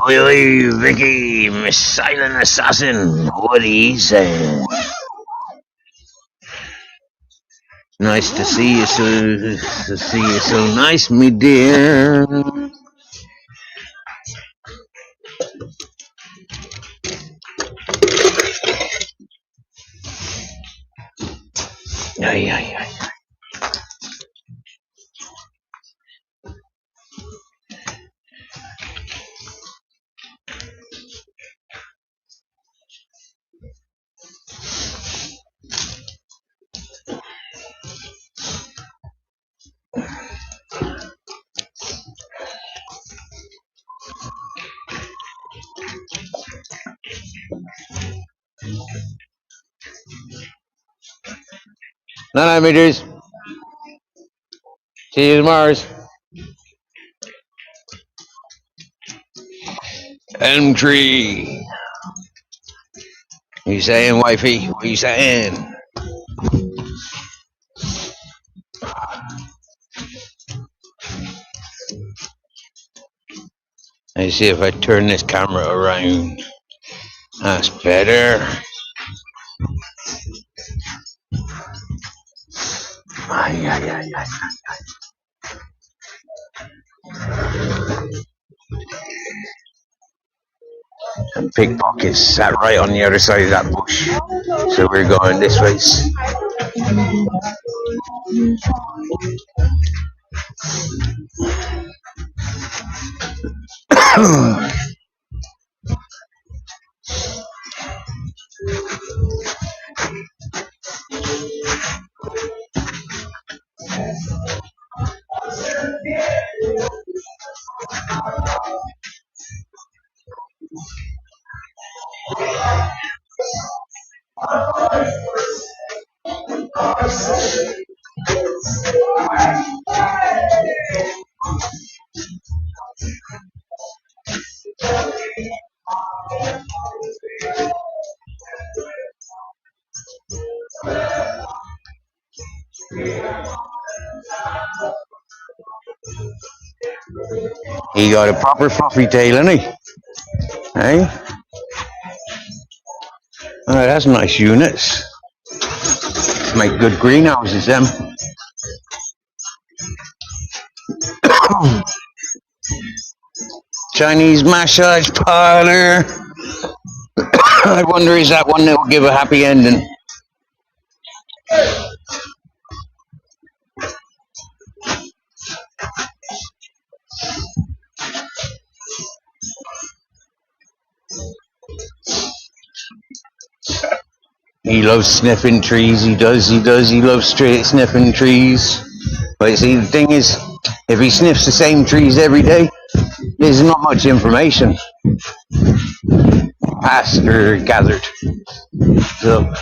Oi, oi, Vicky, Miss Silent Assassin, what are you saying? Nice to see you, so nice, me dear. Ay, ay, ay. Night, meters. See you tomorrow. Elm tree. What you saying, wifey? What you saying? Let's see if I turn this camera around. That's better. Ay, ay, ay, ay, ay. And pickpockets sat right on the other side of that bush. So we're going this way. He got a proper fluffy tail, ain't he? Hey? Oh, that's nice units. Make good greenhouses, them. Chinese massage parlor. I wonder, is that one that will give a happy ending? He loves sniffing trees, he does, he loves straight sniffing trees. But see, the thing is, if he sniffs the same trees every day, there's not much information passed or gathered. So,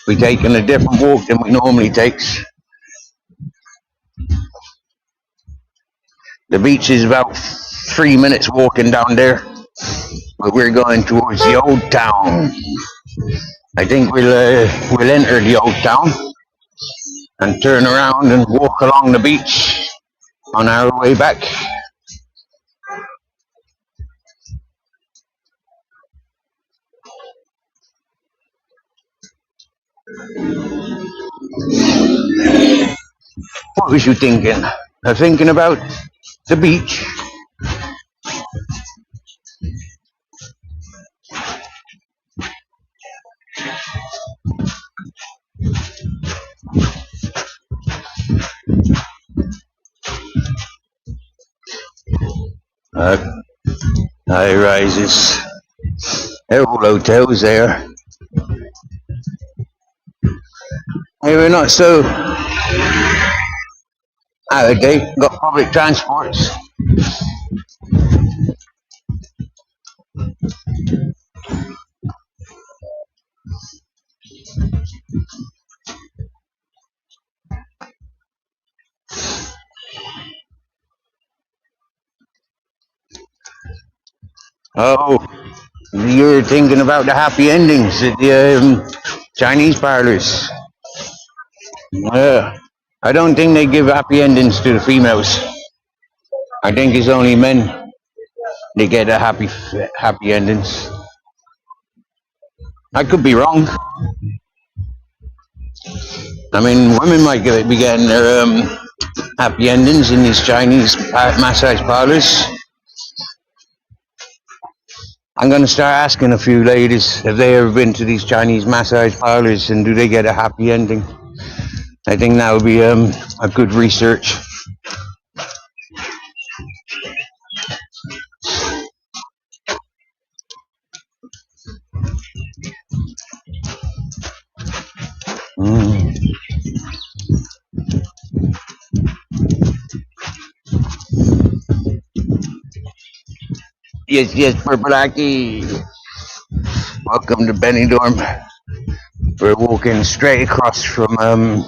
we're taking a different walk than we normally take. The beach is about 3 minutes walking down there, but we're going towards the old town. I think we'll enter the old town and turn around and walk along the beach on our way back. What was you thinking? Thinking about the beach? Uh, high rises. They're all hotels there. They were not so out of date. Got public transports. Oh, you're thinking about the happy endings at the Chinese parlors. Yeah. I don't think they give happy endings to the females. I think it's only men that get the happy endings. I could be wrong. I mean, women might be getting their happy endings in these Chinese massage parlors. I'm going to start asking a few ladies if they ever been to these Chinese massage parlors and do they get a happy ending. I think that would be a good research. Mm. Yes, yes, Purpleaki. Welcome to Benidorm. We're walking straight across um,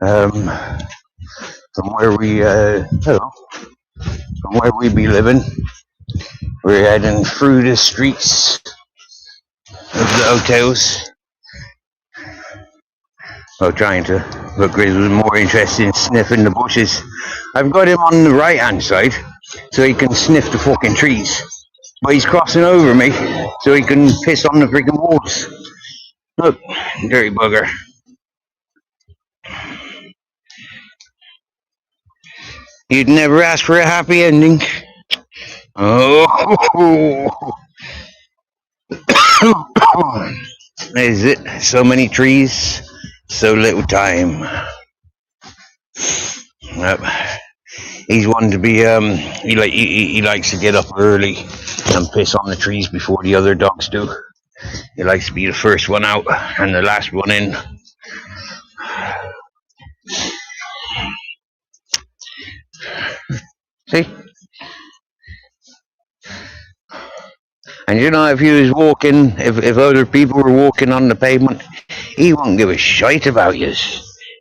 from where from where we be living. We're heading through the streets of the hotels. Well, trying to, but Grizz was more interested in sniffing the bushes. I've got him on the right hand side so he can sniff the fucking trees. But he's crossing over me so he can piss on the freaking walls. Look, dirty bugger. You'd never ask for a happy ending. Oh, is it? So many trees, so little time. Yep. He's one to be. He likes to get up early and piss on the trees before the other dogs do. He likes to be the first one out and the last one in. See? And you know, if he was walking, if other people were walking on the pavement, he wouldn't give a shite about you.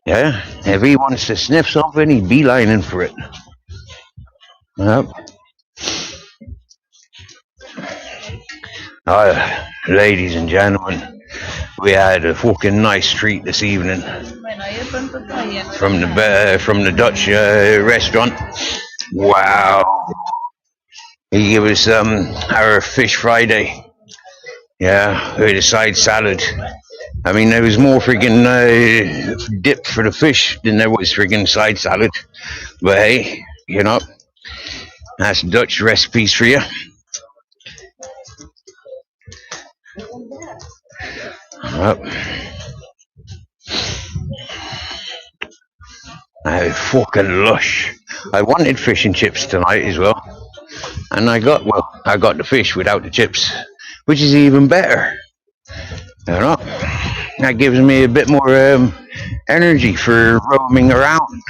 Yeah? If he wants to sniff something, he'd beelining for it. Yep. Ladies and gentlemen, we had a fucking nice treat this evening from the Dutch restaurant. Wow. He gave us our fish Friday. Yeah, with a side salad. I mean, there was more friggin' dip for the fish than there was friggin' side salad. But hey, you know, that's Dutch recipes for you. Fucking lush. I wanted fish and chips tonight as well. And I got the fish without the chips, which is even better. You know, that gives me a bit more energy for roaming around.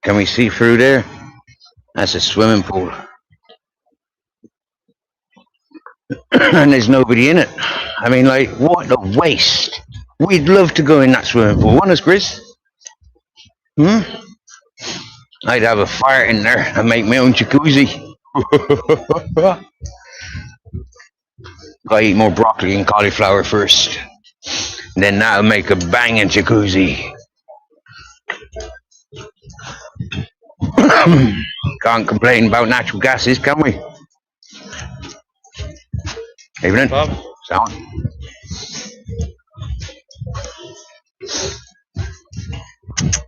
Can we see through there? That's a swimming pool. And there's nobody in it. I mean, like, what a waste. We'd love to go in that swimming pool. Want us, Grizz? I'd have a fire in there and make my own jacuzzi. Gotta eat more broccoli and cauliflower first. Then that'll make a banging jacuzzi. Can't complain about natural gases, can we? Evening. Bob. Sound.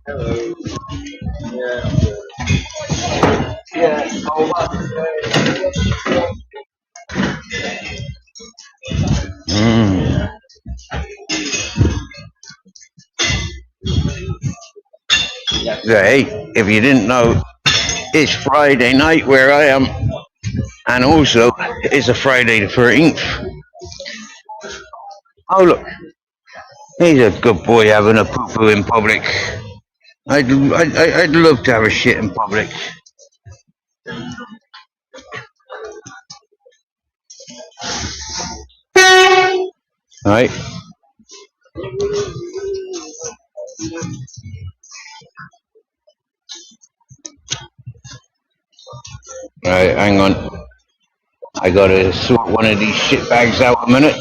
Hello. Yeah. Yeah, hey, if you didn't know, it's Friday night where I am, and also it's a Friday the 13th. Oh look, he's a good boy having a poo-poo in public. I'd love to have a shit in public. Right? Right, hang on. I gotta sort one of these shit bags out a minute.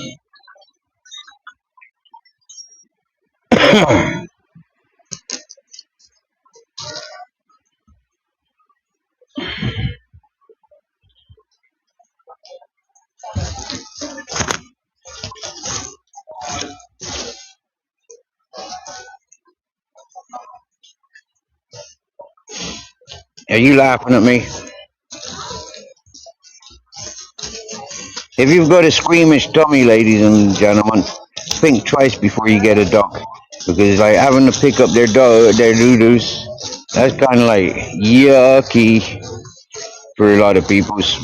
Are you laughing at me? If you've got a squeamish tummy, ladies and gentlemen, think twice before you get a dog. Because like having to pick up their doo-doos, that's kind of like yucky for a lot of peoples.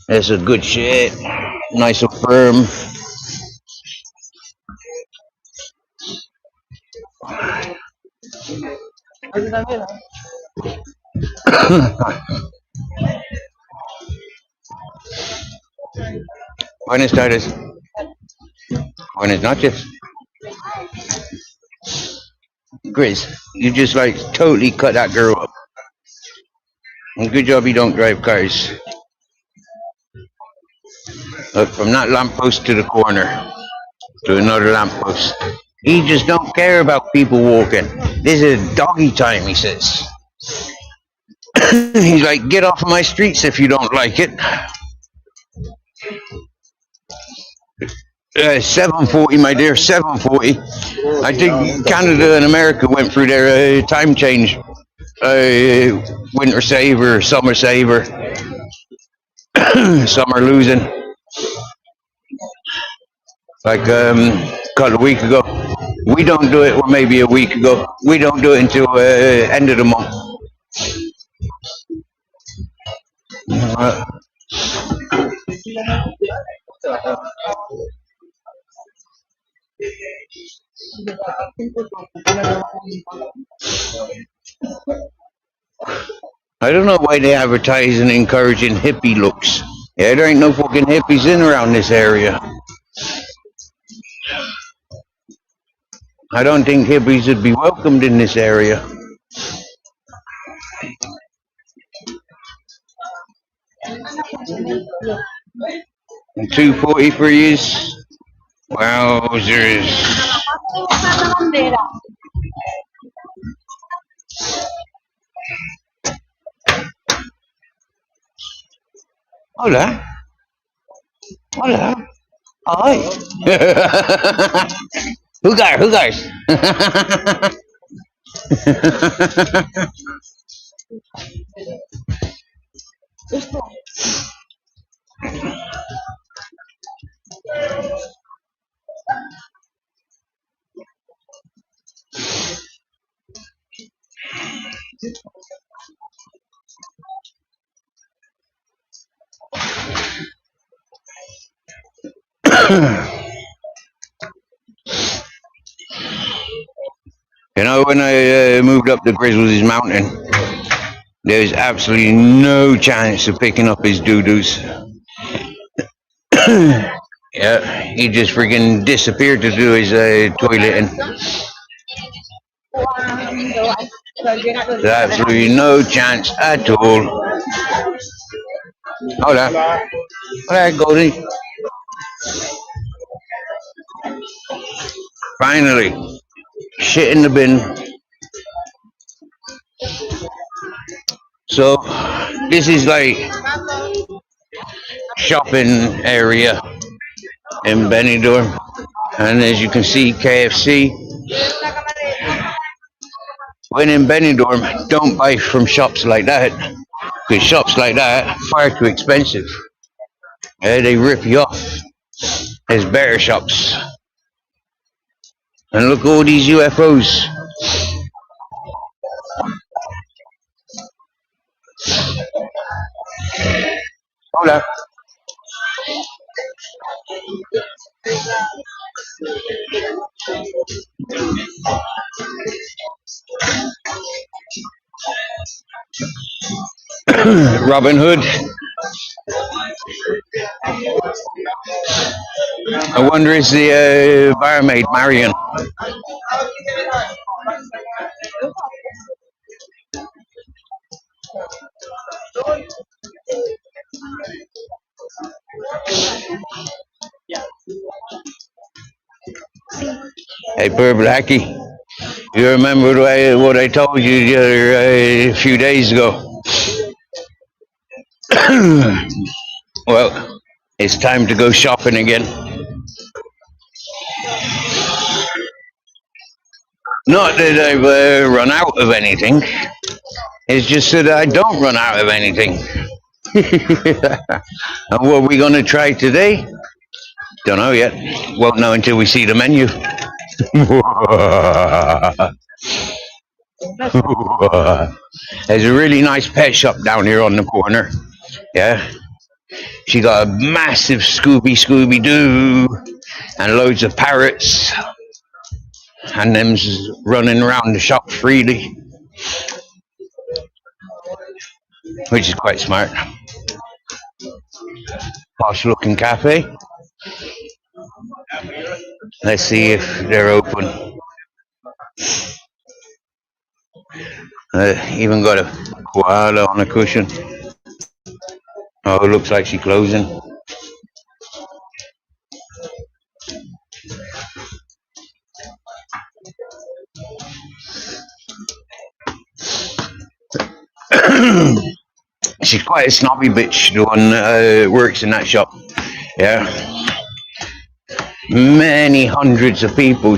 That's a good shit. Nice and firm. Buenas tardes. Buenas noches. Grizz, you just like totally cut that girl up. And good job you don't drive cars. Look, from that lamppost to the corner to another lamppost. He just don't care about people walking. This is doggy time, he says. He's like, get off of my streets if you don't like it. 740, my dear, 740. I think Canada and America went through their time change. Winter saver, summer saver. Summer losing. Like a couple of weeks ago. We don't do it, or maybe a week ago. We don't do it until end of the month. I don't know why they advertise and encouraging hippie looks. Yeah, there ain't no fucking hippies in around this area. I don't think hippies would be welcomed in this area. And 240 for years. Wowzers. Hola. Hola. Hi. Hugar. You know, when I moved up the Grizzlies Mountain, there's absolutely no chance of picking up his doo-doos. Yeah, he just freaking disappeared to do his toileting. There's absolutely no chance at all. Hola. Hola, Goldie. Finally, shit in the bin. So this is like shopping area in Benidorm, and as you can see, KFC. When in Benidorm, don't buy from shops like that, because shops like that are far too expensive. They rip you off. There's better shops. And look at all these UFOs. Hola. Robin Hood. I wonder is the barmaid Marion. Hey, Purple Hacky, you remember what I told you a few days ago? Well, it's time to go shopping again. Not that I've run out of anything. It's just that I don't run out of anything. And what are we going to try today? Don't know yet. Won't know until we see the menu. There's a really nice pet shop down here on the corner. Yeah. She got a massive Scooby-Doo and loads of parrots. And them's running around the shop freely. Which is quite smart. Posh looking cafe. Let's see if they're open. Even got a koala on a cushion. Oh, it looks like she's closing. She's quite a snobby bitch, the one that works in that shop. Yeah. Many hundreds of people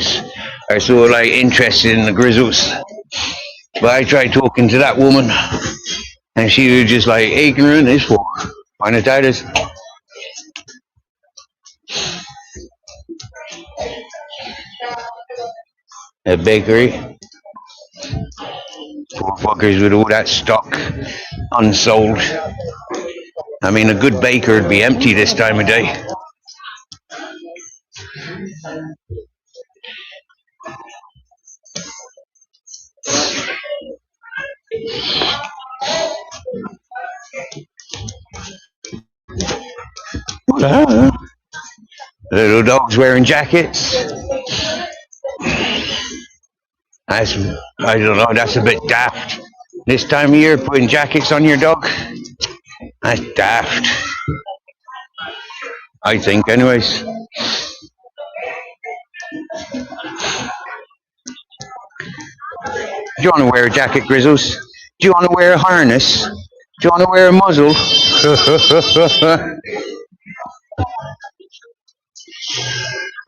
are sort of like interested in the grizzles. But I tried talking to that woman, and she was just like, ignorant as fuck. Find it Titus. A bakery. Poor fuckers with all that stock unsold. I mean, a good baker would be empty this time of day. Little dogs wearing jackets. I don't know, that's a bit daft. This time of year, putting jackets on your dog? That's daft. I think, anyways. Do you want to wear a jacket, Grizzles? Do you want to wear a harness? Do you want to wear a muzzle?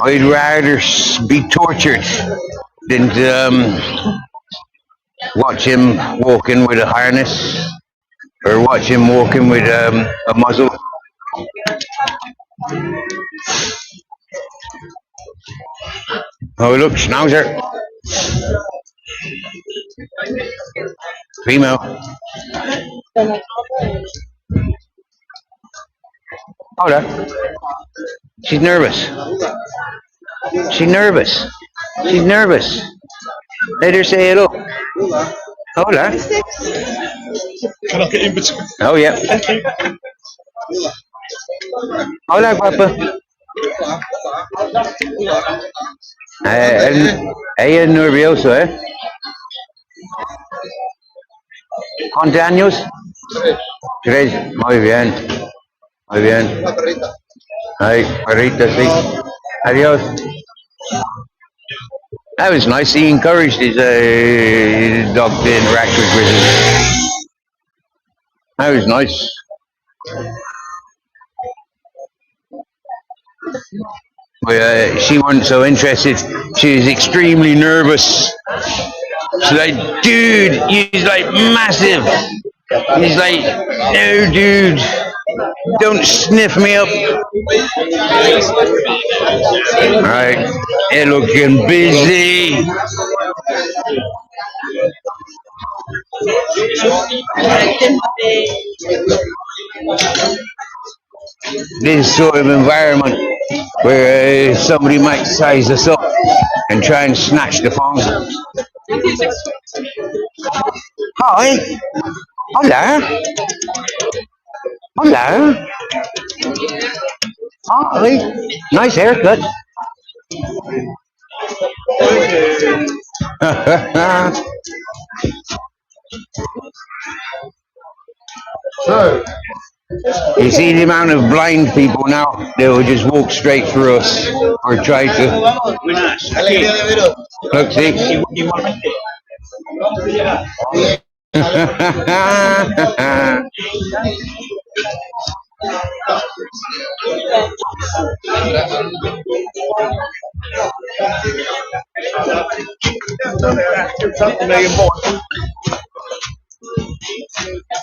I'd rather be tortured than watch him walking with a harness or watch him walking with a muzzle. Oh, look, schnauzer. Female. Hold on. She's nervous. She's nervous. She's nervous. Let her say hello. Hola. Can I get in between? Oh, yeah. Thank you. Hola, guapa. Ella es nervioso, ¿eh? ¿Cuántos años? 3. Muy bien. Muy bien. Ay, perrita, sí. Adiós. That was nice. He encouraged his dog to interact with grizzlies. That was nice. But she wasn't so interested. She was extremely nervous. She's like, dude, he's like massive. He's like, no, dude, don't sniff me up. Alright, they're looking busy. This sort of environment where somebody might size us up and try and snatch the phone. Hi. Hello. Hello. Hi. Nice haircut. So, You see the amount of blind people now, they will just walk straight through us or try to. Look, see?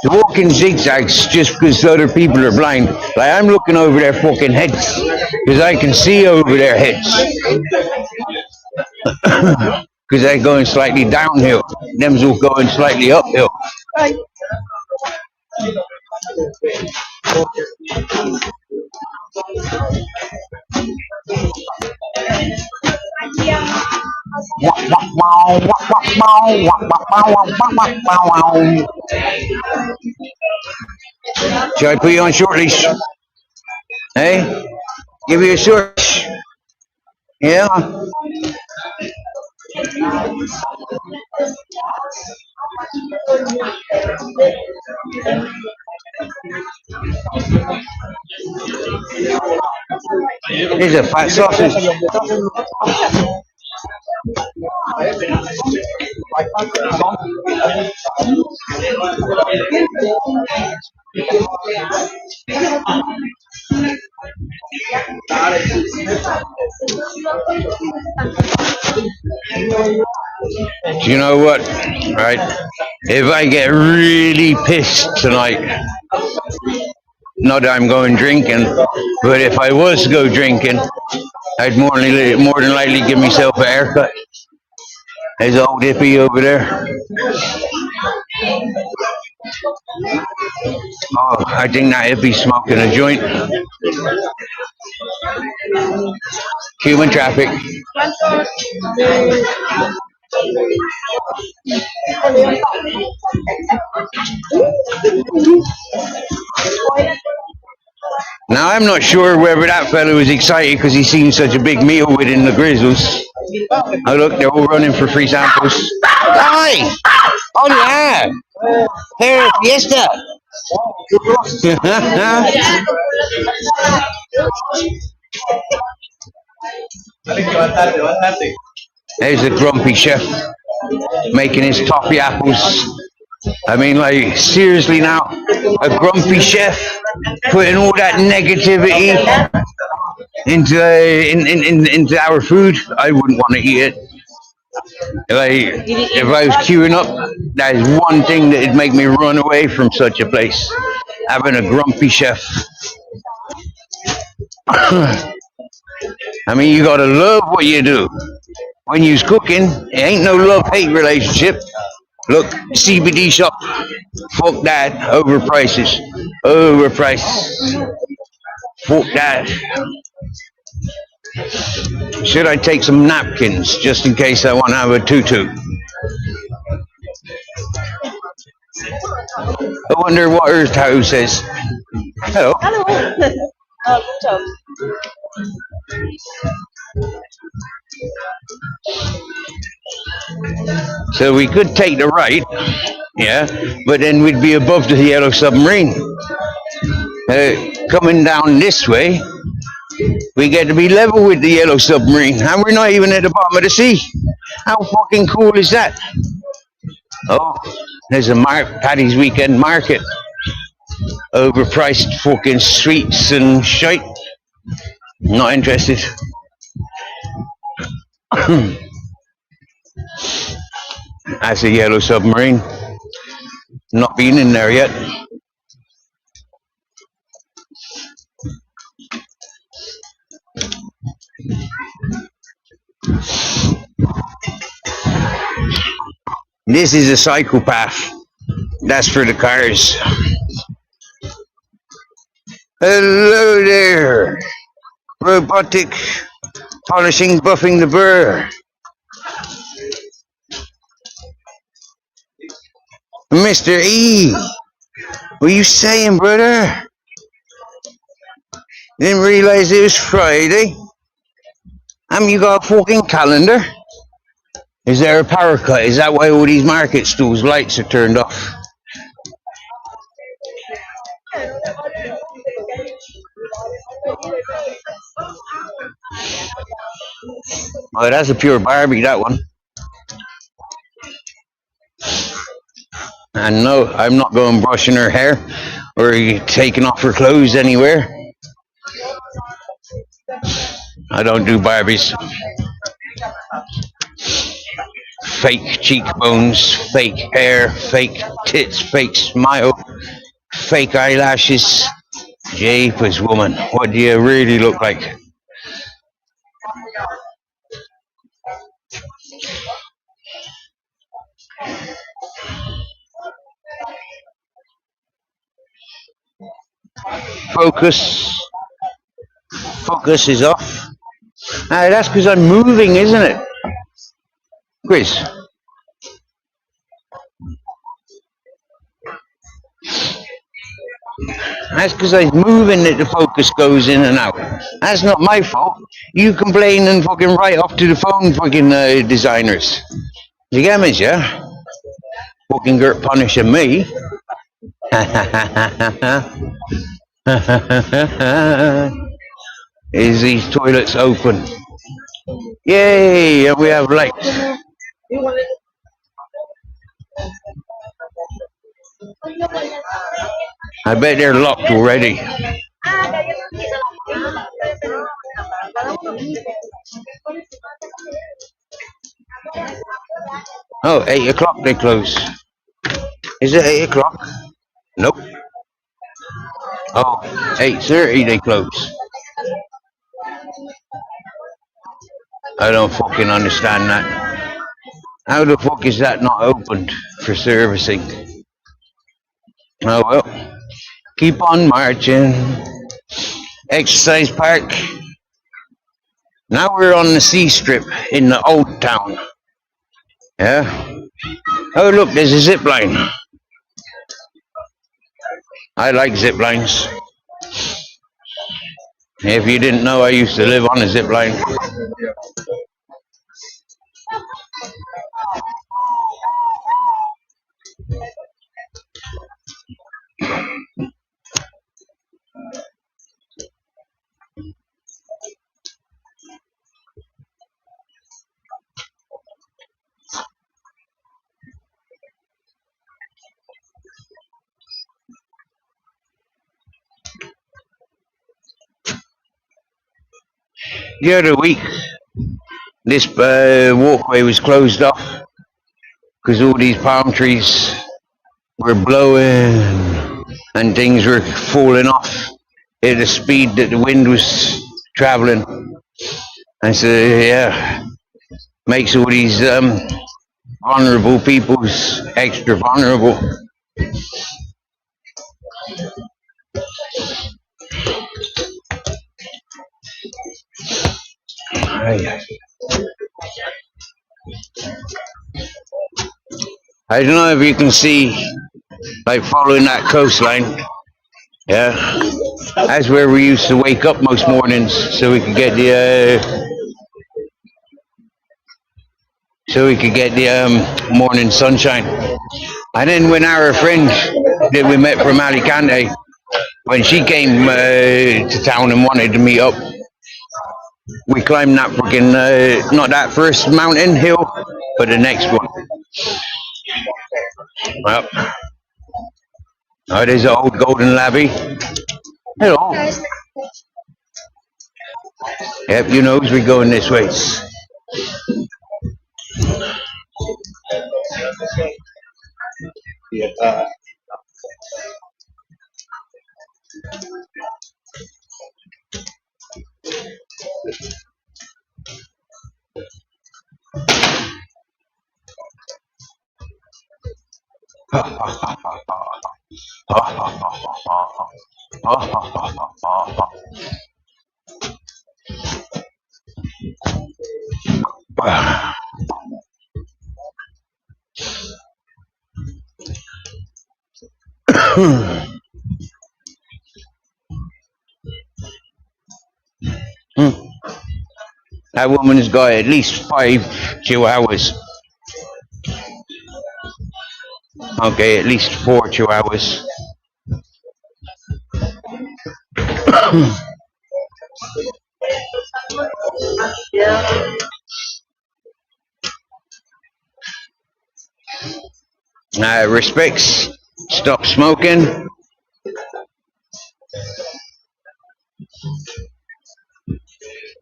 To walk in zigzags just because other people are blind. Like I'm looking over their fucking heads because I can see over their heads. Because they're going slightly downhill. Them's all going slightly uphill. Should I put you on short leash? Hey? Give you a short leash? Yeah? Here's a fat sausage. You know what? Right? If I get really pissed tonight, not that I'm going drinking, but if I was to go drinking, I'd more than likely give myself a haircut. There's old hippie over there. Oh, I think that hippie's smoking a joint. Human traffic. Now I'm not sure whether that fellow was excited because he seen such a big meal within the grizzles. Oh look, they're all running for free samples. Hi! Oh yeah! Here, fiesta! There's a grumpy chef making his toffee apples. I mean, like, seriously now, a grumpy chef putting all that negativity into our food. I wouldn't want to eat it. Like, if I was queuing up, that is one thing that would make me run away from such a place. Having a grumpy chef. I mean, you gotta love what you do. When you's cooking, it ain't no love-hate relationship. Look, CBD shop. Fuck that. Overprices. Overpriced. Fuck that. Should I take some napkins just in case I want to have a tutu? I wonder what Earth House says. Hello. Hello. Good job. So we could take the right, yeah, but then we'd be above the yellow submarine. Coming down this way, We get to be level with the yellow submarine, and we're not even at the bottom of the sea. How fucking cool is that? Oh, there's a Paddy's weekend market. Overpriced fucking sweets and shite. Not interested. That's a yellow submarine. Not been in there yet. This is a psychopath. That's for the cars. Hello there. Robotic polishing, buffing the burr. Mr. E, what are you saying, brother? Didn't realize it was Friday. You got a fucking calendar? Is there a power cut? Is that why all these market stalls' lights are turned off? Oh, that's a pure Barbie, that one. And no, I'm not going brushing her hair or taking off her clothes anywhere. I don't do Barbies. Fake cheekbones, fake hair, fake tits, fake smile, fake eyelashes. Japers, woman, what do you really look like? Focus is off. That's because I'm moving, isn't it? Chris. That's because I'm moving that the focus goes in and out. That's not my fault. You complain and fucking write off to the phone fucking designers. You get me, yeah? Fucking Gert punishing me. Is these toilets open? Yay, and we have light. I bet they're locked already. Oh, 8 o'clock they close. Is it 8 o'clock? Nope. Oh, 8:30 they close. I don't fucking understand that. How the fuck is that not opened for servicing? Oh well. Keep on marching. Exercise park. Now we're on the sea strip in the old town. Yeah. Oh look, there's a zip line. I like zip lines. If you didn't know, I used to live on a zip line. The other week, this walkway was closed off because all these palm trees were blowing and things were falling off at the speed that the wind was traveling. And so, yeah, makes all these vulnerable peoples extra vulnerable. I don't know if you can see, like following that coastline. Yeah, that's where we used to wake up most mornings, so we could get the morning sunshine. And then when our friend that we met from Alicante, when she came to town and wanted to meet up, We climbed that freaking, not that first mountain hill, but the next one. Well, oh, there's the old golden labby. Hello. Yep, you knows we're going this way. That woman's got at least 5 chihuahuas. Okay, at least 4 chihuahuas. Respects, stop smoking.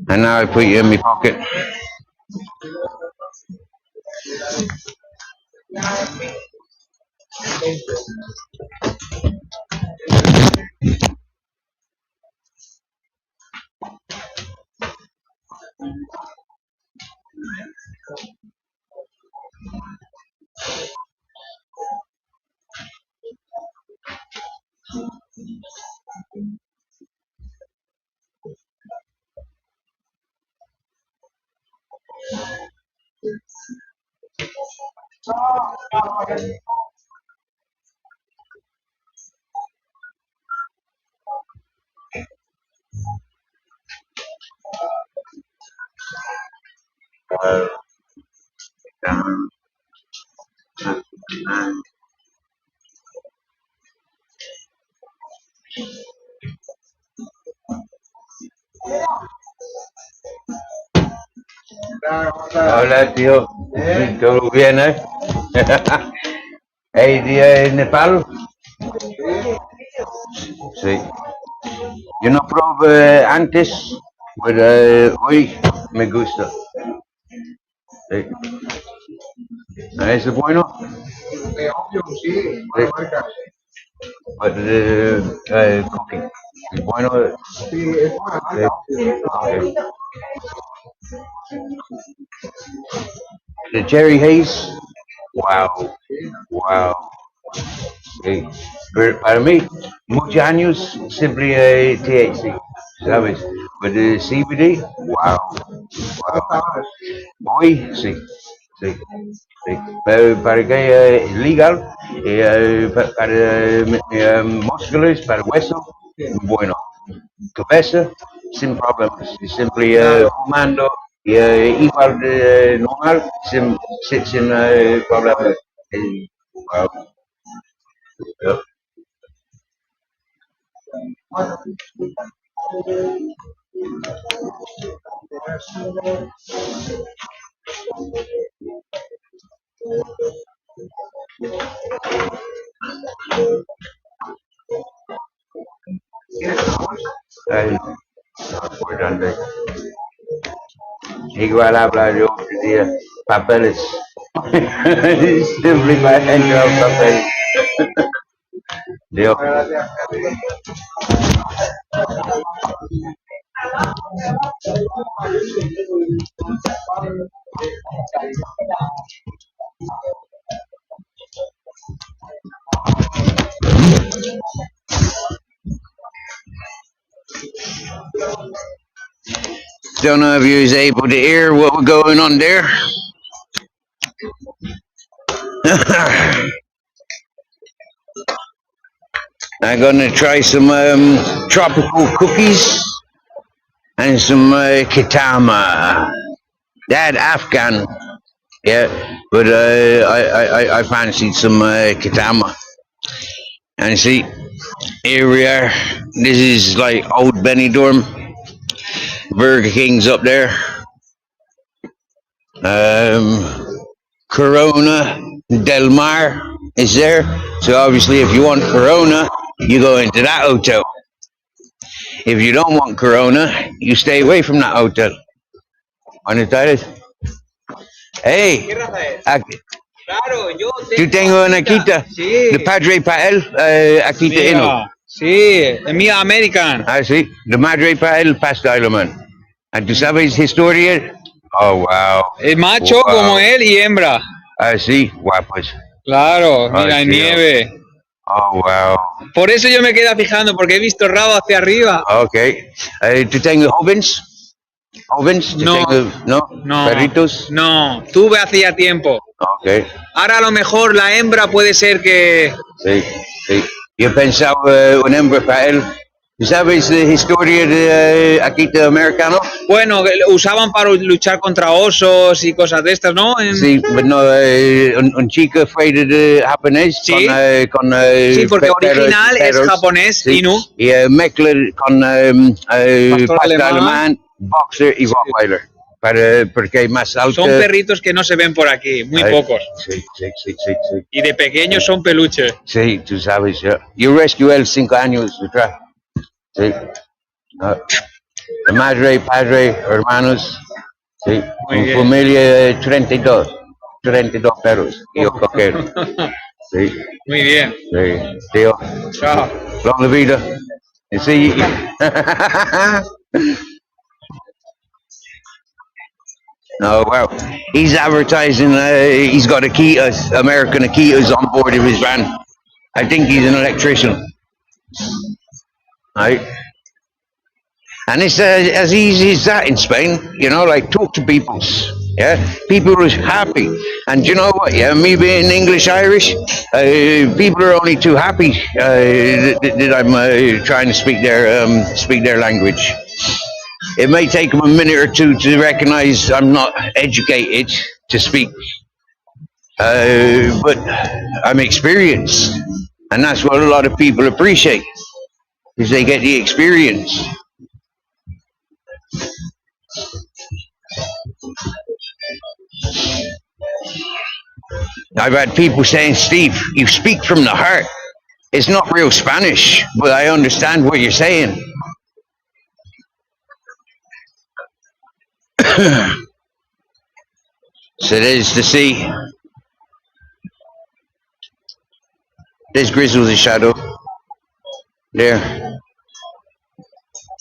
And now I put you in my pocket. Hola, tío. ¿Todo bien, eh? ¿Hay día en Nepal? Sí. Yo no probé antes, pero hoy me gusta. Sí. ¿Es bueno? Sí. Cooking. ¿Es bueno? Sí. Okay. The cherry haze. Wow. Wow. Sí. Pero para mí, muchos años siempre THC, ¿sabes? Pero el CBD, wow. Wow. Hoy, sí. Sí. Sí. Pero para que es legal, para músculos, para hueso, bueno. Cabeza, sin problemas. Siempre fumando, igual de normal, sin problemas. Wow. Yep. Ay, por donde. Igual habla yo día papeles. Siempre me ha entrado papeles. Dios. Don't know if you was able to hear what was going on there. I'm gonna try some tropical cookies and some kitama. That Afghan, yeah, but I fancied some kitama. And see, here we are. This is like old Benidorm. Burger King's up there. Corona Del Mar is there. So obviously, if you want Corona, you go into that hotel. If you don't want Corona, you stay away from that hotel. ¿Dónde estás? Hey, yo tengo una quita de Padre Pael, aquí te eno. Sí, mía American. Ah, sí, de Madre Pael Pasta Alemán. ¿Y tú sabes historia? Oh, wow. El macho Wow. como él y hembra. Ah, sí, guapos. Claro, Ay, mira, tío. nieve. Oh, wow. Por eso yo me quedé fijando, porque he visto rabo hacia arriba. Ok. ¿Tú tengo jóvenes? ¿Jóvenes? ¿Tú No. tengo, no? No, ¿Perritos? no, tuve hacía tiempo. Ok. Ahora a lo mejor la hembra puede ser que... Sí, sí. Yo pensaba un hembra para él. ¿Tú sabes la historia de aquí de americano? Bueno, lo usaban para luchar contra osos y cosas de estas, ¿no? Sí, pero no, un chico fue de japonés Sí. con Sí, porque perros, original es japonés, sí. Inu. Y mezcla con Pastor pasta alemán. alemán, boxer y rottweiler. Porque hay más alto. Son perritos que no se ven por aquí, muy pocos. Sí, sí, sí, sí, sí. Y de pequeños son peluches. Sí, tú sabes. Yo rescué él 5 años atrás. Sí. Madre, padre, hermanos. Sí. Muy bien. Familia de 32 perros. Y yo coquero. Sí, Muy bien. sí. Tío, Chao. long vida. You see? No, well, he's advertising. He's got Akitas, American Akitas on board of his van. I think he's an electrician. Right? And it's as easy as that in Spain, you know, like talk to people. Yeah, people are happy. And you know what? Yeah, me being English Irish, people are only too happy that I'm trying to speak their language. It may take them a minute or two to recognize I'm not educated to speak, but I'm experienced, and that's what a lot of people appreciate, because they get the experience. I've had people saying, Steve, you speak from the heart. It's not real Spanish, but I understand what you're saying. So there's the sea. There's Grizzle's shadow. There.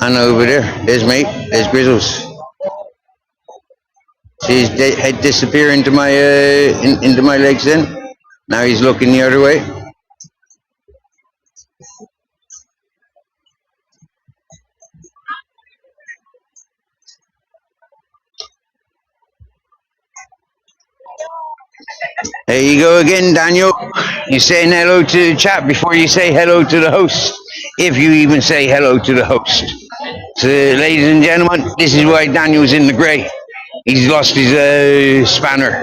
And over there, there's me. There's Grizzle's. See his head disappear into my into my legs then. Now he's looking the other way. There you go again, Daniel. You're saying hello to the chat before you say hello to the host. If you even say hello to the host. So, ladies and gentlemen, this is why Daniel's in the grey. He's lost his spanner.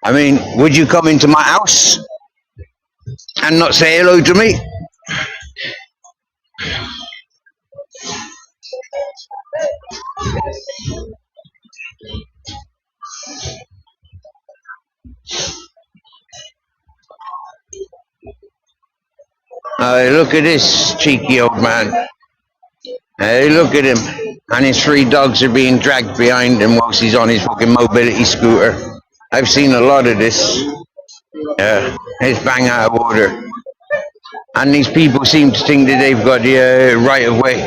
I mean, would you come into my house and not say hello to me? Look at this cheeky old man. Hey, look at him. And his 3 dogs are being dragged behind him whilst he's on his fucking mobility scooter. I've seen a lot of this. It's bang out of order. And these people seem to think that they've got the right of way.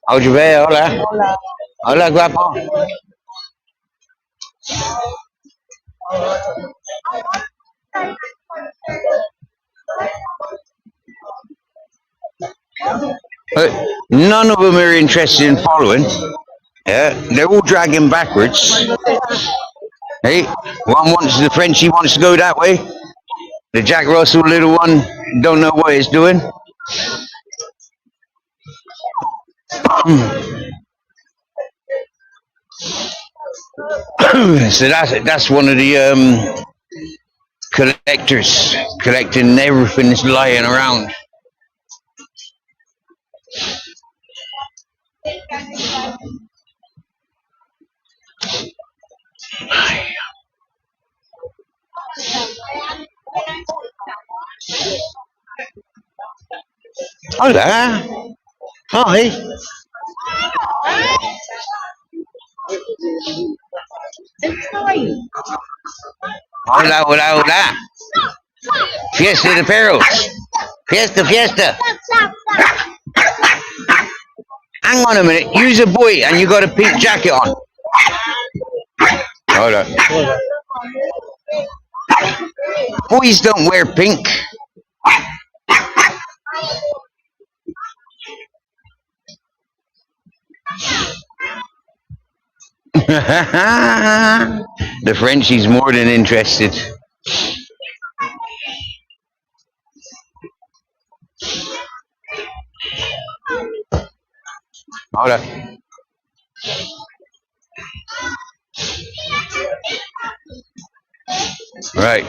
How'd you be? Hola. Hola, guapo. None of them are interested in following. Yeah, they're all dragging backwards. Hey, the Frenchie wants to go that way. The Jack Russell little one don't know what he's doing. So that's one of the collectors collecting everything that's lying around. Hola. Hi. Hola, hola, hola. Fiesta de perros. Fiesta, fiesta. Hang on a minute. Use a boy and you got a pink jacket on. Hold on. Boys don't wear pink. The Frenchie's more than interested. Hold on. Right.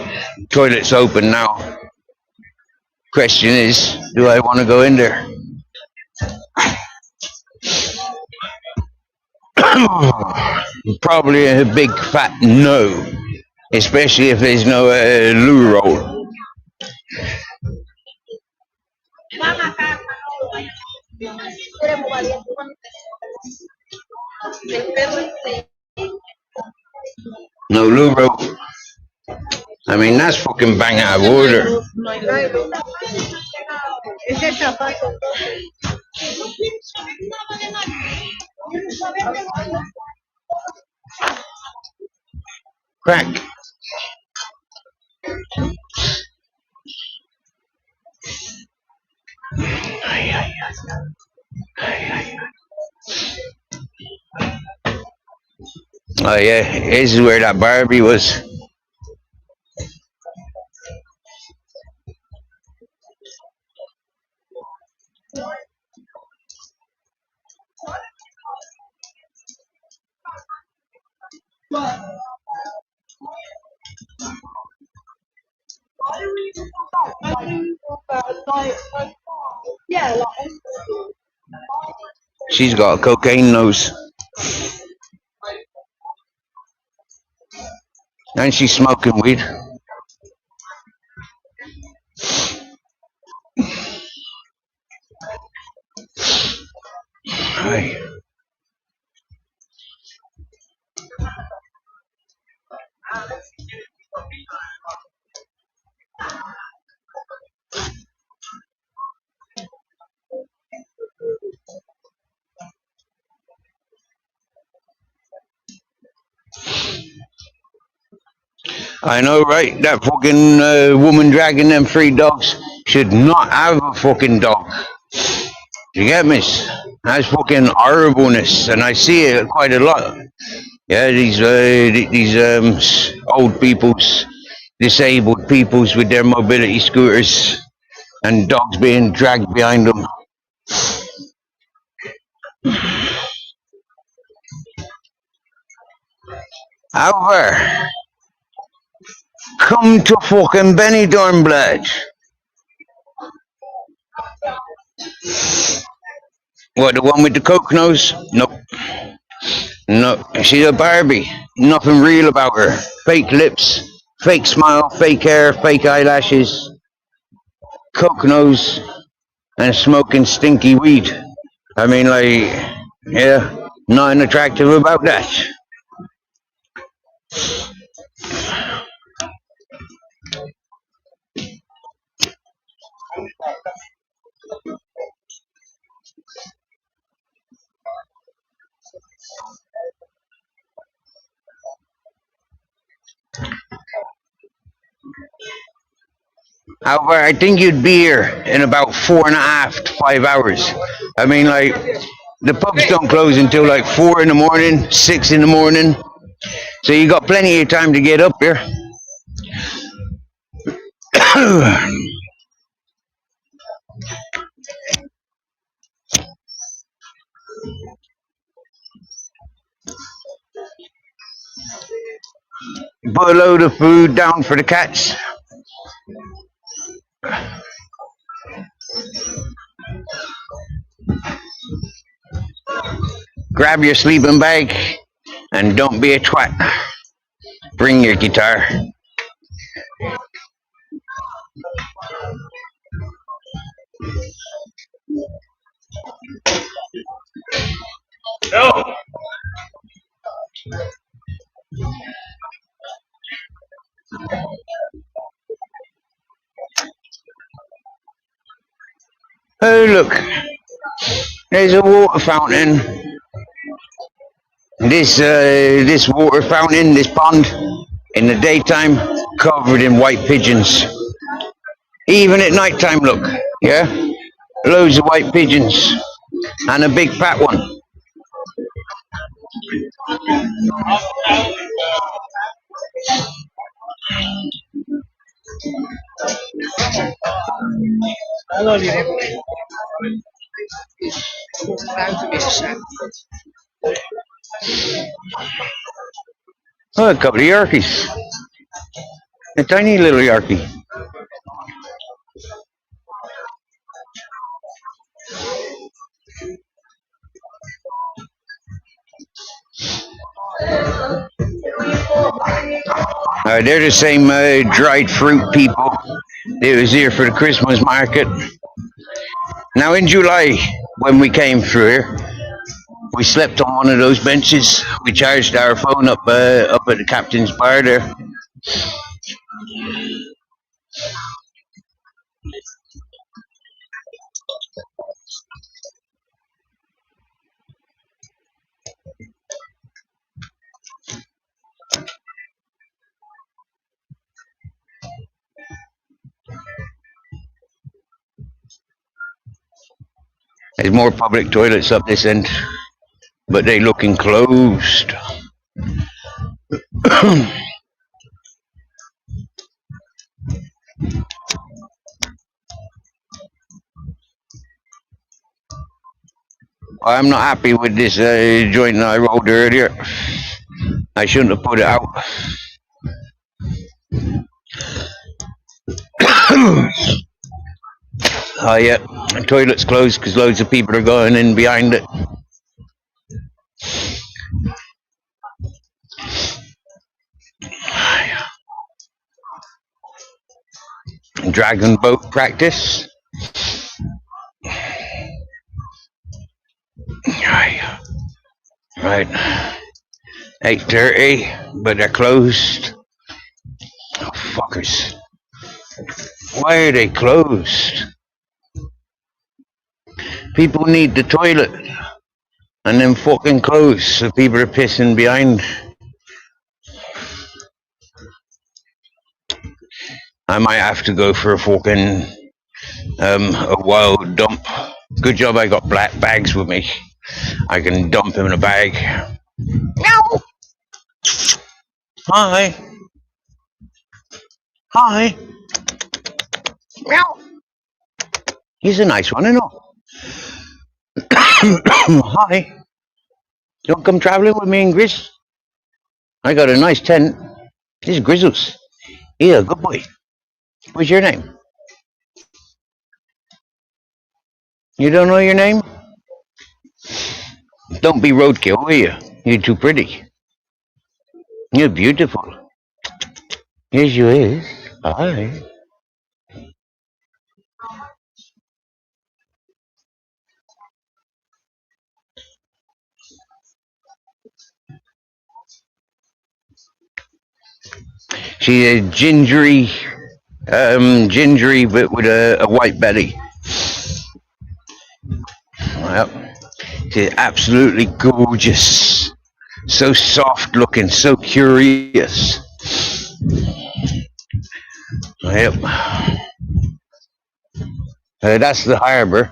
Toilet's open now. Question is, do I want to go in there? Probably a big fat no, especially if there's no loo roll. No loo roll. I mean, that's fucking bang out of order. Crack. Oh yeah, this is where that Barbie was. She's got a cocaine nose. And she's smoking weed. Right. I know, right? That fucking woman dragging them 3 dogs should not have a fucking dog. You get me? That's fucking horribleness, and I see it quite a lot. Yeah, these old peoples, disabled peoples with their mobility scooters, and dogs being dragged behind them. However, come to fucking Benidorm, blood. What, the one with the coke nose? Nope. No, she's a Barbie. Nothing real about her. Fake lips, fake smile, fake hair, fake eyelashes, coke nose, and smoking stinky weed. I mean, like, yeah, nothing attractive about that. However, I think you'd be here in about 4.5 to 5 hours. I mean, like, the pubs don't close until like 4 in the morning, 6 in the morning. So you got plenty of time to get up here. Put a load of food down for the cats. Grab your sleeping bag and don't be a twat. Bring your guitar. No. Oh look, there's a water fountain. This water fountain, this pond, in the daytime, covered in white pigeons. Even at night time, look, yeah, loads of white pigeons, and a big fat one. Oh, a couple of Yorkies, a tiny little Yorkie. They're the same dried fruit people that was here for the Christmas market. Now in July, when we came through here, we slept on one of those benches. We charged our phone up at the captain's bar there. There's more public toilets up this end, but they look enclosed. I'm not happy with this joint that I rolled earlier. I shouldn't have put it out. Oh yeah, the toilet's closed because loads of people are going in behind it. Dragon boat practice. Right, 8:30, but they're closed. Oh, fuckers. Why are they closed? People need the toilet, and then fucking closed, so people are pissing behind. I might have to go for a fucking a wild dump. Good job I got black bags with me. I can dump him in a bag. Meow. Hi. Hi. Meow. He's a nice one, I know. Hi. Don't come traveling with me and Grizz. I got a nice tent. This is Grizzles. Yeah, good boy. What's your name? You don't know your name? Don't be roadkill, will you? You're too pretty. You're beautiful. Yes, you is. Hi. She's a gingery, but with a white belly. Well, she's absolutely gorgeous. So soft looking, so curious. Yep. That's the harbor.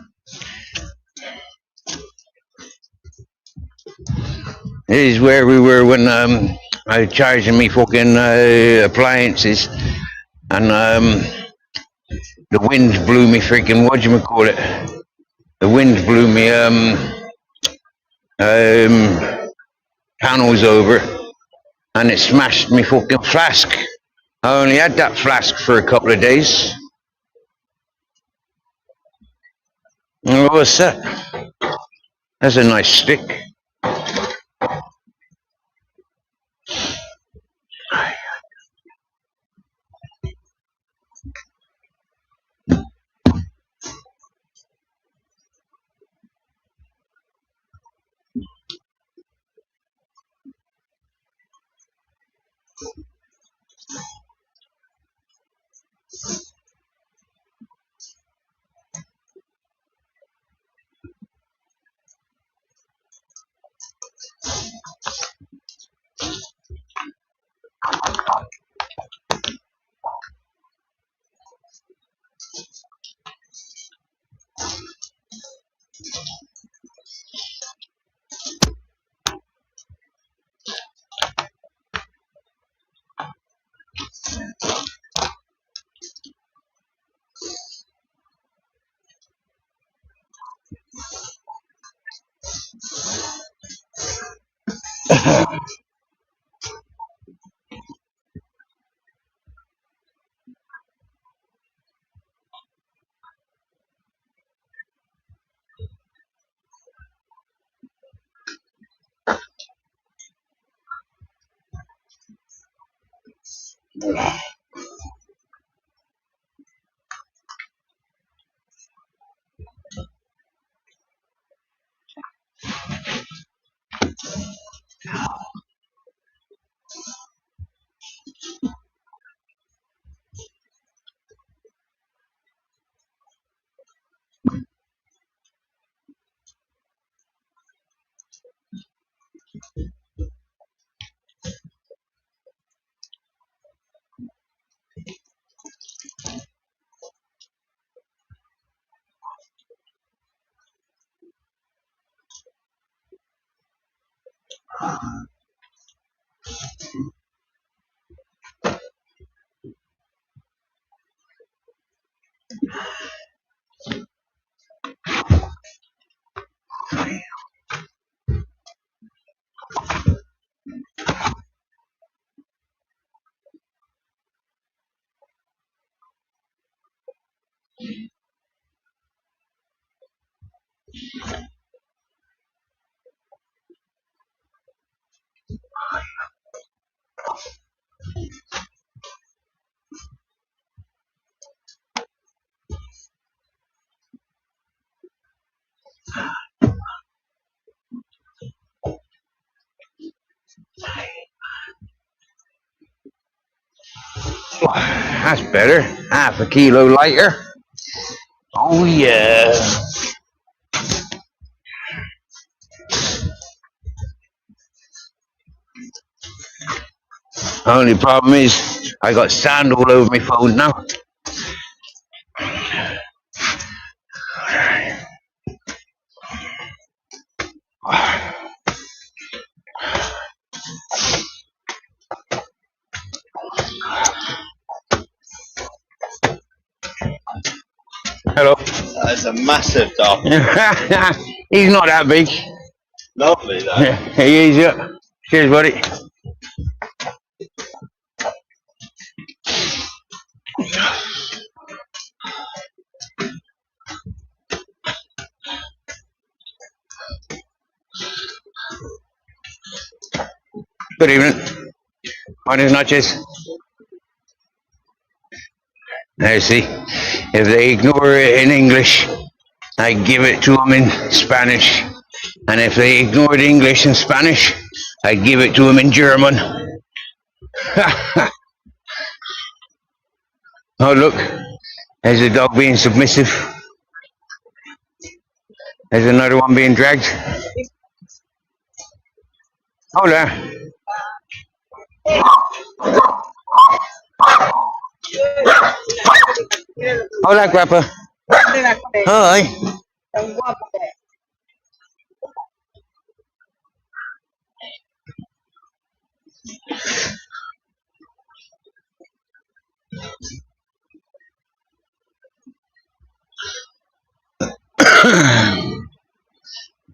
This is where we were when I was charging me fucking appliances, and the wind blew me freaking whatchamacallit. The wind blew me panels over, and it smashed me fucking flask. I only had that flask for a couple of days. Oh, what's that? That's a nice stick. That's better. Half a kilo lighter. Oh yeah. Only problem is I got sand all over my phone now. Hello. That's a massive dog. He's not that big. Lovely, though. He is, yeah. Cheers, buddy. Good evening. Buenas noches. I see. If they ignore it in English, I give it to them in Spanish. And if they ignore the English and Spanish, I give it to them in German. Oh, look. There's a dog being submissive. There's another one being dragged. Hola. Hola, guapa. Hi.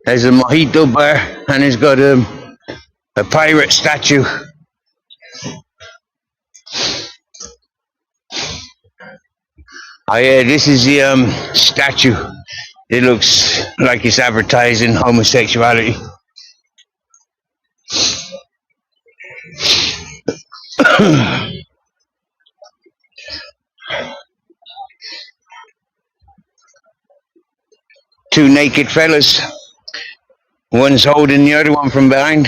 There's a mojito bar and it's got a pirate statue Oh yeah, this is the statue. It looks like it's advertising homosexuality. Two naked fellas. One's holding the other one from behind.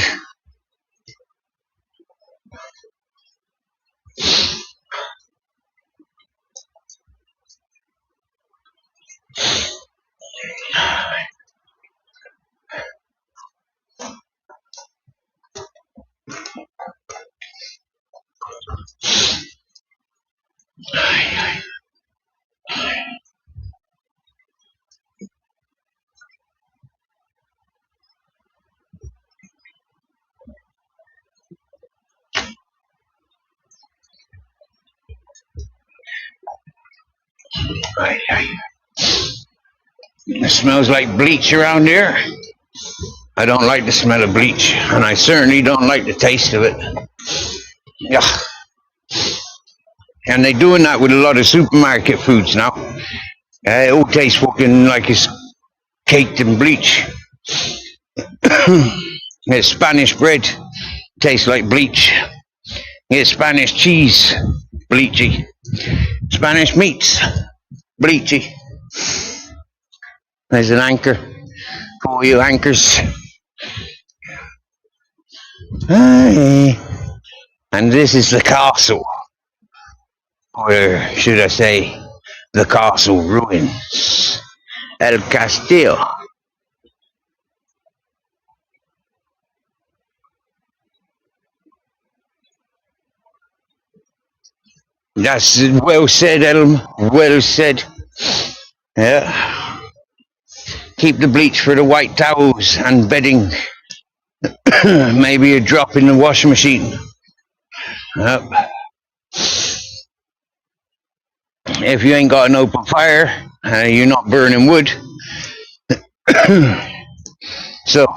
It smells like bleach around here. I don't like the smell of bleach, and I certainly don't like the taste of it. Yeah. And they're doing that with a lot of supermarket foods now. It all tastes fucking like it's caked in bleach. It's Spanish bread, tastes like bleach. It's Spanish cheese, bleachy. Spanish meats, bleachy. There's an anchor for you anchors. Hi. And this is the castle. Or should I say, the castle ruins. El Castillo. That's well said, Elm. Well said. Yeah. Keep the bleach for the white towels and bedding. Maybe a drop in the washing machine. Yep. If you ain't got an open fire, you're not burning wood. So,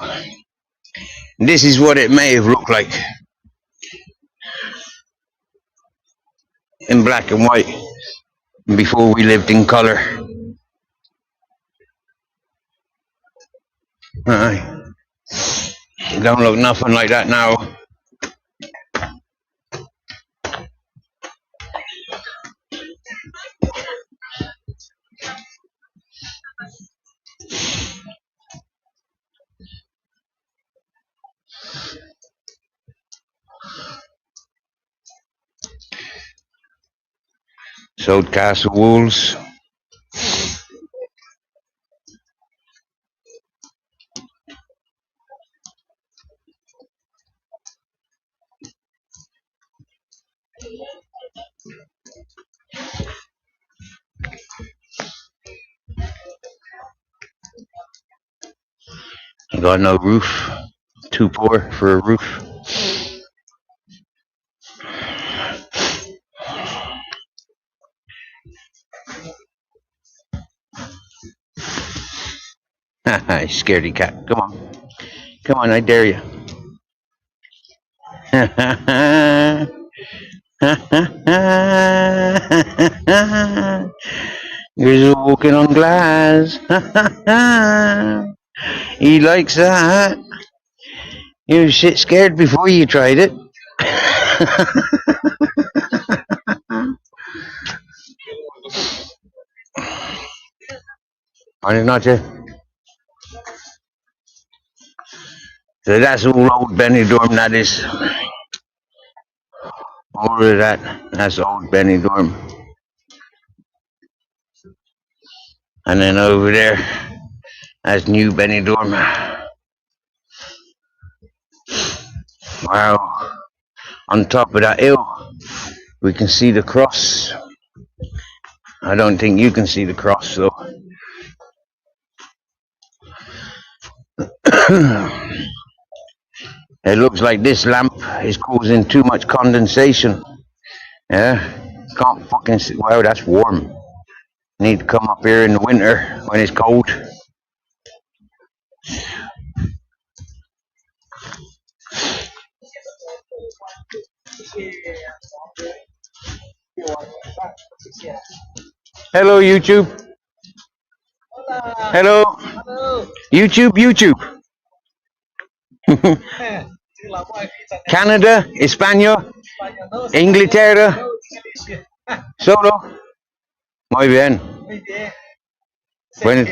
this is what it may have looked like in black and white before we lived in color. Don't look nothing like that now. Sold castle walls. Got no roof. Too poor for a roof. Scaredy cat. Come on. Come on, I dare you. You're walking on glass. He likes that. You were shit scared before you tried it. Buenas noches. So that's all old Benidorm, that is. All of that, that's old Benidorm. And then over there, that's new Benidorm. Wow. On top of that hill, we can see the cross. I don't think you can see the cross, though. It looks like this lamp is causing too much condensation. Yeah, can't fucking see. Wow, that's warm. Need to come up here in the winter when it's cold. Hello, YouTube. Hello. YouTube, YouTube. Canada, España, Inglaterra. Solo. Muy bien. Bueno.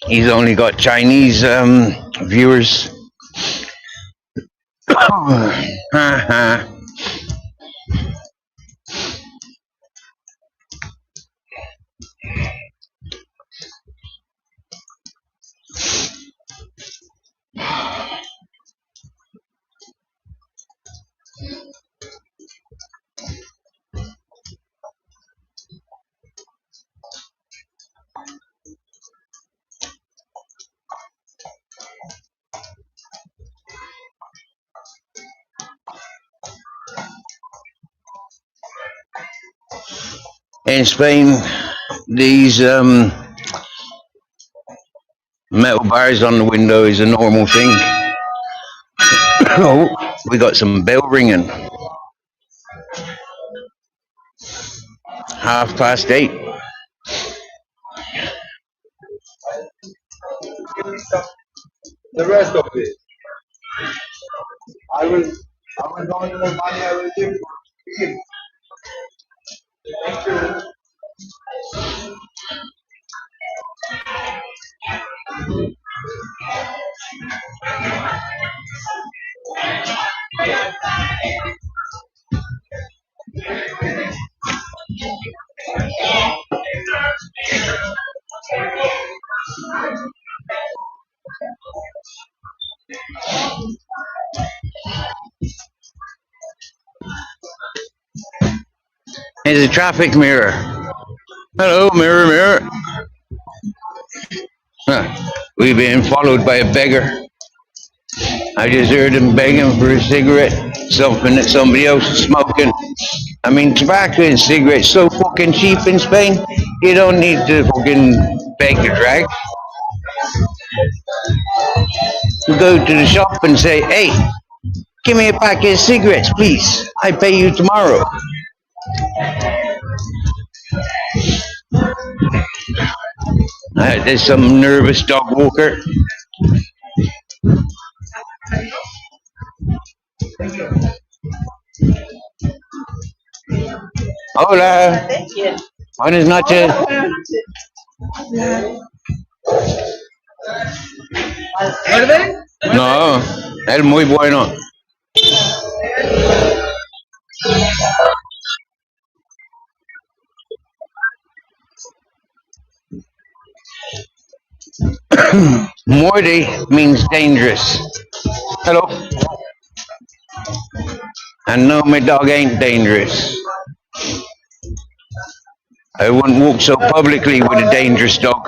He's only got Chinese viewers. In Spain, these metal bars on the window is a normal thing. Oh, we got some bell ringing. 8:30. The rest of it, I will donate more money. I will give you. Thank you. It's a traffic mirror. Hello, mirror, mirror. Huh. We're being followed by a beggar. I just heard him begging for a cigarette, something that somebody else is smoking. I mean, tobacco and cigarettes so fucking cheap in Spain, you don't need to fucking beg to drag. You go to the shop and say, hey, give me a packet of cigarettes, please. I pay you tomorrow. There's some nervous dog walker. Hola. Buenas noches. No, es muy bueno. Muerde means dangerous. Hello. And no, my dog ain't dangerous. I wouldn't walk so publicly with a dangerous dog.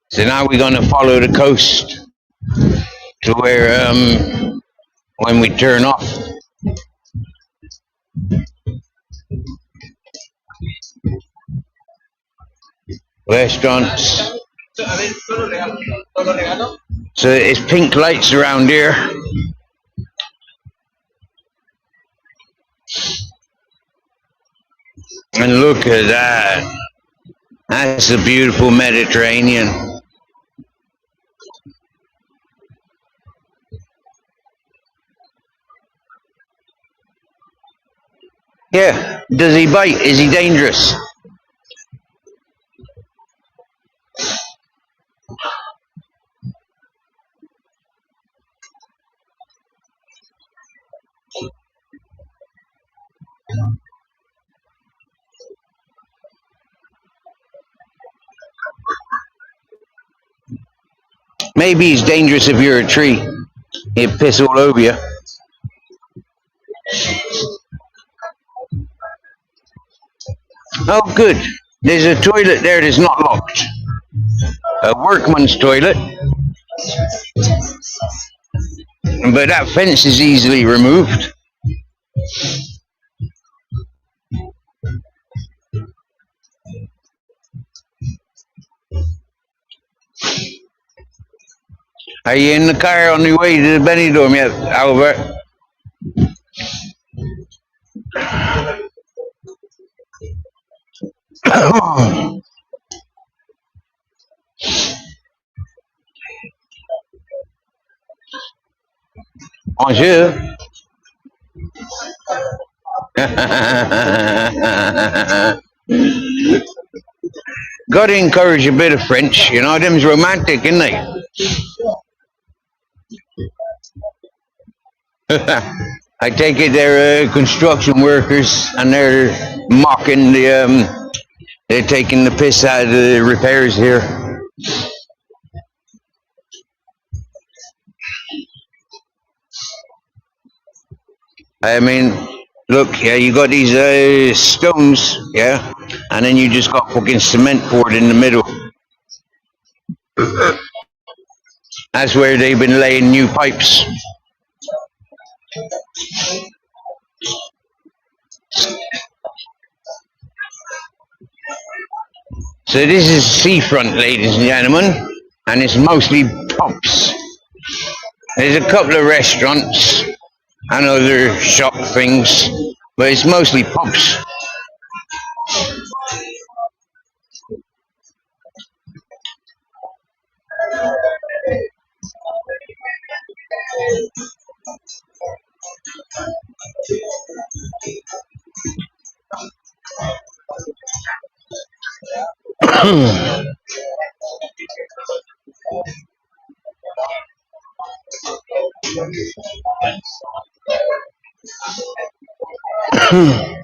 So now we're going to follow the coast to where, when we turn off. Restaurants. So it's pink lights around here. And look at that. That's a beautiful Mediterranean. Yeah. Does he bite? Is he dangerous? Maybe he's dangerous if you're a tree. He'll piss all over you. Oh, good. There's a toilet there that's not locked. A workman's toilet. but that fence is easily removed. Are you in the car on your way to Benidorm yet, Albert? Bonjour. Got to encourage a bit of French, you know, them's romantic, isn't they? I take it they're construction workers and they're mocking they're taking the piss out of the repairs here. I mean, look, yeah, you got these stones, yeah, and then you just got fucking cement poured in the middle. That's where they've been laying new pipes. So this is seafront, ladies and gentlemen, and it's mostly pubs. There's a couple of restaurants and other shop things, but it's mostly pubs.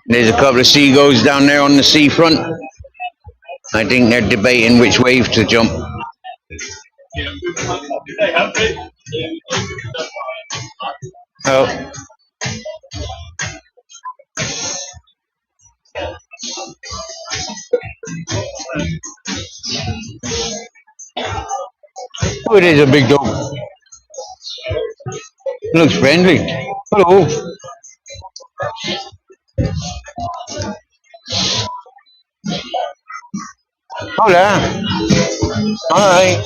There's a couple of seagulls down there on the seafront. I think they're debating which wave to jump. Oh. Oh, it is a big dog. Looks friendly. Hello. Hola. Hi.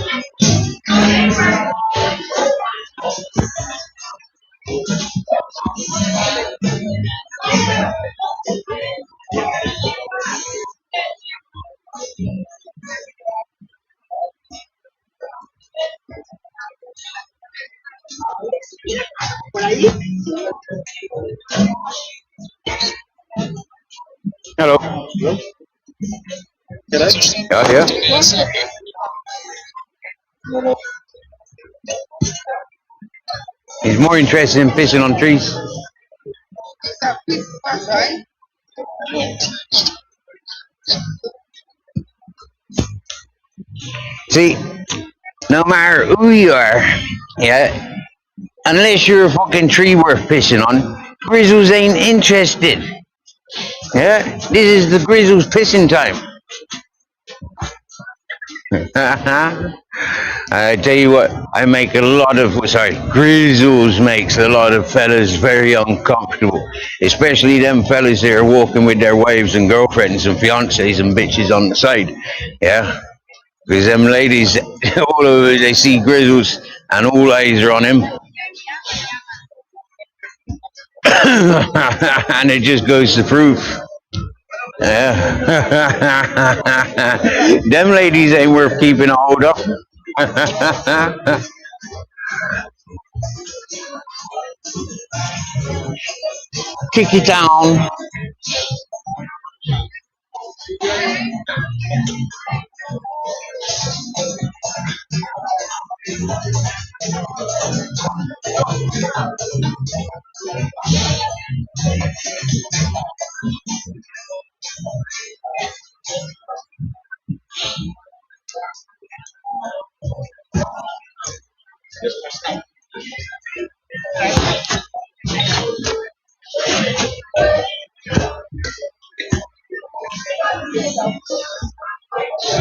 Hello. Yeah. He's more interested in pissing on trees. See, no matter who you are, yeah, unless you're a fucking tree worth pissing on, grizzles ain't interested. Yeah, this is the grizzles pissing time. I tell you what, I make a lot of, Grizzles makes a lot of fellas very uncomfortable, especially them fellas that are walking with their wives and girlfriends and fiancés and bitches on the side, yeah, because them ladies, all over, they see Grizzles and all eyes are on him, and it just goes to proof. Yeah. Them ladies ain't worth keeping a hold of. Kick it down.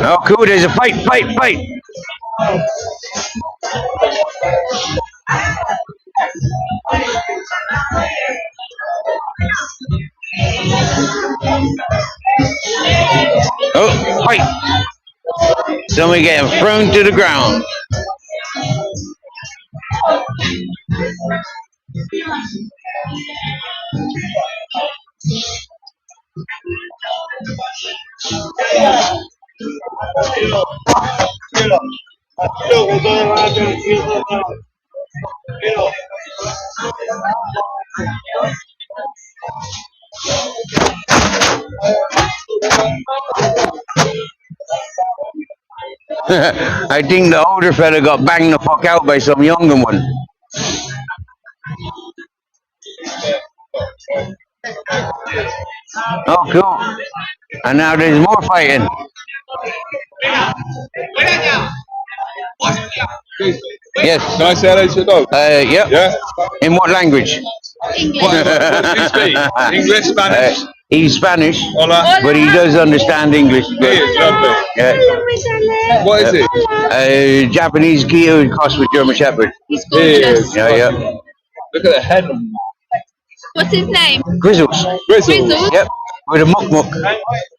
Oh, cool. There's a fight. Somebody getting thrown to the ground. I think the older fella got banged the fuck out by some younger one. Oh, cool. And now there's more fighting. Yes. Can I say hello to the dog? Yep. Yeah? In what language? What do you speak? English, Spanish? He's Spanish, Hola. but he does understand English. He is, lovely. Yeah. What is it? Japanese Kyoto crossed with German Shepherd. He's He gorgeous. is. Yeah, yeah. Look at the head on him. What's his name? Grizzles. Grizzles. Grizzles. Yep. With a muck muck.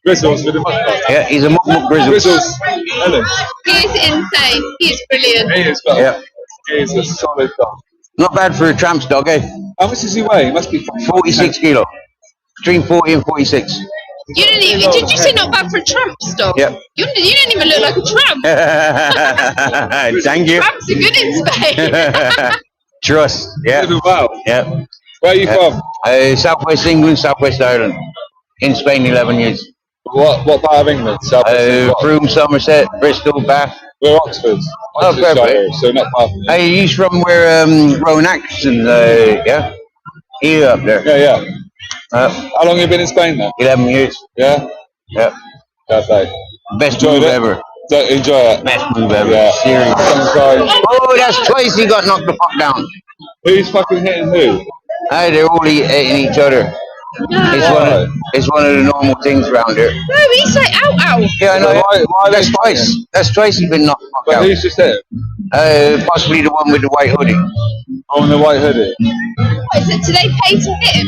Grizzles with the mustache. Yeah, he's a muck muck grizzles. Grizzles. Hello. He is insane. He is brilliant. He is, but Yeah. he is a solid dog. Not bad for a tramp's dog, eh? How much does he weigh? He must be 46 kilo. Between 40 and 46. You didn't even, did you say not bad for a tramp stop? Yep. You didn't even look like a tramp. Thank you. Tramps are good in Spain. Trust. Yeah. Wow. Yeah. Where are you from? Southwest England, Southwest Ireland. In Spain, 11 years. What part of England? South West? Broome, Somerset, Bristol, Bath. We're Oxford. Oh, Oxfordshire, perfect. so not far from you. Hey, he's from where Rowan Atkinson, yeah? He up there. Yeah, yeah. Uh, How long have you been in Spain now? 11 years. Yeah? Yeah. Fair play. Best Enjoyed move it? ever. Don't enjoy it. Best move ever. Yeah. Seriously. Sometimes. Oh, that's twice he got knocked the fuck down. Who's fucking hitting who? Hey, they're all hitting each other. It's one of the normal things around here. No, he's like ow ow. Yeah, I know. Why are That's they twice. fighting? That's twice he's been knocked the fuck But out. who's just hit? Possibly the one with the white hoodie. Oh, in the white hoodie. What is it? Do they pay to hit him?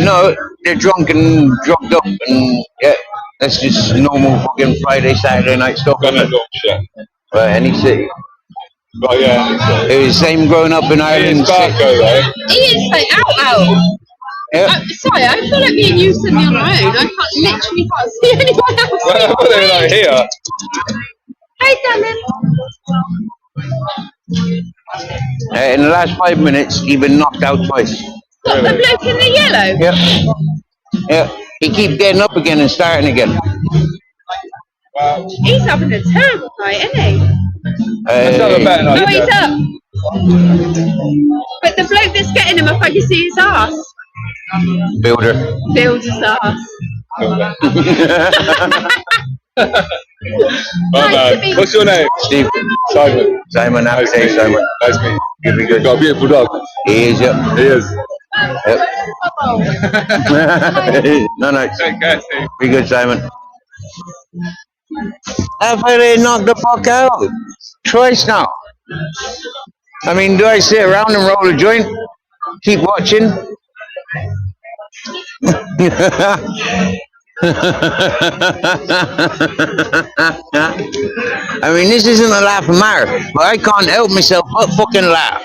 No, they're drunk and drugged up, and yeah, that's just normal fucking Friday, Saturday night stuff. Gonna do shit. But any city. But yeah. It was the same growing up in He Ireland. is Barco though. He is like ow ow. Yeah. Sorry, I feel like me and you sitting on our own. I literally can't see anyone else. But they're like here. Hey, darling. In the last 5 minutes, he's been knocked out twice. What, the bloke in the yellow? Yeah. Yeah. He keeps getting up again and starting again. He's having a terrible night, isn't he? Let's have a better Oh, night. he's up. But the bloke that's getting him, if I can see his ass. Builder. Builds his ass. Right, man. What's your name? Steve. Simon. Simon, happy Nice to day, meet you. Simon. Nice to meet you. You'll be good. Got a beautiful dog. He is, yeah. He is. Yep. No, no. Take care, Steve. Be good, Simon. I've already knocked the fuck out. Twice now. I mean, do I sit around and roll a joint? Keep watching? I mean, this isn't a laughing matter, but I can't help myself but fucking laugh.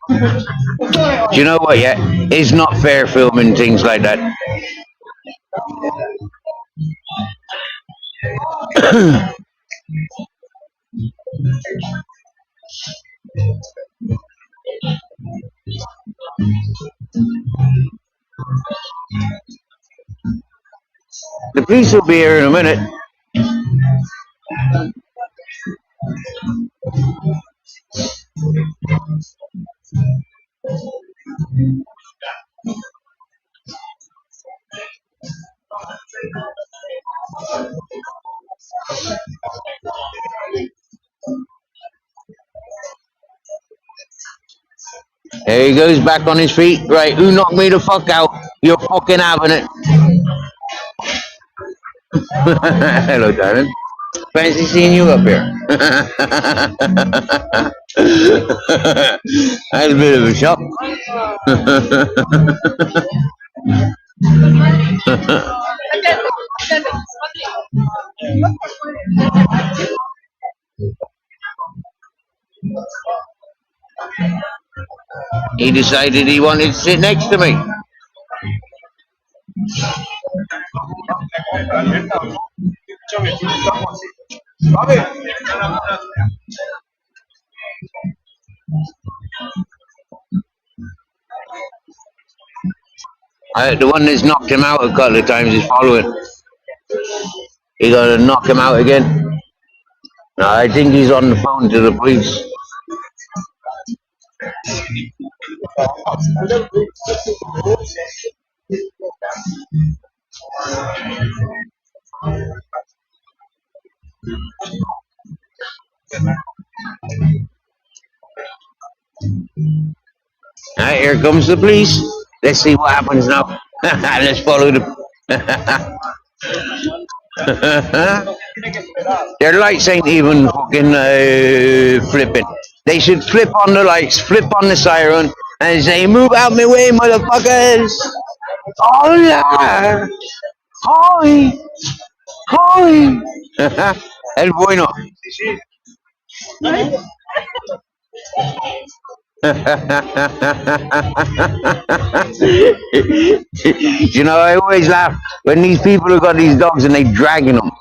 Do you know what, yeah? It's not fair filming things like that. The police will be here in a minute. There he goes, back on his feet. Right, who knocked me the fuck out? You're fucking having it. Hello, darling. Fancy seeing you up here. That's a bit of a shock. He decided he wanted to sit next to me. The one that's knocked him out a couple of times is following. He gonna knock him out again. No, I think he's on the phone to the police. Alright, here comes the police. Let's see what happens now. Let's follow them. Their lights ain't even fucking flipping. They should flip on the lights, flip on the siren, and say, "Move out my way, motherfuckers!" Hola! Hi! Hi! El bueno. You know, I always laugh when these people have got these dogs and they dragging them.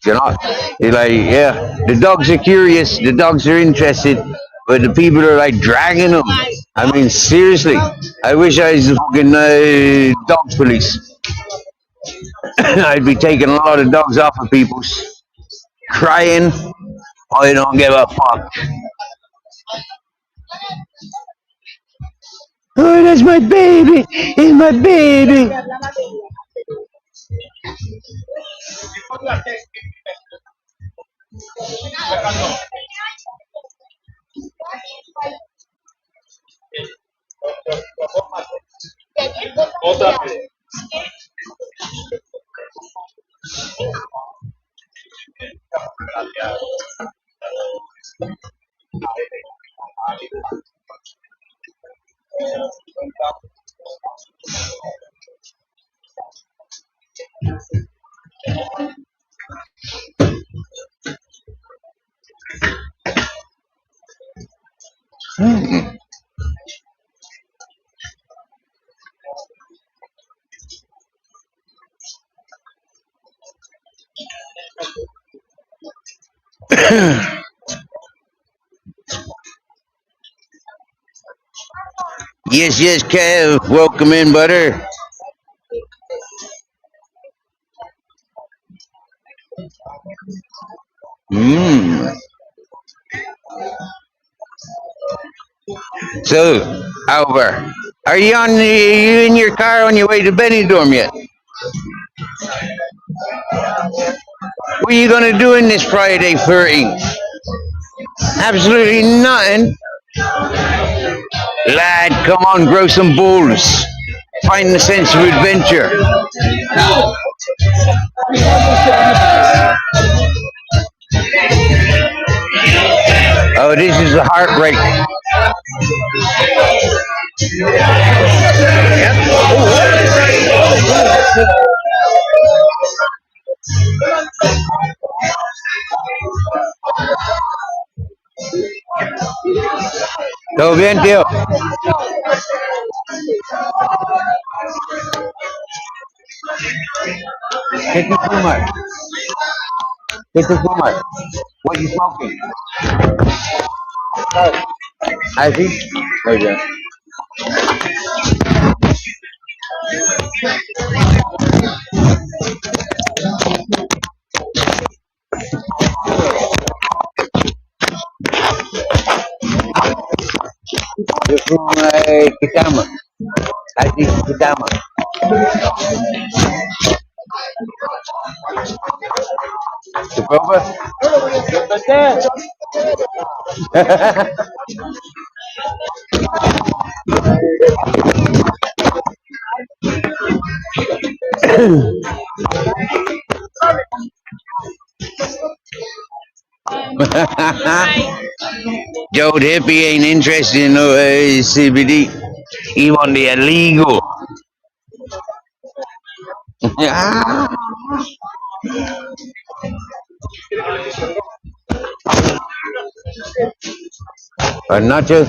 You know, they're like, yeah, the dogs are curious, the dogs are interested, but the people are like dragging them. I mean, seriously, I wish I was the fucking dog police. I'd be taking a lot of dogs off of people's, crying, I don't give a fuck. Oh, that's my baby. It's my baby. Yes, yes, Kev. Welcome in, butter. So, Albert, are you in your car on your way to Benidorm yet? What are you gonna do in this Friday 13th? Absolutely nothing. Lad, come on, grow some balls. Find the sense of adventure. Oh, this is a heartbreak. ¿Todo bien, tío? ¿Qué te fumas? ¿Qué te fumas? What are you smoking? ¿Ah, sí? Muy bien. Yo fumo kitama. Así, kitama. ¿Tu pruebas? Joe the hippie ain't interested in no CBD. He want the illegal. Nacho.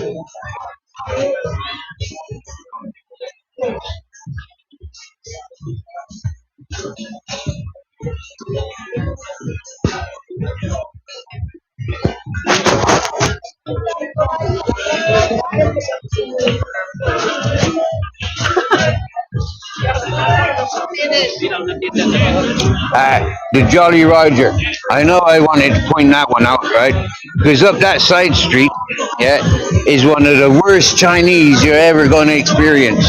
The Jolly Roger. I know I wanted to point that one out, right? Because up that side street, yeah, is one of the worst Chinese you're ever going to experience.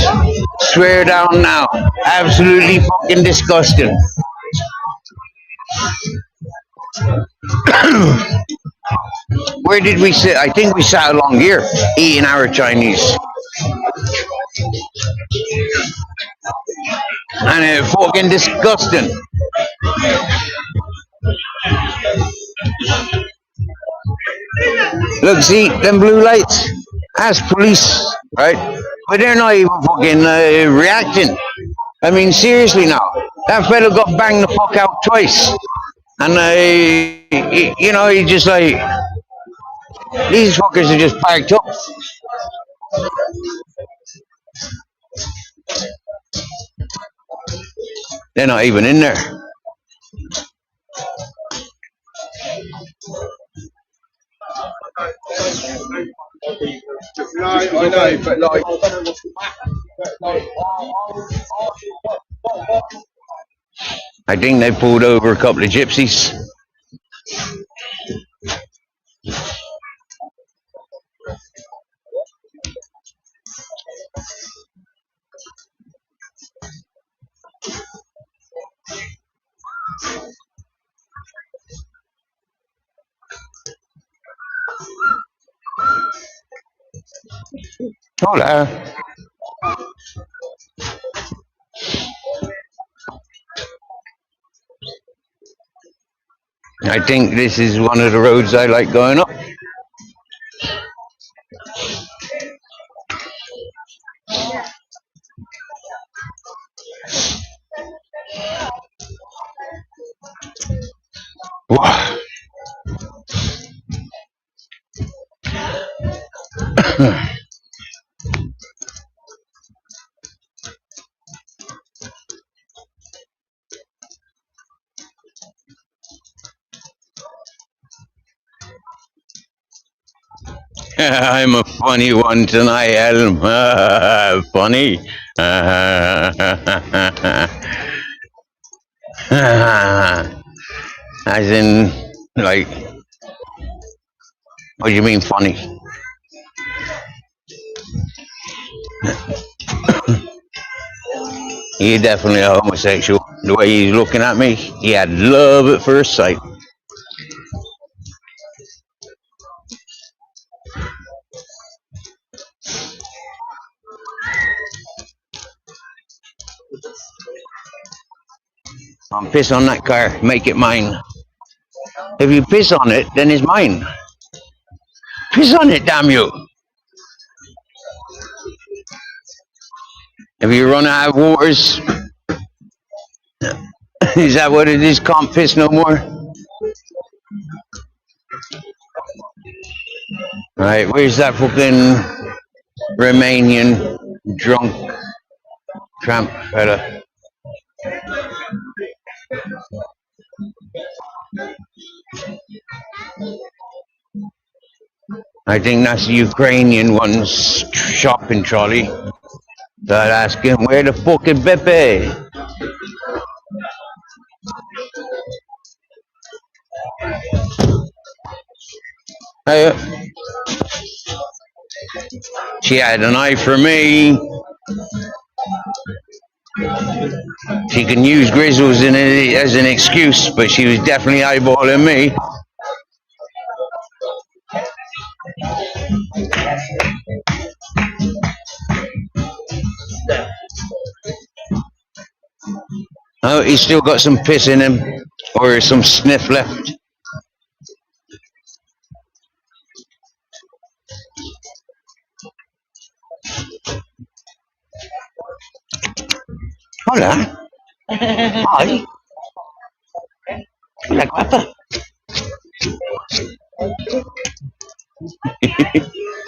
Swear down now. Absolutely fucking disgusting. Where did we sit? I think we sat along here eating our Chinese. And it's fucking disgusting. Look, see, them blue lights? That's police, right? But they're not even fucking reacting. I mean, seriously now. That fella got banged the fuck out twice. And, you know, he just like... These fuckers are just parked up. They're not even in there. No, I know, but like... I think they pulled over a couple of gypsies. Hola. I think this is one of the roads I like going up. Wow. I'm a funny one tonight, Adam. Funny. As in, like, what do you mean funny? He's definitely a homosexual. The way he's looking at me, he had love at first sight. I'm piss on that car, make it mine. If you piss on it, then it's mine. Piss on it, damn you. If you run out of waters, is that what it is? Can't piss no more? Right, where's that fucking Romanian drunk tramp fella? I think that's the Ukrainian one's shopping trolley. So I'd ask him, where the fuck is Beppe? She had an eye for me. She can use Grizzles as an excuse, but she was definitely eyeballing me. Oh, he's still got some piss in him, or some sniff left. Hola. Ay. Hola, guapa.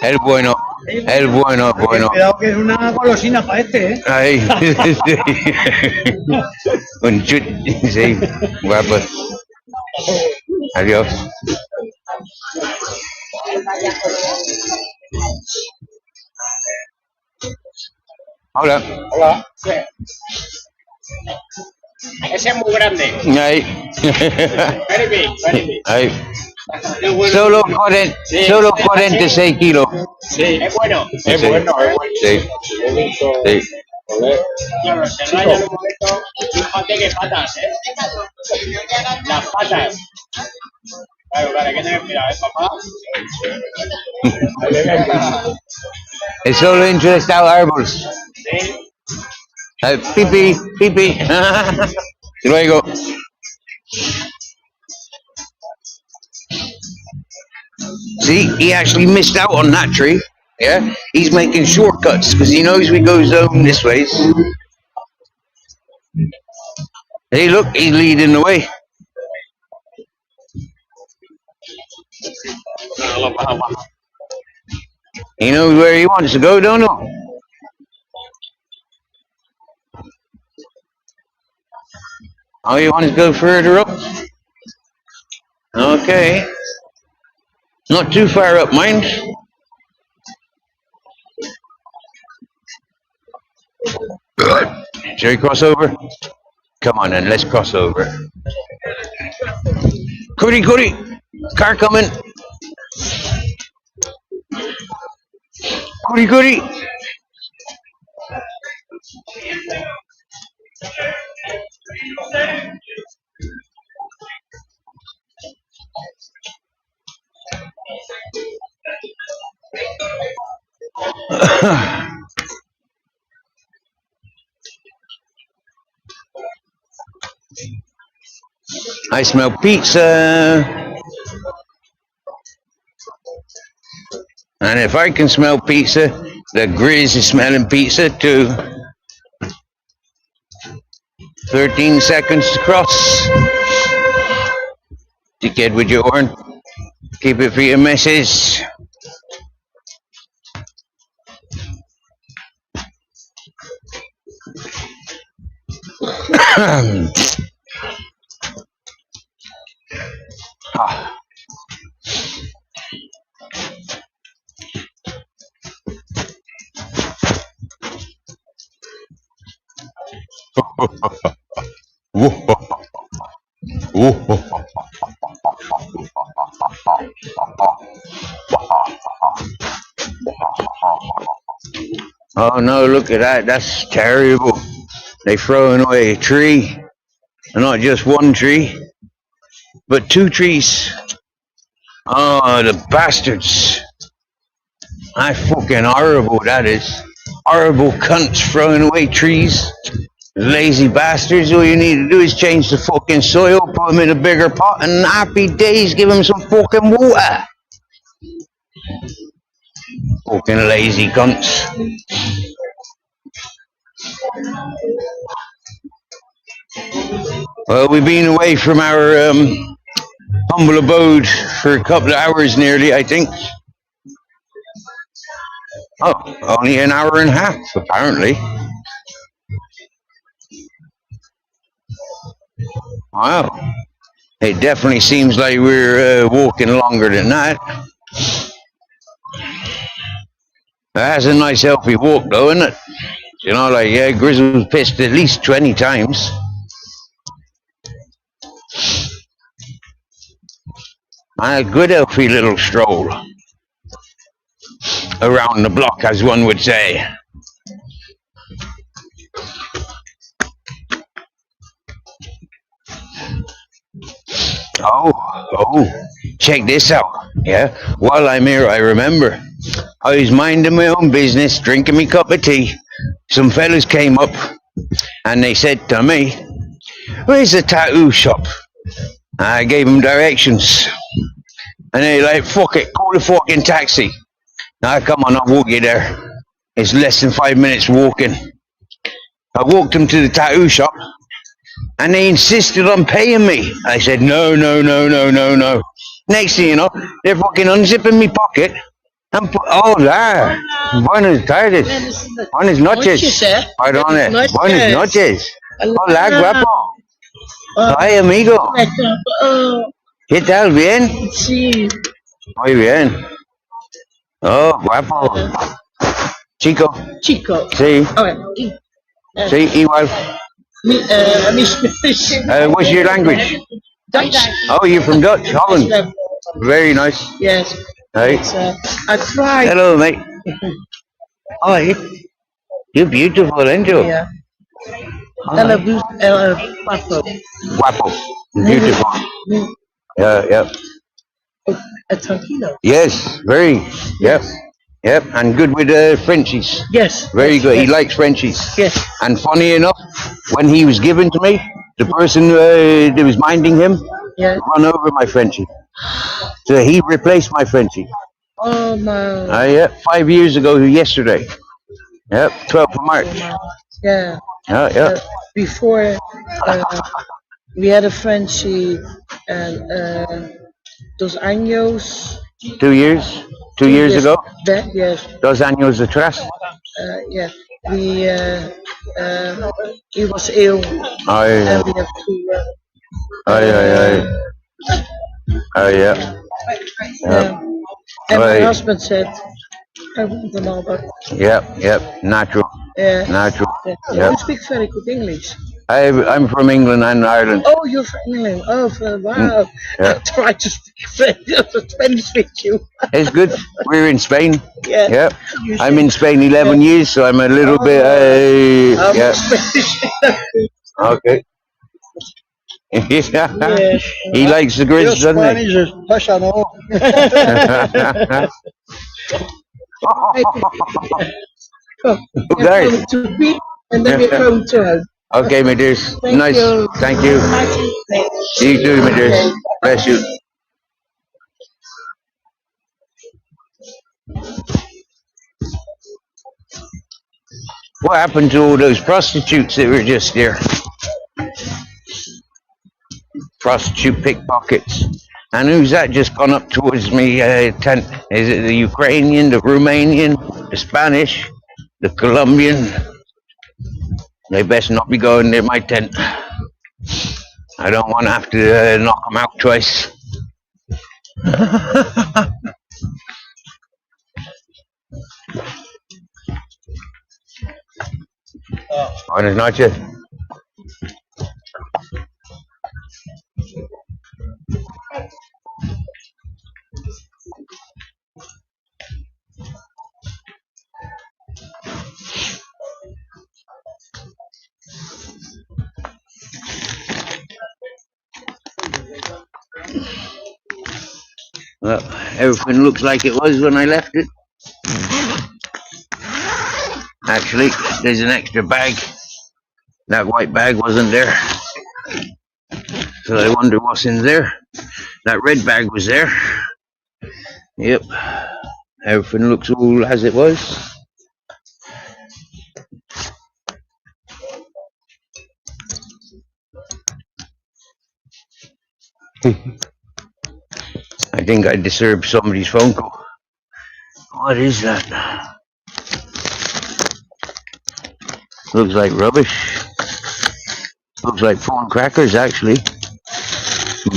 El bueno, bueno. Cuidado que es una golosina para este, ¿eh? Ahí. Un chut. Sí, guapo. Adiós. Hola. Hola. Ese es muy grande. Ahí. Very big, very big. Ahí. Es bueno. Solo 46 kilos. Sí, es bueno. Sí. Es bueno. Sí. Sí. Claro, se raya en un momento. Fíjate que patas, ¿eh? Las patas. Claro, hay que tener cuidado, ¿eh, papá? Es solo interesado árboles. Sí. Pipi. Y luego. See, he actually missed out on that tree. Yeah, he's making shortcuts because he knows we go zone this way. Hey, look, he's leading the way. He knows where he wants to go, don't he? Oh, you want to go further up? Okay. Not too far up, mind. Shall we cross over? Come on then, let's cross over. Goody, car coming. Goody. I smell pizza. And if I can smell pizza, the Grizz is smelling pizza too. 13 seconds to cross. Dickhead with your horn. Keep it for your missus. Oh no, look at that, that's terrible. They throwing away a tree. And not just one tree, but 2 trees. Oh, the bastards. That's fucking horrible, that is. Horrible cunts throwing away trees. Lazy bastards. All you need to do is change the fucking soil, put them in a bigger pot, and happy days, give them some fucking water. Fucking lazy cunts. Well, we've been away from our humble abode for a couple of hours nearly, I think. Oh, only an hour and a half, apparently. Wow. It definitely seems like we're walking longer than that. That's a nice healthy walk though, isn't it? You know, like, yeah, Grizzle's pissed at least 20 times. A good healthy little stroll. Around the block, as one would say. Oh, check this out. Yeah, while I'm here, I remember. I was minding my own business, drinking me cup of tea. Some fellas came up and they said to me, "Where's the tattoo shop?" I gave them directions. And they're like, "Fuck it, call the fucking taxi." Now, come on, I'll walk you there. It's less than 5 minutes walking. I walked them to the tattoo shop, and they insisted on paying me. I said, no, no, no, no, no, no. Next thing you know, they're fucking unzipping me pocket and put, oh, there. Buenas tardes. Buenas noches. Perdone. Buenas noches. Hola, guapo. Hi, amigo. ¿Qué tal? ¿Bien? Sí. Muy bien. Oh, guapo. Chico. Chico. Sí. Sí, igual. What's your language? Dutch. Oh, you're from Dutch, Holland. Very nice. Yes. Hey. I tried. Hello, mate. Oh, you're beautiful, aren't you? Yeah. Papo. Guapo. Beautiful. Yeah. Tranquilo. Yes, very. Yep. And good with Frenchies. Yes. Very good. Yes. He likes Frenchies. Yes. And funny enough, when he was given to me, the person that was minding him run over my Frenchie. So he replaced my Frenchie. Oh no. Yeah, 5 years ago yesterday. Yep, 12th of March. Yeah. Yeah. Before we had a Frenchie and dos años. 2 years? 2 years ago? Yes. 2 años atrás? Yeah. He was ill. And we have to. Yeah. And my husband said, I want to know about. Yep. Natural. Yeah. Natural. Yeah. Yep. You speak very good English. I'm from England and Ireland. Oh, you're from England. Oh, wow. Yeah. I try to speak Spanish with you. It's good. We're in Spain. Yeah. Yep. I'm in Spain 11 years, so I'm a little bit. Yeah. Spanish. Okay. Yeah. He likes the grits, doesn't he? Guys. And then we're going to home. Okay, my dears. Thank you. Thank you. You too, my dears. Bless you. What happened to all those prostitutes that were just there? Prostitute pickpockets. And who's that just gone up towards me tent? Is it the Ukrainian, the Romanian, the Spanish, the Colombian? They best not be going near my tent. I don't want to have to knock them out twice. Buenas noches. Well, everything looks like it was when I left it. Actually, there's an extra bag. That white bag wasn't there. So I wonder what's in there. That red bag was there. Yep. Everything looks all as it was. I think I disturbed somebody's phone call. What is that? Looks like rubbish. Looks like phone crackers, actually.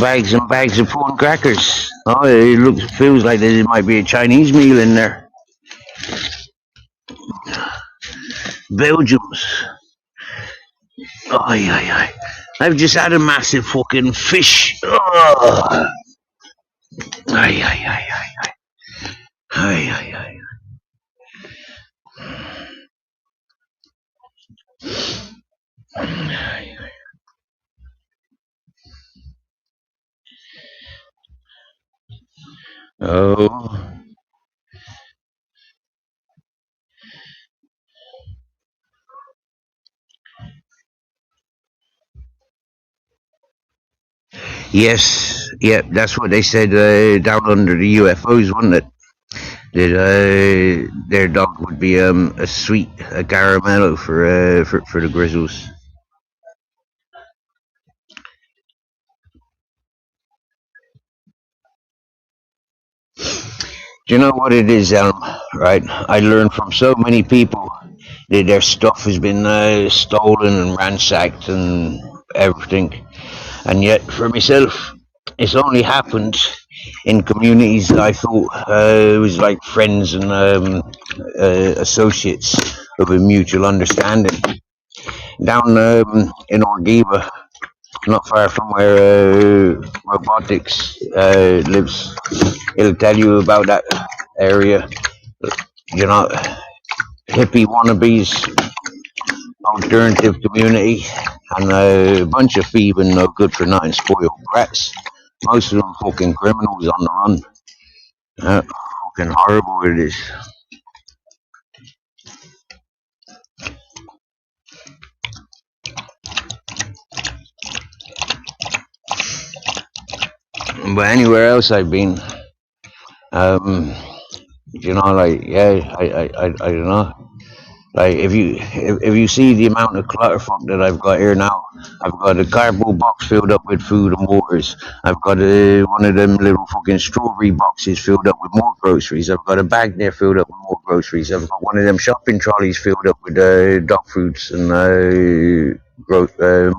Bags and bags of phone crackers. Oh, it feels like there might be a Chinese meal in there. Belgium's. Ay. I've just had a massive fucking fish. Oh. Ay. Oh. Yes, that's what they said down under the UFOs, wasn't it? that their dog would be a sweet a caramello for the Grizzles. Do you know what it is, Elm? Right, I learned from so many people that their stuff has been stolen and ransacked and everything, and yet for myself, it's only happened in communities that I thought it was like friends and associates of a mutual understanding. Down in Orgiva, not far from where Robotics lives, it'll tell you about that area. You know, hippie wannabes, alternative community, and a bunch of thieving, no good for nothing, spoiled brats. Most of them fucking criminals on the run. Fucking horrible it is. But anywhere else I've been, you know, like yeah, I don't know. Like if you see the amount of clutterfuck that I've got here now, I've got a cardboard box filled up with food and waters. I've got one of them little fucking strawberry boxes filled up with more groceries. I've got a bag there filled up with more groceries. I've got one of them shopping trolleys filled up with dog foods and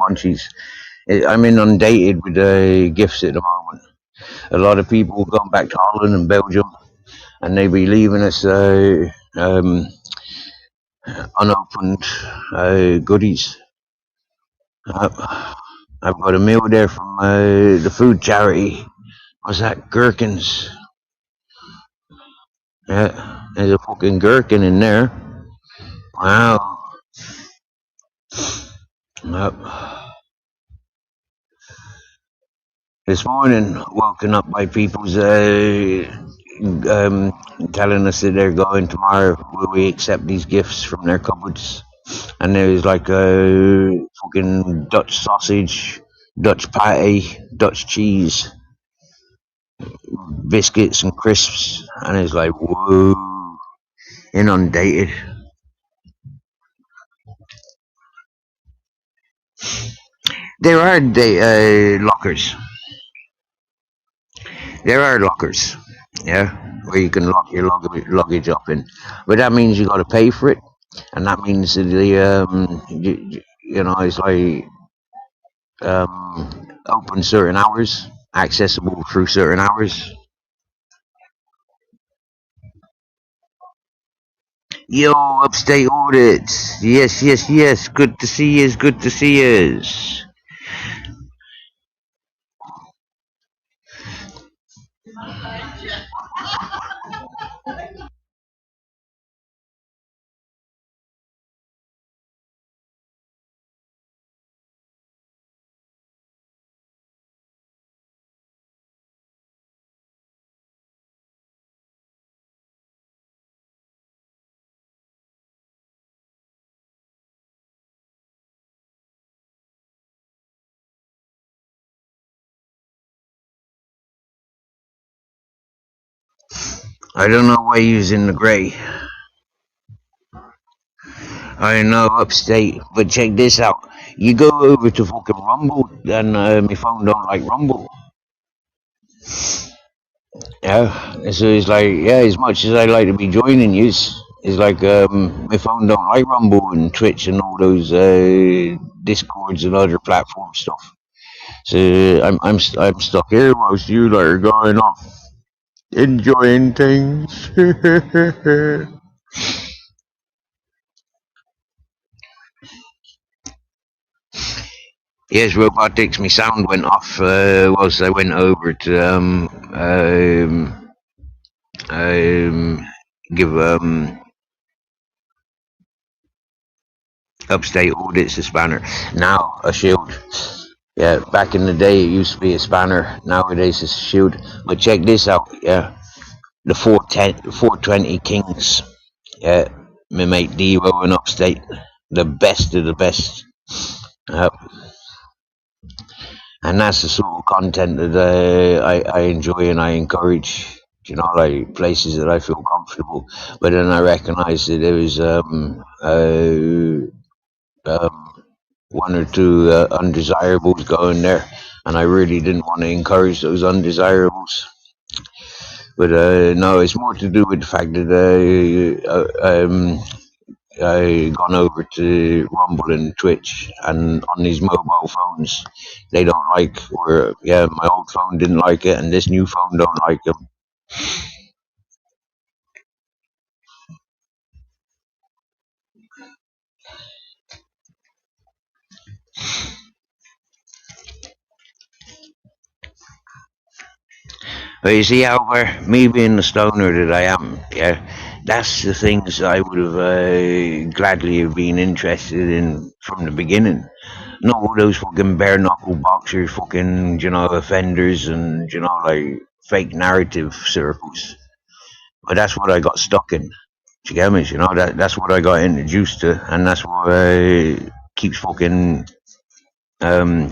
munchies. I'm inundated with gifts at the moment. A lot of people have gone back to Holland and Belgium, and they be leaving us unopened goodies. I've got a meal there from the food charity. What's that? Gherkins. Yeah, there's a fucking gherkin in there. Wow. This morning, woken up by people's telling us that they're going tomorrow. Will we accept these gifts from their cupboards? And there was like a fucking Dutch sausage, Dutch patty, Dutch cheese, biscuits and crisps, and it's like whoa, inundated. There are lockers. There are lockers, yeah, where you can lock your luggage up in, but that means you got to pay for it, and that means that you know, it's like open certain hours, accessible through certain hours. Yo, upstate audits. Yes, yes, yes. Good to see yous. Good to see yous. I don't know why you's in the grey. I know upstate, but check this out. You go over to fucking Rumble, and my phone don't like Rumble. Yeah, so it's like, yeah, as much as I like to be joining you, it's like my phone don't like Rumble and Twitch and all those Discords and other platform stuff. So I'm stuck here whilst you like are going off enjoying things. Yes, robotics. My sound went off whilst I went over to give upstate audits a spanner. Now a shield. Yeah, back in the day it used to be a spanner. Nowadays it's a shield. But check this out. Yeah, the 420 Kings. Yeah, my mate Devo and upstate, the best of the best. And that's the sort of content that I enjoy and I encourage. You know, like places that I feel comfortable. But then I recognized that there was one or two undesirables going there, and I really didn't want to encourage those undesirables. But no, it's more to do with the fact that I gone over to Rumble and Twitch, and on these mobile phones, they don't like. Or yeah, my old phone didn't like it, and this new phone don't like them. But you see, Albert, me being the stoner that I am, yeah, that's the things I would have gladly have been interested in from the beginning. Not all those fucking bare knuckle boxers, fucking, offenders and, like fake narrative circles. But that's what I got stuck in. Do you get me? That's what I got introduced to, and that's what keeps fucking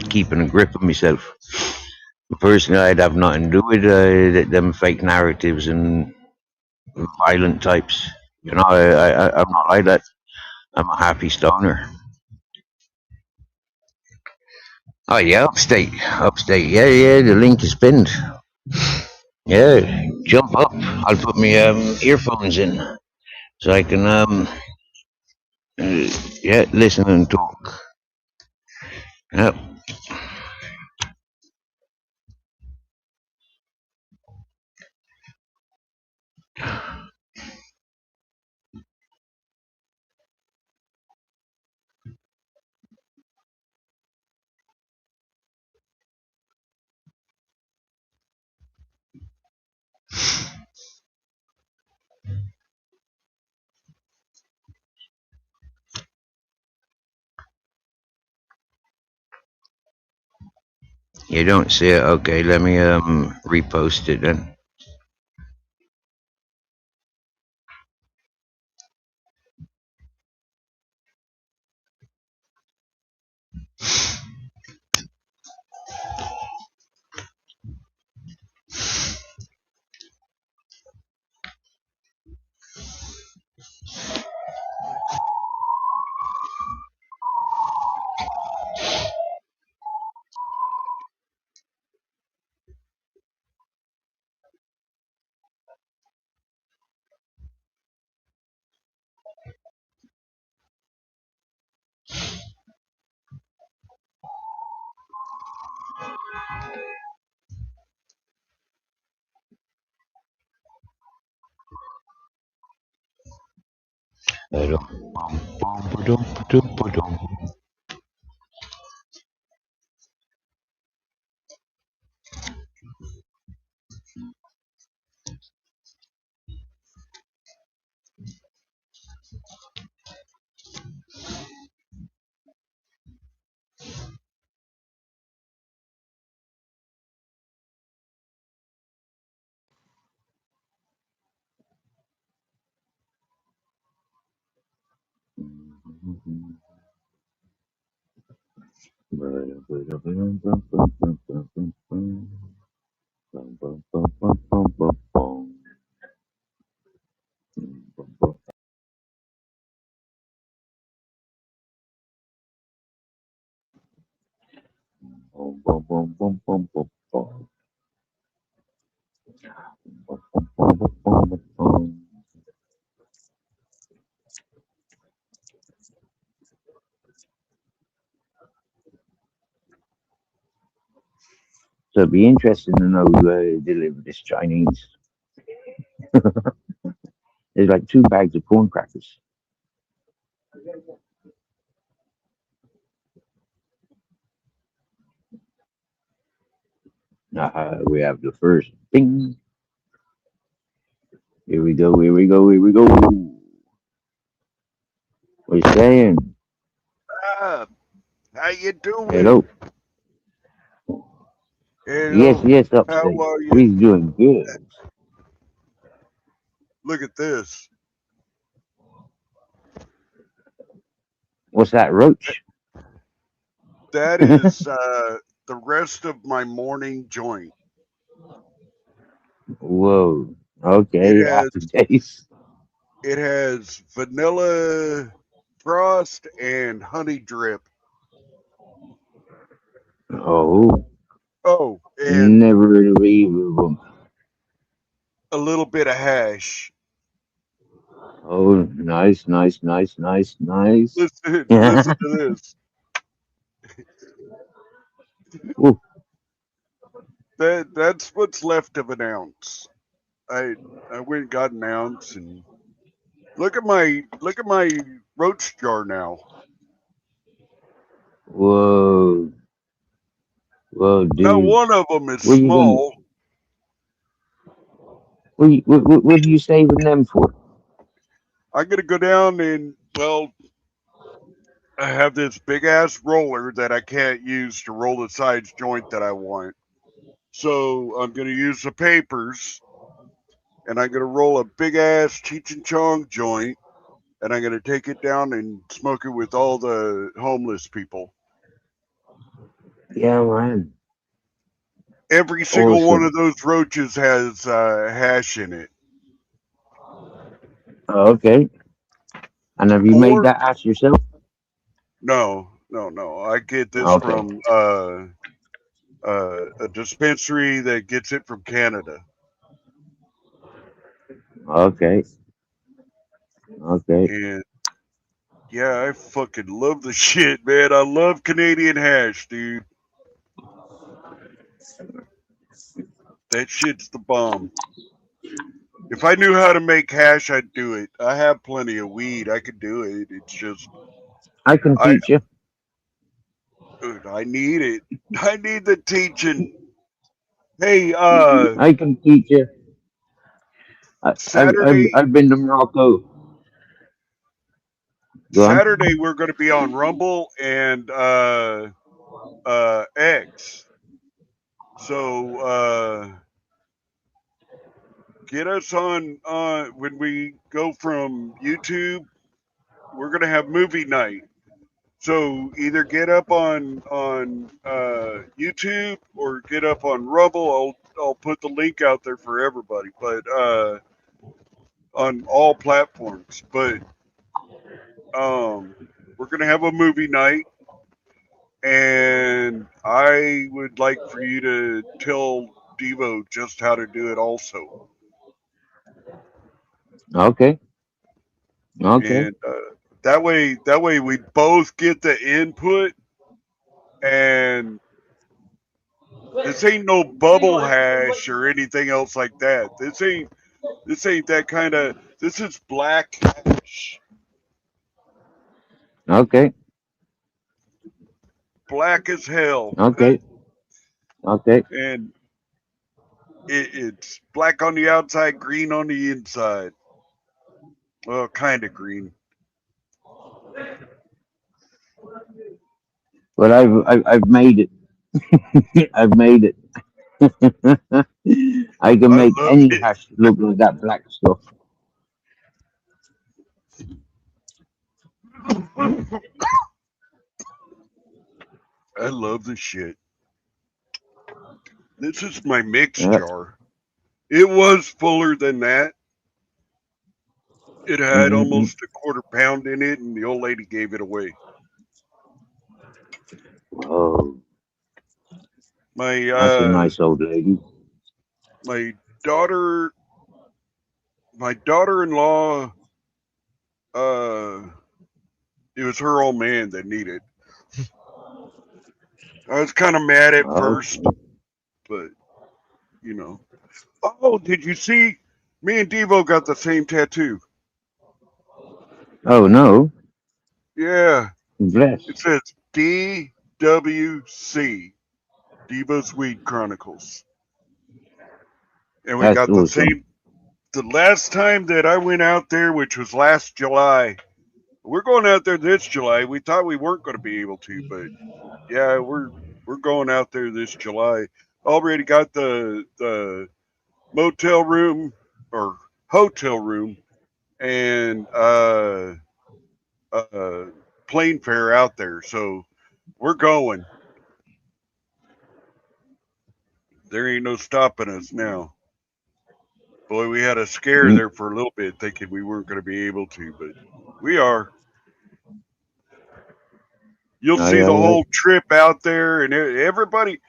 keeping a grip on myself. Personally, I'd have nothing to do with them fake narratives and violent types. I'm not like that. I'm a happy stoner. Oh yeah, upstate. Yeah, yeah. The link is pinned. Yeah, jump up. I'll put my earphones in so I can yeah, listen and talk. Yep. You don't see it? Okay, let me repost it then. So it'd be interesting to know who delivered this Chinese. There's like 2 bags of corn crackers. We have the first. Bing. Here we go. Here we go. Here we go. What you saying? up? How you doing? Hello. Yes, Hello. yes, How upstate. are you? We's doing good. Look at this. What's that, Roach? That is the rest of my morning joint. Whoa. Okay, It has aftertaste. it has vanilla frost and honey drip. Oh, Oh, and never really of them. a little bit of hash. Oh, nice, nice, nice, nice, nice. Listen to this. Ooh, That's what's left of an ounce. I I went and got an ounce and look at my roach jar now. whoa, whoa, Not dude. one of them is What you gonna? small. What are you saving them for? I'm gonna go down and well, I have this big ass roller that I can't use to roll the size joint that I want. So I'm gonna use the papers and I'm gonna roll a big ass Cheech and Chong joint and I'm gonna take it down and smoke it with all the homeless people. Yeah, man. Every single one Awesome. of those roaches has hash in it. Okay. And have you made Or that ash yourself? no. I get this Okay. from a dispensary that gets it from Canada. Okay. Okay. And yeah, I fucking love the shit, man. I love Canadian hash, dude. That shit's the bomb. If I knew how to make hash, I'd do it. I have plenty of weed. I could do it. It's just I can I teach you. dude, I need it. I need the teaching. Hey, I can teach you. Saturday I've been to Morocco. Go on. Saturday we're gonna be on Rumble and X. So get us on when we go from YouTube, we're gonna have movie night. So either get up on YouTube or get up on Rumble. I'll put the link out there for everybody, but on all platforms. But we're gonna have a movie night, and I would like for you to tell Devo just how to do it, also. Okay. Okay. And that way we both get the input, and this ain't no bubble hash or anything else like that. This ain't that kind of. This is black hash, Okay. black as hell, Okay. Okay. and it's black on the outside, green on the inside. Well, kind of green. Well, I've made it. I've made it. I can I make love any it. hash look like that black stuff. I love the shit. This is my mix Yeah. jar. It was fuller than that. It had Mm-mm. almost a quarter pound in it, and the old lady gave it away. Whoa, My that's a nice old lady. my daughter my daughter-in-law, uh it was her old man that needed. I was kind of mad at first, Okay. but you know. Oh, did you see? Me and Devo got the same tattoo. Oh no, Yeah, bless. it says DWC, Devo's Weed Chronicles, and we That's got the awesome. same. The last time that I went out there, which was last July, we're going out there this July. We thought we weren't going to be able to, but yeah, we're going out there this July. Already got the motel room or hotel room and plane fare out there. So we're going. There ain't no stopping us now. Boy, we had a scare there for a little bit, thinking we weren't going to be able to, but we are. You'll see the whole trip out there, and everybody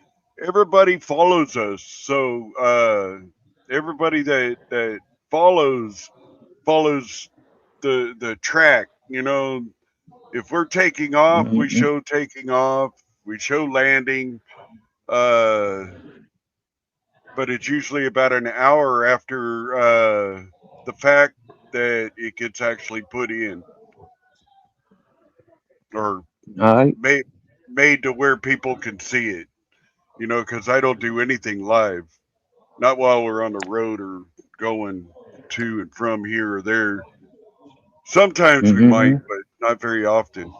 follows us. So everybody that follows the track. You know, if we're taking off, we show taking off. We show landing. But it's usually about an hour after the fact that it gets actually put in or made to where people can see it. You know, because I don't do anything live, not while we're on the road or going to and from here or there. Sometimes we might, but not very often.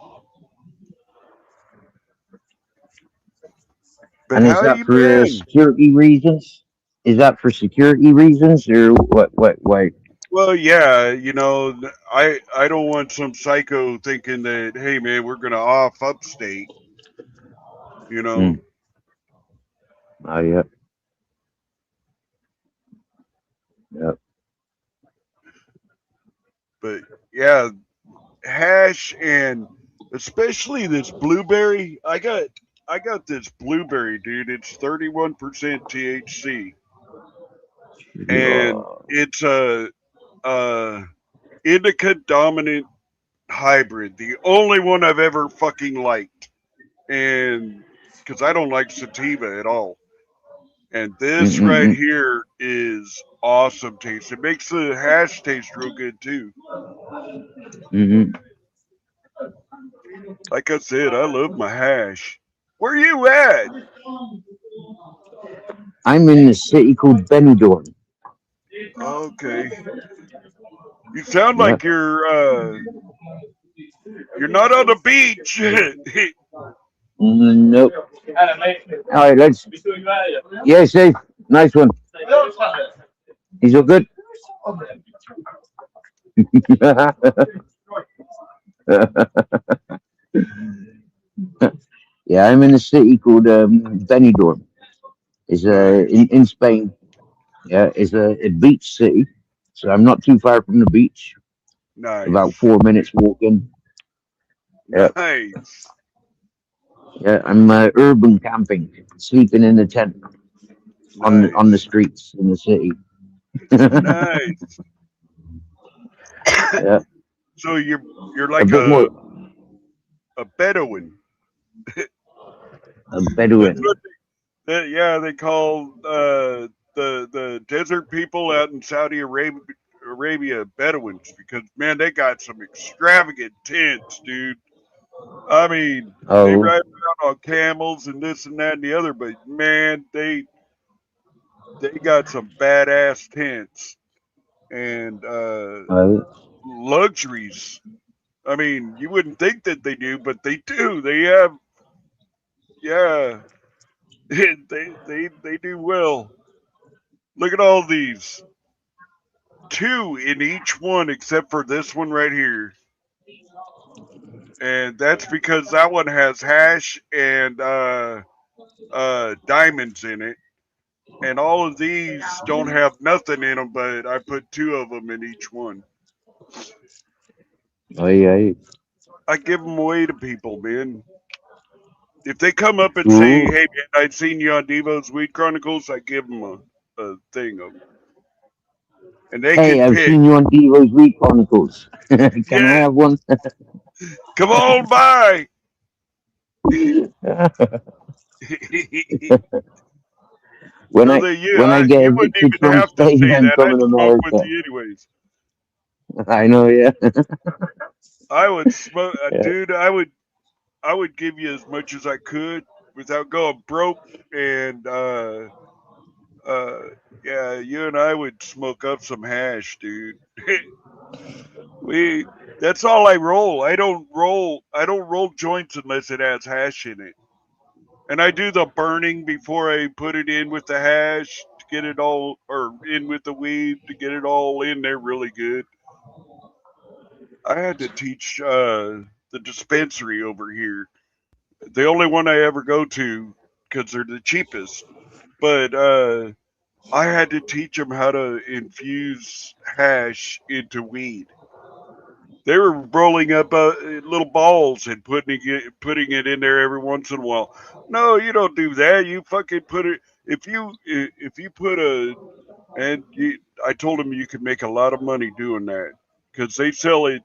But And is how that you for been? security reasons? Is that for security reasons or what? Why? Well, yeah, you know, I don't want some psycho thinking that, hey man, we're gonna off upstate, you know. Yeah. Yep. But yeah, hash and especially this blueberry. I got this blueberry, dude. It's 31% THC, and it's a indica dominant hybrid. The only one I've ever fucking liked, and because I don't like sativa at all. And this right here is awesome taste. It makes the hash taste real good too. Like I said, I love my hash. Where you at? I'm in a city called Benidorm. Okay. You sound Yeah. like you're not on the beach. Nope. All right, let's. Yeah, safe. Nice one. He's all good. Yeah, I'm in a city called Benidorm. It's Nice. in Spain. Yeah, it's a beach city, so I'm not too far from the beach. About Nice. 4 minutes walking. Yeah, Nice. yeah. I'm urban camping, sleeping in the tent on the Nice. streets in the city. Nice. Yeah, So you're a like bit more a Bedouin. a That's Bedouin. what they call the desert people out in Saudi Arabia Bedouins because man, they got some extravagant tents, dude. I mean, they Oh, ride around on camels and this and that and the other, but man, they got some badass tents and oh, luxuries. I mean, you wouldn't think that they do, but they do. They have, yeah, they do well. Look at all these. Two in each one except for this one right here. And that's because that one has hash and diamonds in it. And all of these don't have nothing in them, but I put two of them in each one. oh, yeah. I give them away to people, man. If they come up and say, Cool. "Hey, man, I'd seen you on Devo's Weed Chronicles," I give them a thing of, and they Hey, can I've pick. seen you on Devo's Week Chronicles. Can I Yeah, have one? come on by. when So I that when I get you wouldn't evicted even from have to Spain, say I'm that. I'd coming to smoke with America. you anyways. I know, yeah. I would smoke, Yeah. dude. I would give you as much as I could without going broke, and uh, yeah, you and I would smoke up some hash, dude. we That's all I roll. I don't roll joints unless it has hash in it. And I do the burning before I put it in with the hash to get it all, or in with the weed to get it all in there really good. I had to teach the dispensary over here. The only one I ever go to because they're the cheapest. But I had to teach them how to infuse hash into weed. They were rolling up little balls and putting it in there every once in a while. No, you don't do that. You fucking put it. If you put a and you, I told them you could make a lot of money doing that because they sell it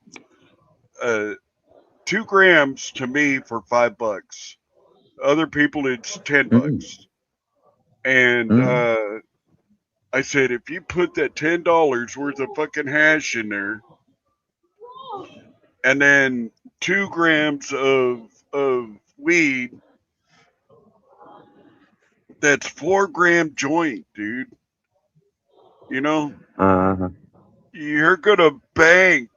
2 grams to me for $5. Other people it's $10. And I said if you put that $10 worth of fucking hash in there, and then 2 grams of weed, that's 4 gram joint, dude. You know, you're gonna bank.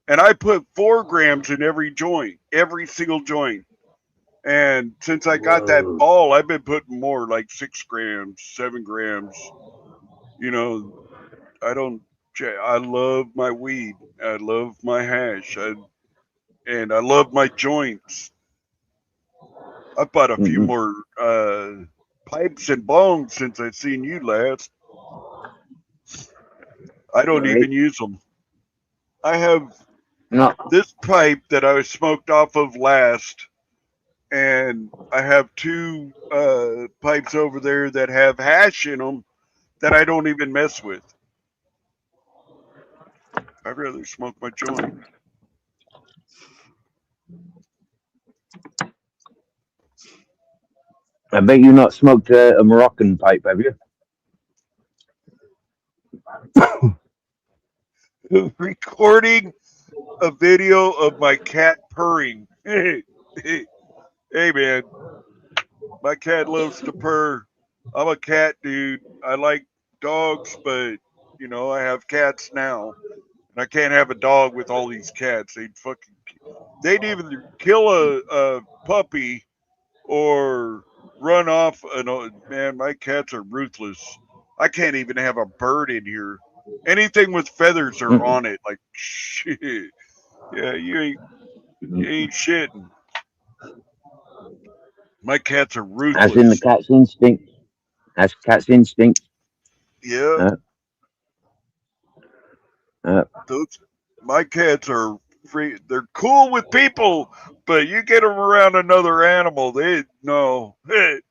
And I put 4 grams in every joint, every single joint. And since I got that ball, I've been putting more, like 6 grams, 7 grams. You know, I love my weed. I love my hash. And I love my joints. I bought a few more pipes and bongs since I've seen you last. I don't even use them. I have this pipe that I was smoked off of last, and I have 2 pipes over there that have hash in them that I don't even mess with. I'd rather smoke my joint. I bet you not smoked a Moroccan pipe, have you? Recording a video of my cat purring. Hey, man, my cat loves to purr. I'm a cat dude. I like dogs, but I have cats now. And I can't have a dog with all these cats. They'd either kill a puppy or run off. Man, my cats are ruthless. I can't even have a bird in here. Anything with feathers are on it. Like shit. Yeah, you ain't shitting. My cats are As in the ruthless. cat's instinct. As cat's instinct. Yeah, those my cats are free. They're cool with people, but you get them around another animal, they no. That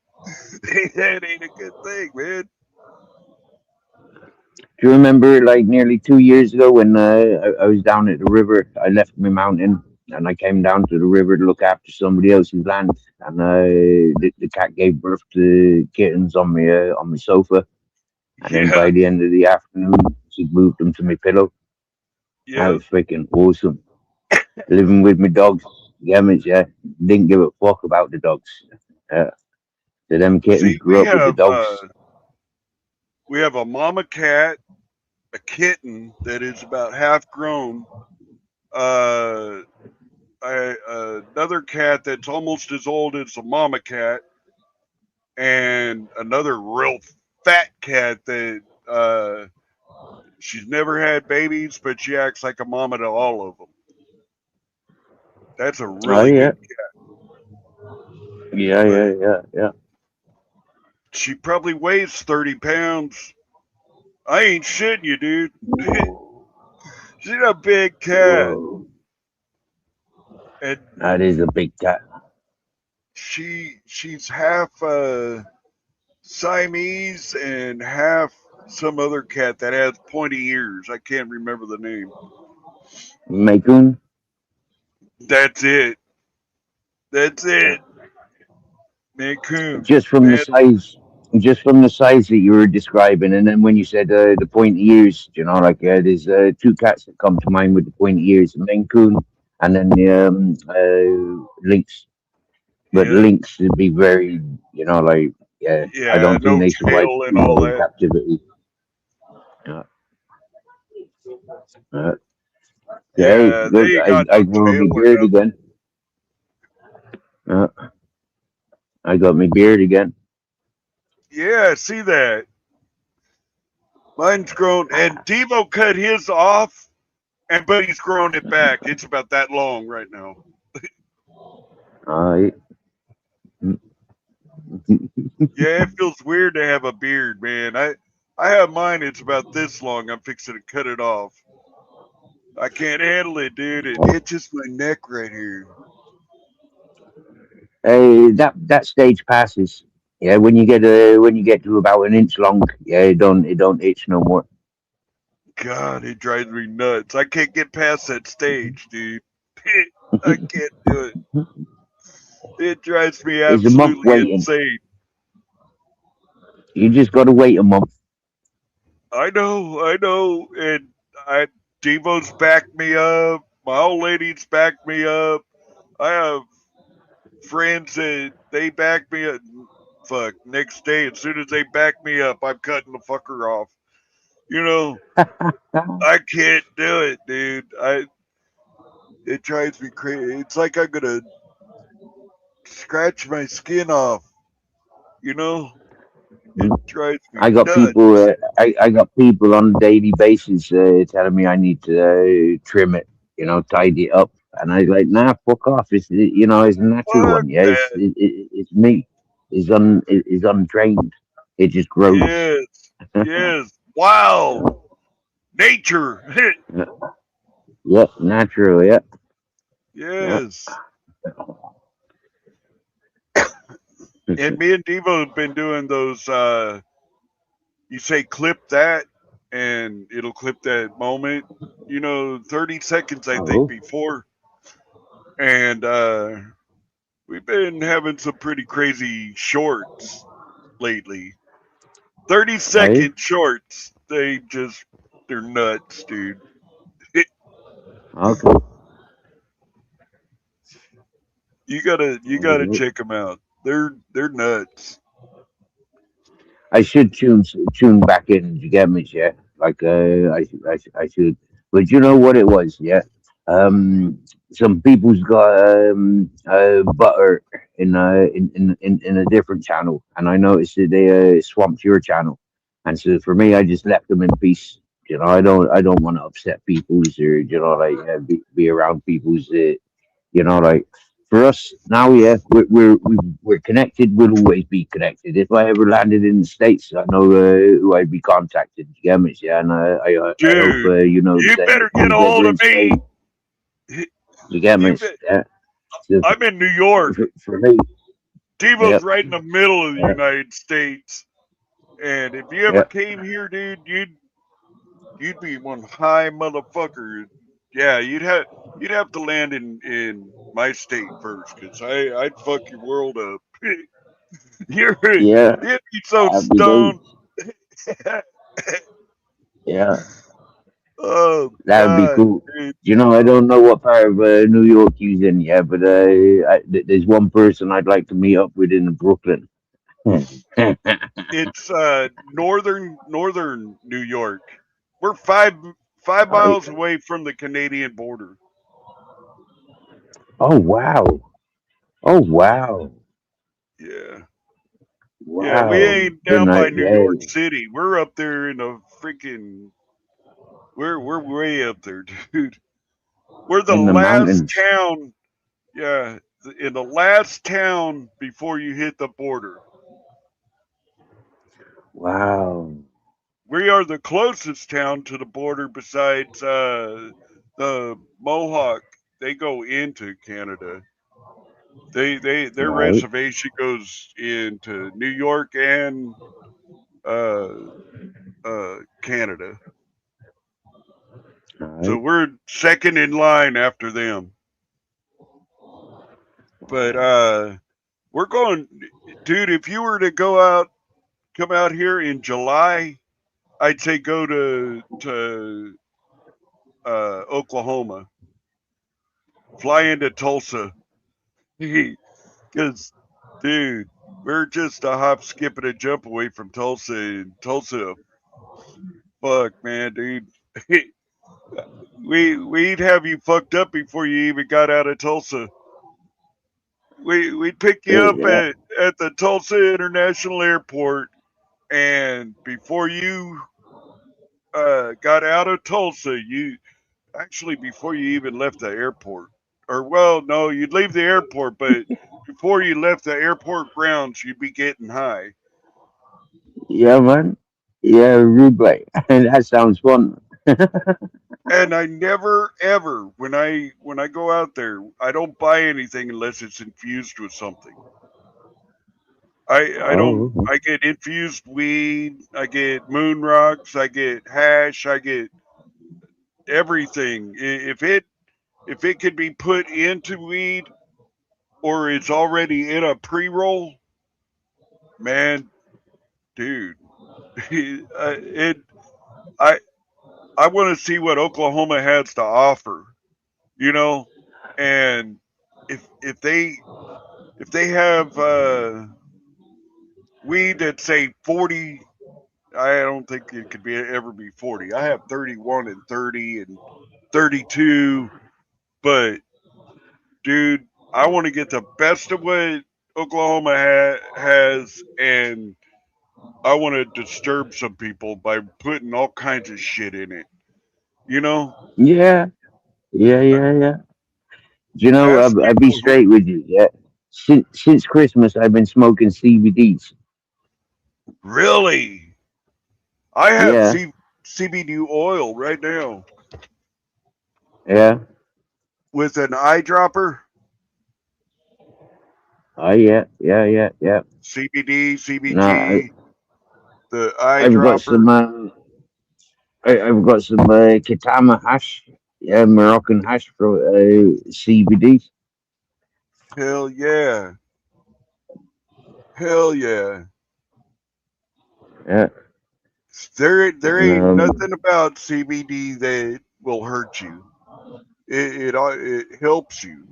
ain't a good thing, man. Do you remember, like nearly 2 years ago, when I was down at the river? I left my mountain and I came down to the river to look after somebody else's land, and the cat gave birth to kittens on my sofa. And then Yeah, by the end of the afternoon, she moved them to my pillow. That yeah. was freaking awesome. Living with my dogs, yeah, didn't give a fuck about the dogs. Uh, so them kittens See, grew up with the dogs. we have a mama cat, a kitten that is about half grown, uh, another cat that's almost as old as the mama cat, and another real fat cat that she's never had babies, but she acts like a mama to all of them. That's a Oh really yeah, good cat, yeah, but yeah, yeah, yeah. she probably weighs 30 pounds. I ain't shitting you, dude. She's a big cat, Whoa, and that is a big cat. she's half Siamese and half some other cat that has pointy ears. I can't remember the name. Maycoon. That's it. That's it. Mancoon. Just from the Man, size, just from the size that you were describing, and then when you said the pointy ears, like there's 2 cats that come to mind with the pointy ears, Maine Coon, and then the lynx. But yeah, lynx would be very, like, yeah, I yeah, don't think no they survive tail and too all well in that. captivity. Uh, uh, hey, Yeah, they good. ain't got I no grew tail my or beard nothing. again. Uh, I got my beard again. Yeah, see that. Mine's grown, and Devo cut his off, but he's grown it back. It's about that long right now. I Yeah, it feels weird to have a beard, man. I have mine. It's about this long. I'm fixing to cut it off. I can't handle it, dude. It itches my neck right here. That stage passes. Yeah, when you get to about an inch long, yeah, it don't itch no more. God, it drives me nuts. I can't get past that stage, dude. I can't do it. It drives me It's a month absolutely waiting. insane. You just got to wait a month. I know, and I Devo's backed me up. My old lady's backed me up. I have friends that they back me up. Fuck, next day, as soon as they back me up, I'm cutting the fucker off. You know, I can't do it, dude. It drives me crazy. It's like I'm gonna scratch my skin off. You know, it drives me I got nuts. people. I got people on a daily basis telling me I need to trim it. Tidy it up, and I like, nah, fuck off. It's a natural Fuck one. Yeah, that. it's me. It's untrained. It just grows. Yes, yes. Wow, nature. Yep, natural. Yep, yep. Yes. And me and Devo have been doing those. You say clip that, and it'll clip that moment. 30 seconds, I think, Oh, before. And we've been having some pretty crazy shorts lately. 30 right. second shorts. They're nuts, dude. Okay. You gotta check them out. They're nuts. I should tune back in. You get me, yeah? Like I should. But you know what it was, yeah? Some people's got butter in a different channel, and I noticed that they swamped your channel, and so for me, I just left them in peace. I don't want to upset people's or be around people's like for us now, yeah, we're connected. We'll always be connected. If I ever landed in the states, I know who I'd be contacted. You get me? Yeah, and I hope Dude, you know the you same. better If get a he's ever hold of in me. Spain, you get You me? bet. Yeah. So I'm in New York. for me, Devo's yep, right in the middle of the yep, United States. And if you ever yep. came here, dude, you'd be one high motherfucker. Yeah, you'd have to land in my state first, cause I'd fuck your world up. You'd Yeah, be so happy days. stoned. Yeah, Oh that would be God, cool. dude. I don't know what part of New York he's in, yeah, but there's one person I'd like to meet up with in Brooklyn. It's northern New York. We're five Right. miles away from the Canadian border. Oh wow. Oh wow. Yeah. Yeah, we Wow. ain't Then down I by New yeah, York City. We're up there in a freaking. We're way up there, dude. We're the in the last mountains. town. Yeah, in the last town before you hit the border. Wow. We are the closest town to the border besides the Mohawk. They go into Canada. Their Right. reservation goes into New York and uh, Canada. So Right. we're second in line after them. But we're going, dude. If you were to come out here in July, I'd say go to Oklahoma, fly into Tulsa, because dude, we're just a hop, skip, and a jump away from Tulsa. And Tulsa, fuck, man, dude. We'd have you fucked up before you even got out of Tulsa. We'd pick you up Yeah. at the Tulsa International Airport, and before you got out of Tulsa, before you even left the airport, or well, no, you'd leave the airport, but before you left the airport grounds, you'd be getting high. Yeah, man. Yeah, Ruble. That sounds fun. And I never ever when I go out there, I don't buy anything unless it's infused with something. Oh, I get infused weed, I get moon rocks, I get hash, I get everything. If it could be put into weed or it's already in a pre-roll, man, dude, it I I want to see what Oklahoma has to offer, you know, and if they have weed that say 40, I don't think it could be ever be 40. I have 31 and 30 and 32, but dude, I want to get the best of what Oklahoma has, and I want to disturb some people by putting all kinds of shit in it. You know, yeah, yeah, yeah, yeah. Do you know? ask I'll be people who straight with you. Yeah. Since Christmas, I've been smoking CBDs. really. I have Yeah, CBD oil right now yeah. with an eyedropper. Oh, yeah, yeah, yeah, yeah. CBD, No, CBG, the I've got eyedropper. some. I've got some Katama hash, yeah, Moroccan hash for CBD. Hell yeah. Hell yeah. Yeah, There and ain't nothing about CBD that will hurt you. It helps you.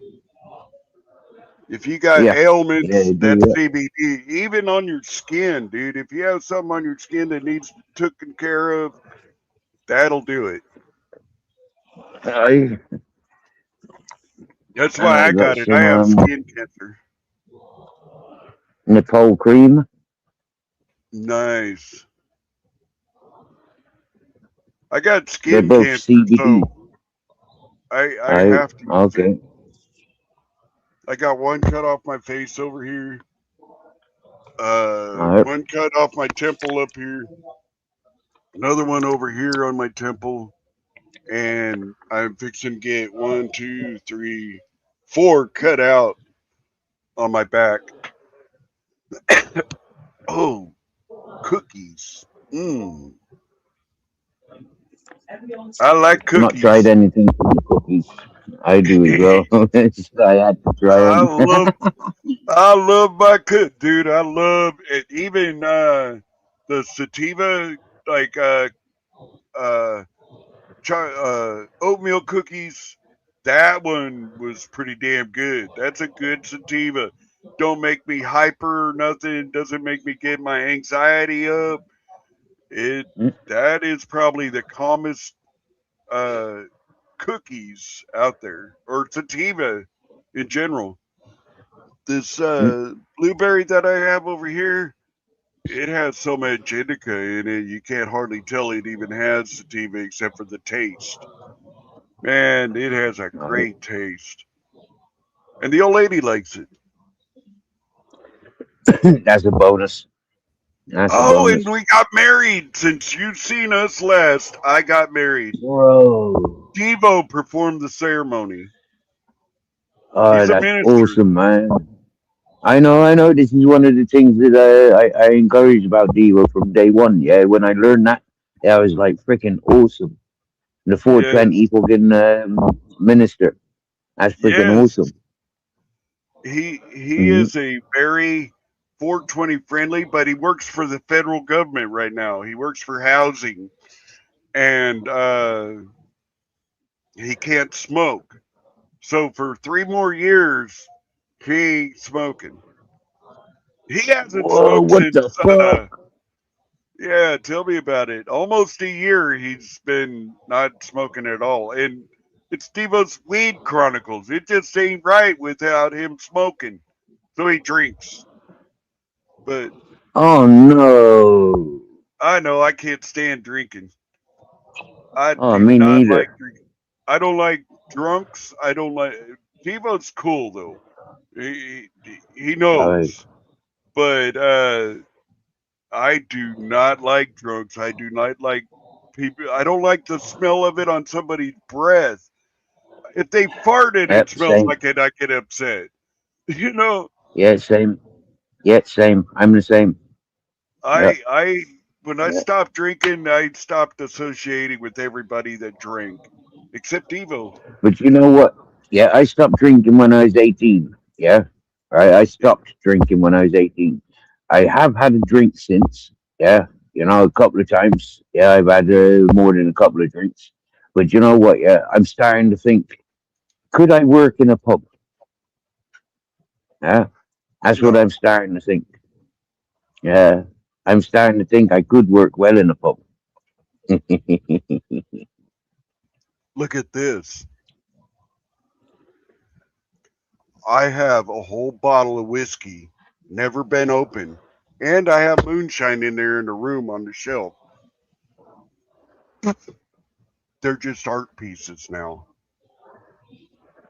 If you got yeah, yeah, ailments, they that's do. CBD. Even on your skin, dude. If you have something on your skin that needs taken care of, that'll do it. I That's and why I I got got it. I some have skin cancer. Nepal cream. Nice. I got They're skin both cancer, CBD. so I I have to use it. okay. I got one cut off my face over here. All One cut off my temple up here. Another one over here on my temple. And I'm fixing to get 1, 2, 3, 4 cut out on my back. Oh, cookies. Mmm. I like not tried cookies. anything from the cookies. I do as well. I had to try I them. love I love my cook, dude. I love it. Even the sativa, like uh, oatmeal cookies. That one was pretty damn good. That's a good sativa. Don't make me hyper or nothing. Doesn't make me get my anxiety up. It that is probably the calmest uh, cookies out there, or sativa in general. This blueberry that I have over here, it has so much indica in it, you can't hardly tell it even has sativa except for the taste. Man, it has a great taste. And the old lady likes it. That's a bonus. That's a Oh, and bonus, we got married. Since you've seen us last, I got married. bro. Devo performed the ceremony. Oh, He's a that's minister. awesome, man. I know, I know. This is one of the things that I encouraged about Devo from day one. Yeah, when I learned that, yeah, I was like freaking awesome. The Yes. 420 fucking minister. That's freaking Yes. awesome. He Hmm. is a very 420 friendly, but he works for the federal government right now. He works for housing, and he can't smoke. So for 3 more years, he ain't smoking. He hasn't Whoa, smoked what the since fuck? yeah, tell me about it. Almost a year he's been not smoking at all. And it's Devo's Weed Chronicles. It just ain't right without him smoking. So he drinks. But Oh no. I know I can't stand drinking. I Oh, do me not like neither. drinking. I don't like drunks. I don't like Devo's cool though. He All right. knows. But I do not like drugs. I do not like people. I don't like the smell of it on somebody's breath. If they farted, it Yep, smells same. like it. I get upset. You know, Yeah, same. Yeah, same. I'm the same. Yep. I when I Yeah. stopped drinking, I stopped associating with everybody that drank, except Evo. But you know what? Yeah, I stopped drinking when I was 18. Yeah. I stopped drinking when I was 18. I have had a drink since. Yeah. You know, a couple of times. Yeah, I've had more than a couple of drinks. But you know what? Yeah, I'm starting to think, could I work in a pub? Yeah. That's what No, I'm starting to think. Yeah. I'm starting to think I could work well in a pub. look at this. I have a whole bottle of whiskey, never been opened, and I have moonshine in there in the room on the shelf. They're just art pieces now.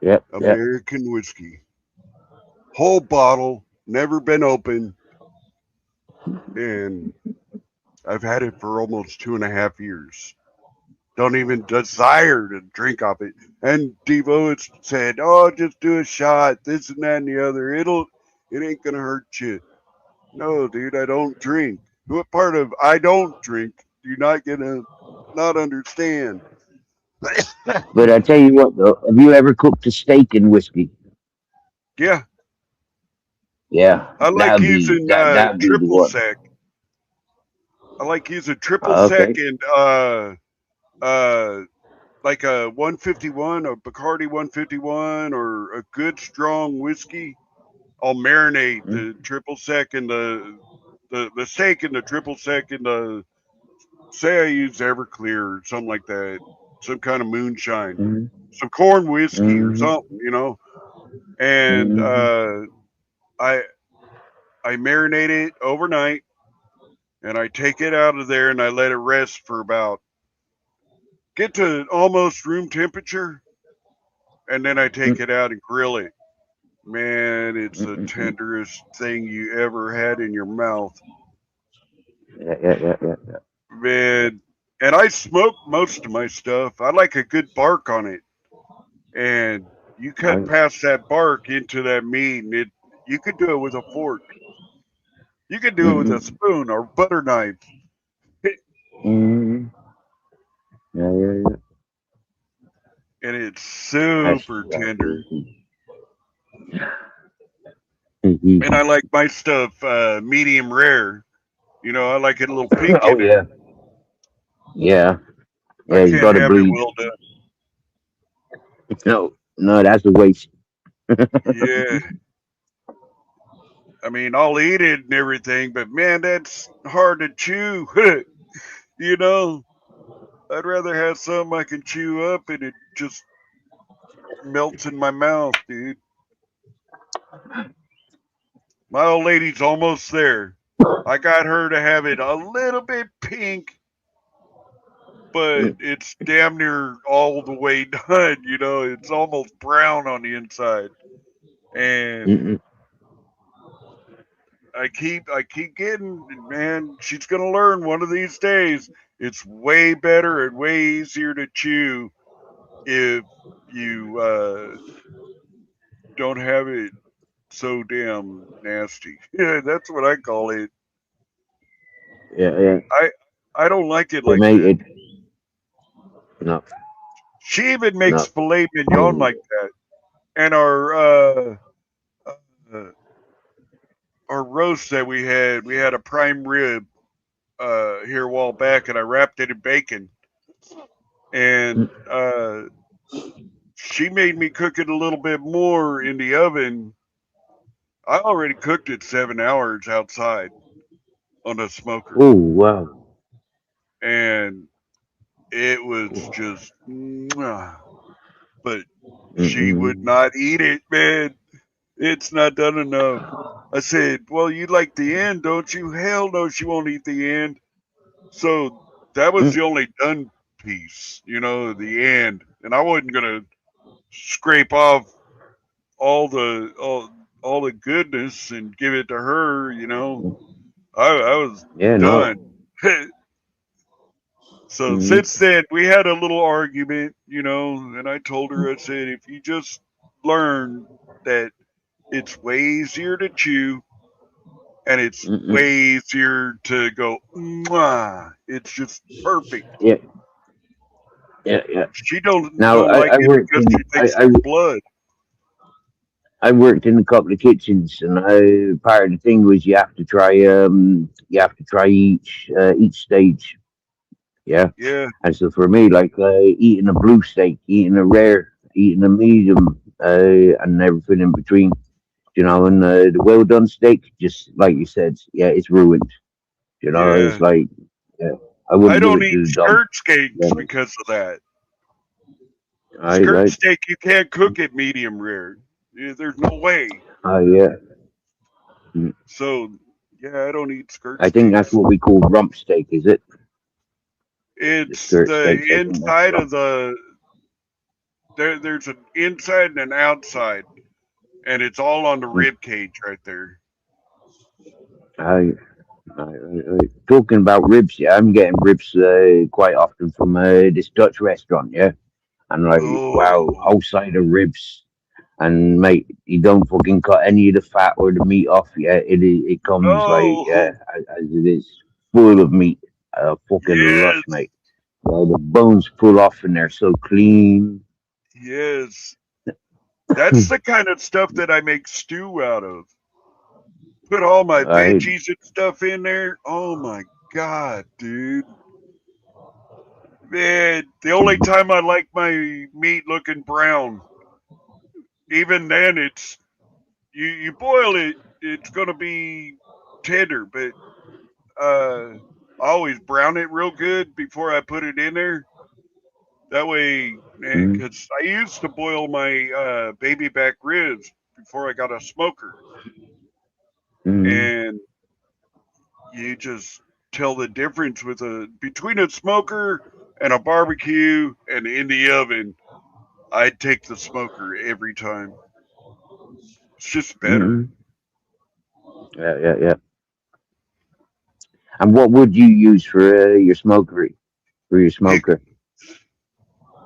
Yep. Yep. American whiskey. Whole bottle, never been opened, and I've had it for almost 2.5 years. Don't even desire to drink off it. And Devo had said, "Oh, just do a shot, this and that and the other. It ain't gonna hurt you." No, dude, I don't drink. What part of I don't drink do you not gonna not understand? But I tell you what, though, have you ever cooked a steak in whiskey? Yeah, Yeah, I like that'd be using that'd be the triple one. sec. I like using triple sec Okay. and uh like a 151, a Bacardi 151, or a good strong whiskey. I'll marinate Mm-hmm. the triple sec and the steak and the triple sec and the say I use Everclear or something like that, some kind of moonshine, some corn whiskey or Mm-hmm. something, and Mm-hmm. I I marinate it overnight and I take it out of there and I let it rest for about get to almost room temperature and then I take it out and grill it. Man, it's the Mm-hmm. tenderest thing you ever had in your mouth. Yeah, yeah, yeah, yeah, yeah. Man, and I smoke most of my stuff. I like a good bark on it. And you cut I, past that bark into that meat and you could do it with a fork. You could do it with a mm-hmm. spoon or butter knife. Mm-hmm. Yeah, yeah, yeah. And it's That's super tender. true. Mm-hmm. And I like my stuff medium rare. I like it a little pink Oh in it. yeah, yeah, I yeah. You can't got to have it bleed. well done. No, no, that's a waste. Yeah. I mean, I'll eat it and everything, but man, that's hard to chew. you know, I'd rather have something I can chew up and it just melts in my mouth, dude. My old lady's almost there. I got her to have it a little bit pink, but it's damn near all the way done. It's almost brown on the inside. And Mm-mm. I keep getting, man, she's gonna learn one of these days. It's way better and way easier to chew if you don't have it so damn nasty. Yeah, that's what I call it. Yeah, yeah. I I don't like it For like me, that. it no, She even makes no. filet mignon like that. And uh, our roast that we had a prime rib here a while back, and I wrapped it in bacon. And she made me cook it a little bit more in the oven. I already cooked it 7 hours outside on a smoker, Oh wow. and it was just, mwah. But she would Mm-mm. not eat it, man. It's not done enough. I said, "Well, you like the end, don't you?" Hell no, she won't eat the end. So that was the only done piece, the end. And I wasn't gonna scrape off all the goodness and give it to her. I was Yeah, no. done. So Mm, since then, we had a little argument, and I told her, I said, if you just learn that it's way easier to chew and it's mm-mm. way easier to go, mwah, it's just perfect. Yeah, yeah. She don't Now, don't like I it worked because in she thinks it's blood. I worked in a couple of kitchens, and part of the thing was you have to try each stage. Yeah, Yeah, and so for me, like eating a blue steak, eating a rare, eating a medium, and everything in between. And the well done steak, just like you said, yeah, it's ruined. It's yeah. like, yeah, I I wouldn't give don't it eat to the dog. skirt steaks Yeah, because of that. right, Skirt right. steak, you can't cook it medium rare. There's no way. Yeah. Mm. So, yeah, I don't eat skirt I think that's steaks. what we call rump steak, is it? The It's skirt the steaks. I think that's inside of rump. there's an inside and an outside, and it's all on the Mm. rib cage right there. Talking about ribs, yeah, I'm getting ribs quite often from this Dutch restaurant, yeah, and like, wow, Oh, whole side of ribs, and mate, you don't fucking cut any of the fat or the meat off, yeah, it comes like, yeah, no. as it is, full of meat, fucking lush, Yes, mate. The bones pull off and they're so clean. yes. That's the kind of stuff that I make stew out of. Put all my I veggies and stuff in there. Oh my god, dude. Man, the only time I like my meat looking brown, even then it's you boil it, it's gonna be tender, but I always brown it real good before I put it in there. That way, mm, because I used to boil my baby back ribs before I got a smoker, mm, and you just tell the difference between a smoker and a barbecue and in the oven. I'd take the smoker every time. It's just better. mm. Yeah. And what would you use for your smokery? For your Hick, smoker?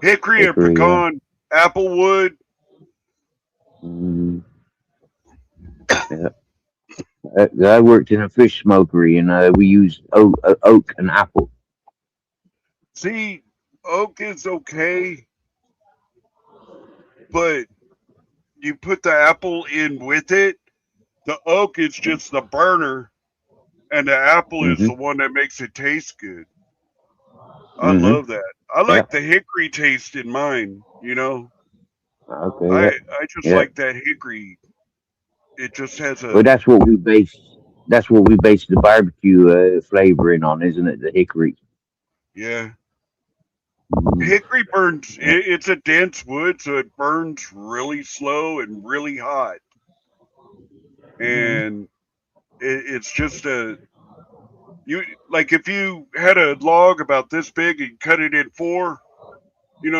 hickory and Hickory, yeah. pecan, applewood. Mm, yeah. I worked in a fish smokery, and we used oak and apple. See, oak is okay, but you put the apple in with it. The oak is just the burner, and the apple is Hmm. the one that makes it taste good. I Hmm. love that. I Yeah. like the hickory taste in mine. Okay. I Yeah. I just Yeah. like that hickory. It just has Well, a that's what we base. That's what we base the barbecue flavoring on, isn't it? The hickory. yeah. Mm, Hickory burns. yeah. It's a dense wood, so it burns really slow and really hot. Mm, And it's just you like if you had a log about this big and cut it in four,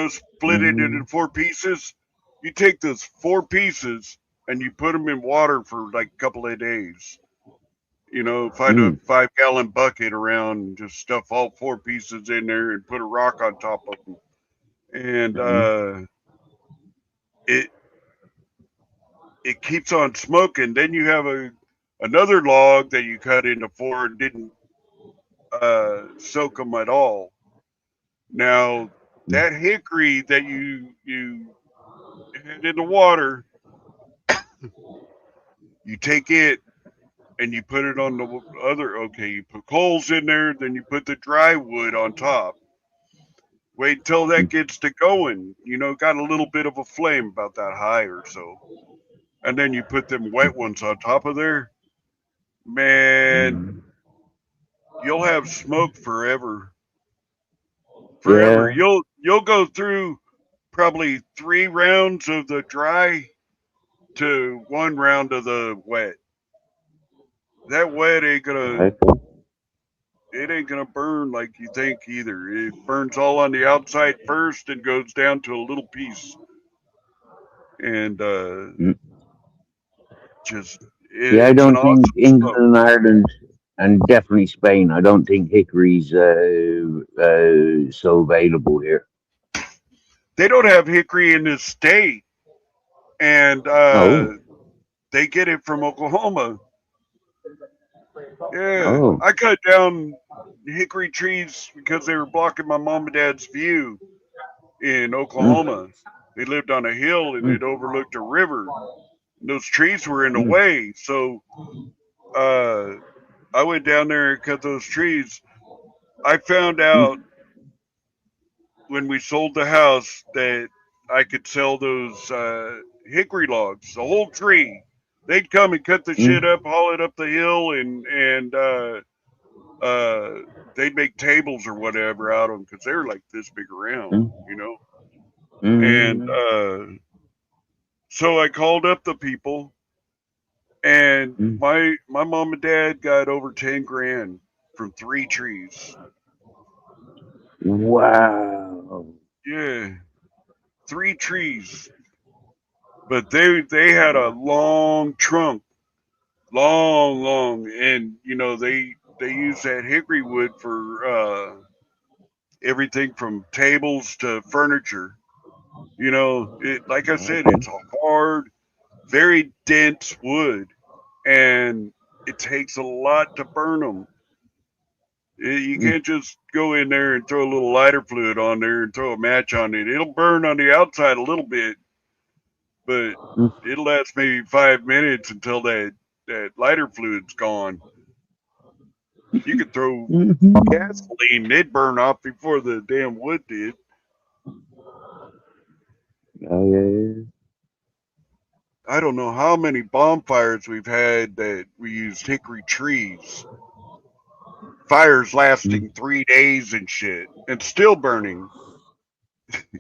split it into mm, four pieces. You take those four pieces and you put them in water for like a couple of days. Find a mm, 5-gallon bucket around and just stuff all four pieces in there and put a rock on top of them. And mm, it it keeps on smoking. Then you have another log that you cut into four and didn't soak them at all. Now mm, that hickory that you had in the water, you take it and you put it on the other. Okay, you put coals in there, then you put the dry wood on top. Wait till that mm, gets to going. Got a little bit of a flame about that high or so, and then you put them wet ones on top of there. Man, mm. you'll have smoke forever. Forever. Yeah. You'll go through probably 3 rounds of the dry to 1 round of the wet. That wet Okay. ain't gonna burn like you think either. It burns all on the outside first and goes down to a little piece. And Mm. just Yeah, I it's an don't think awesome England smoke. and Ireland. and definitely Spain. I don't think hickory's so available here. They don't have hickory in this state, and Oh, they get it from Oklahoma. Yeah, oh, I cut down hickory trees because they were blocking my mom and dad's view in mm, Oklahoma. They lived on a hill and mm, it overlooked a river. And those trees were in the mm, way, so uh, I went down there and cut those trees. I found mm, out when we sold the house that I could sell those hickory logs, the whole tree. They'd come and cut the shit mm, up, haul it up the hill, and they'd make tables or whatever out of them because they're like this big around, mm, you know. And mm, so I called up the people, and mm. my mom and dad got over 10 grand from 3 trees. Wow. Yeah, 3 trees. But they had a long trunk, long, and you know they use that hickory wood for everything from tables to furniture. You know, it like I said, Okay. it's a hard, very dense wood, and it takes a lot to burn them. You Mm, can't just go in there and throw a little lighter fluid on there and throw a match on it. It'll burn on the outside a little bit, but mm, it'll last maybe 5 minutes until that lighter fluid's gone. You could throw mhm. gasoline, and it'd burn off before the damn wood did. Oh, yeah, I don't know how many bonfires we've had that we used hickory trees. Fires yeah. Mm, lasting 3 days and shit, and still burning.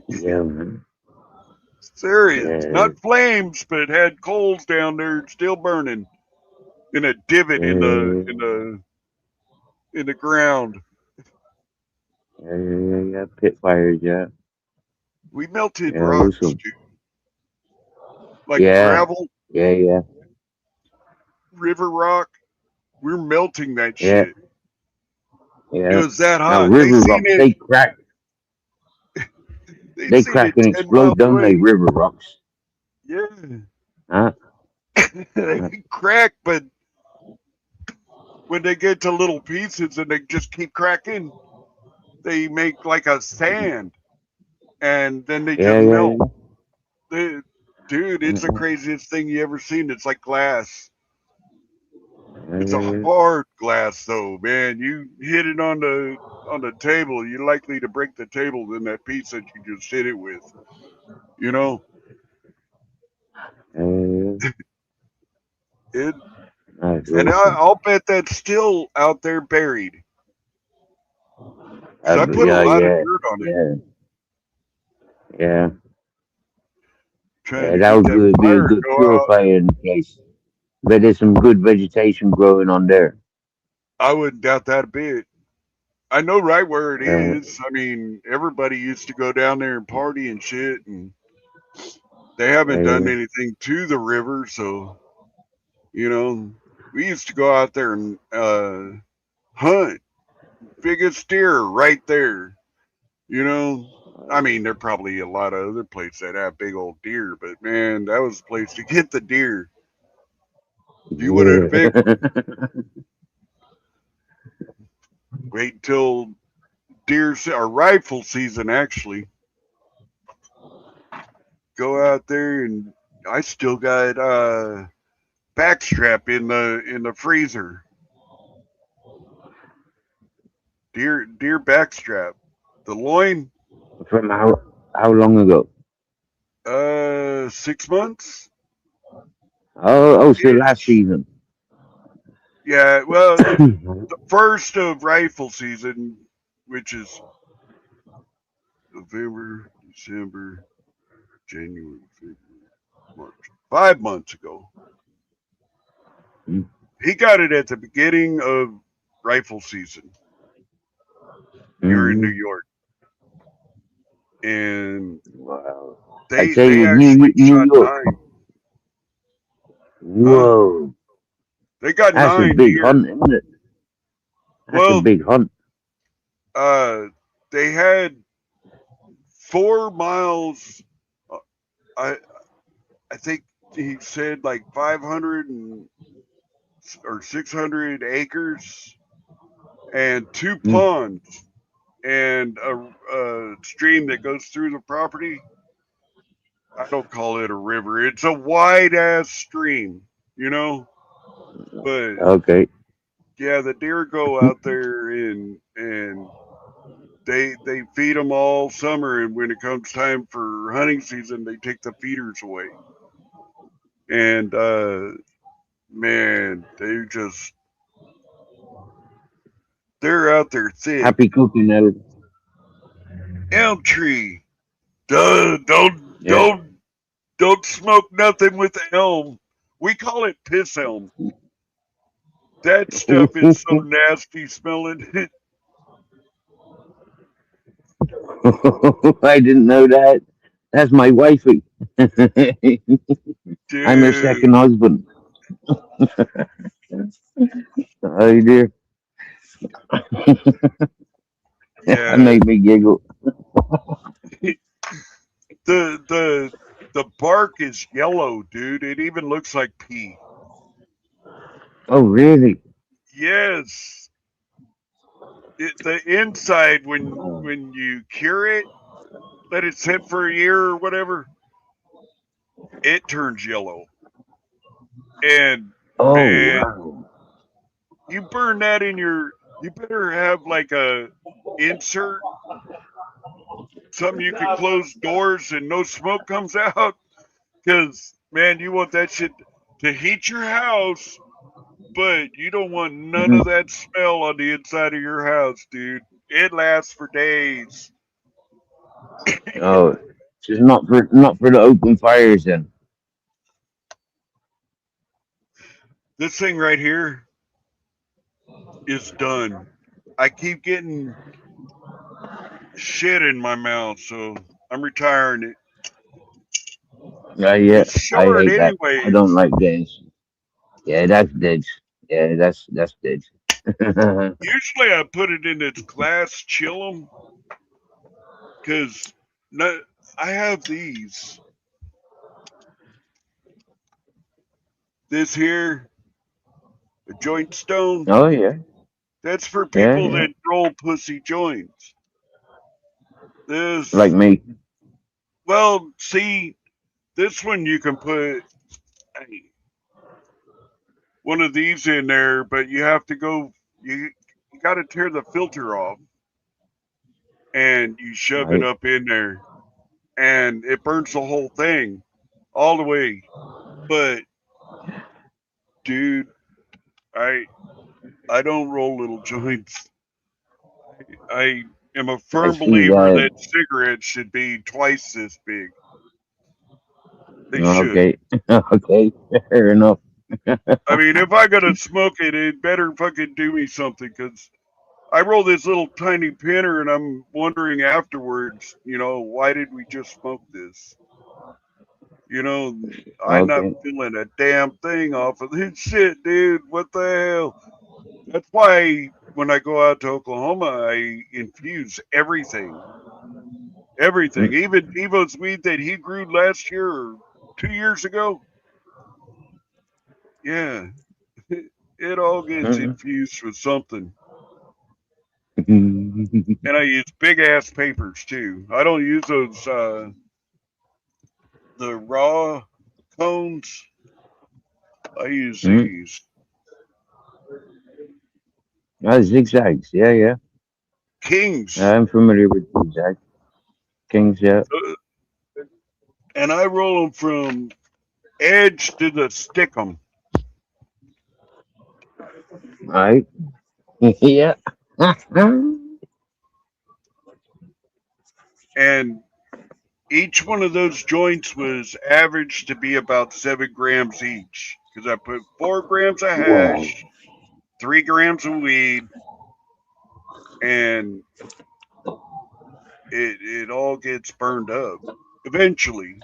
yeah, man. Serious, Yeah, not flames, but had coals down there still burning in a divot in the yeah, in the in the ground. yeah. Pit fires, yeah. We melted Yeah, rocks, awesome. dude, like Yeah, gravel, yeah. river rock. We're melting that Yeah, shit. It yeah. was that Now hot. river rocks, They they seen crack it and 10 miles explode, don't they? away. River rocks, Yeah, huh? they crack, but when they get to little pieces and they just keep cracking, they make like a sand, and then they just Yeah. melt. They, dude, it's the craziest thing you ever seen. It's like glass. It's a Yeah. hard glass though, man. You hit it on the table, you're likely to break the table than that piece that you just hit it with. You know, it, That's and awesome. I'll bet that's still out there buried because I But put a yeah, lot of yeah, dirt on it, yeah, yeah. trying Yeah, to that get would that be a fire to good go out. purifying place. But there's some good vegetation growing on there. I wouldn't doubt that a bit. I know right where it Uh, is. I mean, everybody used to go down there and party and shit, and they haven't done uh, anything to the river, so you know, we used to go out there and hunt biggest deer right there. You know, I mean, there are probably a lot of other places that have big old deer, but man, that was the place to get the deer. You wanted a yeah. big one, wait until or rifle season actually. Go out there and I still got backstrap in the freezer. Deer backstrap. The loin, From how long ago? 6 months. Oh, so last Ish. season. Yeah, well, the first of rifle season, which is November, December, January, February, March. 5 months ago. Mm, He got it at the beginning of rifle season here in New mm, York. And wow. I they say they New actually New shot York. 9. Huh? Whoa, They got that's a 9 big deer. hunt, isn't it? That's a Well, big hunt. they had 4 miles. I I think he said like 500 or 600 acres and 2 Mm. ponds and a stream that goes through the property. I don't call it a river. It's a wide ass stream, you know. But Okay. yeah, the deer go out there and they feed them all summer, and when it comes time for hunting season, they take the feeders away. And man, they're out there thick. Happy cooking, Elm. Elm tree. Duh, don't Yeah. don't smoke nothing with elm. We call it piss elm. That stuff is so nasty smelling. I didn't know that. That's my wifey. I'm her Dude, second husband. Oh dear. That yeah. made me giggle. The bark is yellow, dude. It even looks like pee. Oh really? Yes. The inside when you cure it, let it sit for a year or whatever, it turns yellow. And Oh man, wow. you burn that in your, you better have like a insert, something you can close doors and no smoke comes out. Because man, you want that shit to heat your house, but you don't want none Mhm. of that smell on the inside of your house, dude. It lasts for days. Oh, just not for the open fires then. This thing right here is done. I keep getting shit in my mouth, so I'm retiring it. Yeah, It's I short hate that. I don't anyways. like games. Yeah, that's dead. Yeah, that's dead. Usually I put it in its glass chillum because I have these. This here, a joint stone, Oh yeah, that's for yeah, people yeah. that roll pussy joints. Like This, me. well, see, this one you can put one of these in there, but you have to go, you got to tear the filter off and you shove it Right. up in there and it burns the whole thing all the way. But dude, I I don't roll little joints. I am a I firm see believer that. that cigarettes should be twice this big. They should. Okay, okay, fair enough. I mean, if I gotta smoke it, it better fucking do me something because I roll this little tiny pinner and I'm wondering afterwards, why did we just smoke this? You know, I'm not Okay. feeling a damn thing off of this shit, dude. What the hell? That's why when I go out to Oklahoma, I infuse everything. Everything. Mm, Even Evo's weed that he grew last year or 2 years ago. Yeah. It all gets infused with something. mm. And I use big ass papers too. I don't use those the raw cones. I use Mm. these. Zigzags. Yeah, yeah. Kings. I'm familiar with zigzag kings. Yeah. Uh, and I roll them from edge to the stick 'em. Right. Yeah. And each one of those joints was averaged to be about 7 grams each. Because I put 4 grams of Whoa. hash, 3 grams of weed, and it all gets burned up eventually.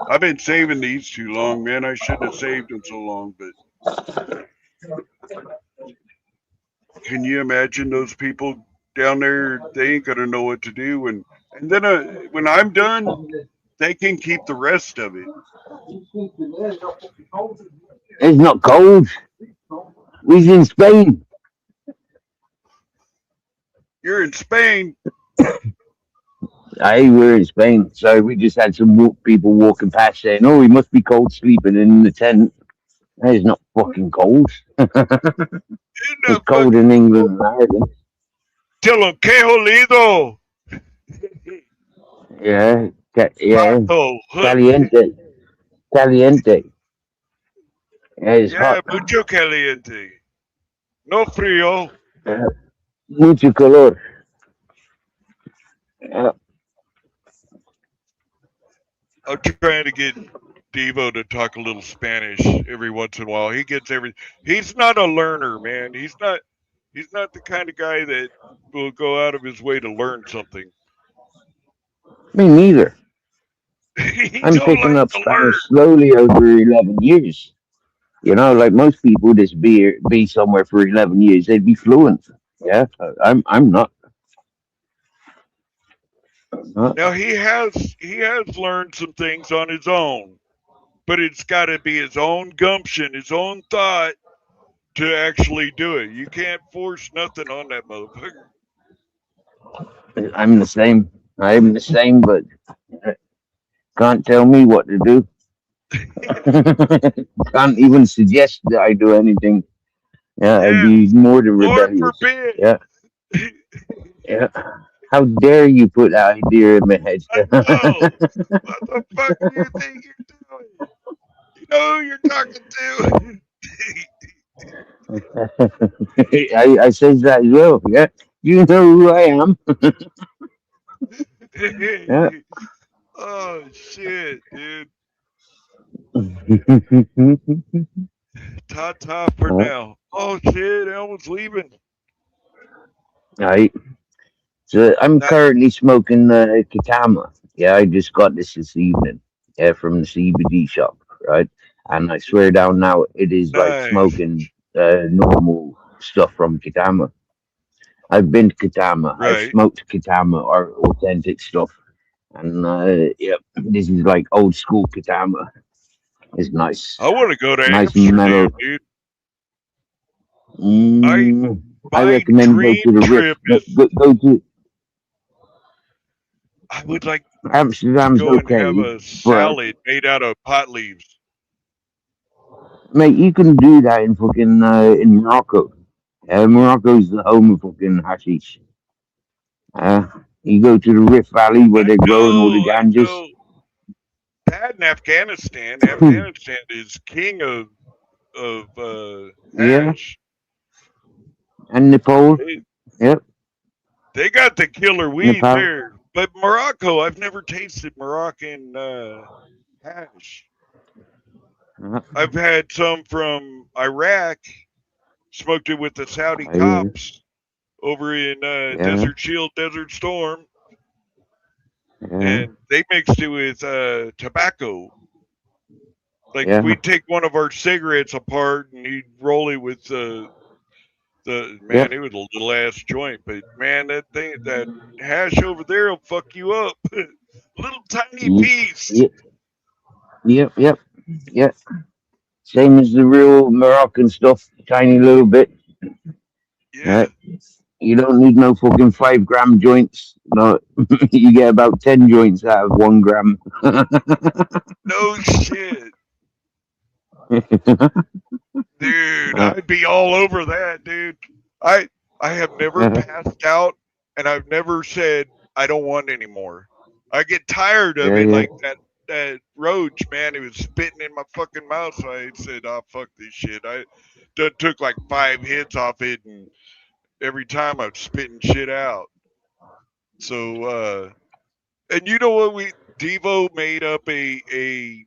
I've been saving these too long, man. I shouldn't have saved them so long, but can you imagine those people down there? They ain't gonna know what to do, and then when I'm done, they can keep the rest of it. It's not cold. We's in Spain. You're in Spain. Aye, we're in Spain. So we just had some people walking past saying, "Oh, he must be cold sleeping in the tent." It's not fucking cold. In It's the cold fucking in England and Ireland. tell them que jolido, Yeah, yeah, pato. caliente, caliente. Yeah, it's Yeah, hot. mucho caliente. No frío. Yeah. Mucho calor. Yeah. I'm trying to get Devo to talk a little Spanish every once in a while. He gets every. He's not a learner, man. He's not. He's not the kind of guy that will go out of his way to learn something. Me neither. He I'm don't picking like up to learn. Spanish slowly over 11 years. You know, like most people, just be somewhere for 11 years, they'd be fluent. Yeah, I'm not. Not. Now he has learned some things on his own, but it's got to be his own gumption, his own thought to actually do it. You can't force nothing on that motherfucker. I'm the same. I'm the same, but can't tell me what to do. Can't even suggest that I do anything. Yeah, I'd Yeah, be more than Lord rebellious. forbid. Yeah, yeah. How dare you put that idea in my head? I know. What the fuck do you think you're doing? You know who you're talking to. I says that as well. Yeah, you know who I am. Yeah. Oh shit, dude. Ta ta for now. Oh shit, Elmo's leaving. Right. So I'm That, currently smoking Katama. Yeah, I just got this evening. Yeah, from the CBD shop. Right, and I swear down now it is like nice. smoking normal stuff from Katama. I've been to Katama. I've Right. smoked Katama or authentic stuff, and yeah, this is like old school Katama. It's nice, I want to go to nice Amsterdam, mellow. dude. I Mm, I my recommend go dream to the Riff. trip is Go to I would like to Amsterdam's go and have okay, a but salad made out of pot leaves. mate, you can do that in fucking in Morocco. Morocco's the home of fucking hashish. Uh, you go to the Rift Valley where they're growing all the I ganjas. know that in Afghanistan. Afghanistan is king of Yeah, hash. and Nepal. They, Yep, they got the killer weed Nepal. there. But Morocco, I've never tasted Moroccan hash. Uh, I've had some from Iraq, smoked it with the Saudi yeah, cops over in yeah, Desert Shield, Desert Storm, yeah, and they mixed it with tobacco. Like yeah, we'd take one of our cigarettes apart and he'd roll it with the yep. man. It was a little ass joint, but man, that hash over there will fuck you up. Little tiny Yep, piece. yep, yep, yep, yep. Same as the real Moroccan stuff, tiny little bit. Yeah. Right? You don't need no fucking 5 gram joints. No, you get about 10 joints out of 1 gram. No shit. Dude, I'd be all over that, dude. I have never passed out and I've never said I don't want any more. I get tired of Yeah, it yeah, like that roach, man, it was spitting in my fucking mouth, so I said, "Oh fuck this shit." I took like 5 hits off it and every time I'm spitting shit out. So and you know what we Devo made up a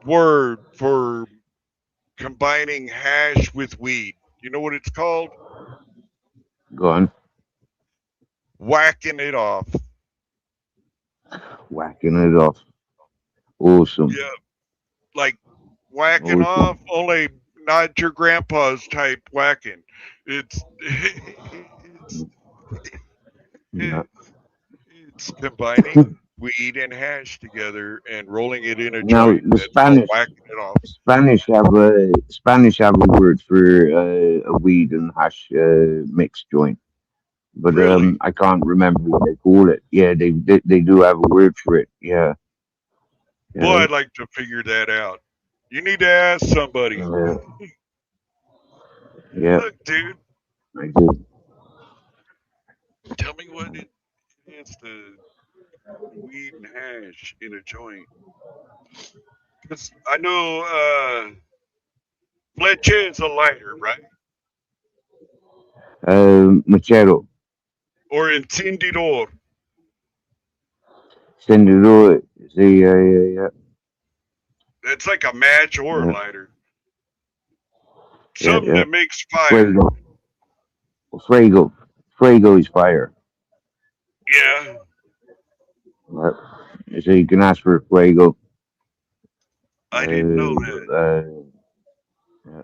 word for combining hash with weed. You know what it's called? go on. Whacking it off. Whacking it off. Awesome. Yeah, like whacking Awesome. off. Only not your grandpa's type whacking. It's Yeah. it's combining weed and hash together and rolling it in a Now joint. the That's called Spanish whacking it off. Spanish have a word for a weed and hash mixed joint, but Really? I can't remember what they call it. Yeah, they do have a word for it. Yeah, Boy, yeah, I'd like to figure that out. You need to ask somebody. yeah, yeah. Look, dude, I do. tell me what it is to weed and hash in a joint. Because I know fleche is a lighter, right? Machero, Or encendedor. Sendero. See, yeah, It's like a match or a yeah, lighter. yeah, Something yeah. that makes fire. Fuego, Fuego, Fuego is fire. Yeah, Right. So you can ask for Fuego. I didn't know that. Yeah,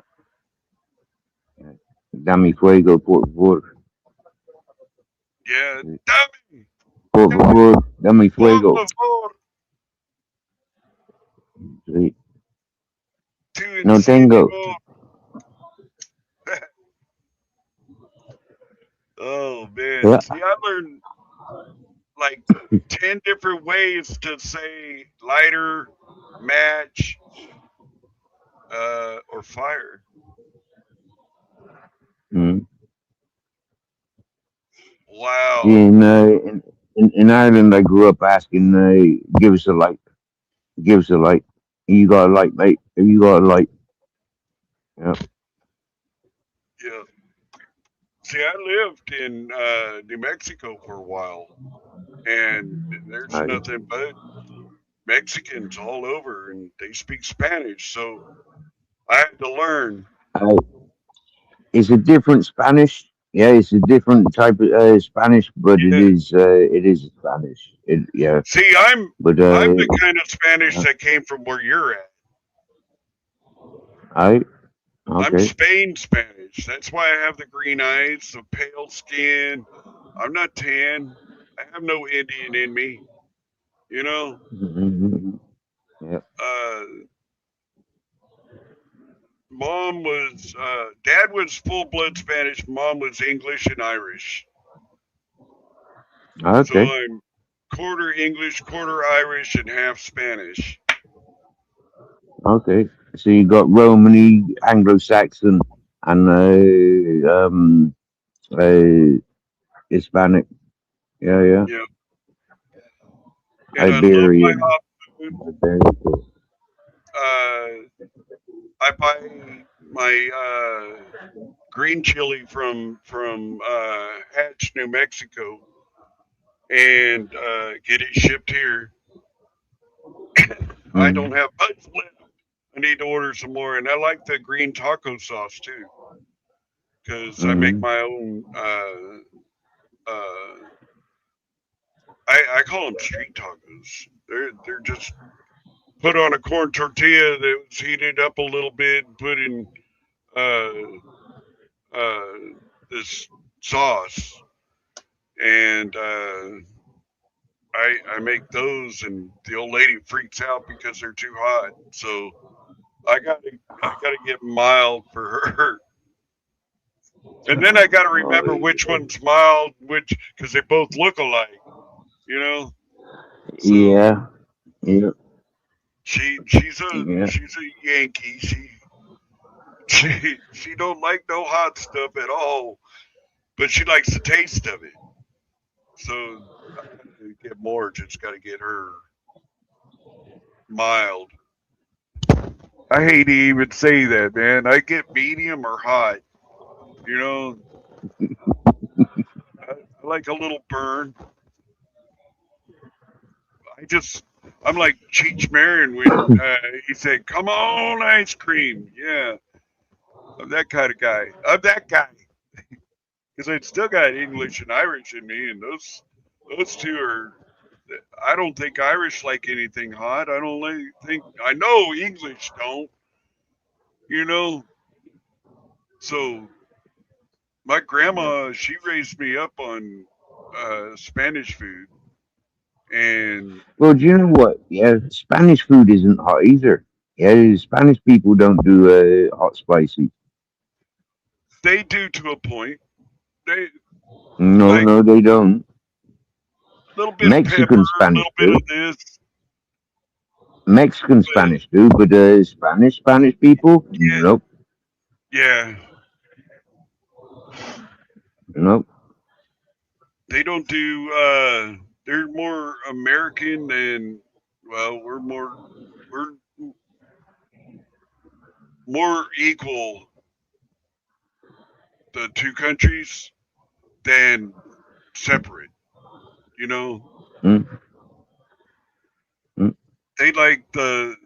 yeah. Dame Fuego, por favor. Yeah, dame, Por dame, favor, dame por fuego. favor, Sí. tu No tengo. encendedor. Oh man, Yeah. see, I learned like 10 different ways to say lighter, match, or fire. Mm. Wow. In Ireland, I grew up asking, give us a light, give us a light. You got a light, mate? Have you got a light? Yeah. Yeah. See, I lived in New Mexico for a while, and there's I, nothing but Mexicans all over, and they speak Spanish. So I had to learn. I, it's a different Spanish. Yeah, it's a different type of Spanish, but Yeah. it is Spanish. Yeah, See, but I'm the kind of Spanish that came from where you're at. I I'm okay. Spain Spanish. That's why I have the green eyes, the pale skin. I'm not tan. I have no Indian in me. You know, Mhm. Yeah. uh, dad was full blood Spanish. Mom was English and Irish. So Okay. I'm quarter English, quarter Irish, and half Spanish. Okay. So you got Romany, Anglo-Saxon, and Hispanic. Yeah, yeah. Yeah, and I love my Iberian. hot food. Iberian. Uh, I buy my green chili from Hatch, New Mexico, and get it shipped here. I don't Mm, have much left. I need to order some more, and I like the green taco sauce too, because I make mm, my own. I call them street tacos. They're just put on a corn tortilla that was heated up a little bit, and put in uh, uh, this sauce, and I make those, and the old lady freaks out because they're too hot. So I gotta get mild for her. And then I got to remember which one's mild, which because they both look alike, you know. So yeah, yeah, yeah. she's a Yankee. She don't like no hot stuff at all, but she likes the taste of it. So I gotta get more. Just got to get her mild. I hate to even say that, man. I get medium or hot. You know, I like a little burn. I just, I'm like Cheech Marin when he said, "Come on, ice cream." Yeah, I'm that kind of guy. I'm that guy because I still got English and Irish in me, and those two are. I don't think Irish like anything hot. I don't think I know English don't. You know, So my grandma, she raised me up on Spanish food, and Well, do you know what? Yeah, Spanish food isn't hot either. Yeah, Spanish people don't do hot spicy. they do to a point. They No, like no, they don't. a little bit of pepper, Mexican a Spanish little bit do. of this, Mexican but Spanish do, but Spanish people, nope, yeah, nope. they don't do. They're more American than. Well, we're more equal, the two countries, than separate. You know, Mm, mm. they like the.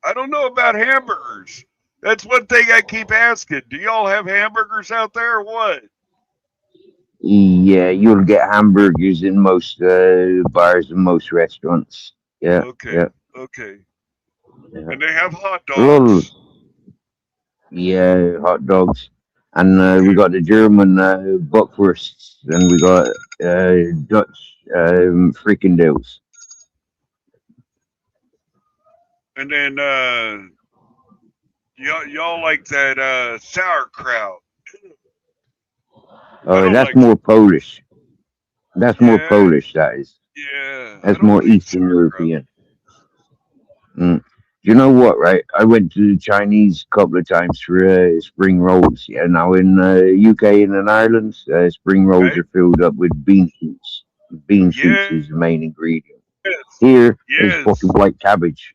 I don't know about hamburgers. That's one thing I keep asking. Do y'all have hamburgers out there or what? Yeah, you'll get hamburgers in most bars and most restaurants. Yeah, Okay, yeah, okay. yeah. And they have hot A lot of, dogs. yeah, hot dogs. And we Okay. got the German bockwursts, and we got Dutch frikandels. And then y'all like that sauerkraut. I Oh, don't that's like. more Polish. That's more Yeah, Polish, that is. yeah. I That's don't more like Eastern sauerkraut. European. Mm. You know what, right? I went to the Chinese a couple of times for spring rolls. Yeah, now in UK and in Ireland, spring rolls Right? are filled up with bean shoots. Bean shoots Yes, is the main ingredient. Here is fucking yes. white cabbage.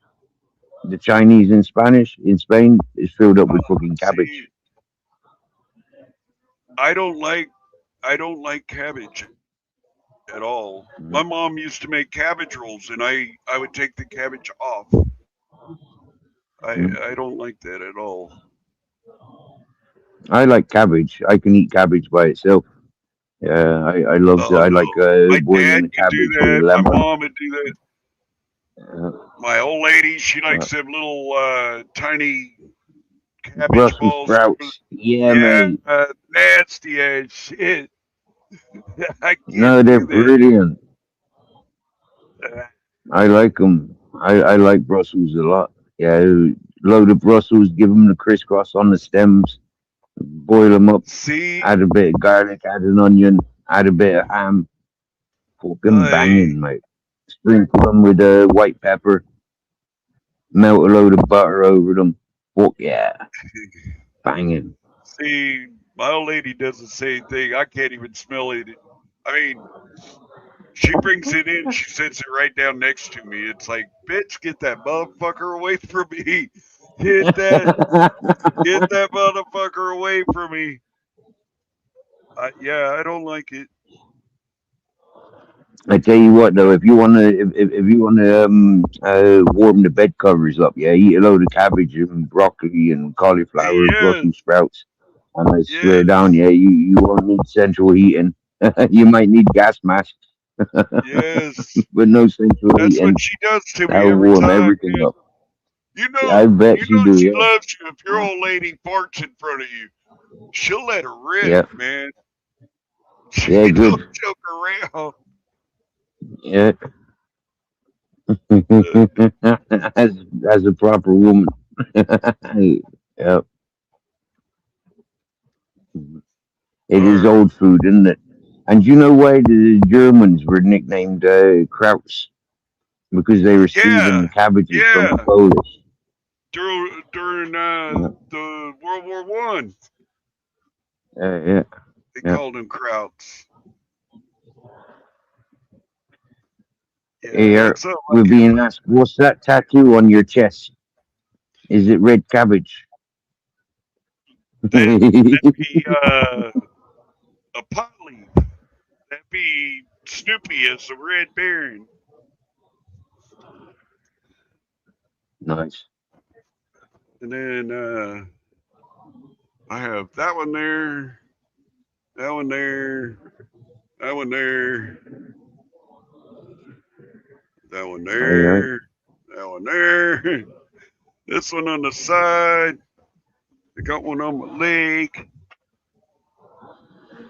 The Chinese in Spanish in Spain is filled up with fucking See, cabbage. I don't like cabbage at all. My Mm, mom used to make cabbage rolls, and I would take the cabbage off. mm. I don't like that at all. I like cabbage. I can eat cabbage by itself. Yeah, I love Oh the, I no, like my dad boiling the could do cabbage with that. My lemon. mom would do that. Uh, My old lady, she uh, likes them little tiny cabbage Brussels balls. sprouts. Yeah, Yeah, mate. nasty as shit. I can't No, they're do that. brilliant. Uh, I like them. I like Brussels a lot. Yeah, load of Brussels, give them the crisscross on the stems, boil them up, See, add a bit of garlic, add an onion, add a bit of ham. Fucking I banging, mate. Sprinkle them with white pepper, melt a load of butter over them. Fuck yeah, banging. see. My old lady does the same thing. I can't even smell it. I mean, she brings it in. She sets it right down next to me. It's like, bitch, get that motherfucker away from me. Get that, get that motherfucker away from me. Yeah, I don't like it. I tell you what though, if you wanna warm the bed covers up, yeah, eat a load of cabbage and broccoli and cauliflower, Yes, Brussels sprouts, and I swear down, yes, yeah, you won't need central heating. You might need gas masks, yes. but no central That's what heating. she does to me That'll every warm time. everything up. I bet You she know do, she yeah, loves you if your old lady farts in front of you. She'll let her rip, yeah, man. She yeah, don't good, joke around. yeah. Uh, as a proper woman, yeah. It all is right. old food, isn't it? And you know why the Germans were nicknamed Krauts? Because they were stealing Yeah, the cabbages from the yeah. Polish. During Yeah, the World War I, yeah, they yeah. called them krauts. Yeah, Here, that's something I we're can't being asked, what's that tattoo on your chest? Is it red cabbage? that'd be a pot leaf. That'd be Snoopy as the Red Baron. Nice. And then I have that one there, that one there, that one there, that one Aye, aye. there, that one there. This one on the side. I got one on my leg.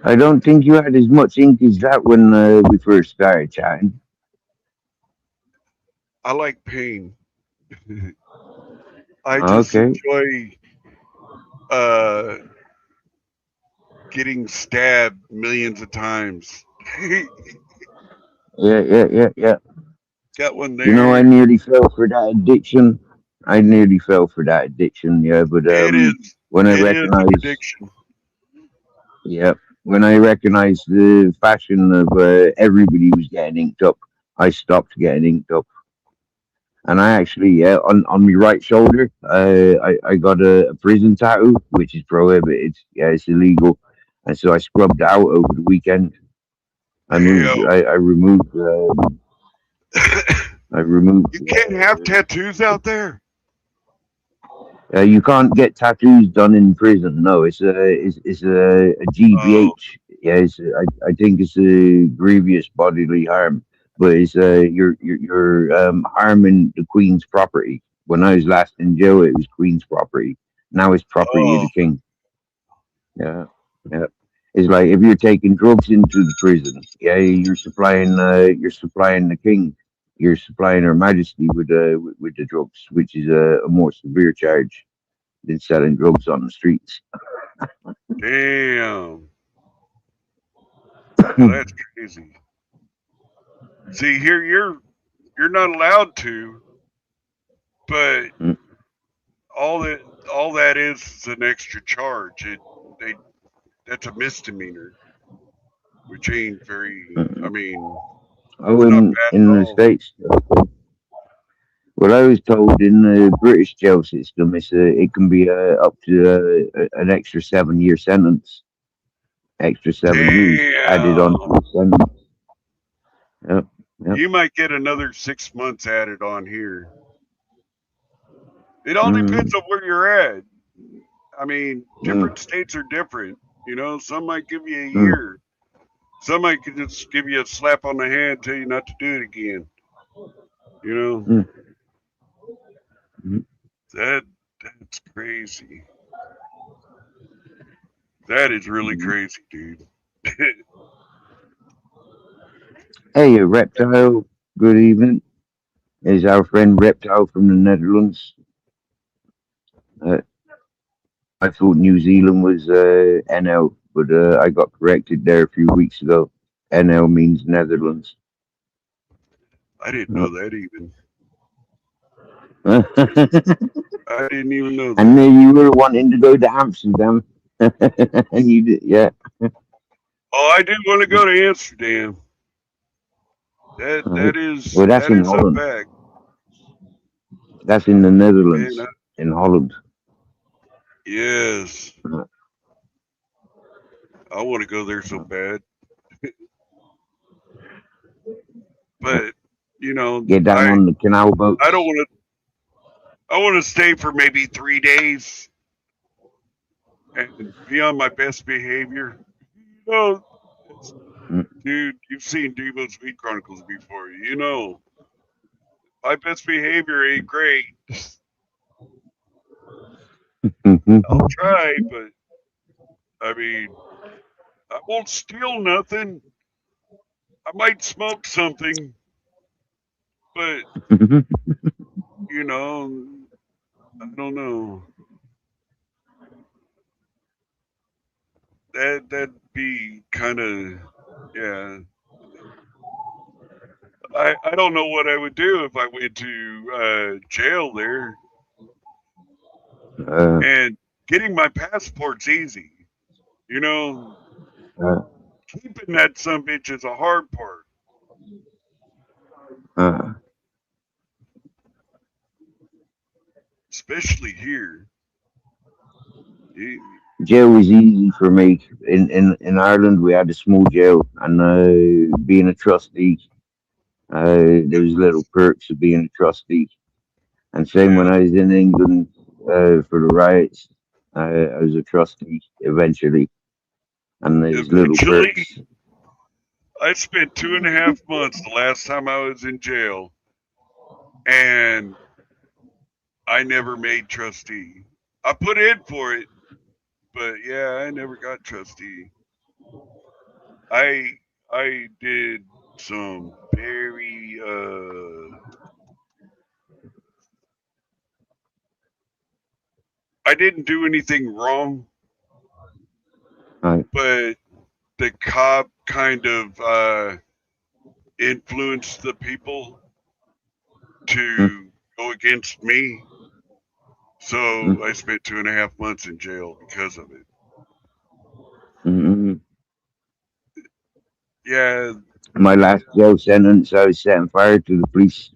I don't think you had as much ink as that when we first started chatting. I like pain. I just Okay. enjoy uh, getting stabbed millions of times. Yeah. Got one You know, I there. nearly fell for that addiction. I nearly fell for that addiction. Yeah, but It is. when I It is an recognized, addiction. yeah, when I recognized the fashion of everybody was getting inked up, I stopped getting inked up. And I actually, yeah, on my right shoulder, I got a prison tattoo, which is prohibited. Yeah, it's illegal. And so I scrubbed it out over the weekend. I moved. Damn. I removed. I removed. You can't have tattoos out there. You can't get tattoos done in prison. No, it's a Oh, GBH. Yeah, I think it's a grievous bodily harm, but it's you're harming the Queen's property. When I was last in jail, it was Queen's property. Now it's property of oh, the King. Yeah, yeah. It's like if you're taking drugs into the prison, yeah, you're supplying the King. You're supplying Her Majesty with the drugs, which is a more severe charge than selling drugs on the streets. damn. Well, that's crazy. See, here you're not allowed to, but Mm, all that all that is an extra charge. They that's a misdemeanor, which ain't very. I mm. mean, Oh, it's not bad in at the all. states, well, I was told in the British jail system, it can be up to an extra 7 year sentence, extra 7 years added on to Damn. the sentence. Yep, yep. You might get another 6 months added on here. It all depends Mm, on where you're at. I mean, mm, different states are different. You know, some might give you a mm, year. Some might could just give you a slap on the hand, tell you not to do it again. You know, mm, mm. that that's crazy. That is really Mm. crazy, dude. Hey, Reptile. Good evening. Is our friend Reptile from the Netherlands? Uh, I thought New Zealand was NL, but I got corrected there a few weeks ago. NL means Netherlands. I didn't Yep. know that even. And I didn't even know that. then you were wanting to go to Amsterdam, and you did, yeah. Oh, I do want to go to Amsterdam. That Right. that is Well, that's that in is a Holland. fact, That's in the man. Netherlands, in Holland. Yes, Uh, I want to go there so bad, but you know, Get down on the canal I don't boats. want to. I want to stay for maybe 3 days and be on my best behavior. You know, it's, Mm. dude, you've seen Devo's Weed Chronicles before. You know, my best behavior ain't great. I'll try, but I mean, I won't steal nothing. I might smoke something, but you know, I don't know. That'd be kind of yeah. I don't know what I would do if I went to jail there. uh, And getting my passport's easy. You know, uh, keeping that some bitch is a hard part, uh. especially here. You, Jail was easy for me. In Ireland, we had a small jail, and being a trustee, there was little perks of being a trustee. And same when yeah, I was in England for the riots, I was a trustee eventually, and there's little eventually, perks. I spent 2.5 months the last time I was in jail, and I never made trustee. I put in for it, but yeah, I never got trustee. I did some very I didn't do anything wrong, Right. but the cop kind of influenced the people to go against me. So I spent 2.5 months in jail because of it. Mm-hmm. Yeah. My last jail sentence, I was setting fire to the police.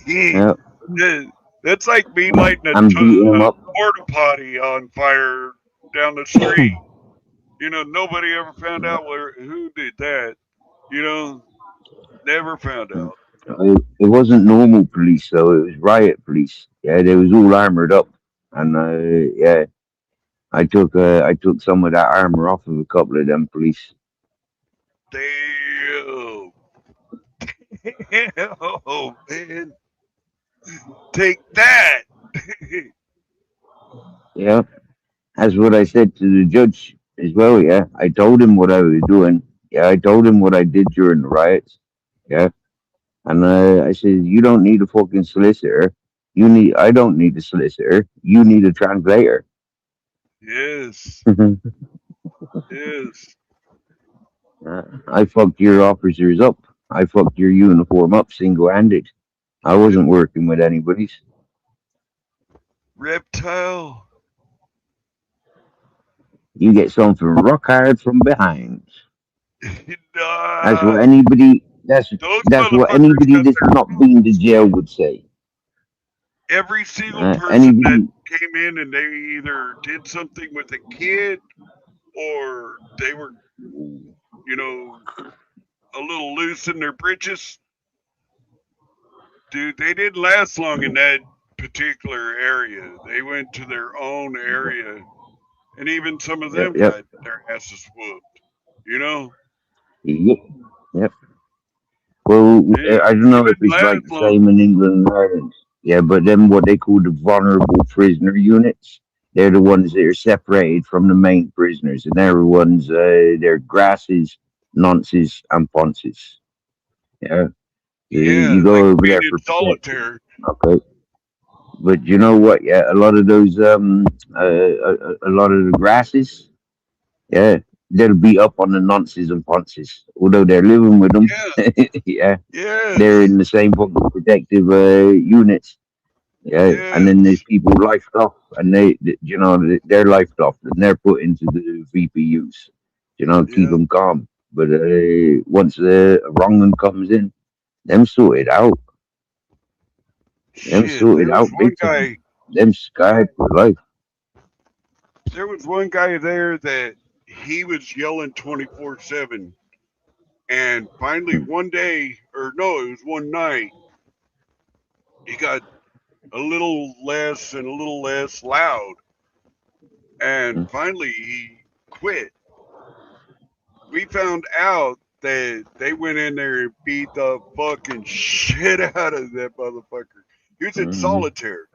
Yeah, That's like me lighting a I'm beating them up. porta potty on fire down the street. You know, nobody ever found out who did that. You know, never found out. It wasn't normal police though; it was riot police. Yeah, they was all armored up, and yeah, I took some of that armor off of a couple of them police. Damn. Oh man, take that. Yeah, that's what I said to the judge as well. Yeah, I told him what I was doing. Yeah, I told him what I did during the riots. Yeah, and I said, you don't need a fucking solicitor. I don't need a solicitor. You need a translator. Yes, yes, I fucked your officers up. I fucked your uniform up single handed. I wasn't working with anybody's. reptile. You get something rock hard from behind. That's Nah, what anybody. those That's what motherfuckers anybody got that's not been to jail would say. every single person that Anybody. came in and they either did something with a kid or they were, you know, a little loose in their britches. Dude, they didn't last long in that particular area. They went to their own area, and even some of Yep. them Yep. got their asses whooped. You know, Yep. Yep. Well, it, I don't it know if didn't it's like last the long. same in England and Ireland. Yeah, but then what they call the vulnerable prisoner units, they're the ones that are separated from the main prisoners, and they're the ones, they're grasses, nonces, and ponces. Yeah, Yeah, you like go over being there in for protection. solitaire. Okay, but you know what? Yeah, a lot of those, a lot of the grasses, yeah, they'll be up on the nonces and ponces, although they're living with them. Yeah, Yeah, they're yes, in the same fucking protective units. Yeah, and then there's yes, people lifed off, and they're lifed off, and they're put into the VPUs. Keep yeah. them calm. But once a wrong one comes in, them sort it out. Them Shit, sort it out big time. guy. Them scarred for life. There was one guy there that he was yelling 24/7, and finally one day, or no, it was one night, he got a little less and a little less loud, and Mm, finally he quit. We found out that they went in there and beat the fucking shit out of that motherfucker. He was in mm, solitaire,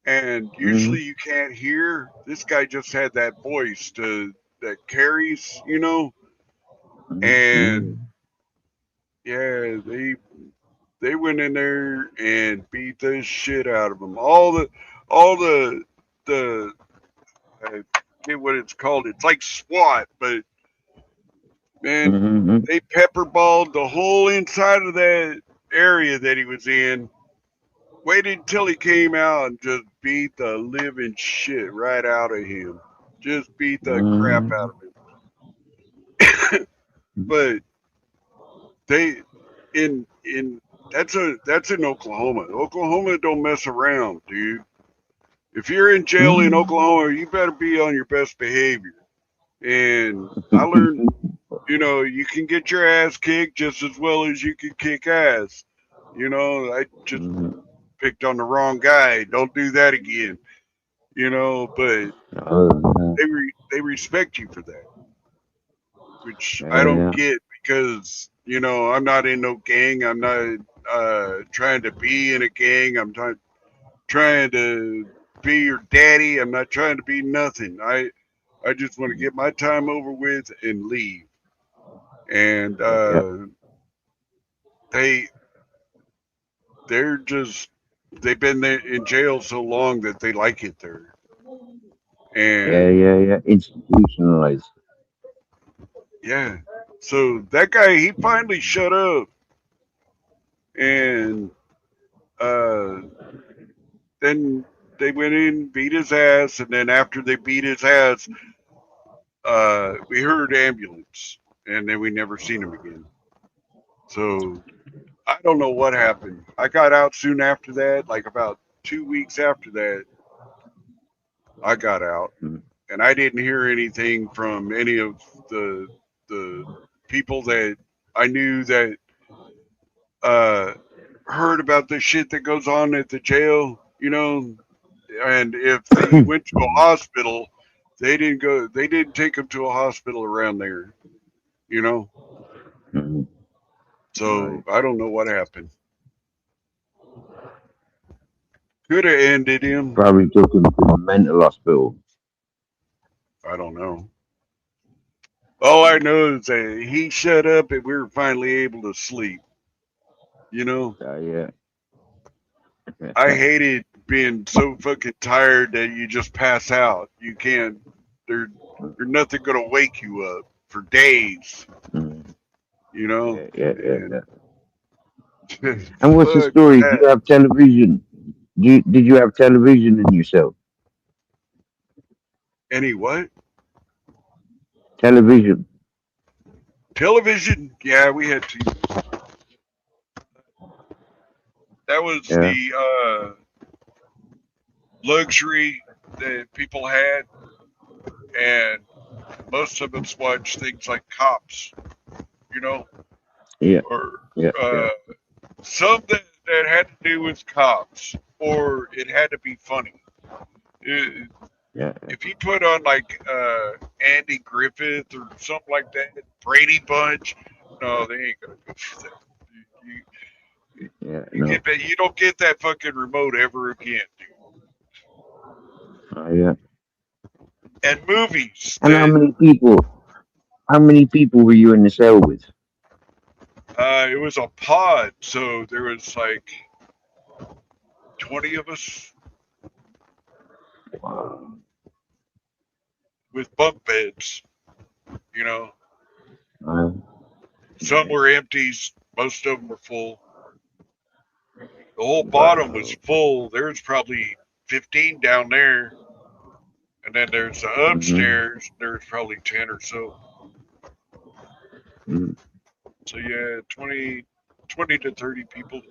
and mm, usually you can't hear. This guy just had that voice that carries, mm, and mm, yeah, they went in there and beat the shit out of him. All the I forget what it's called. It's like SWAT, but mm, man, mm, they pepperballed the whole inside of that area that he was in. Waited until he came out and just beat the living shit right out of him. Just beat the crap out mm, of him. But they in that's in Oklahoma. Oklahoma don't mess around, dude. If you're in jail in mm, Oklahoma, you better be on your best behavior. And I learned, you can get your ass kicked just as well as you can kick ass. I just mm. picked on the wrong guy. Don't do that again. But Oh, they respect you for that, which I yeah, don't yeah. get because I'm not in no gang. I'm not trying to be in a gang. I'm trying to be your daddy. I'm not trying to be nothing. I just want to get my time over with and leave. And they're just they've been there in jail so long that they like it there. And yeah. Institutionalized. yeah, so that guy he finally shut up, and then they went in, beat his ass, and then after they beat his ass, we heard ambulance, and then we never seen him again. So I don't know what happened. I got out soon after that, like about 2 weeks after that. I got out, and I didn't hear anything from any of the people that I knew that heard about the shit that goes on at the jail, you know. And if they went to a hospital, they didn't go. They didn't take them to a hospital around there, you know. So I don't know what happened. Could have ended him. Probably took him to a mental hospital. I don't know. All I know is that he shut up and we were finally able to sleep. You know, Yeah. I hated being so fucking tired that you just pass out. You can't. There's nothing gonna wake you up for days. You know. Yeah. And what's the story? Do you have television? Did you have television in your cell? Any what? Television. Television? Yeah, we had to. That was the luxury that people had, and most of us watched things like Cops, you know, or some that had to do with cops, or it had to be funny. If you put on like Andy Griffith or something like that, Brady Bunch, no, they ain't gonna go for that. You don't get that fucking remote ever again, dude. And movies. And how many people were you in the cell with? It was a pod, so there was like 20 of us. Wow. With bunk beds, you know. Some were empties, most of them were full. The whole bottom was full. There's probably 15 down there. And then there's the upstairs. There's probably 10 or so. So yeah, 20 to 30 people.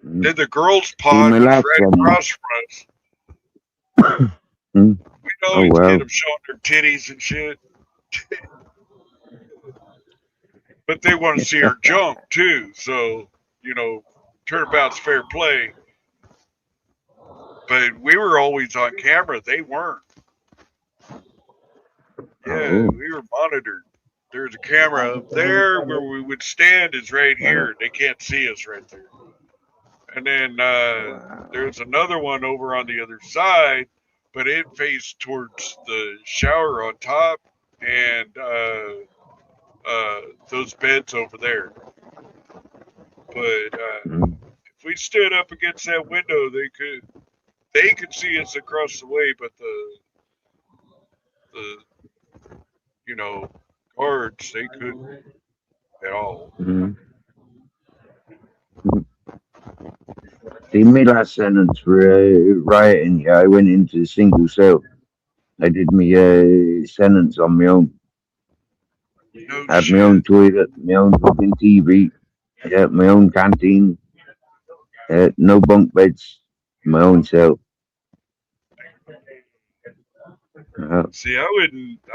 Then the girls' pod was right across from us. We'd always get them showing their titties and shit. But they want to see her jump too, so you know, turnabout's fair play. But we were always on camera; they weren't. Yeah, we were monitored. There's a camera up there where we would stand is right here. They can't see us right there. And then there's another one over on the other side, but it faced towards the shower on top and those beds over there. But if we stood up against that window, they could see us across the way, but the you know, guards, they couldn't at all. See, my last sentence for rioting, I went into a single cell. I did my sentence on my own. I had my own toilet, my own fucking TV, my own canteen, no bunk beds, my own cell. See, I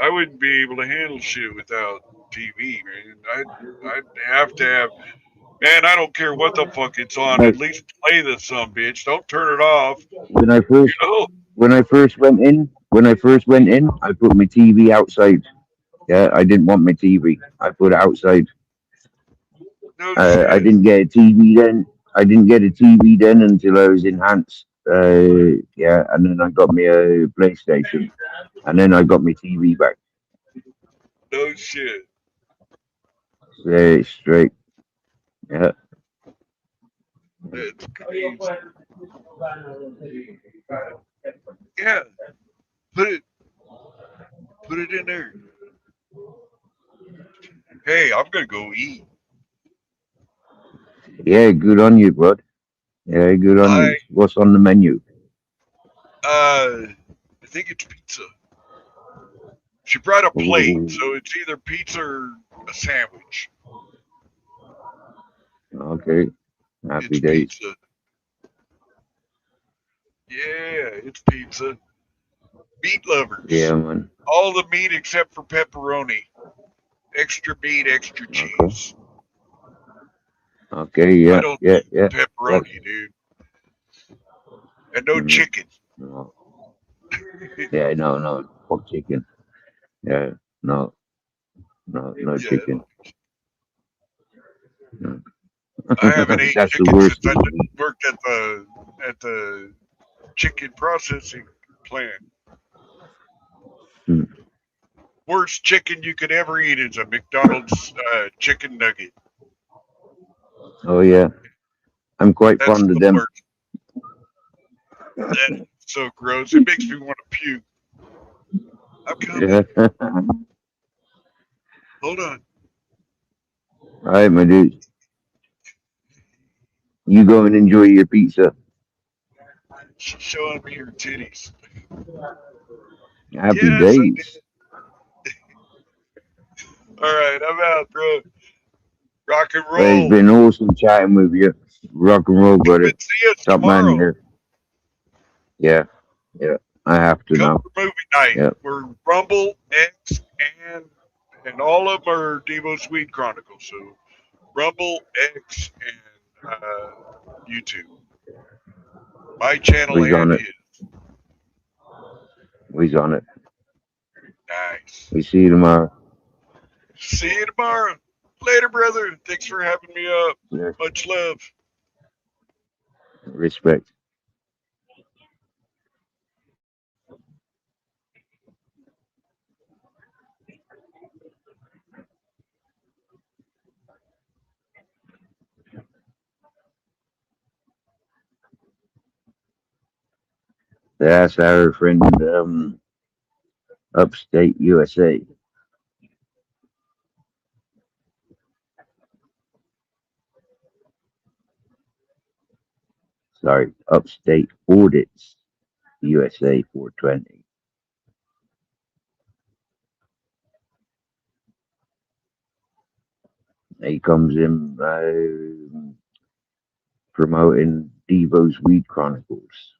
wouldn't be able to handle shit without TV, man. I'd have to have. Man, I don't care what the fuck it's on. At least play this some bitch. Don't turn it off. When I first went in, I put my TV outside. Yeah, I didn't want my TV. I put it outside. I didn't get a TV then. I didn't get a TV then until I was enhanced. Yeah, and then I got me a PlayStation, and then I got my TV back. No shit. Straight. Yeah. That's crazy. Yeah. Put it in there. Hey, I'm gonna go eat. Yeah, good on you, bud. Yeah, good on I you. What's on the menu? I think it's pizza. She brought a plate, Ooh, so it's either pizza or a sandwich. okay. Happy It's days. pizza. Yeah, it's pizza. Meat lovers. Yeah, man. All the meat except for pepperoni. Extra meat, extra Okay. cheese. Okay. I Yeah. don't Yeah. do Yeah. That's pepperoni, dude. And no mm, chicken. no. Yeah. No. No. Pork chicken. Yeah. No. No. No Yeah, chicken. Mm. I haven't ate That's the chicken since worst I of the meat. worked at the chicken processing plant. Mm. Worst chicken you could ever eat is a McDonald's chicken nugget. Oh yeah. I'm quite That's fond of the them. worst. That's so gross. It makes me want to puke. I'm coming. Yeah. Hold on. All right, my dude. You go and enjoy your pizza. She's showing me her titties. Happy Yes, I did. days. All right, I'm out, bro. Rock and Well, it's roll. been awesome chatting with you. Rock and roll, Come and brother. see us Top man tomorrow. here. Yeah. Yeah. I have to Come now. for movie night. Yeah. We're Rumble, X, and all of them are Devo Sweet Chronicles. So Rumble, X, and YouTube. My channel We's on and it. his. We's on it. Nice. We see you tomorrow. See you tomorrow. Later, brother. Thanks for having me up. Yeah. Much love. Respect. That's our friend upstate USA. Sorry, upstate audits USA 420. He comes in promoting Devo's Weed Chronicles.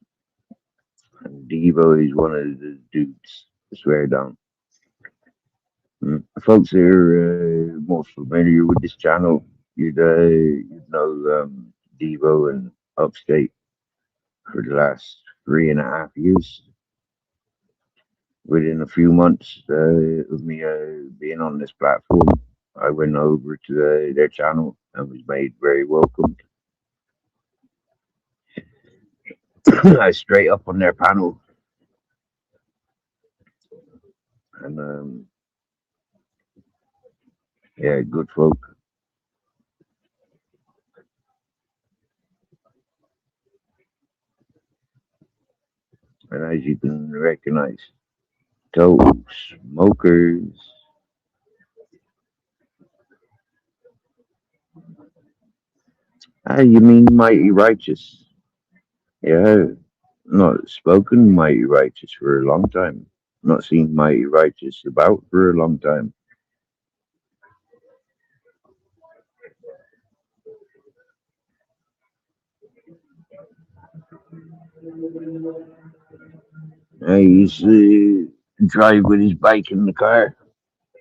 And Devo is one of the dudes. I swear down. Folks that are more familiar with this channel, you'd know Devo and Upstate for the last 3.5 years. Within a few months of me being on this platform, I went over to their channel and was made very welcome. I straight up on their panel, and yeah, good folk. And as you can recognize, those smokers. Ah, you mean mighty righteous? Yeah, not spoken mighty righteous for a long time. Not seen mighty righteous about for a long time. I used to drive with his bike in the car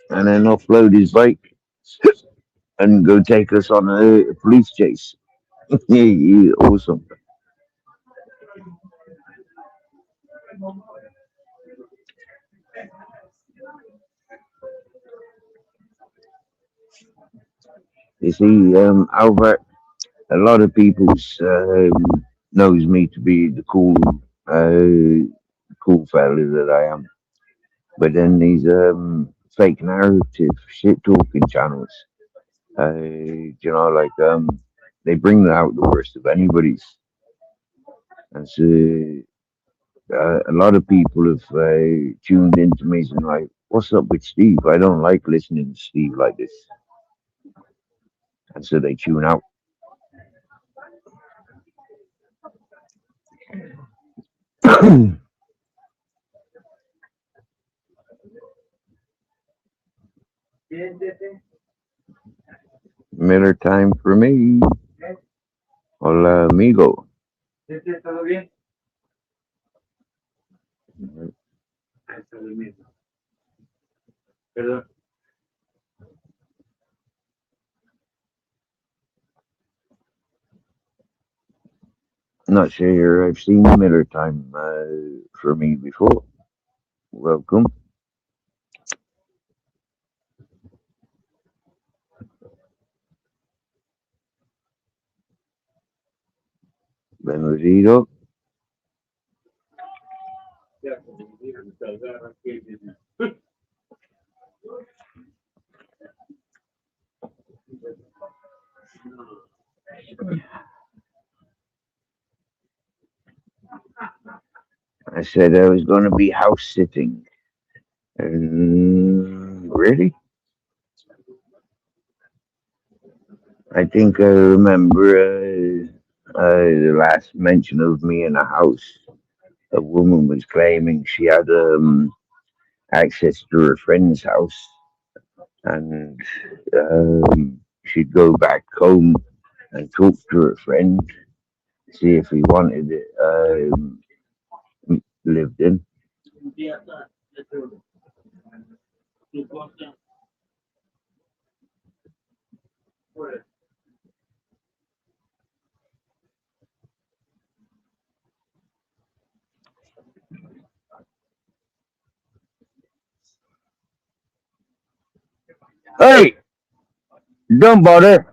and then offload his bike and go take us on a police chase. Yeah, awesome. You see, Albert, a lot of people knows me to be the cool fella that I am. But then these fake narrative shit talking channels, like they bring out the worst of anybody's. And so a lot of people have tuned into me and like, "What's up with Steve? I don't like listening to Steve like this," and so they tune out. Miller time for me. Hola, amigo. ¿Todo bien? Está durmiendo. Perdón. Not sure I've seen Miller time for me before. Welcome. Bienvenido. I said I was going to be house sitting. Really? I think I remember the last mention of me in a house. A woman was claiming she had access to her friend's house, and she'd go back home and talk to her friend, see if he wanted it lived in. Hey, don't bother.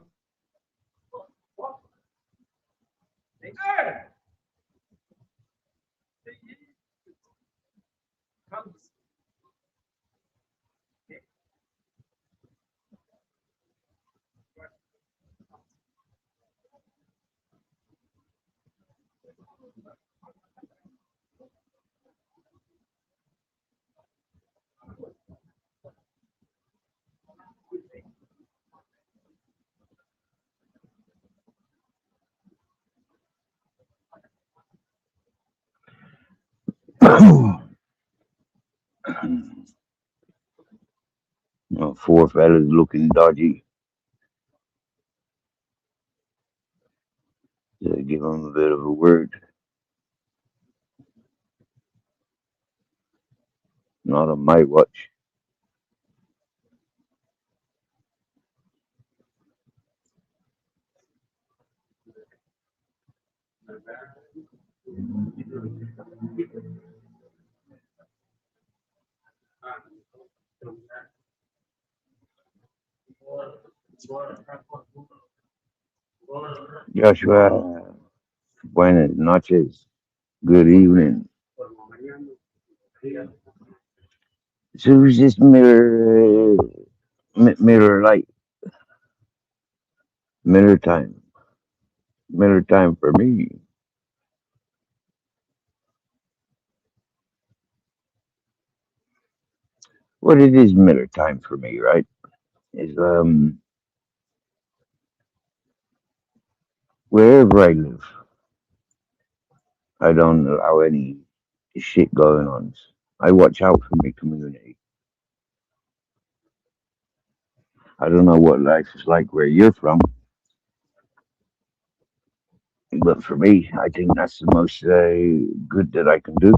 Four fellas looking dodgy. So give them a bit of a word. Not on my watch. Joshua, buenas noches. Good evening. So who's this mirror light? Miller time. Miller time for me. What it is Miller time for me, right? Is wherever I live, I don't allow any shit going on. I watch out for my community. I don't know what life is like where you're from, but for me, I think that's the most good that I can do.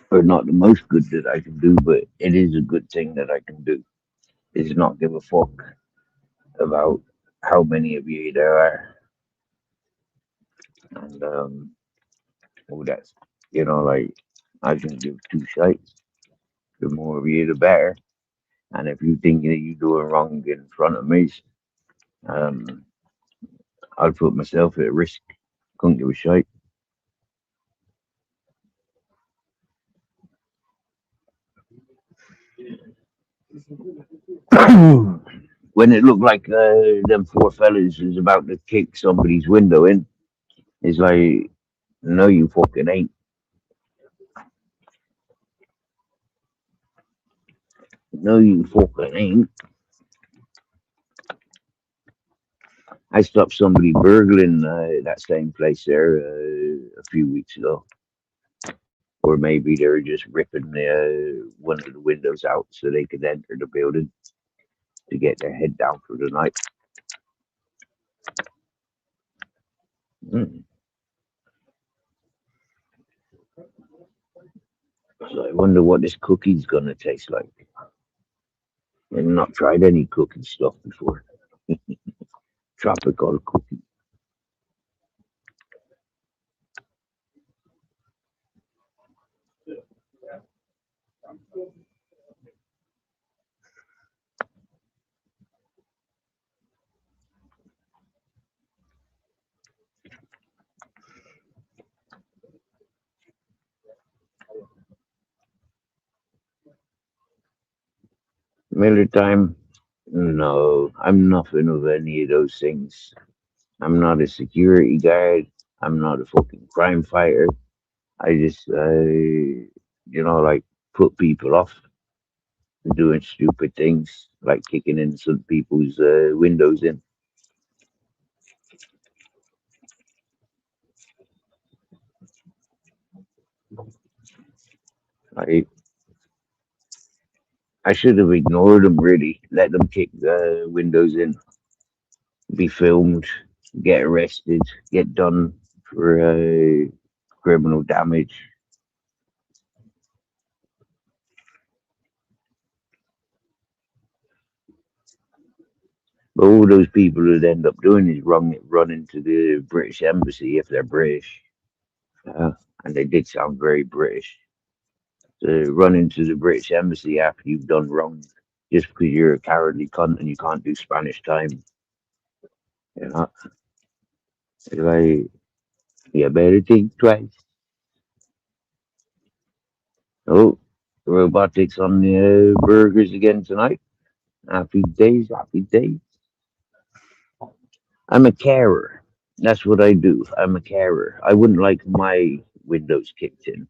Or not the most good that I can do, but it is a good thing that I can do. Is not give a fuck about how many of you there are, and all that. Like I can give two shites. The more of you, the better. And if you think that you're doing wrong in front of me, um, I'll put myself at risk. Couldn't give a shite. When it looked like them four fellas is about to kick somebody's window in, it's like, no, you fucking ain't. No, you fucking ain't. I stopped somebody burgling that same place there a few weeks ago. Or maybe they were just ripping one of the windows out so they could enter the building to get their head down for the night. Mm. So I wonder what this cookie's gonna taste like. I've not tried any cookie stuff before. Tropical cookie. Miller time? No, I'm nothing of any of those things. I'm not a security guard. I'm not a fucking crime fighter. I just, like put people off doing stupid things, like kicking in some people's windows in. I I should have ignored them really, let them kick the windows in, be filmed, get arrested, get done for criminal damage. But all those people that end up doing is run into the British embassy if they're British. Uh, and they did sound very British. To run into the British embassy after you've done wrong just because you're a cowardly cunt and you can't do Spanish time. You know, it's like, you better think twice. Oh, robotics on the burgers again tonight. Happy days, happy days. I'm a carer. That's what I do. I'm a carer. I wouldn't like my windows kicked in.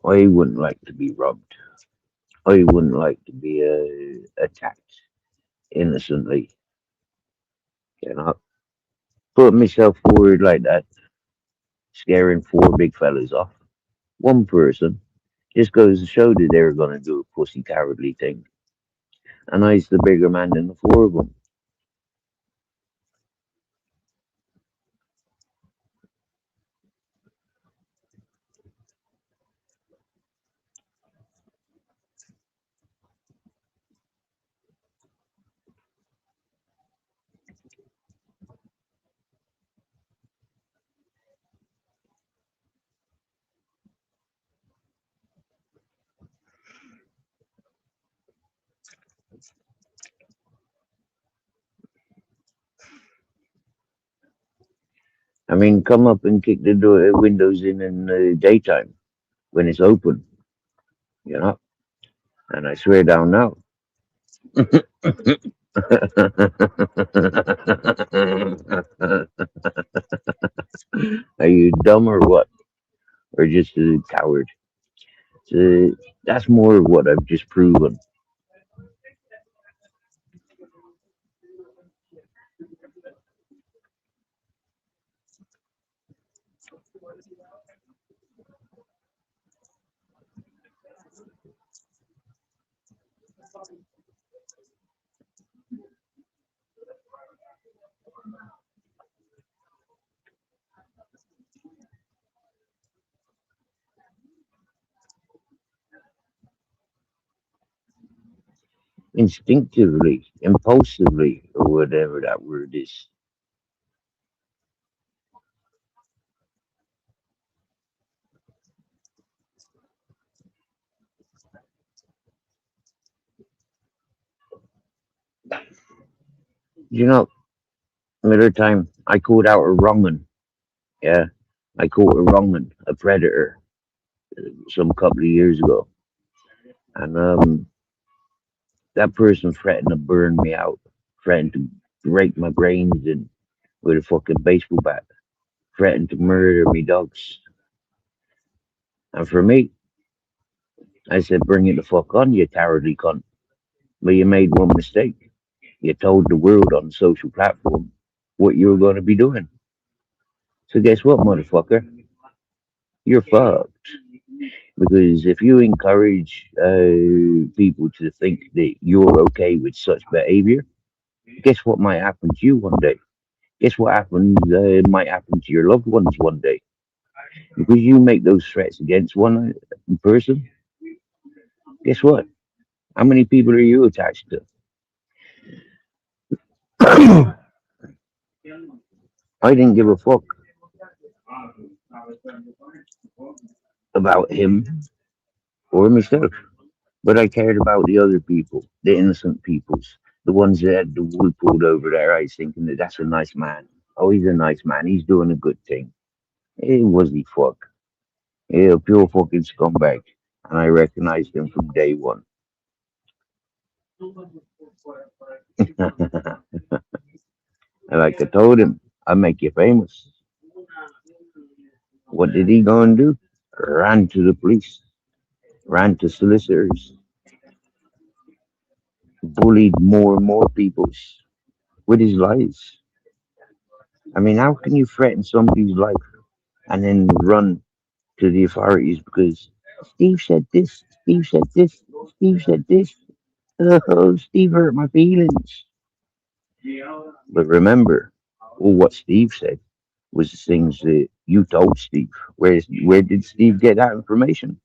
I wouldn't like to be robbed. I wouldn't like to be attacked innocently. You know, put myself forward like that, scaring four big fellas off. One person just goes to show that they're gonna do a pussy cowardly thing, and I's the bigger man than the four of them. I mean, come up and kick the windows in the daytime when it's open, you know. And I swear down now. Are you dumb or what? Or just a coward? That's more of what I've just proven. instinctively, impulsively, or whatever that word is. You know, another time I called out a wrong'un. Yeah, I caught a wrong'un, a predator, some couple of years ago, and that person threatened to burn me out, threatened to break my brains in with a fucking baseball bat, threatened to murder me dogs. And for me, I said, bring it the fuck on, you cowardly cunt. But you made one mistake. You told the world on the social platform what you were going to be doing. So guess what, motherfucker? You're fucked. Because if you encourage people to think that you're okay with such behavior, guess what might happen to you one day? Guess what happens might happen to your loved ones one day? Because you make those threats against one person, guess what? How many people are you attached to? I didn't give a fuck about him or myself, but I cared about the other people, the innocent peoples, the ones that had the wool pulled over their eyes, thinking that that's a nice man. Oh, he's a nice man. He's doing a good thing. It was the fuck. Yeah, pure fucking scumbag. And I recognized him from day one. And like I told him, I'll make you famous. What did he go and do? Ran to the police, ran to solicitors, bullied more and more people with his lies. I mean, how can you threaten somebody's life and then run to the authorities because Steve said this, Steve said this, Steve said this. Oh, Steve hurt my feelings. But remember, all what Steve said was the things that you told Steve. Where did Steve get that information?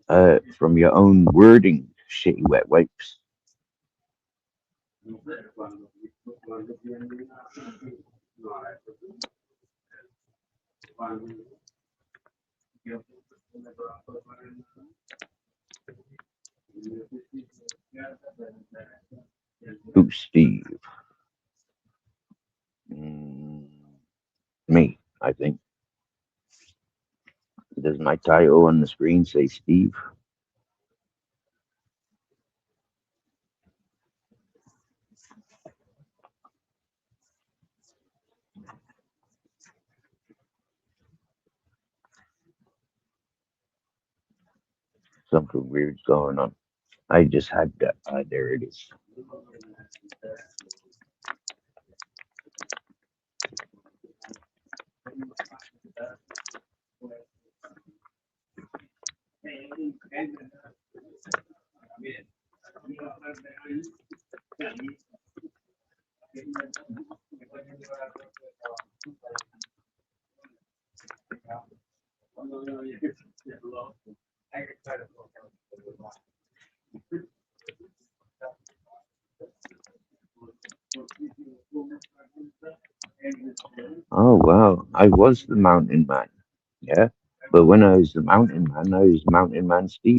From your own wording, shitty wet wipes. Who's Steve? Mm, me, I think. Does my title on the screen say Steve? Something weird's going on. I just had that. There it is. Oh wow, I was the mountain man. Yeah. But when I was the mountain man, I was Mountain Man Steve.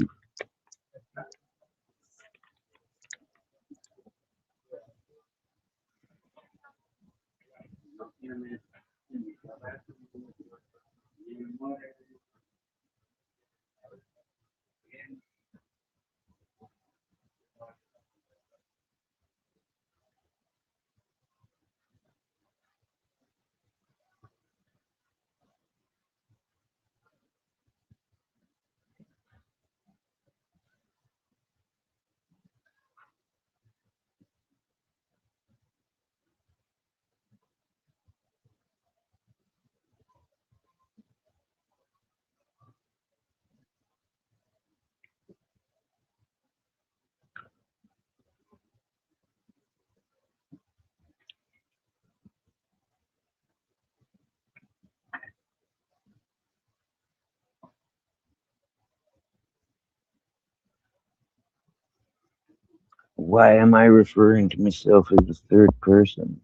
Why am I referring to myself as the third person?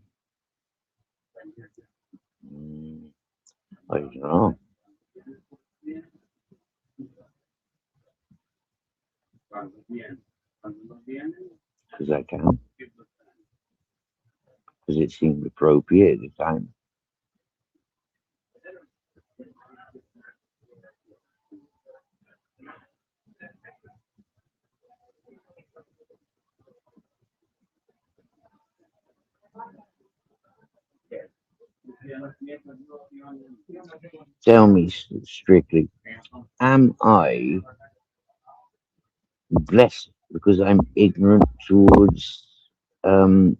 Mm, I don't know. Because I can. Because it seemed appropriate at the time. Tell me strictly, am I blessed because I'm ignorant towards um,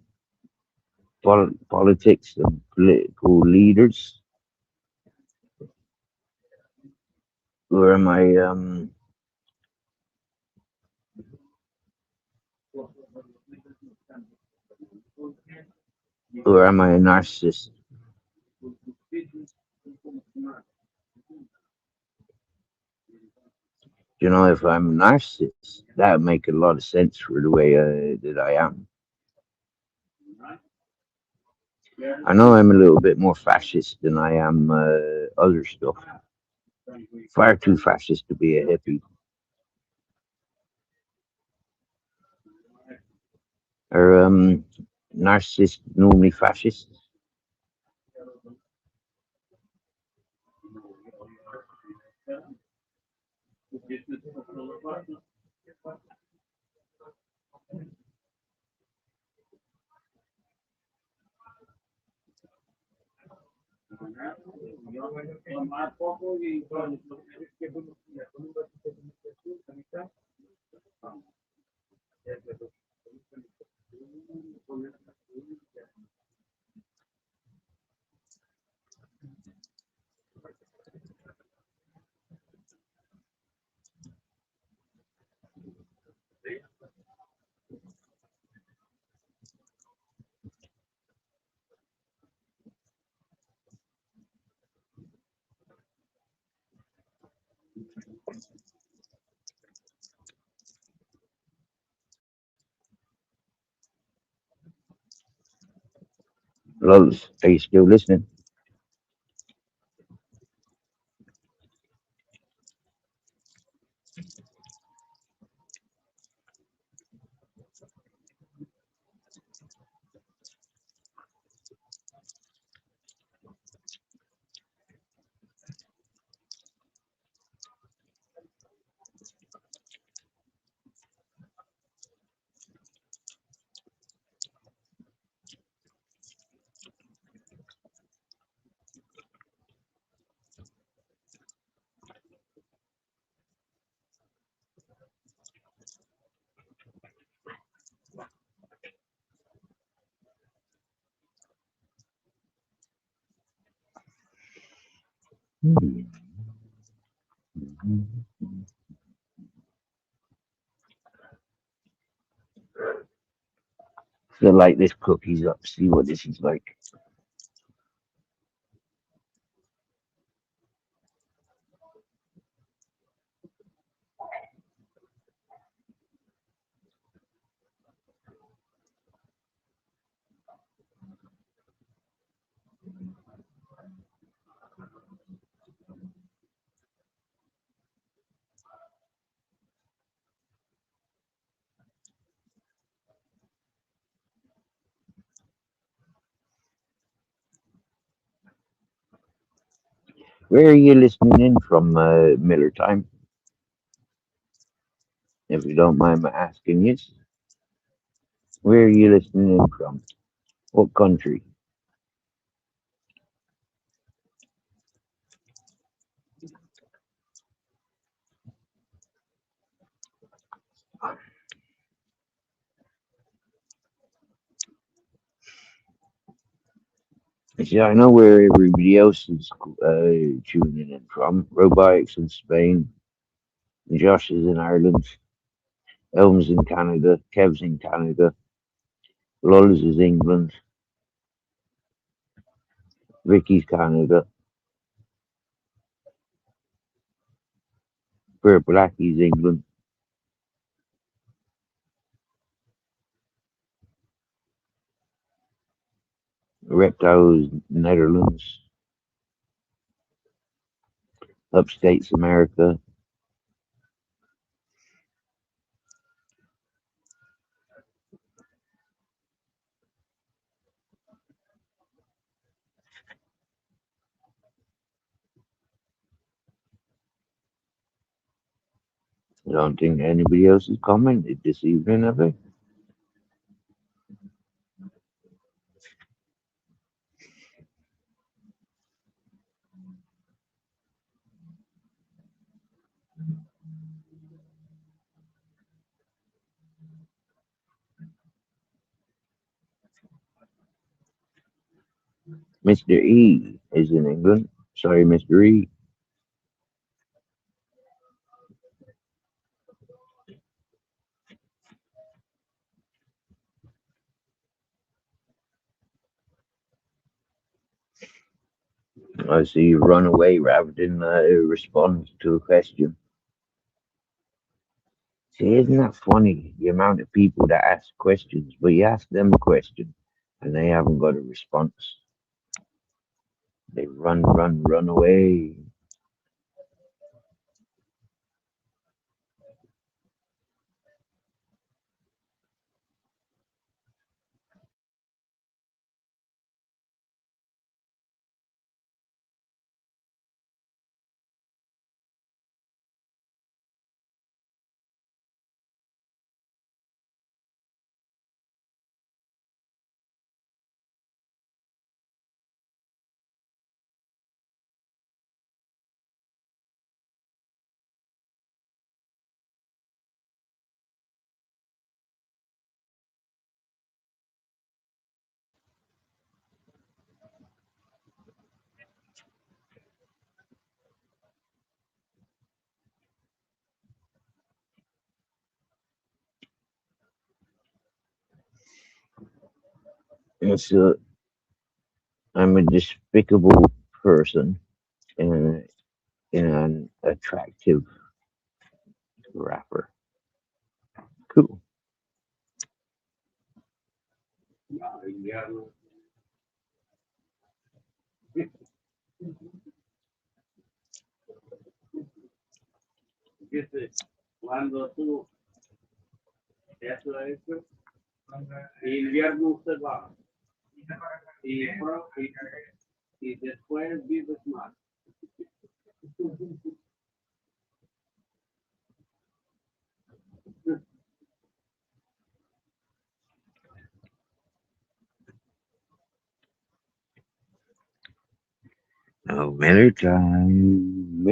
politics and political leaders? Or am I a narcissist? You know, if I'm a narcissist, that would make a lot of sense for the way that I am. I know I'm a little bit more fascist than I am other stuff. Far too fascist to be a hippie. Or narcissists normally fascist? Lols, are you still listening? Hmm. Feel like this cookie's up. See what this is like. Where are you listening in from, Miller Time? If you don't mind my asking you, where are you listening in from? What country? See, I know where everybody else is tuning in from. Robotics in Spain, Josh is in Ireland, Elm's in Canada, Kev's in Canada, Lol's is England, Ricky's Canada, Bert Blackie's England, Reptiles, Netherlands, upstates America. I don't think anybody else has commented this evening, have they? Mr. E is in England. Sorry, Mr. E. I see you run away rather than respond to a question. See, isn't that funny? The amount of people that ask questions, but you ask them a question and they haven't got a response. They run away. It's I'm a despicable person in an attractive rapper. Cool. Oh, Miller time,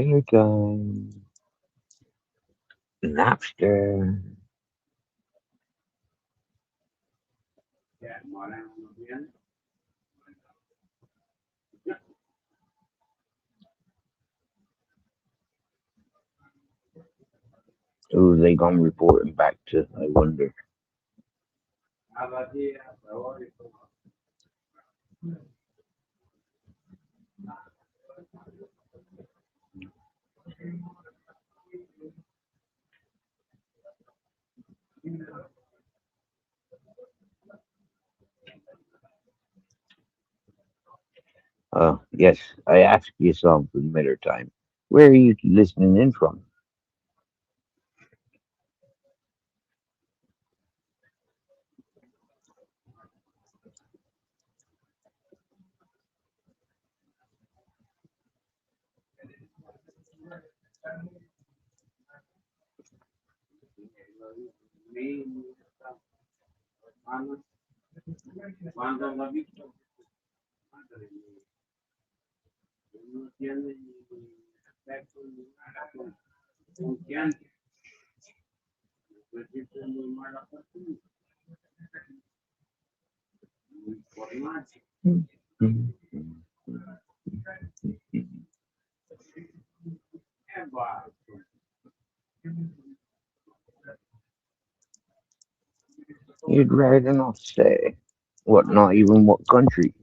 Napster. Who they gonna report him back to? I wonder. Yes, I asked you something, Miller time. Where are you listening in from? You'd rather not say. What? Not even what country?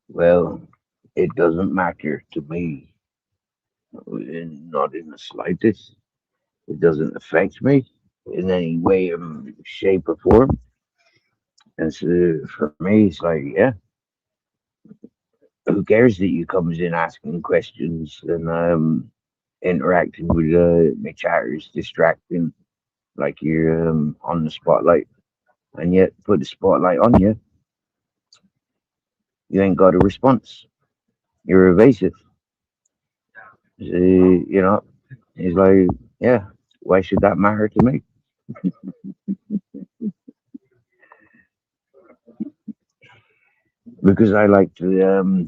Well, it doesn't matter to me, not in the slightest. It doesn't affect me in any way, shape, or form. And so for me, it's like, yeah, who cares that you comes in asking questions and interacting with my chatters, distracting like you're on the spotlight, and yet put the spotlight on you, you ain't got a response. You're evasive. You know, he's like, yeah, why should that matter to me? Because I like to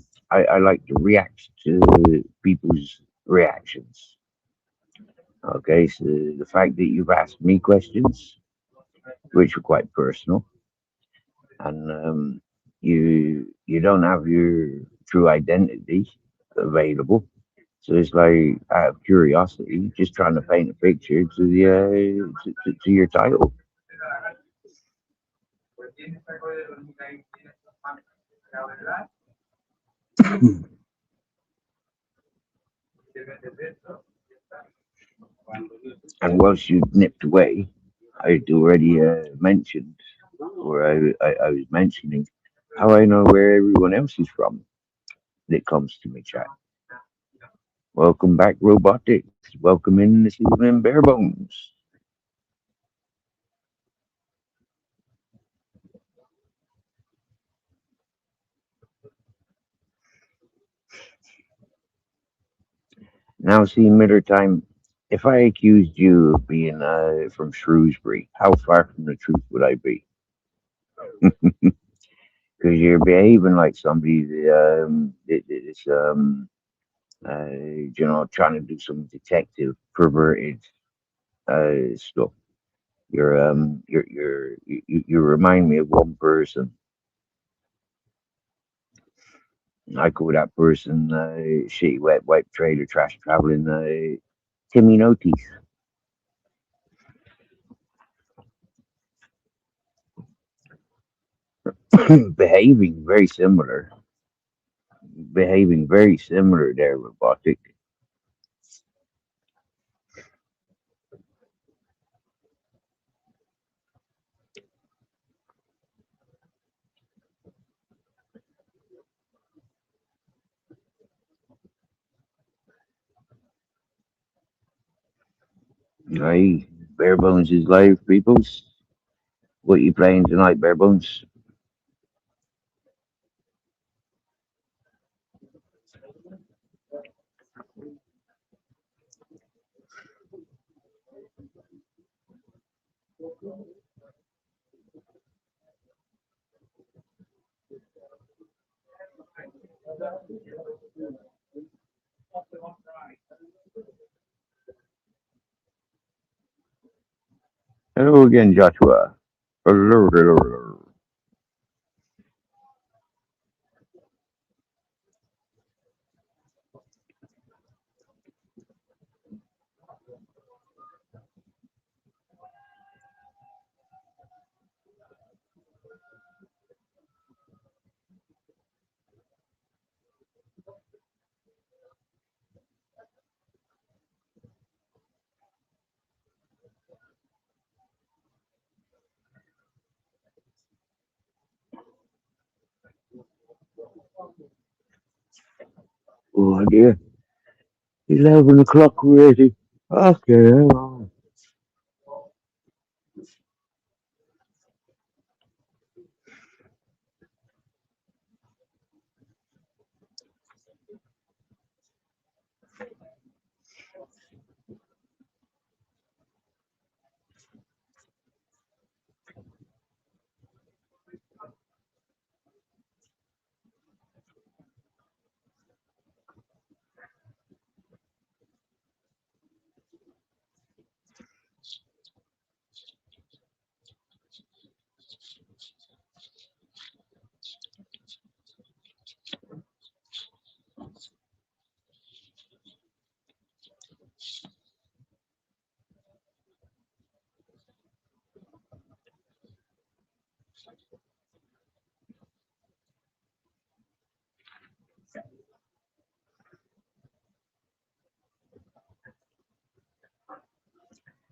react to people's reactions. Okay, so the fact that you've asked me questions, which are quite personal, and you don't have your true identity available. So it's like out of curiosity, just trying to paint a picture to the to your title. And whilst you nipped away, I'd already mentioned, or I was mentioning, how I know where everyone else is from that comes to me chat. Welcome back, robotics. Welcome in this evening, bare bones. Now, see, Miller time. If I accused you of being from Shrewsbury, how far from the truth would I be? Because you're behaving like somebody that is, trying to do some detective, perverted stuff. You remind me of one person. I call that person shitty wet wipe trailer trash traveling Timmy No Teeth. behaving very similar, behaving very similar there, robotic. Hey, bare bones is live, peoples. What you playing tonight, bare bones? Hello again, Joshua. Hello. Oh dear, 11 o'clock already. Okay.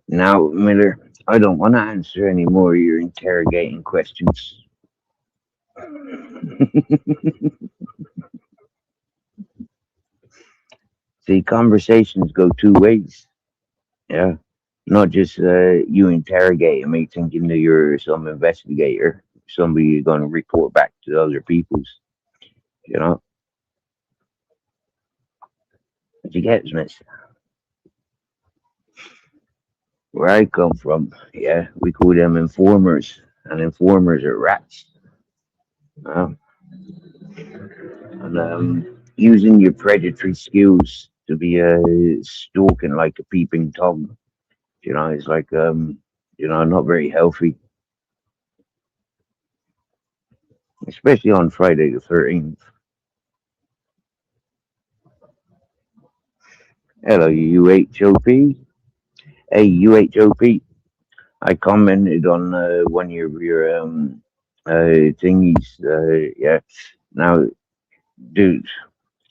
Now, Miller, I don't want to answer any more of your interrogating questions. See, conversations go two ways. Yeah. Not just you interrogating me thinking that you're some investigator, somebody you're going to report back to other people's, you know. But you get me? Where I come from, yeah, we call them informers, and informers are rats. Uh, and using your predatory skills to be stalking like a peeping tom, you know, it's like not very healthy, especially on Friday the 13th. Hello, UHOP. Hey, UHOP. I commented on one of your thingies. Yeah. Now, dude,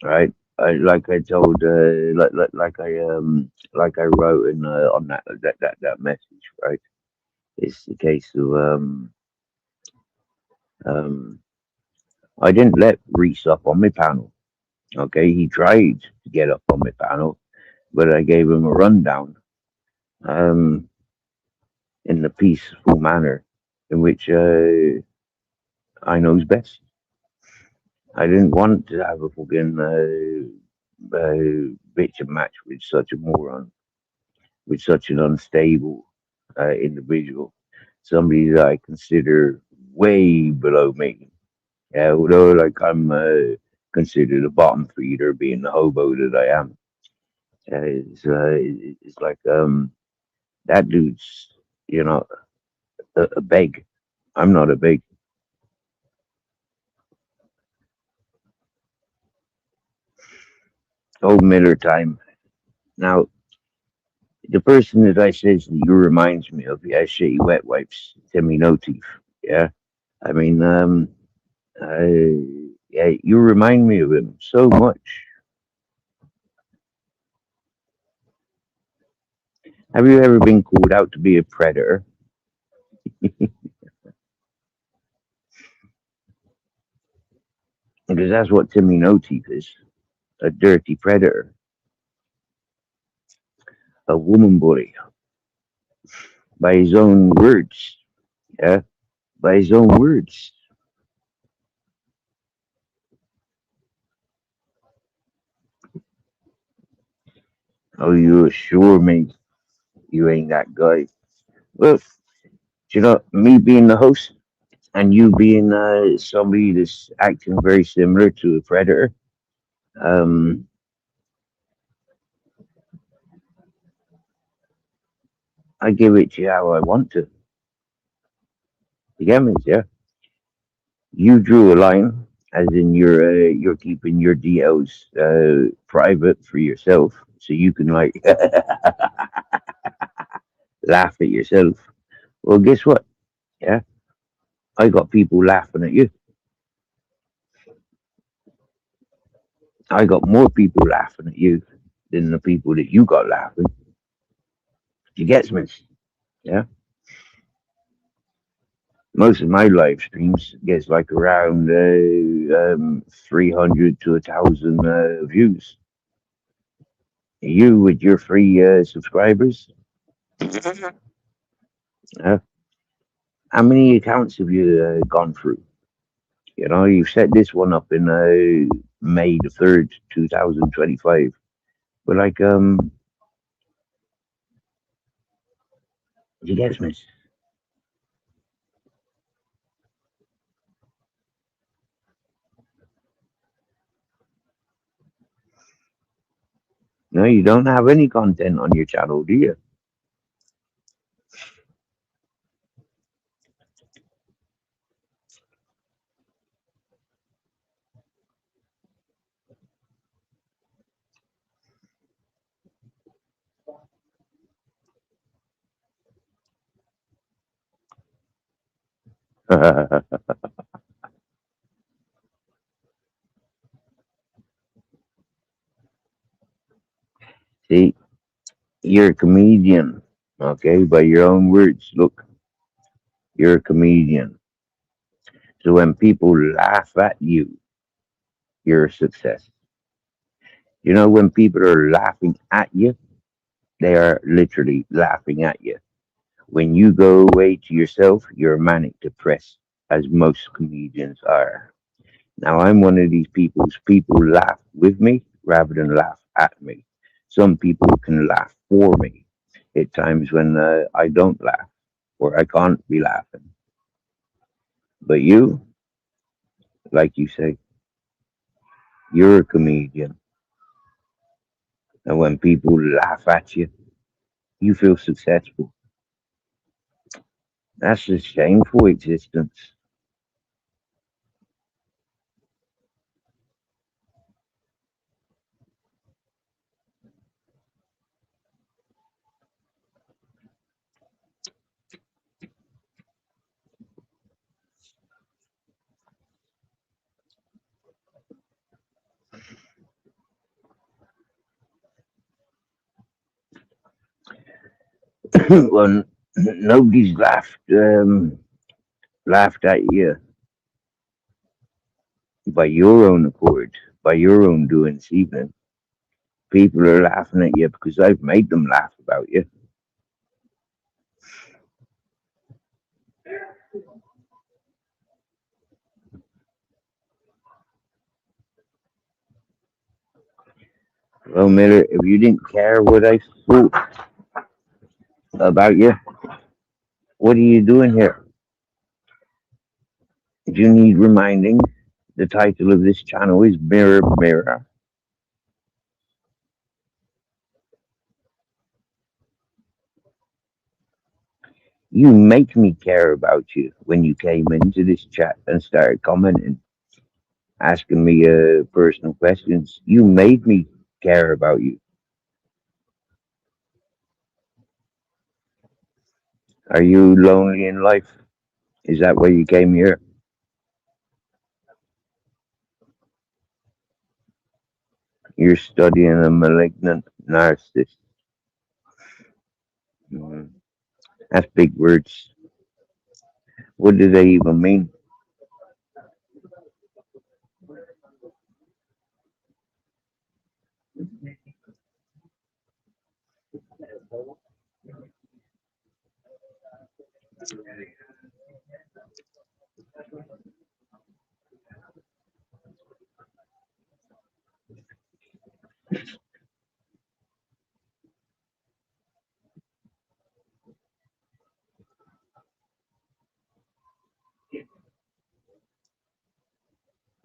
right? Like I told, like I wrote in on that message, right? It's the case of um, I didn't let Reese up on my panel. Okay, he tried to get up on my panel, but I gave him a rundown um, in the peaceful manner in which I knows best. I didn't want to have a fucking bitch and match with such a moron, with such an unstable individual, somebody that I consider way below me. Yeah, although like I'm considered a bottom feeder, being the hobo that I am. It's like that dude's, you know, a beg. I'm not a beg. Old Miller time. Now, the person that I says that you reminds me of, yeah, shitty wet wipes, Timmy No Teeth. Yeah, I mean, yeah, you remind me of him so much. Have you ever been called out to be a predator? Because that's what Timmy No Teeth is, a dirty predator, a woman bully, by his own words. Yeah, by his own words. Oh, you assure me you ain't that guy. Well, you know, me being the host and you being somebody that's acting very similar to a predator, um, I give it to you how I want to. You get me? Yeah. You drew a line, as in you're keeping your DLs private for yourself, so you can like laugh at yourself. Well, guess what? Yeah, I got people laughing at you. I got more people laughing at you than the people that you got laughing. You get me? Yeah. Most of my live streams gets like around 300 to 1,000 views. You with your free subscribers, uh, how many accounts have you gone through? You know, you set this one up in May the 3rd, 2025. But like, you get me? No, you don't have any content on your channel, do you? See, you're a comedian, okay? By your own words, look, you're a comedian. So when people laugh at you, you're a success. You know, when people are laughing at you, they are literally laughing at you. When you go away to yourself, you're manic depressed, as most comedians are. Now, I'm one of these people laugh with me rather than laugh at me. Some people can laugh for me at times when I don't laugh or I can't be laughing. But you, like you say, you're a comedian. And when people laugh at you, you feel successful. That's a shameful existence. Well, nobody's laughed at you by your own accord, by your own doing this evening. People are laughing at you because I've made them laugh about you. Well, Miller, if you didn't care what I thought about you, what are you doing here? Do you need reminding? The title of this channel is Mirror Mirror. You make me care about you when you came into this chat and started commenting, asking me personal questions. You made me care about you. Are you lonely in life? Is that why you came here? You're studying a malignant narcissist. Mm, that's big words. What do they even mean?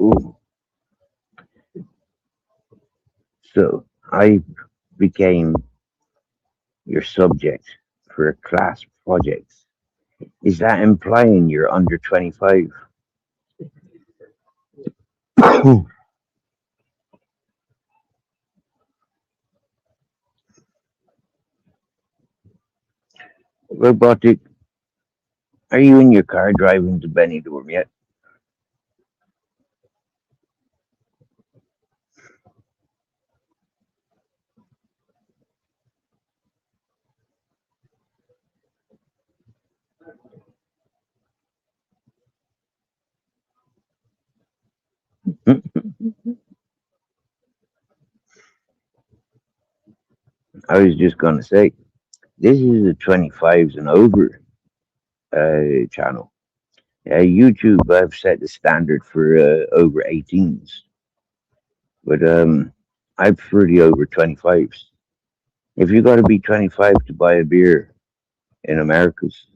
Ooh, so I became your subject for a class project. Is that implying you're under 25? Robotic, are you in your car driving to Benidorm yet? I was just going to say, this is a 25s and over channel. YouTube, I've set the standard for over 18s, but I prefer the over 25s. If you got to be 25 to buy a beer in Americas,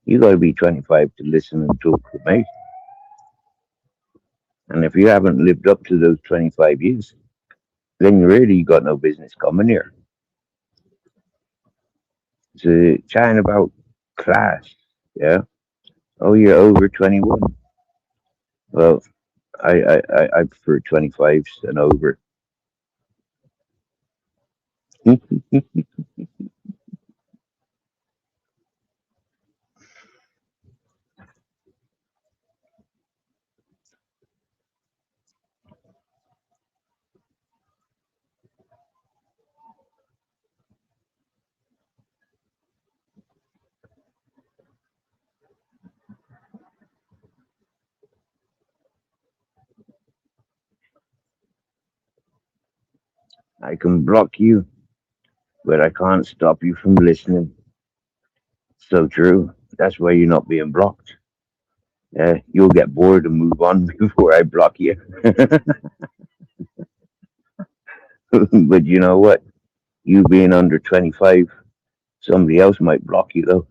you got to be 25 to listen and talk to me. And if you haven't lived up to those 25 years, then really you got no business coming here. So chatting about class, yeah. Oh, you're over 21. Well, I prefer 25s and over. I can block you, but I can't stop you from listening. So true. That's why you're not being blocked. You'll get bored and move on before I block you. But you know what? You being under 25, somebody else might block you though.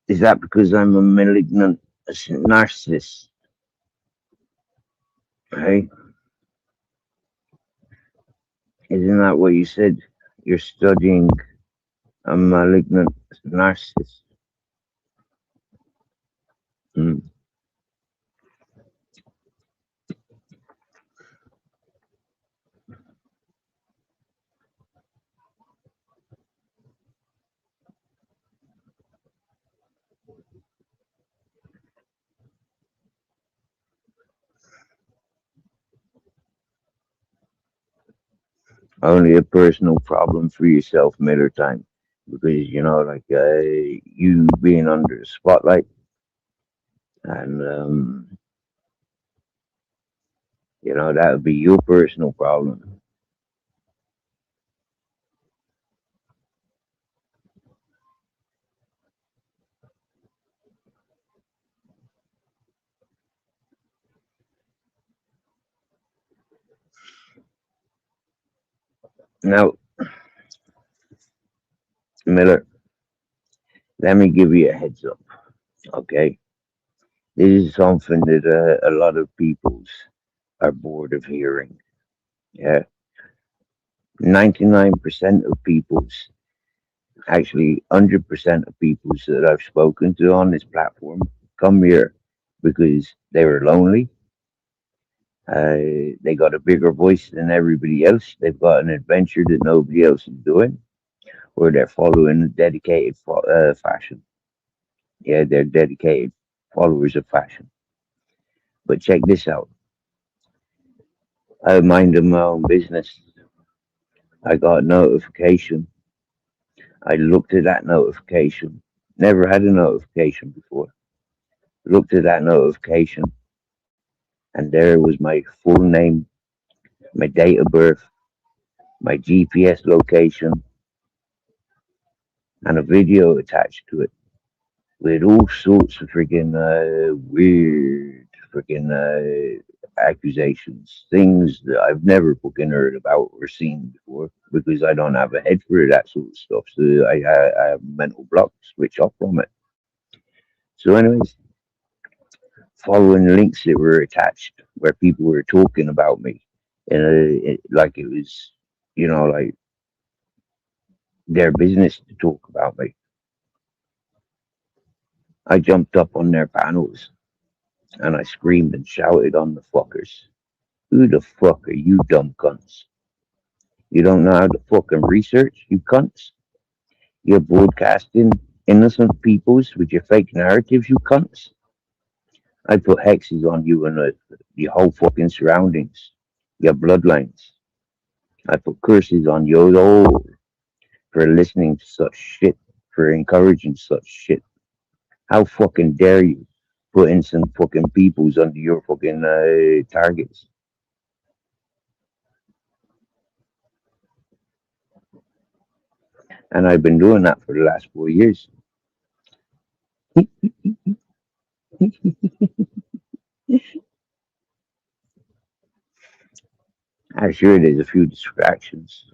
Is that because I'm a malignant narcissist? Hey, isn't that what you said? You're studying a malignant narcissist. Hmm. Only a personal problem for yourself, Miller time, because like you being under the spotlight, and that would be your personal problem. Now, Miller, let me give you a heads up, okay? This is something that a lot of peoples are bored of hearing. Yeah, 99% of peoples, actually 100% of peoples that I've spoken to on this platform come here because they were lonely. They got a bigger voice than everybody else. They've got an adventure that nobody else is doing, or they're following a dedicated fashion. Yeah, they're dedicated followers of fashion. But check this out. I minded my own business. I got a notification. I looked at that notification. Never had a notification before. Looked at that notification, and there was my full name, my date of birth, my GPS location, and a video attached to it with all sorts of freaking weird freaking accusations, things that I've never fucking heard about or seen before because I don't have a head for that sort of stuff. So I have mental blocks, switch off from it. So, anyways, following links that were attached where people were talking about me, like it was, like their business to talk about me. I jumped up on their panels and I screamed and shouted on the fuckers. Who the fuck are you, dumb cunts? You don't know how to fucking research, you cunts? You're broadcasting innocent peoples with your fake narratives, you cunts? I put hexes on you and the whole fucking surroundings, your bloodlines. I put curses on you all for listening to such shit, for encouraging such shit. How fucking dare you put in some fucking peoples under your fucking targets? And I've been doing that for the last 4 years. I'm sure there's a few distractions.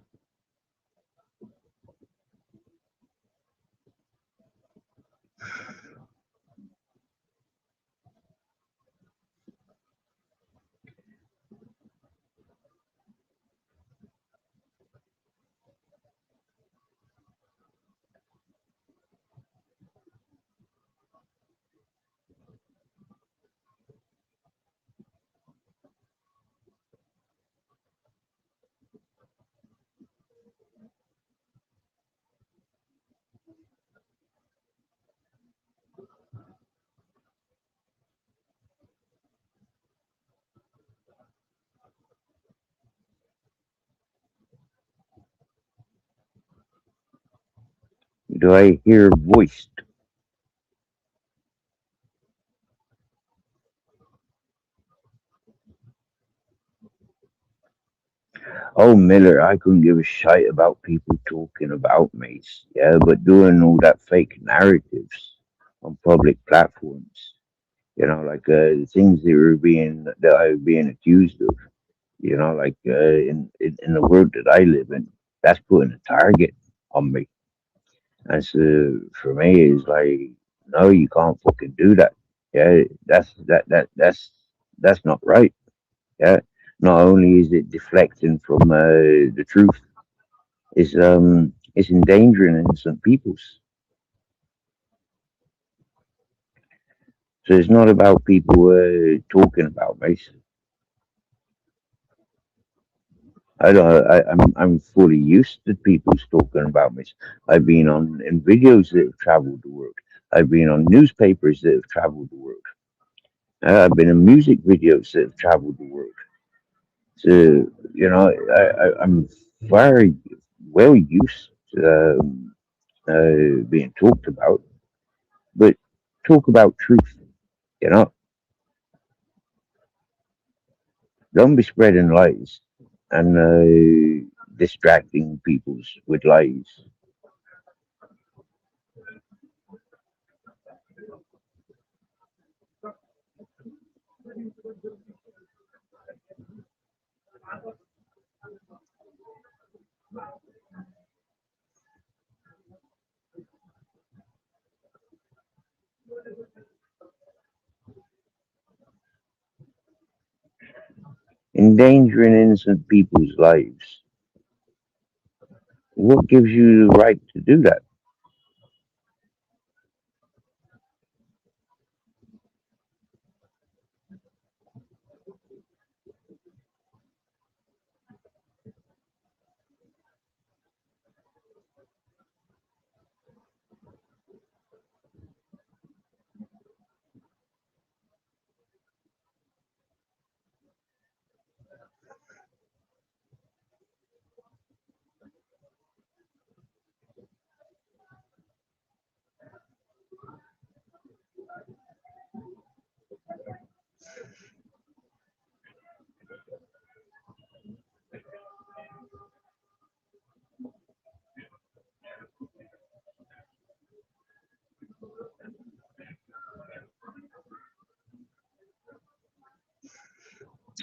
Do I hear voiced? Oh, Miller, I couldn't give a shite about people talking about me. Yeah, but doing all that fake narratives on public platforms, like the things that I was being accused of, like in the world that I live in, that's putting a target on me. And so for me, it's like, no, you can't fucking do that. Yeah, that's not right. Yeah, not only is it deflecting from the truth, it's endangering innocent peoples. So it's not about people talking about me. I'm fully used to people talking about me. I've been on in videos that have traveled the world. I've been on newspapers that have traveled the world. I've been in music videos that have traveled the world. So I'm very well used to being talked about, but talk about truth. You know, don't be spreading lies and distracting people with lies. Endangering innocent people's lives. What gives you the right to do that?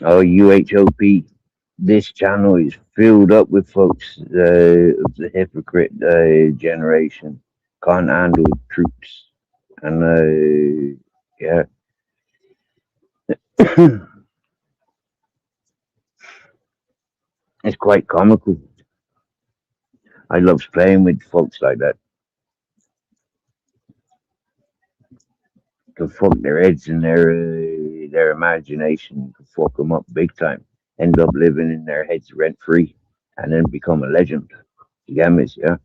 Oh, UHOP. This channel is filled up with folks of the hypocrite generation. Can't handle truths. And yeah, it's quite comical. I love playing with folks like that. Can fuck their heads and their imagination. Can fuck them up big time. End up living in their heads rent free, and then become a legend. You get me? Yeah.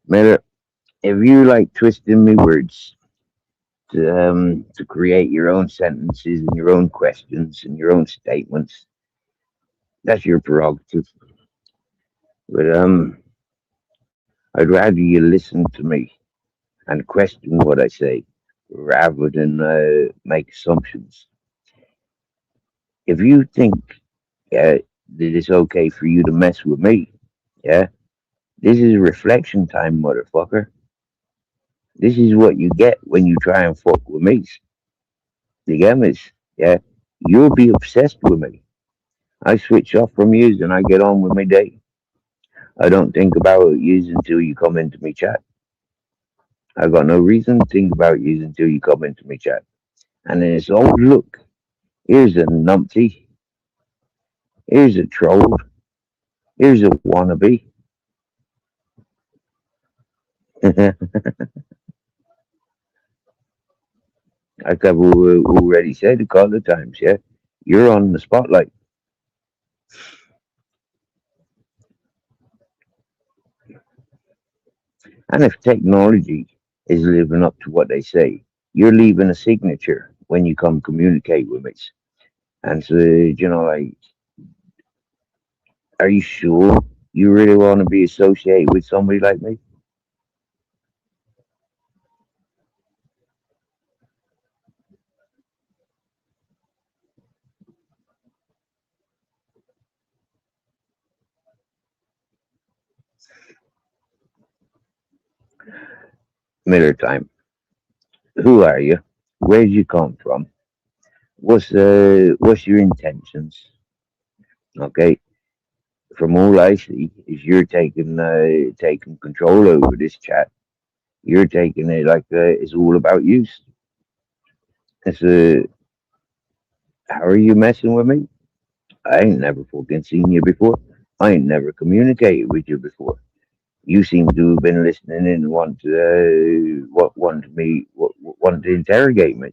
Man, if you like twisting me words to create your own sentences and your own questions and your own statements, that's your prerogative. But I'd rather you listen to me and question what I say rather than make assumptions. If you think that it's okay for you to mess with me, yeah, this is reflection time, motherfucker. This is what you get when you try and fuck with me. You get me? Yeah, you'll be obsessed with me. I switch off from yous and I get on with my day. I don't think about yous until you come into me chat. I got no reason to think about yous until you come into me chat. And then it's, oh, look, here's a numpty. Here's a troll. Here's a wannabe. Like I've already said a couple of times, yeah. You're on the spotlight. And if technology is living up to what they say, you're leaving a signature when you come communicate with me. And so, like, are you sure you really want to be associated with somebody like me? Miller time. Who are you? Where'd you come from? What's your intentions? Okay. From all I see is you're taking control over this chat. You're taking it like it's all about you. It's how are you messing with me? I ain't never fucking seen you before. I ain't never communicated with you before. You seem to have been listening and want to interrogate me.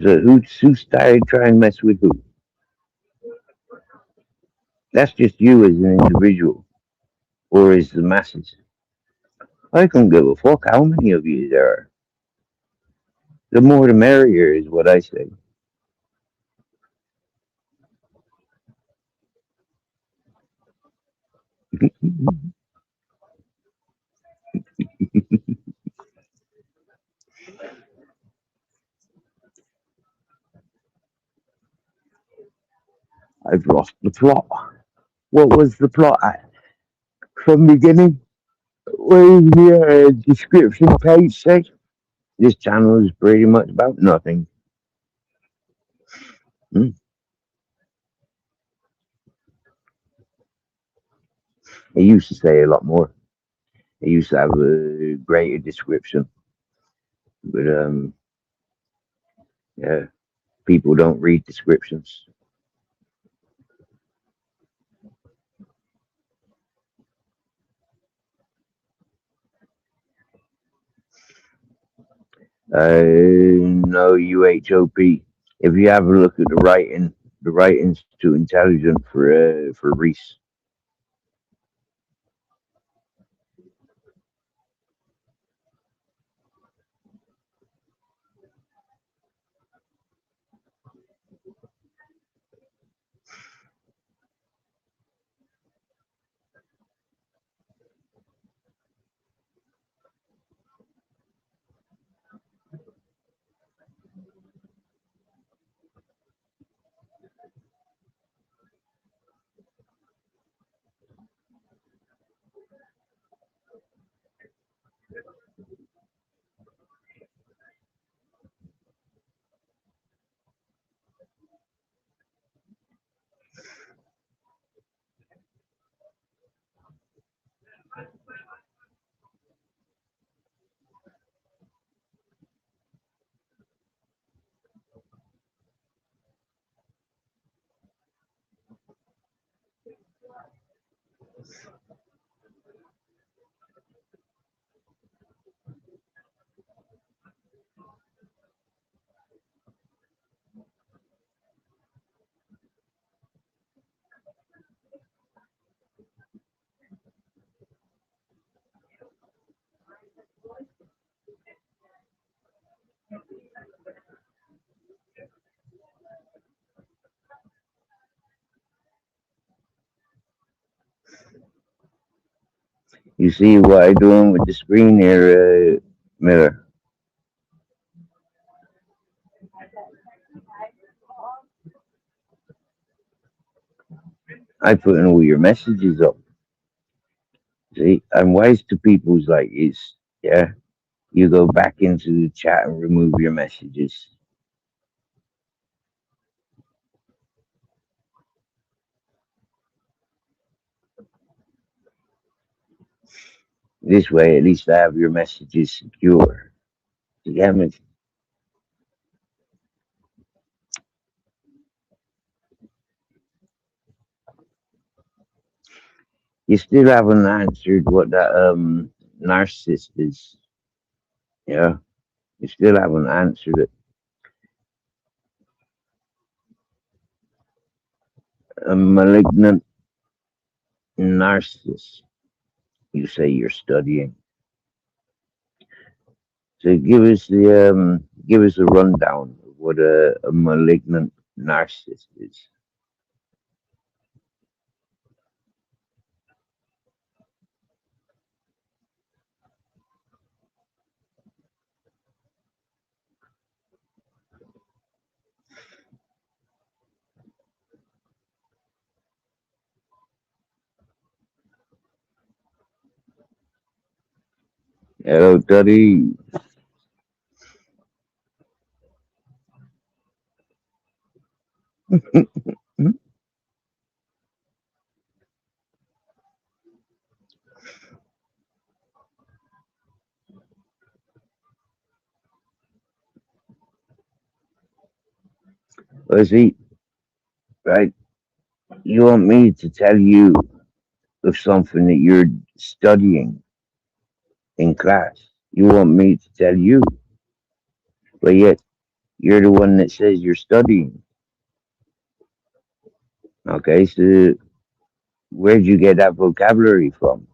So who started trying to mess with who? That's just you as an individual, or as the masses. I can give a fuck how many of you there are. The more the merrier is what I say. I've lost the plot. What was the plot from the beginning? What is the description page say? This channel is pretty much about nothing. Hmm. It used to say a lot more. It used to have a greater description, but yeah, people don't read descriptions. No UHOP. If you have a look at the writing's too intelligent for Reese. You see what I'm doing with the screen here, Miller? I put in all your messages up. See, I'm wise to people's like it's yeah. You go back into the chat and remove your messages. This way, at least I have your messages secure. You get me? You still haven't answered what that narcissist is. Yeah, you still haven't answered it. A malignant narcissist. You say you're studying. So give us a rundown of what a malignant narcissist is. Hello, Daddy. Let's eat, right? You want me to tell you of something that you're studying in class. You want me to tell you, but yet you're the one that says you're studying. Okay, so where'd you get that vocabulary from?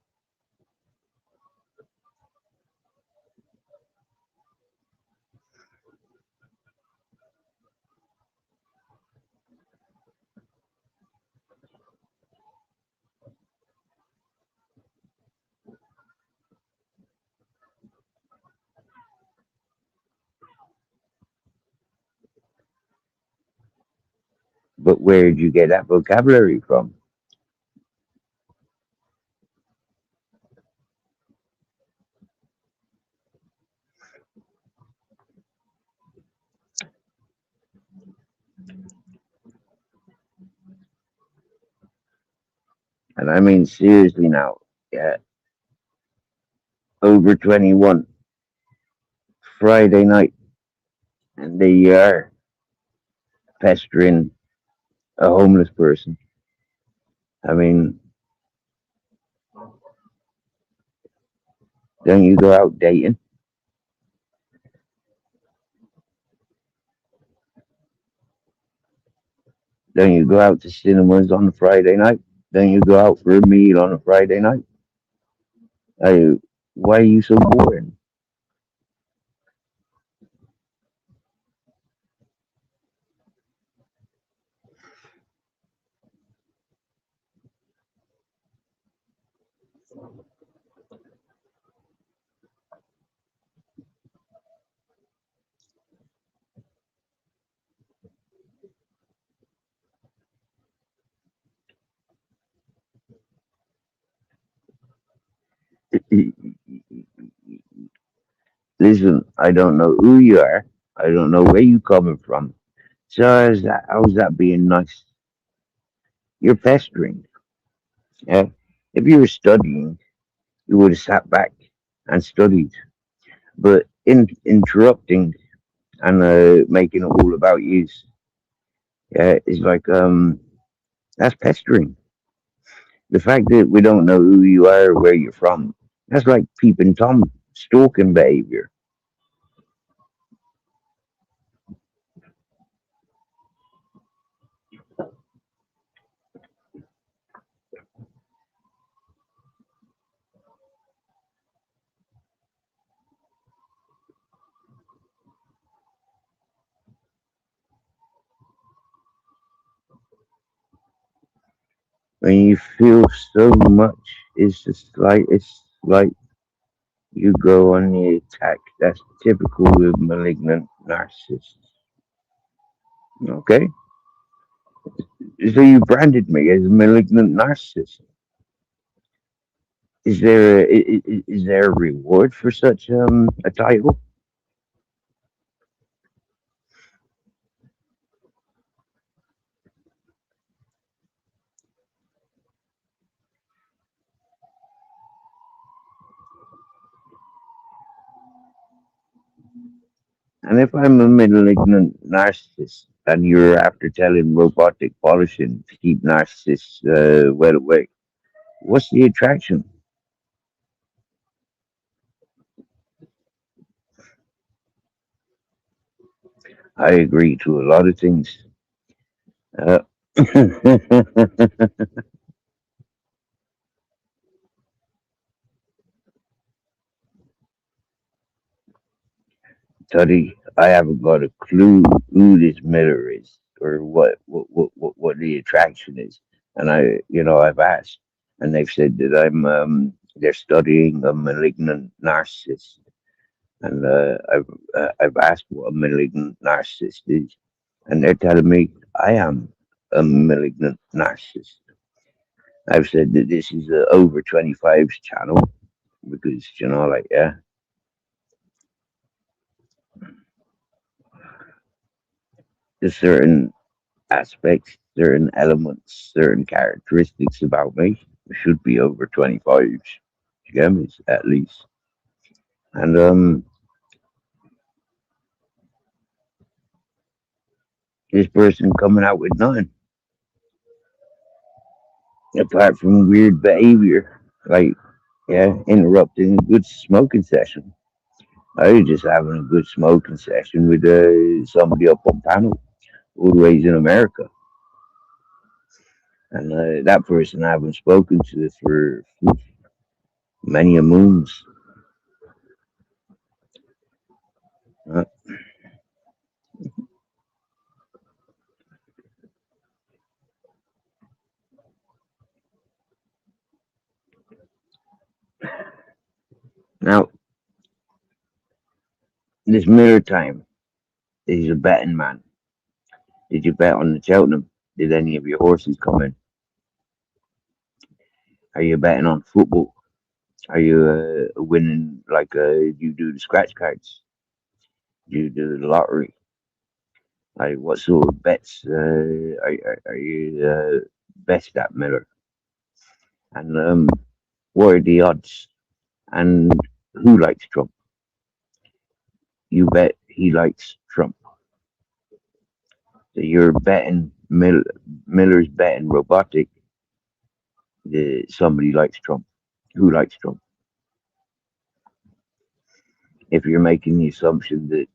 But where'd you get that vocabulary from? And I mean seriously now, yeah, over 21, Friday night, and they are pestering a homeless person. I mean, don't you go out dating? Don't you go out to cinemas on a Friday night? Don't you go out for a meal on a Friday night? I, why are you so boring? Listen, I don't know who you are. I don't know where you coming from. So how's that being nice? You're pestering. Yeah. If you were studying, you would have sat back and studied. But interrupting and making it all about you, yeah, is like that's pestering. The fact that we don't know who you are or where you're from, that's like peeping Tom, stalking behavior. When you feel so much, it's like you go on the attack. That's typical with malignant narcissists. Okay, so you branded me as a malignant narcissist. Is there a reward for such a title? And if I'm a malignant narcissist and you're after telling robotic polishing to keep narcissists well away, What's the attraction? I agree to a lot of things. Uh, Toddy, I haven't got a clue who this Miller is or what the attraction is. And I've asked, and they've said that they're studying a malignant narcissist. And I've asked what a malignant narcissist is, and they're telling me I am a malignant narcissist. I've said that this is a over 25's channel because like there's certain aspects, certain elements, certain characteristics about me should be over 25. You get me? At least. And this person coming out with nothing apart from weird behavior, like interrupting a good smoking session. I was just having a good smoking session with somebody up on panel, all the ways in America, and that person I haven't spoken to for many a moons. Uh, Now, this mirror time is a betting man. Did you bet on the Cheltenham? Did any of your horses come in? Are you betting on football? Are you winning like you do the scratch cards? Do you do the lottery? Like what sort of bets are you best at, Miller? And what are the odds? And who likes Trump? You bet he likes Trump. So you're betting Miller's betting robotic. Somebody likes Trump. Who likes Trump? If you're making the assumption that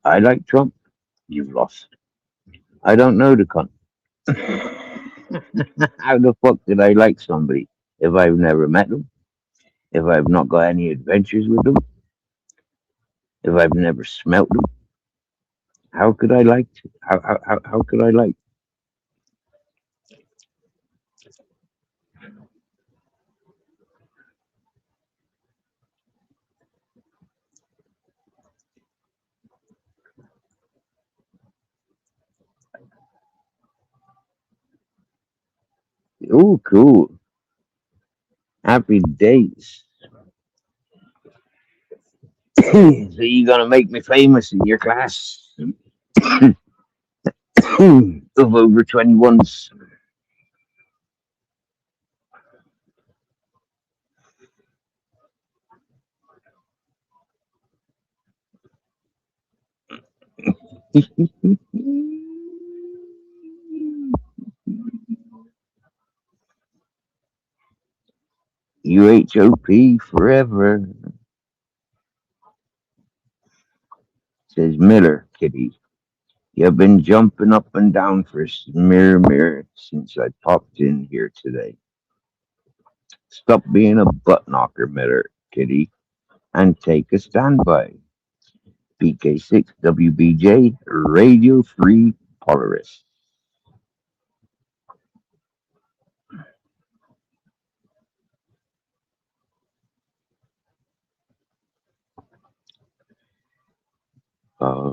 I like Trump, you've lost. I don't know the cunt. How the fuck did I like somebody if I've never met them? If I've not got any adventures with them? If I've never smelt them? How could I like? How could I like? Oh, cool. Happy days. So you're gonna make me famous in your class of over 21s. UHOP forever, says Miller Kitty. You've been jumping up and down for mirror since I popped in here today. Stop being a butt knocker, Miller Kitty, and take a standby. PK6 WBJ Radio Free Polaris. Uh,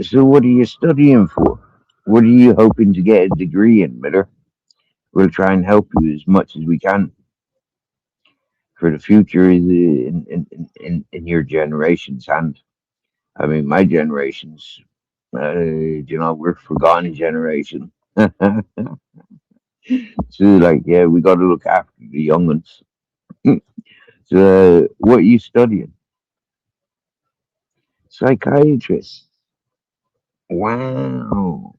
so what are you studying for? What are you hoping to get a degree in, Miller? We'll try and help you as much as we can. For the future is in your generation's hand. I mean, my generation's You know, we're forgotten generation. So like, yeah, we got to look after the young ones. So, what are you studying? Psychiatrist. Wow.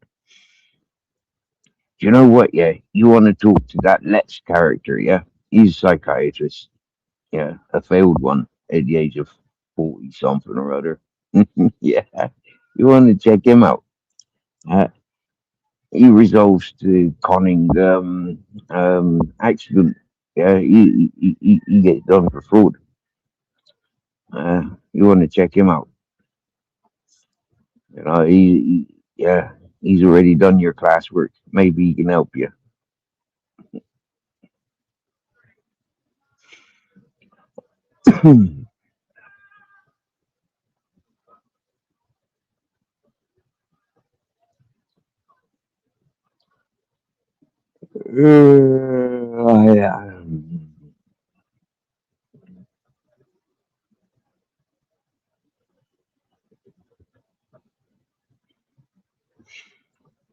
Do you know what? Yeah, you want to talk to that Let's character? Yeah, he's a psychiatrist. Yeah, a failed one at the age of 40 something or other. Yeah, you want to check him out. Uh, he resolves to conning accident. Yeah, he gets done for fraud. You want to check him out. You know, yeah, he's already done your classwork. Maybe he can help you. Yeah.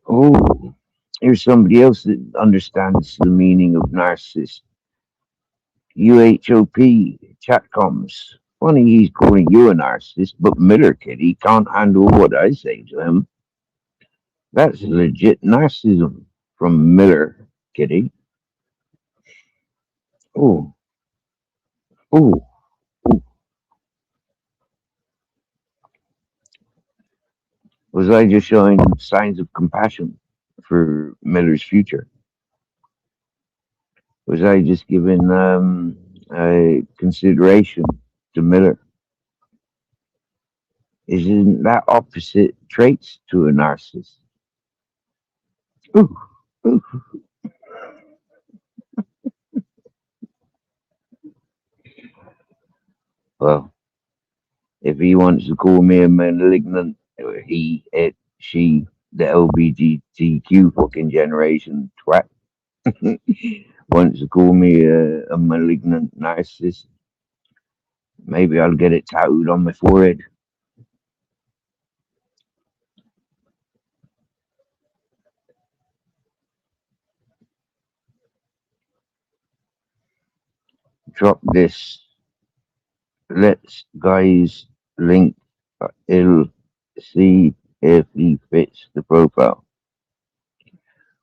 Oh, here's somebody else that understands the meaning of narcissist. UHOP chatcoms. Funny he's calling you a narcissist, but Miller Kitty can't handle what I say to him. That's legit narcissism from Miller Kitty. Oh, oh, oh. Was I just showing signs of compassion for Miller's future? Was I just giving consideration to Miller? Isn't that opposite traits to a narcissist? Ooh, ooh. Well, if he wants to call me a malignant, he, it, she, the LGBTQ fucking generation twat wants to call me a malignant narcissist, maybe I'll get it tattooed on my forehead. Drop this. Let's guys link. It'll see if he fits the profile.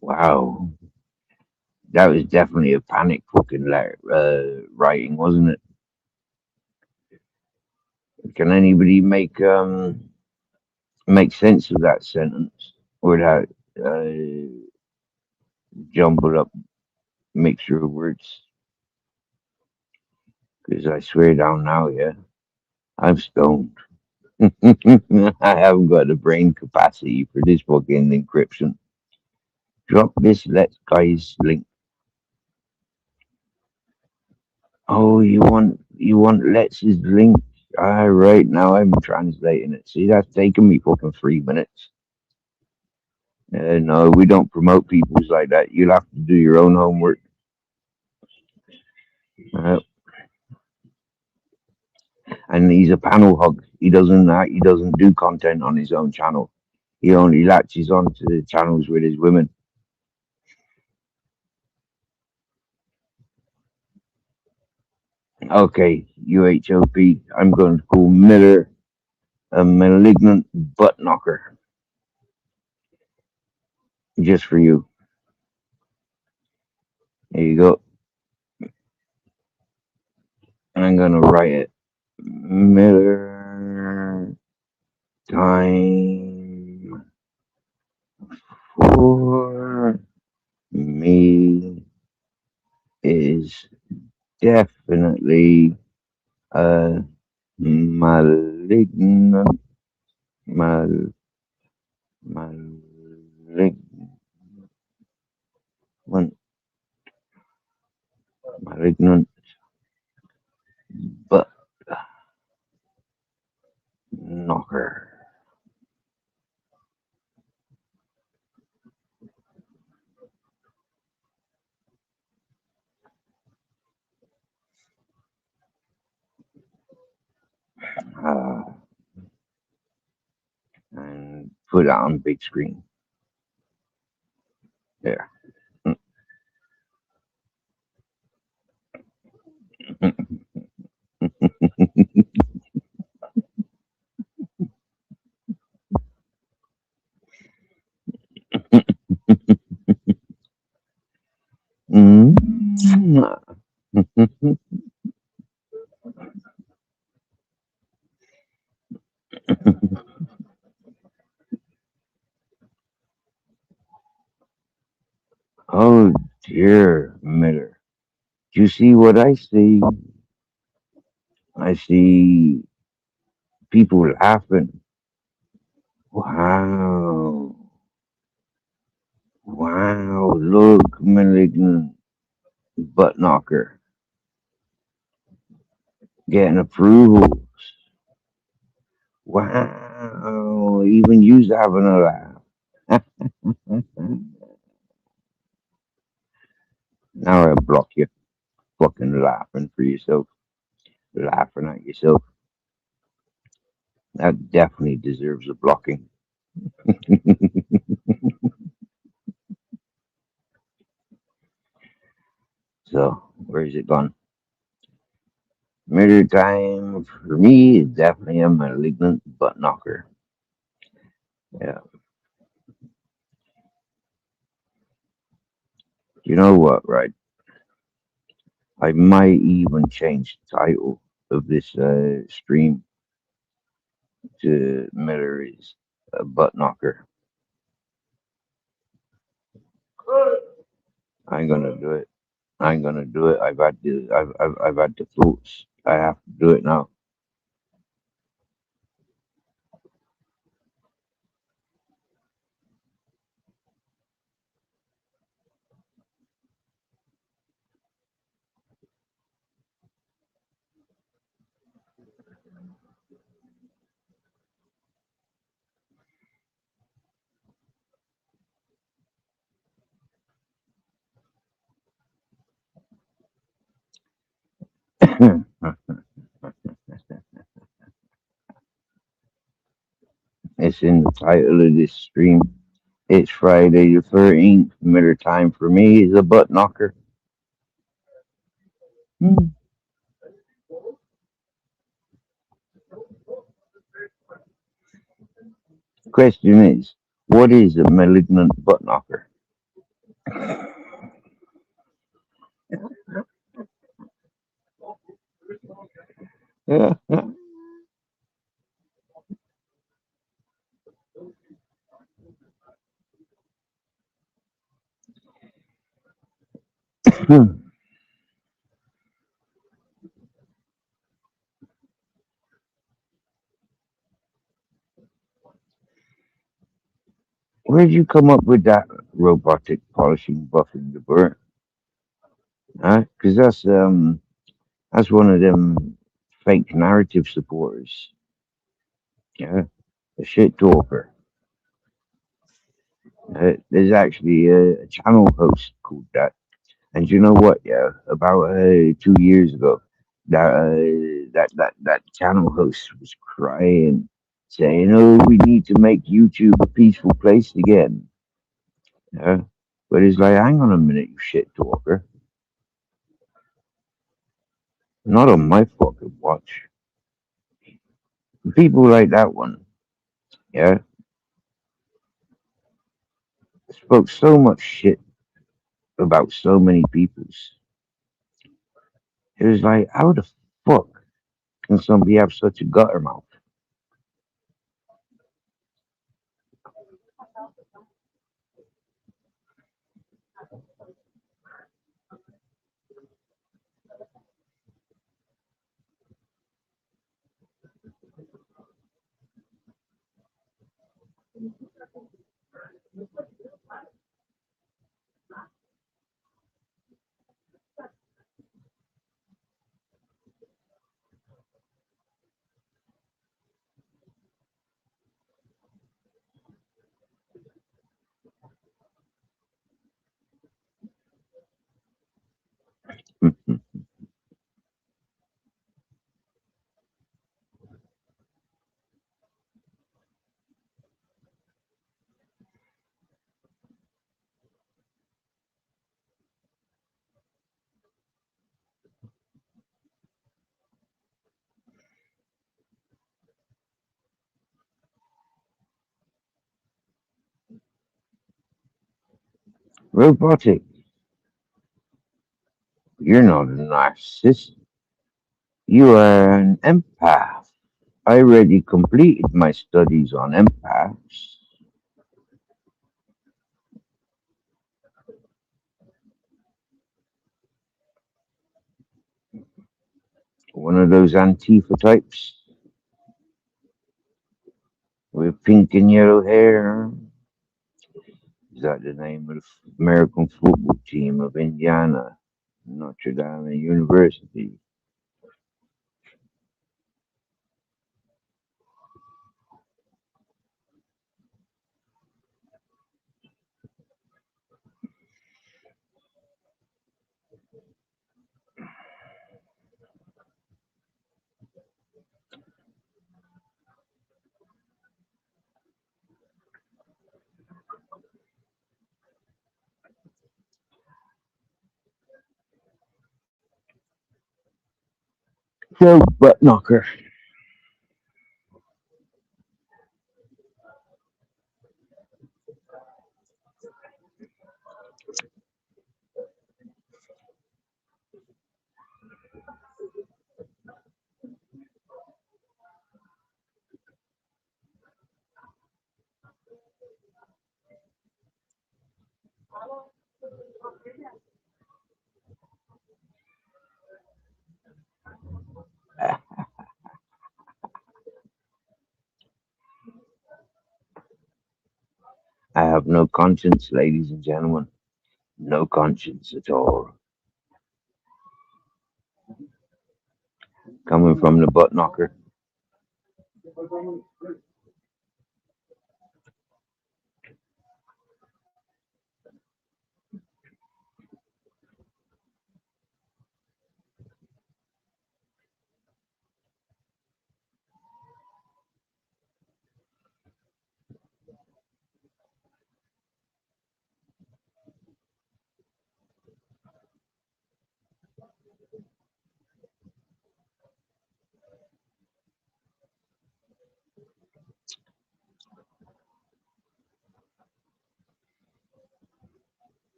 Wow, that was definitely a panic fucking letter, writing, wasn't it? Can anybody make sense of that sentence or that jumbled up mixture of words? Because I swear down now, yeah, I'm stoned. I haven't got the brain capacity for this fucking encryption. Drop this let's guys link. Oh, you want let's link. All right, now I'm translating it. See, that's taking me fucking 3 minutes. No, we don't promote people's like that. You'll have to do your own homework. Uh, and he's a panel hog. He doesn't do content on his own channel. He only latches onto the channels with his women. Okay, UHOP. I'm going to call Miller a malignant butt knocker just for you. There you go. And I'm gonna write it. Miller time for me is definitely a malignant mal, malignant malignant butt knocker. And put put it on big screen. There. Mm. Oh dear, Miller. Do you see what I see? I see people laughing. Wow. Wow. Look, malignant butt knocker. Getting approvals. Wow. Even you's having a laugh. Now I block you. Fucking laughing for yourself. Laughing at yourself. That definitely deserves a blocking. So, where's it gone? Murder time for me is definitely a malignant butt knocker. Yeah. You know what, right? I might even change the title of this stream to Miller is a butt knocker. I'm gonna do it. I'm gonna do it. I've had the thoughts. I have to do it now. It's in the title of this stream. It's Friday the 13th. Miller time for me is a butt knocker. Hmm. Question is, what is a malignant butt knocker? Where'd you come up with that robotic polishing buffing the burn? Huh? Because that's one of them fake narrative supporters. Yeah, a shit talker. There's actually a channel host called that. And you know what? Yeah, about 2 years ago, that channel host was crying, saying, "Oh, we need to make YouTube a peaceful place again." Yeah, but it's like, hang on a minute, you shit talker. Not on my fucking watch. People like that one, yeah, spoke so much shit about so many peoples. It was like, how the fuck can somebody have such a gutter mouth? Robotic, you're not a narcissist. You are an empath. I already completed my studies on empaths. One of those Antifa types with pink and yellow hair. Is that the name of the American football team of Indiana, Notre Dame University? So, buttknocker, I have no conscience, ladies and gentlemen. No conscience at all. Coming from the buttknocker.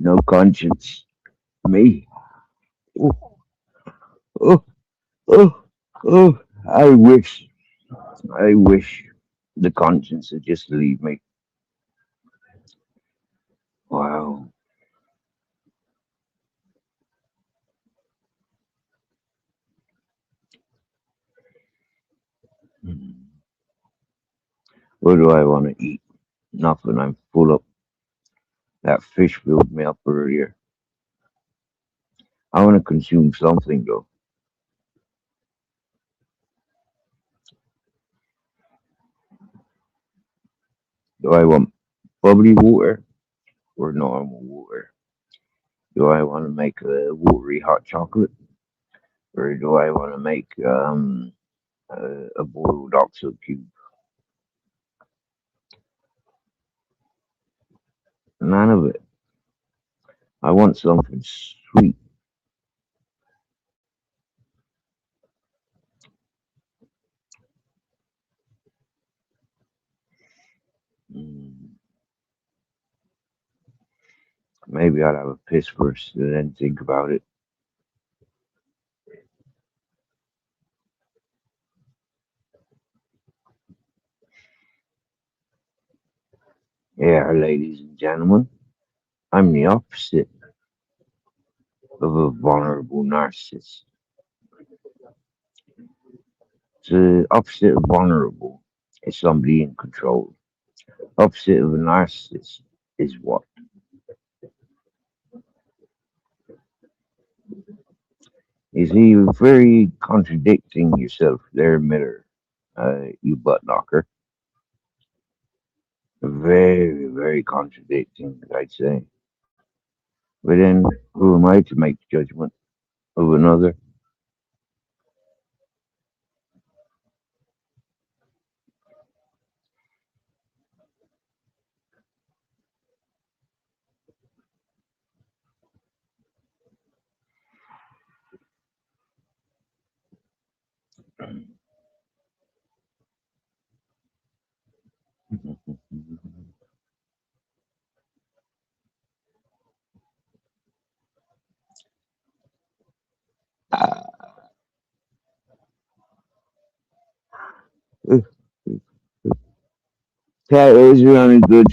No conscience. Me. Oh, oh, oh, oh. I wish. I wish the conscience would just leave me. Wow. Hmm. What do I want to eat? Nothing. I'm full up. That fish filled me up earlier. I want to consume something though. Do I want bubbly water or normal water? Do I want to make a watery hot chocolate or do I want to make a boiled oxo cube? None of it. I want something sweet. Mm, maybe I'll have a piss first and then think about it. Yeah, ladies and gentlemen, I'm the opposite of a vulnerable narcissist. The opposite of vulnerable is somebody in control. Opposite of a narcissist is what? You see, you're very contradicting yourself there, Miller, you butt knocker. Very, very contradicting, I'd say. But then, who am I to make judgment of another? Tattoos are only good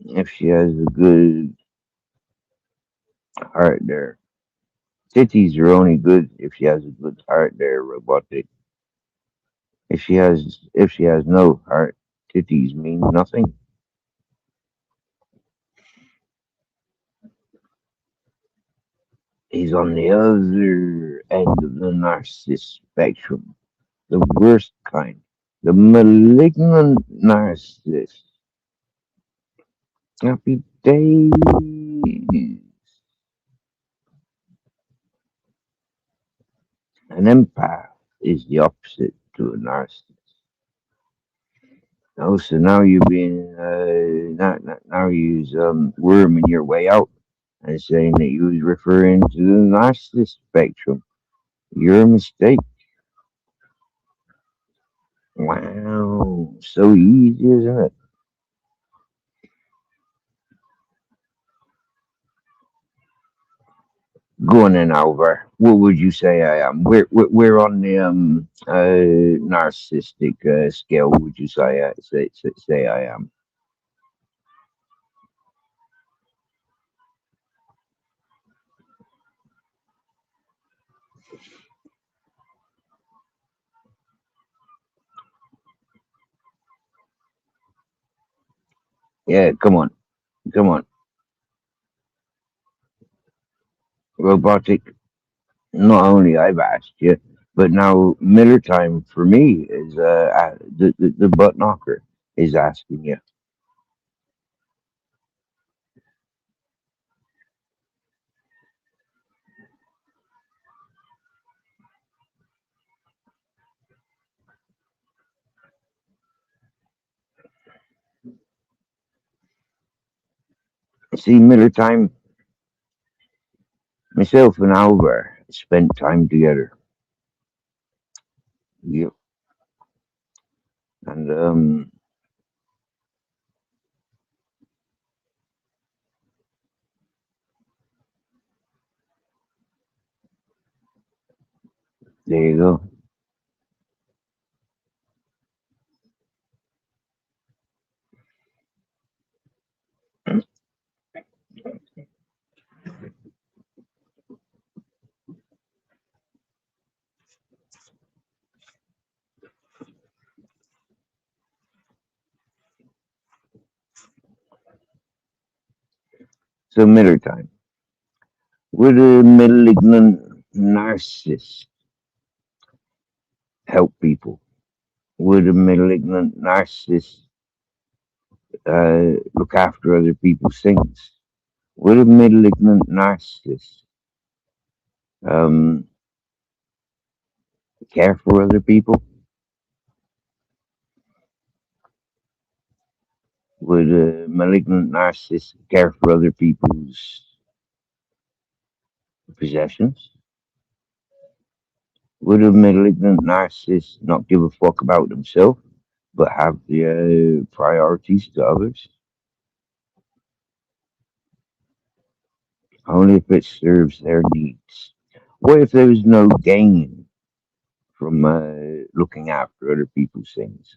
if she has a good heart there. Titties are only good if she has a good heart there, robotic. If she has no heart, titties mean nothing. He's on the other end of the narcissist spectrum, the worst kind, the malignant narcissist. Happy days. An empath is the opposite to a narcissist. Oh, so now you're being now you're worming your way out and saying that you was referring to the narcissist spectrum. You're a mistake. Wow, so easy, isn't it? Go on then, Alvar. What would you say I am? Where on the narcissistic scale would you say I am? Yeah, come on, robotic. Not only I've asked you, but now Miller time for me is the butt knocker is asking you. See, Miller time, myself and Alvar spent time together. Yep, and there you go. So Miller time. Would a malignant narcissist help people? Would a malignant narcissist look after other people's things? Would a malignant narcissist um, care for other people? Would a malignant narcissist care for other people's possessions? Would a malignant narcissist not give a fuck about themselves, but have the priorities to others? Only if it serves their needs. What if there was no gain from looking after other people's things?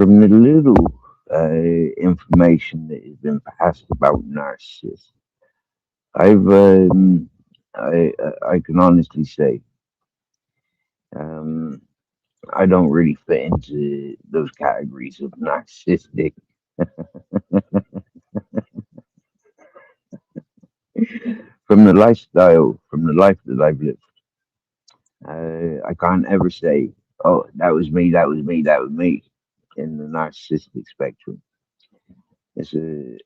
from the little information that has been passed about narcissists, I've I can honestly say um, I don't really fit into those categories of narcissistic. From the lifestyle, from the life that I've lived, I can't ever say, "Oh, that was me, that was me, that was me," in the narcissistic spectrum. It's a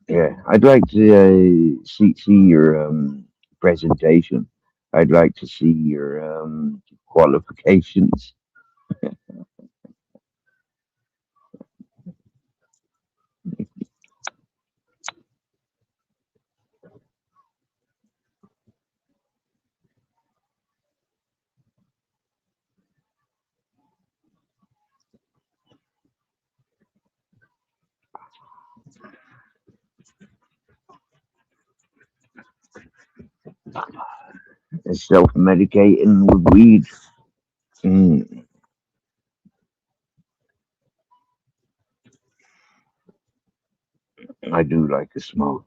Yeah. I'd like to see your presentation. I'd like to see your qualifications. Self-medicating with weed. Mm, I do like to smoke.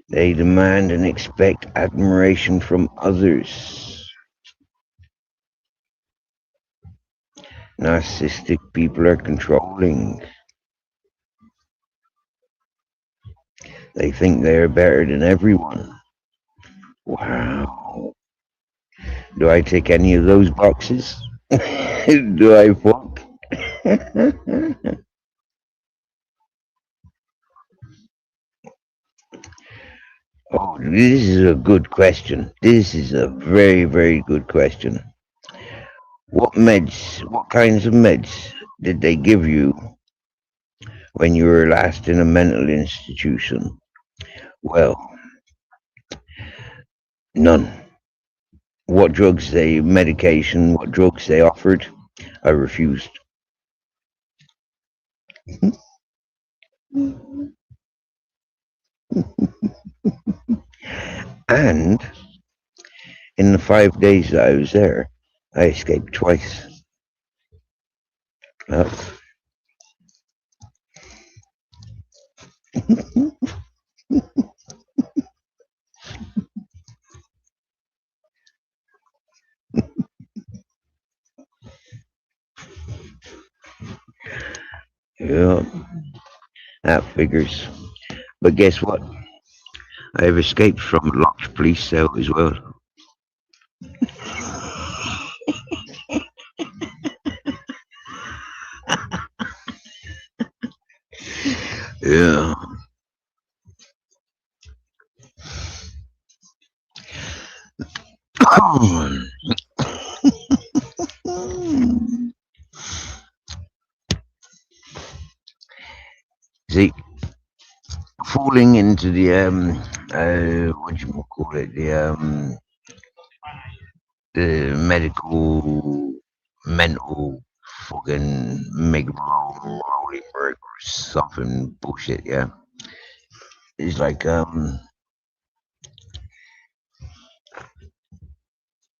They demand and expect admiration from others. Narcissistic people are controlling. They think they're better than everyone. Wow. Do I tick any of those boxes? Do I fuck? Oh, this is a good question. This is a very, very good question. What kinds of meds did they give you when you were last in a mental institution? Well, none. What drugs they offered, I refused. And in the 5 days that I was there, I escaped twice. Uh, yeah, that figures. But guess what? I have escaped from a locked police cell as well. Yeah. See, falling into the what do you call it, the medical mental fucking rolling or something bullshit. Yeah, it's like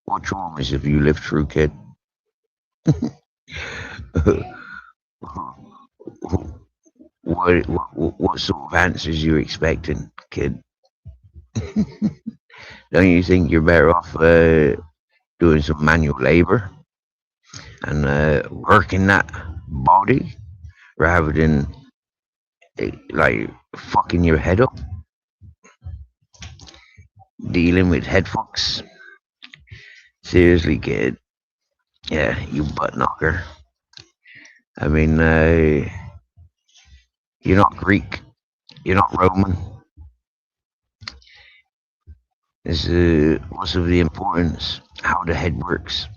what traumas have you lived through, kid? What sort of answers you expecting, kid? Don't you think you're better off doing some manual labor and working that body rather than like fucking your head up? dealing with head fucks. Seriously, kid. Yeah, you butt knocker. I mean, you're not Greek. You're not Roman. This what's of the importance? How the head works.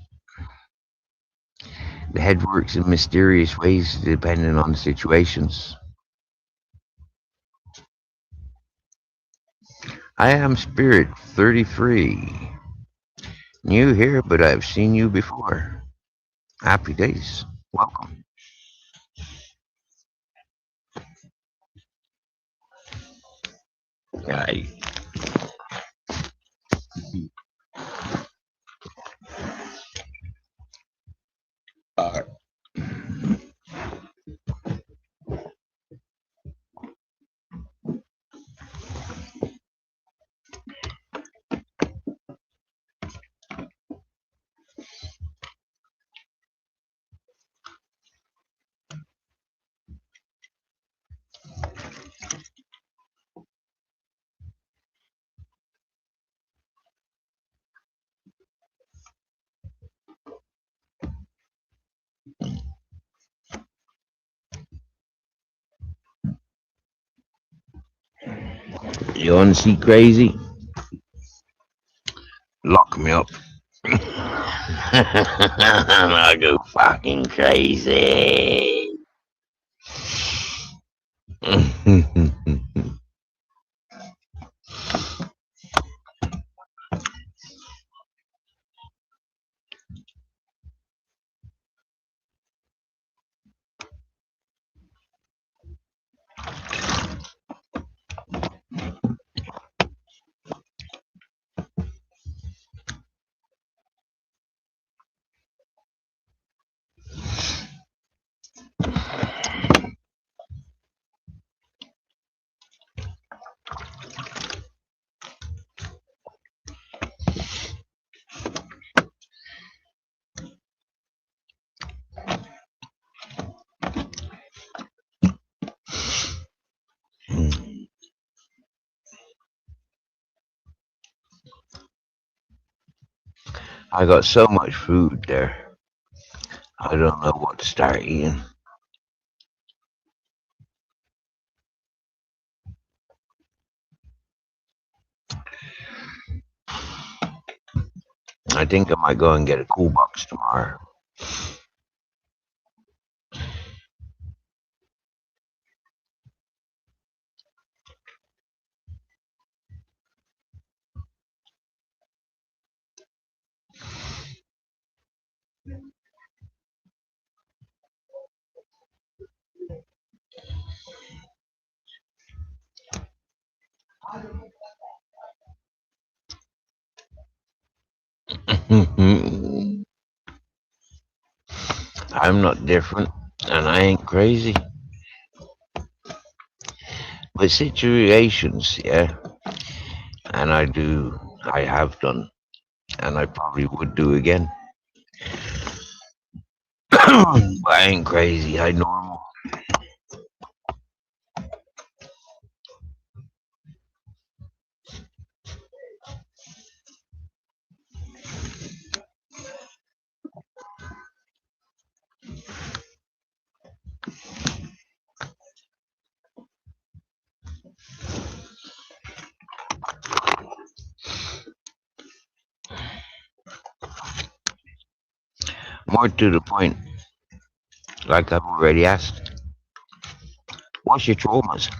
The head works in mysterious ways depending on the situations. I am Spirit 33. New here, but I've seen you before. Happy days. Welcome. Aye. You want to see crazy? Lock me up. I go fucking crazy. I got so much food there. I don't know what to start eating. I think I might go and get a cool box tomorrow. I'm not different, and I ain't crazy. But situations, yeah, and I have done, and I probably would do again. But I ain't crazy, I normal. More to the point, like I've already asked, what's your traumas?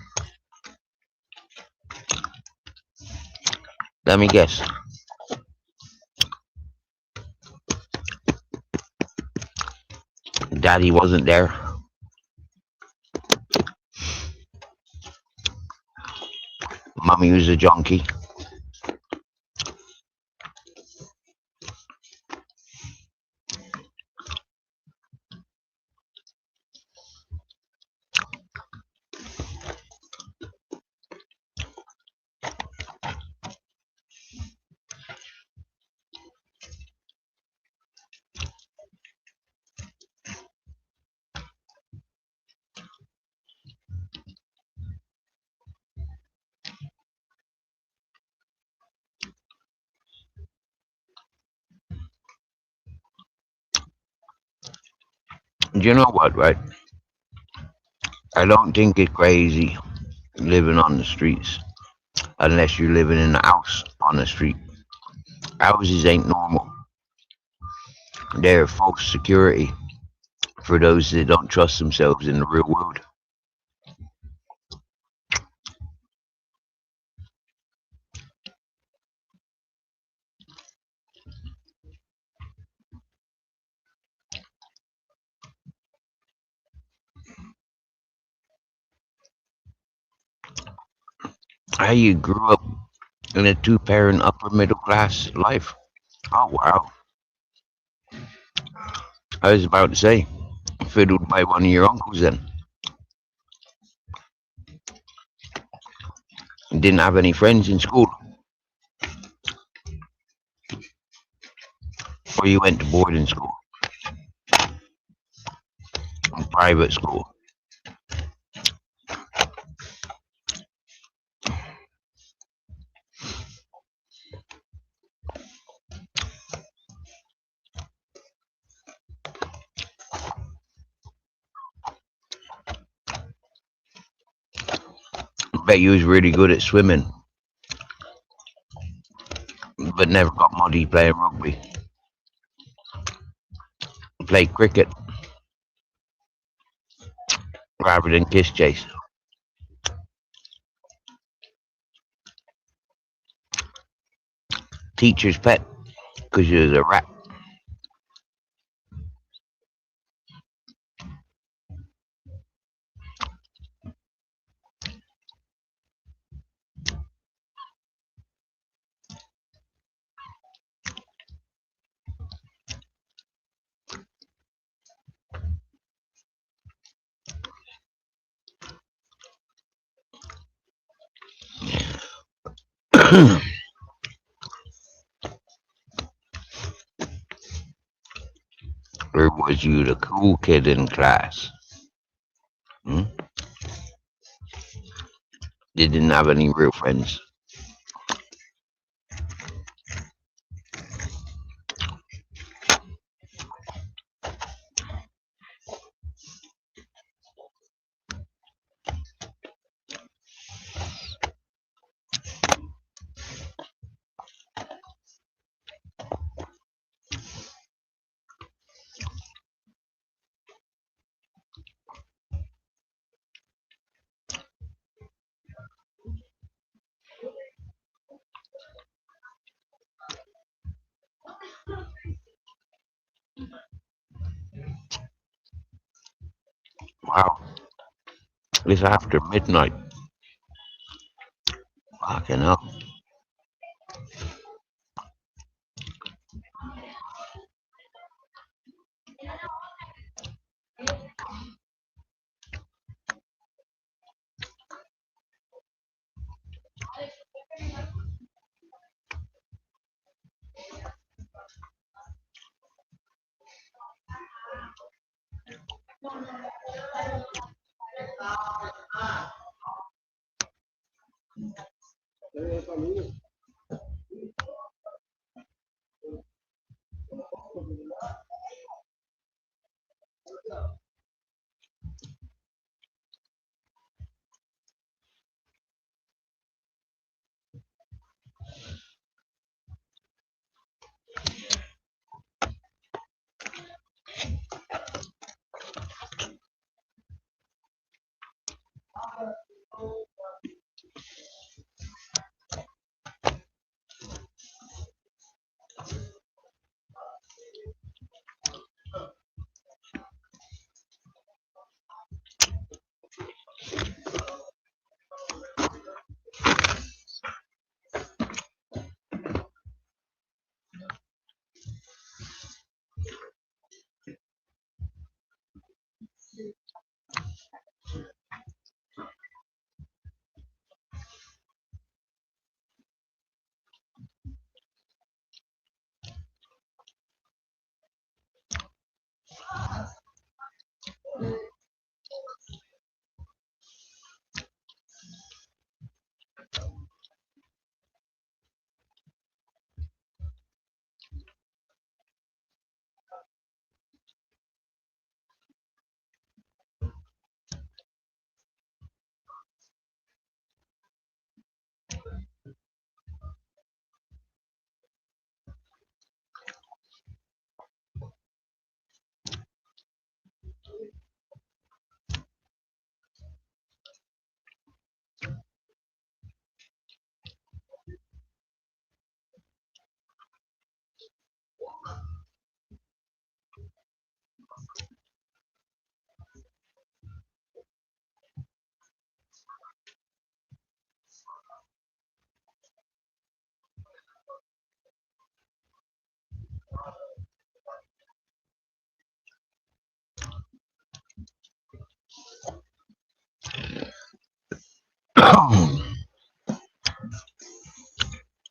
Let me guess. Daddy wasn't there. Mummy was a junkie. you know what, right? I don't think it's crazy living on the streets unless you're living in a house on the street. Houses ain't normal. They're false security for those that don't trust themselves in the real world. How you grew up in a two-parent upper middle class life? Oh wow! I was about to say, fiddled by one of your uncles then. Didn't have any friends in school, or you went to boarding school, private school. Bet you was really good at swimming, but never got muddy playing rugby. Played cricket rather than kiss chase. Teacher's pet because you was a rat. Or was you the cool kid in class? Hmm? You didn't have any real friends. Wow, it's after midnight. Fucking hell.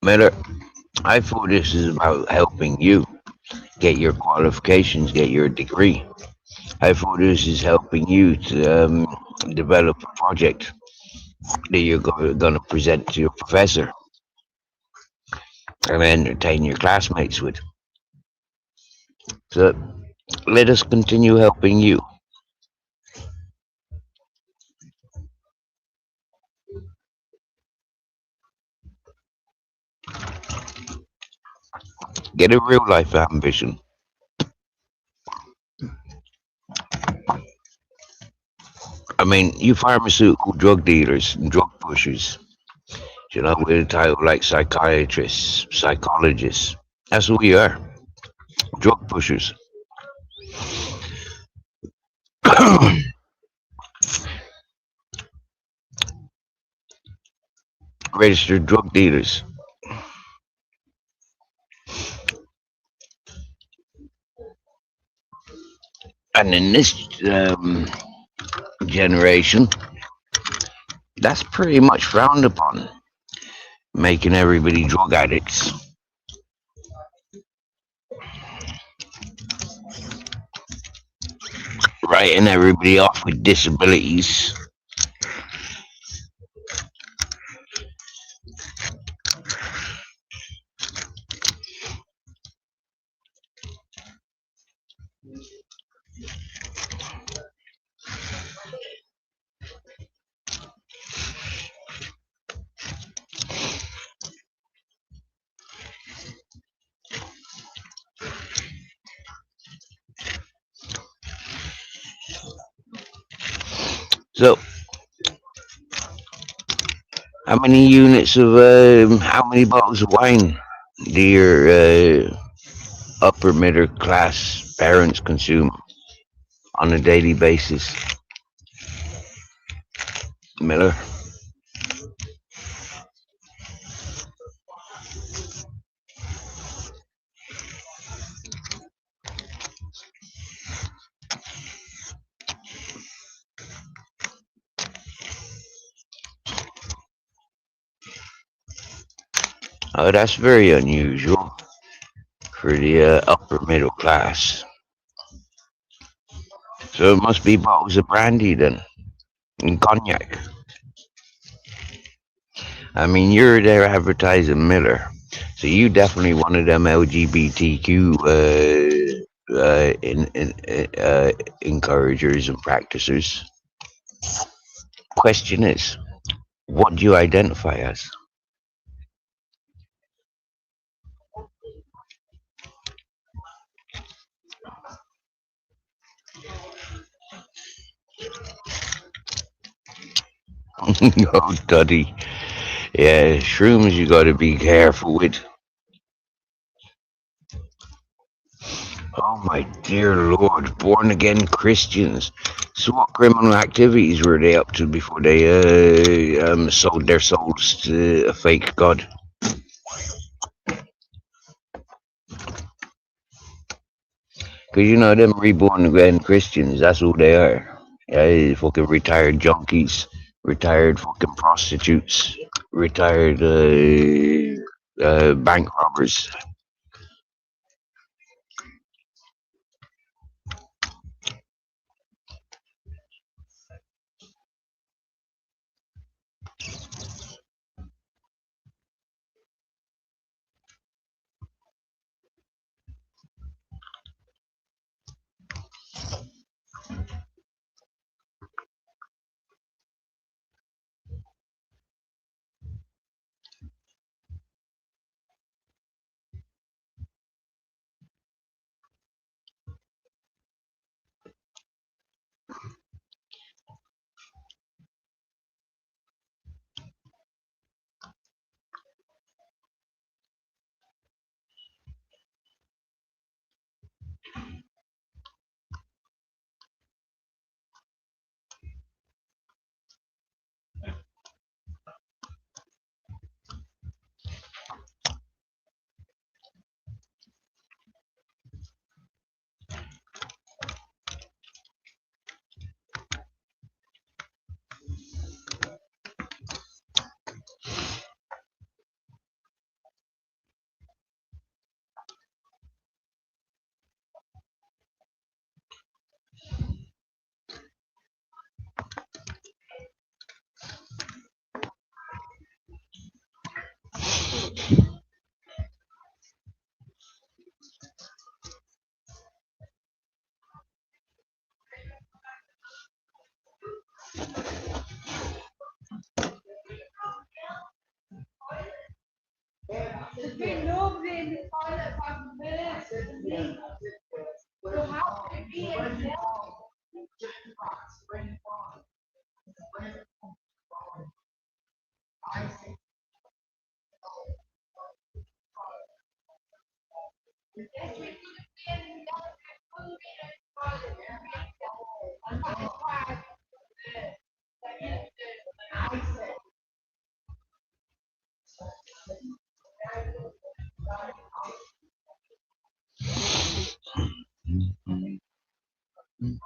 Miller, I thought this is about helping you get your qualifications, get your degree. I thought this is helping you to develop a project that you're going to present to your professor and entertain your classmates with. So let us continue helping you. Get a real life ambition. I mean, you pharmaceutical drug dealers and drug pushers, with a title like psychiatrists, psychologists. That's who we are, drug pushers. Registered drug dealers. And in this generation, that's pretty much frowned upon, making everybody drug addicts. Writing everybody off with disabilities. So, how many units of, how many bottles of wine do your upper middle class parents consume on a daily basis? Miller? Oh, that's very unusual for the upper middle class. So it must be bottles of brandy then, and cognac. I mean, you're there advertising Miller, so you definitely one of them LGBTQ encouragers and practitioners. Question is, what do you identify as? Oh, Duddy. Yeah, shrooms you gotta be careful with. Oh my dear Lord, born again Christians. So what criminal activities were they up to before they sold their souls to a fake god? Because them reborn again Christians, that's who they are. Yeah, fucking retired junkies, retired fucking prostitutes, retired bank robbers. Mm.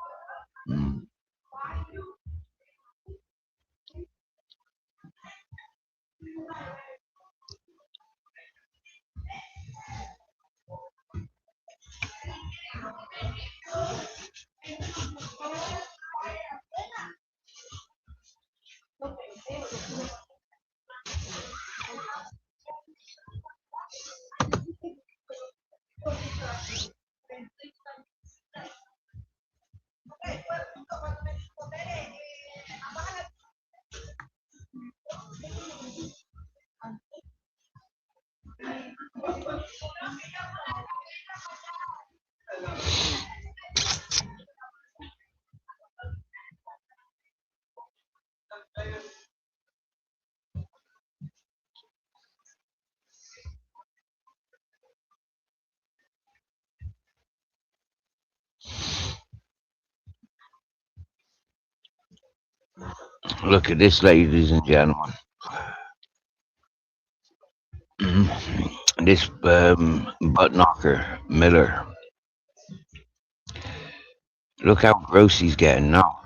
Look at this, ladies and gentlemen. This butt knocker, Miller. Look how gross he's getting now.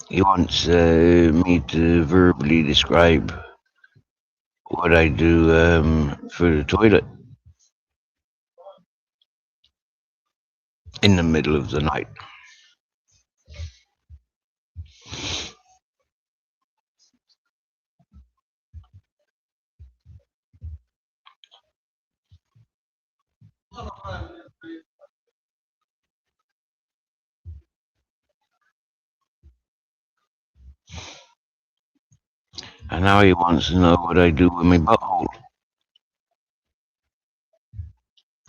He wants me to verbally describe what I do for the toilet in the middle of the night. And now he wants to know what I do with my butthole.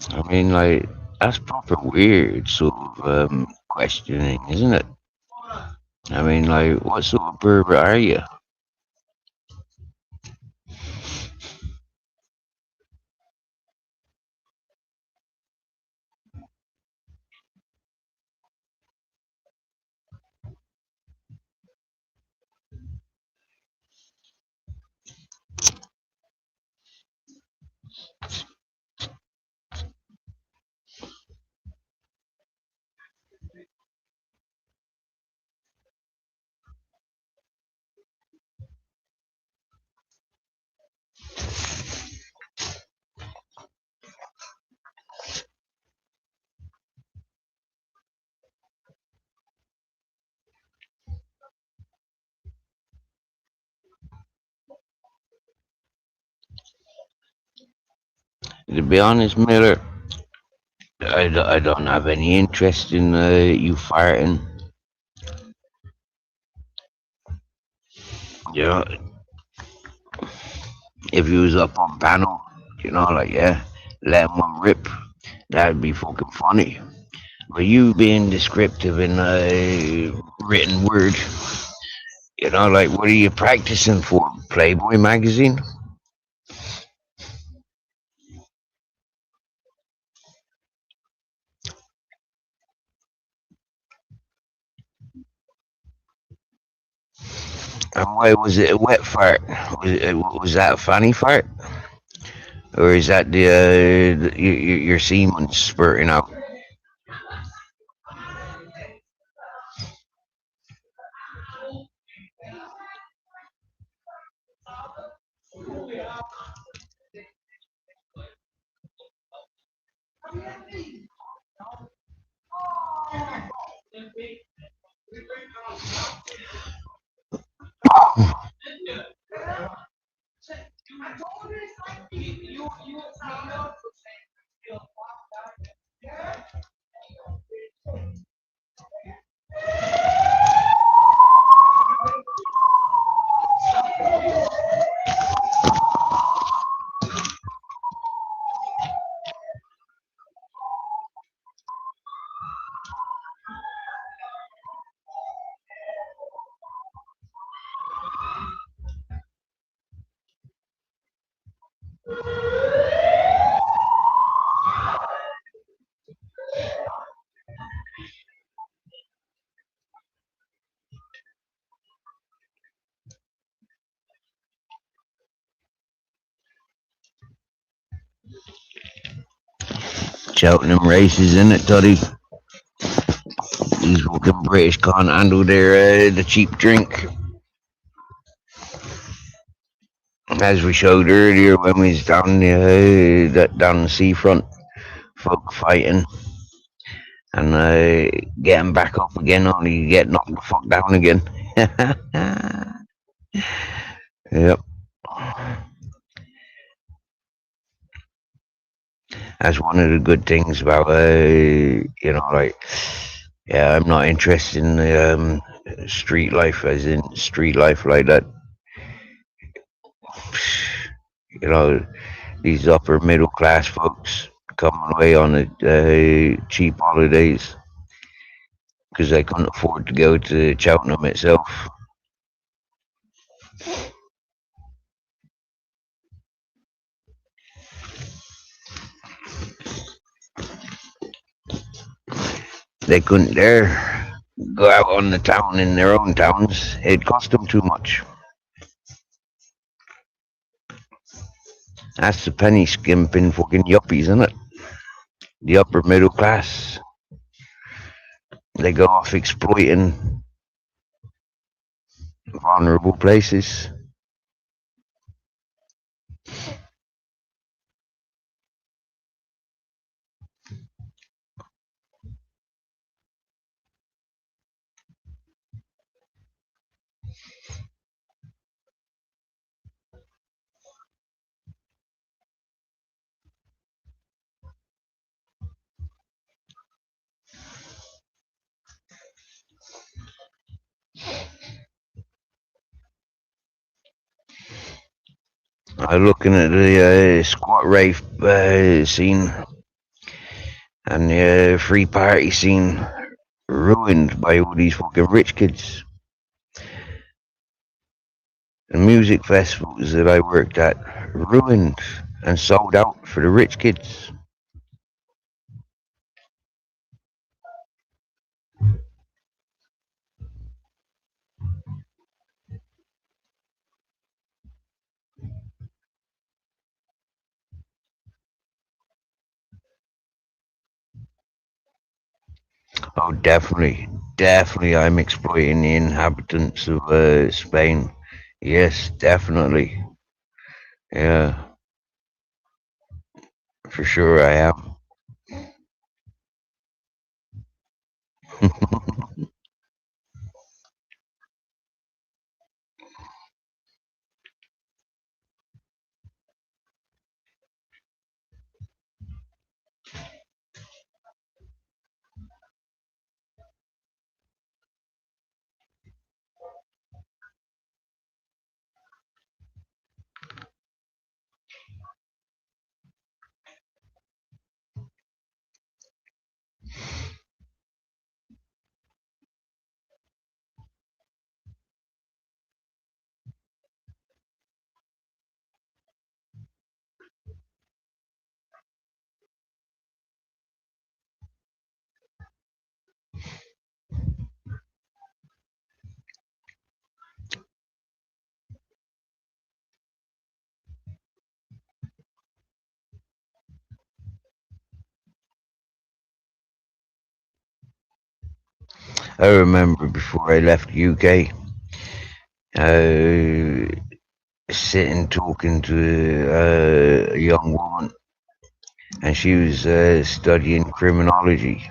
I mean, like, that's proper weird sort of questioning, isn't it? I mean, like, what sort of pervert are you? To be honest, Miller, I don't have any interest in you farting. You know, if you was up on panel, like, yeah, let one rip, that'd be fucking funny. But you being descriptive in a written word, like, what are you practicing for? Playboy magazine? And why was it a wet fart? Was that a funny fart? Or is that your semen spurting out? Cheltenham races, in it, Toddy? These fucking British can't handle their the cheap drink. As we showed earlier when we was down down the seafront, folk fighting and getting back up again, only to get knocked the fuck down again. Yep. That's one of the good things about like, yeah, I'm not interested in the street life, as in street life like that. You know, these upper middle class folks come away on cheap holidays because they couldn't afford to go to Cheltenham itself. They couldn't dare go out on the town in their own towns. It cost them too much. That's the penny skimping fucking yuppies, isn't it? The upper middle class. They go off exploiting vulnerable places. I'm looking at the squat rave scene and the free party scene ruined by all these fucking rich kids. The music festivals that I worked at ruined and sold out for the rich kids. Oh, definitely, I'm exploiting the inhabitants of Spain. Yes, definitely. Yeah, for sure I am. I remember before I left the UK, sitting talking to a young woman, and she was studying criminology,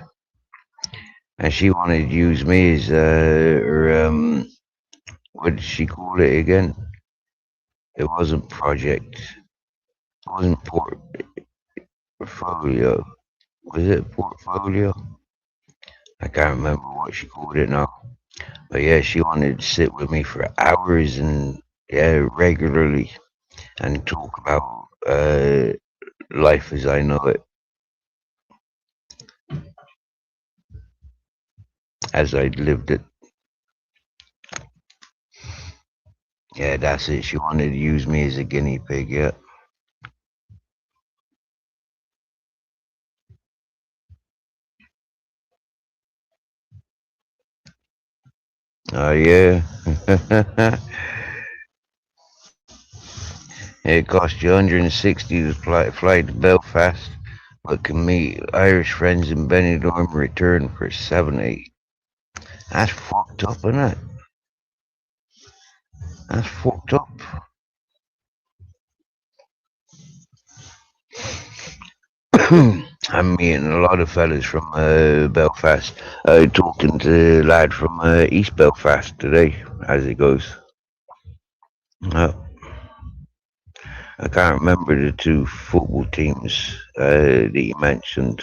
and she wanted to use me as her, what did she call it again? It wasn't project. It wasn't portfolio. Was it portfolio? I can't remember what she called it now. But yeah, she wanted to sit with me for hours and yeah, regularly and talk about life as I know it, as I'd lived it. Yeah, that's it. She wanted to use me as a guinea pig, yeah. Oh, yeah. It cost you 160 to fly to Belfast, but can meet Irish friends in Benidorm return for 7-8. That's fucked up, isn't it? That's fucked up. I'm meeting a lot of fellas from Belfast. Talking to a lad from East Belfast today, as it goes. Uh, I can't remember the two football teams that you mentioned,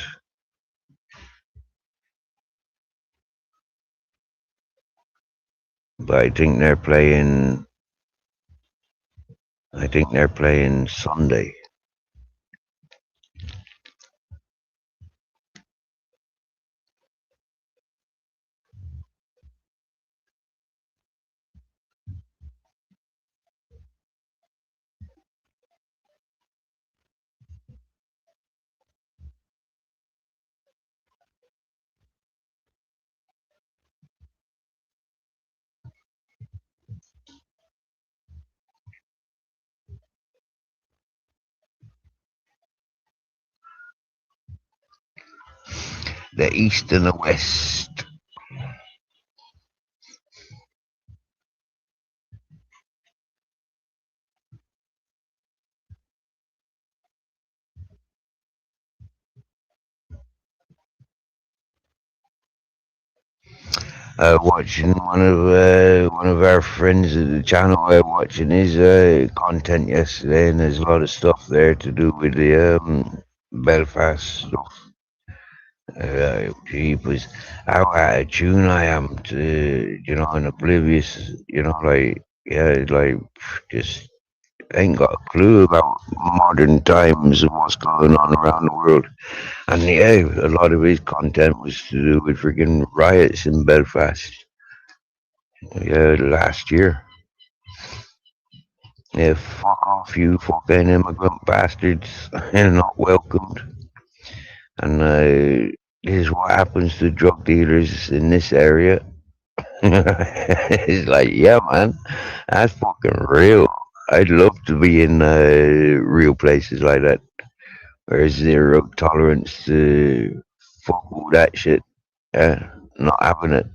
but I think they're playing. I think they're playing Sunday. The East and the West. Watching one of our friends at the channel. Watching his content yesterday, and there's a lot of stuff there to do with the Belfast stuff. Jeepers, how out of tune I am to, and oblivious, like, yeah, like, just ain't got a clue about modern times and what's going on around the world. And yeah, a lot of his content was to do with freaking riots in Belfast. Yeah, last year. Yeah, fuck off, you fucking immigrant bastards. You're not welcomed. And this is what happens to drug dealers in this area. It's like, yeah, man, that's fucking real. I'd love to be in real places like that. Where's zero tolerance to fuck all that shit? Yeah, not having it.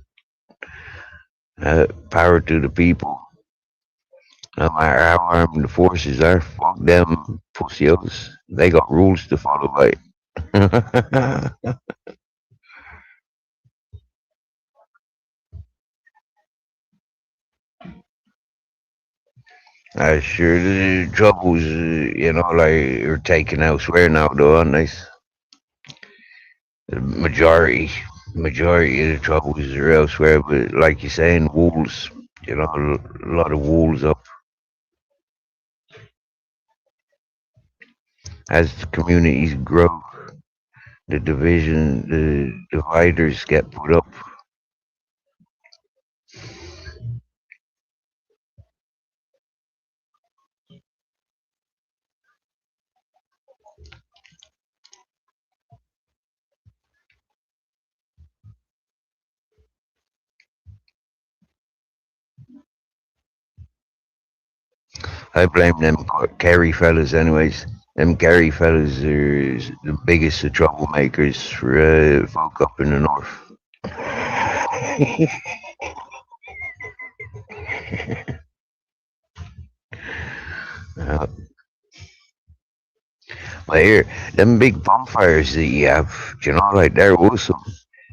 Power to the people. No matter how armed the forces are, fuck them pussios. They got rules to follow by. Sure, the troubles, like, are taken elsewhere now, though, aren't they? The majority of the troubles are elsewhere, but like you're saying, walls, a lot of walls up. As the communities grow, the dividers get put up. I blame them Kerry fellas, anyways. Them Kerry fellas are the biggest of troublemakers for folk up in the north. uh, but here, them big bonfires that you have, like, they're awesome.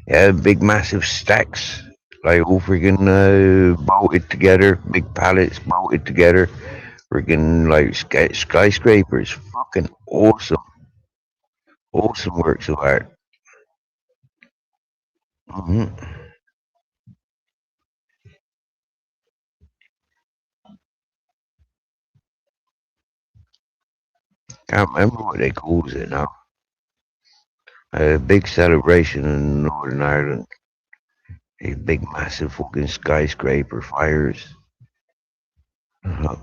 Yeah, big massive stacks, like, all freaking bolted together, big pallets bolted together, freaking like skyscrapers. Fucking awesome, awesome works of art. Hmm. Can't remember what they calls it now. A big celebration in Northern Ireland. A big, massive fucking skyscraper fires. Uh,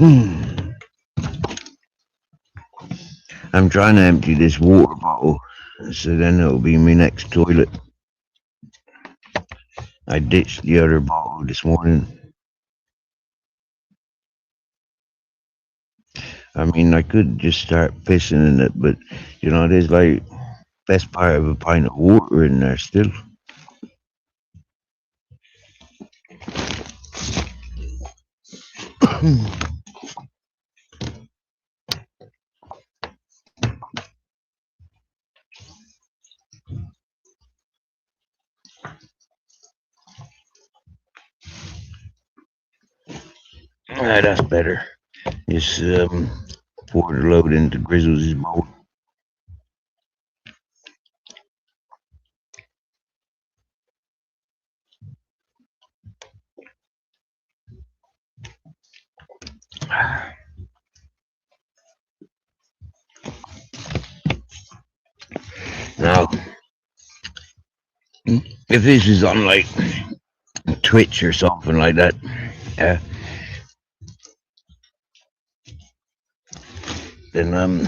I'm trying to empty this water bottle, so then it'll be my next toilet. I ditched the other bottle this morning. I mean, I could just start pissing in it, but you know, there's like best part of a pint of water in there still. That's better. Just pour the load into Grizzles' bowl. Now, if this is on like Twitch or something like that, then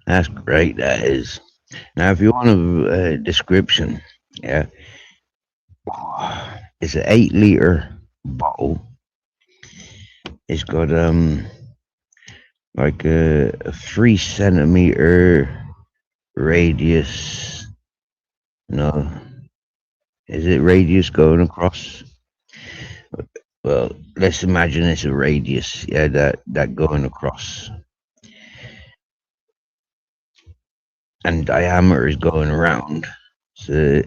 that's great. That is. Now, if you want a description, yeah, it's an 8-liter bottle. It's got like a 3 centimeter radius. No, is it radius going across? Well, let's imagine it's a radius. Yeah, that going across, and diameter is going around. So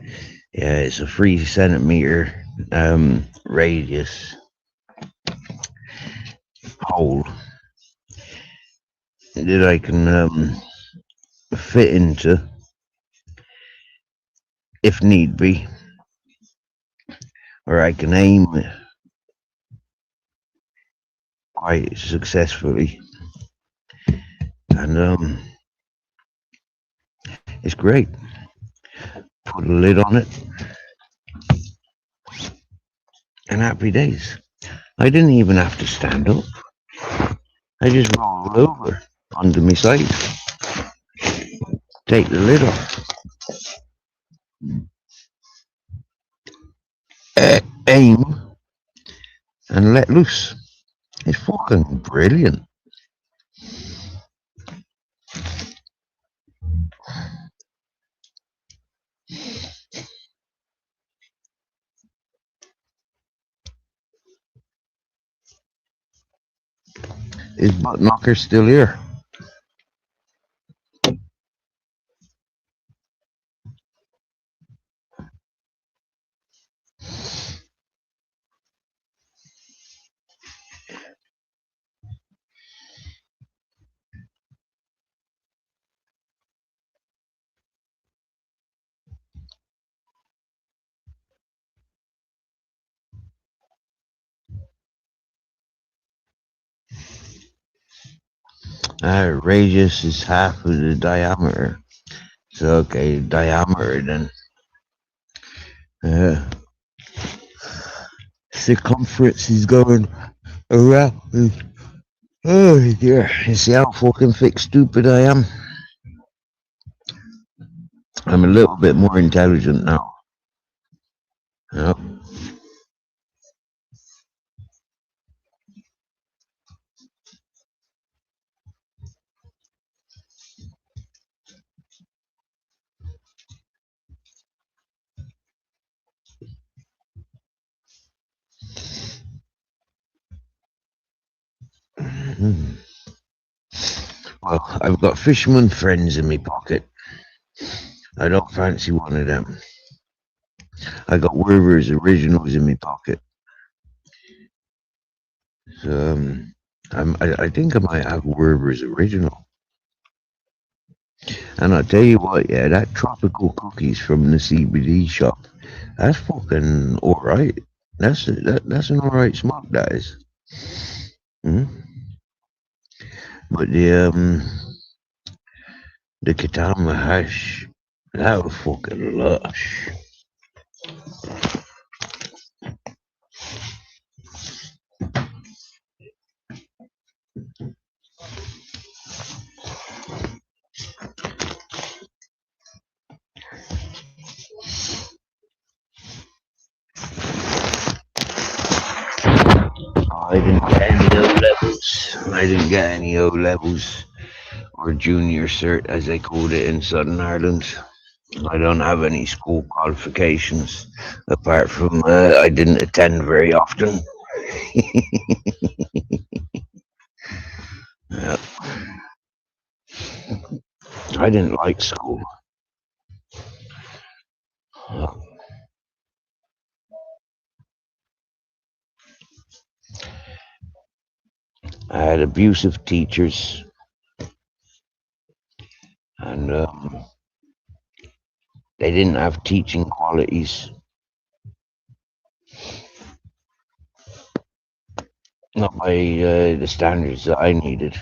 yeah, it's a 3 centimeter radius hole that I can fit into if need be, or I can aim quite successfully, and it's great. Put a lid on it, and happy days. I didn't even have to stand up. I just rolled over onto my side, take the lid off, aim, and let loose. It's fucking brilliant. Is Buttknocker still here? Radius is half of the diameter. So okay, diameter then. Circumference is going around. Oh dear, you see how fucking thick stupid I am? I'm a little bit more intelligent now. Yep. Well, I've got fisherman friends in my pocket. I don't fancy one of them. I got Werther's originals in my pocket. So, I think I might have Werther's original. And I'll tell you what, yeah, that tropical cookies from the CBD shop, that's fucking alright. That's an alright smoke, that is. But the Katama hash, that was fucking lush. I didn't get any O levels. I didn't get any O levels or junior cert, as they called it in Southern Ireland. I don't have any school qualifications apart from I didn't attend very often. Yeah. I didn't like school. I had abusive teachers, and they didn't have teaching qualities. Not by the standards that I needed.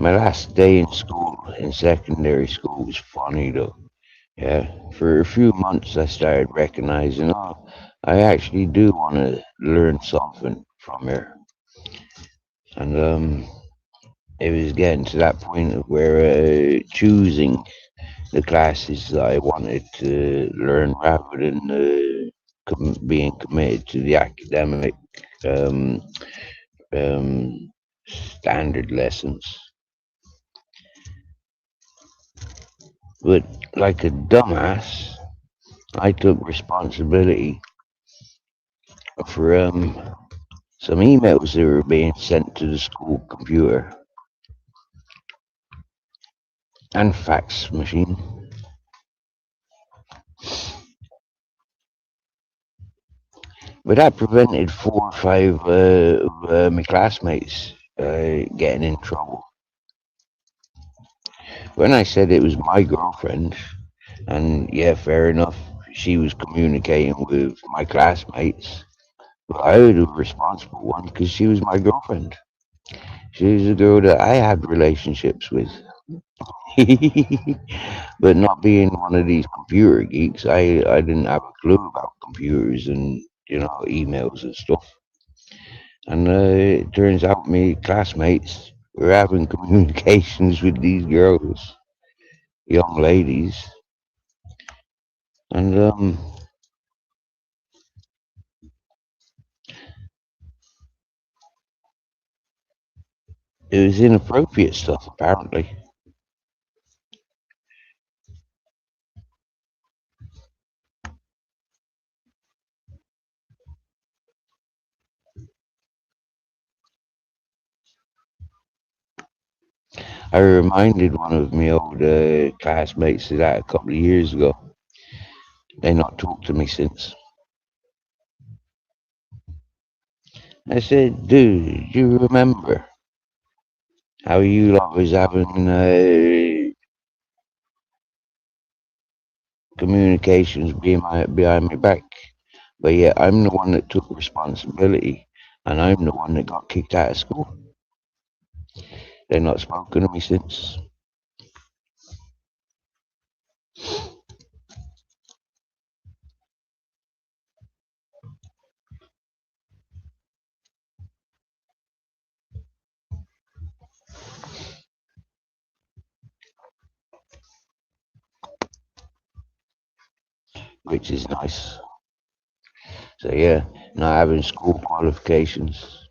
My last day in school, in secondary school, was funny though. Yeah, for a few months I started recognizing, oh, I actually do want to learn something from her. And it was getting to that point of where choosing the classes that I wanted to learn rather than being committed to the academic um, um, standard lessons. But like a dumbass, I took responsibility for some emails that were being sent to the school computer and fax machine. But that prevented 4 or 5 of my classmates getting in trouble. When I said it was my girlfriend, and yeah, fair enough, she was communicating with my classmates, but I was the responsible one because she was my girlfriend. She was a girl that I had relationships with. But not being one of these computer geeks, I didn't have a clue about computers and emails and stuff. And it turns out my classmates were having communications with these girls, young ladies, and it was inappropriate stuff apparently. I reminded one of my old classmates of that a couple of years ago. They not talked to me since. I said, dude, do you remember how you lot was having communications behind my back? But yeah, I'm the one that took responsibility, and I'm the one that got kicked out of school. They're not spoken to me since. Which is nice. So yeah, not having school qualifications.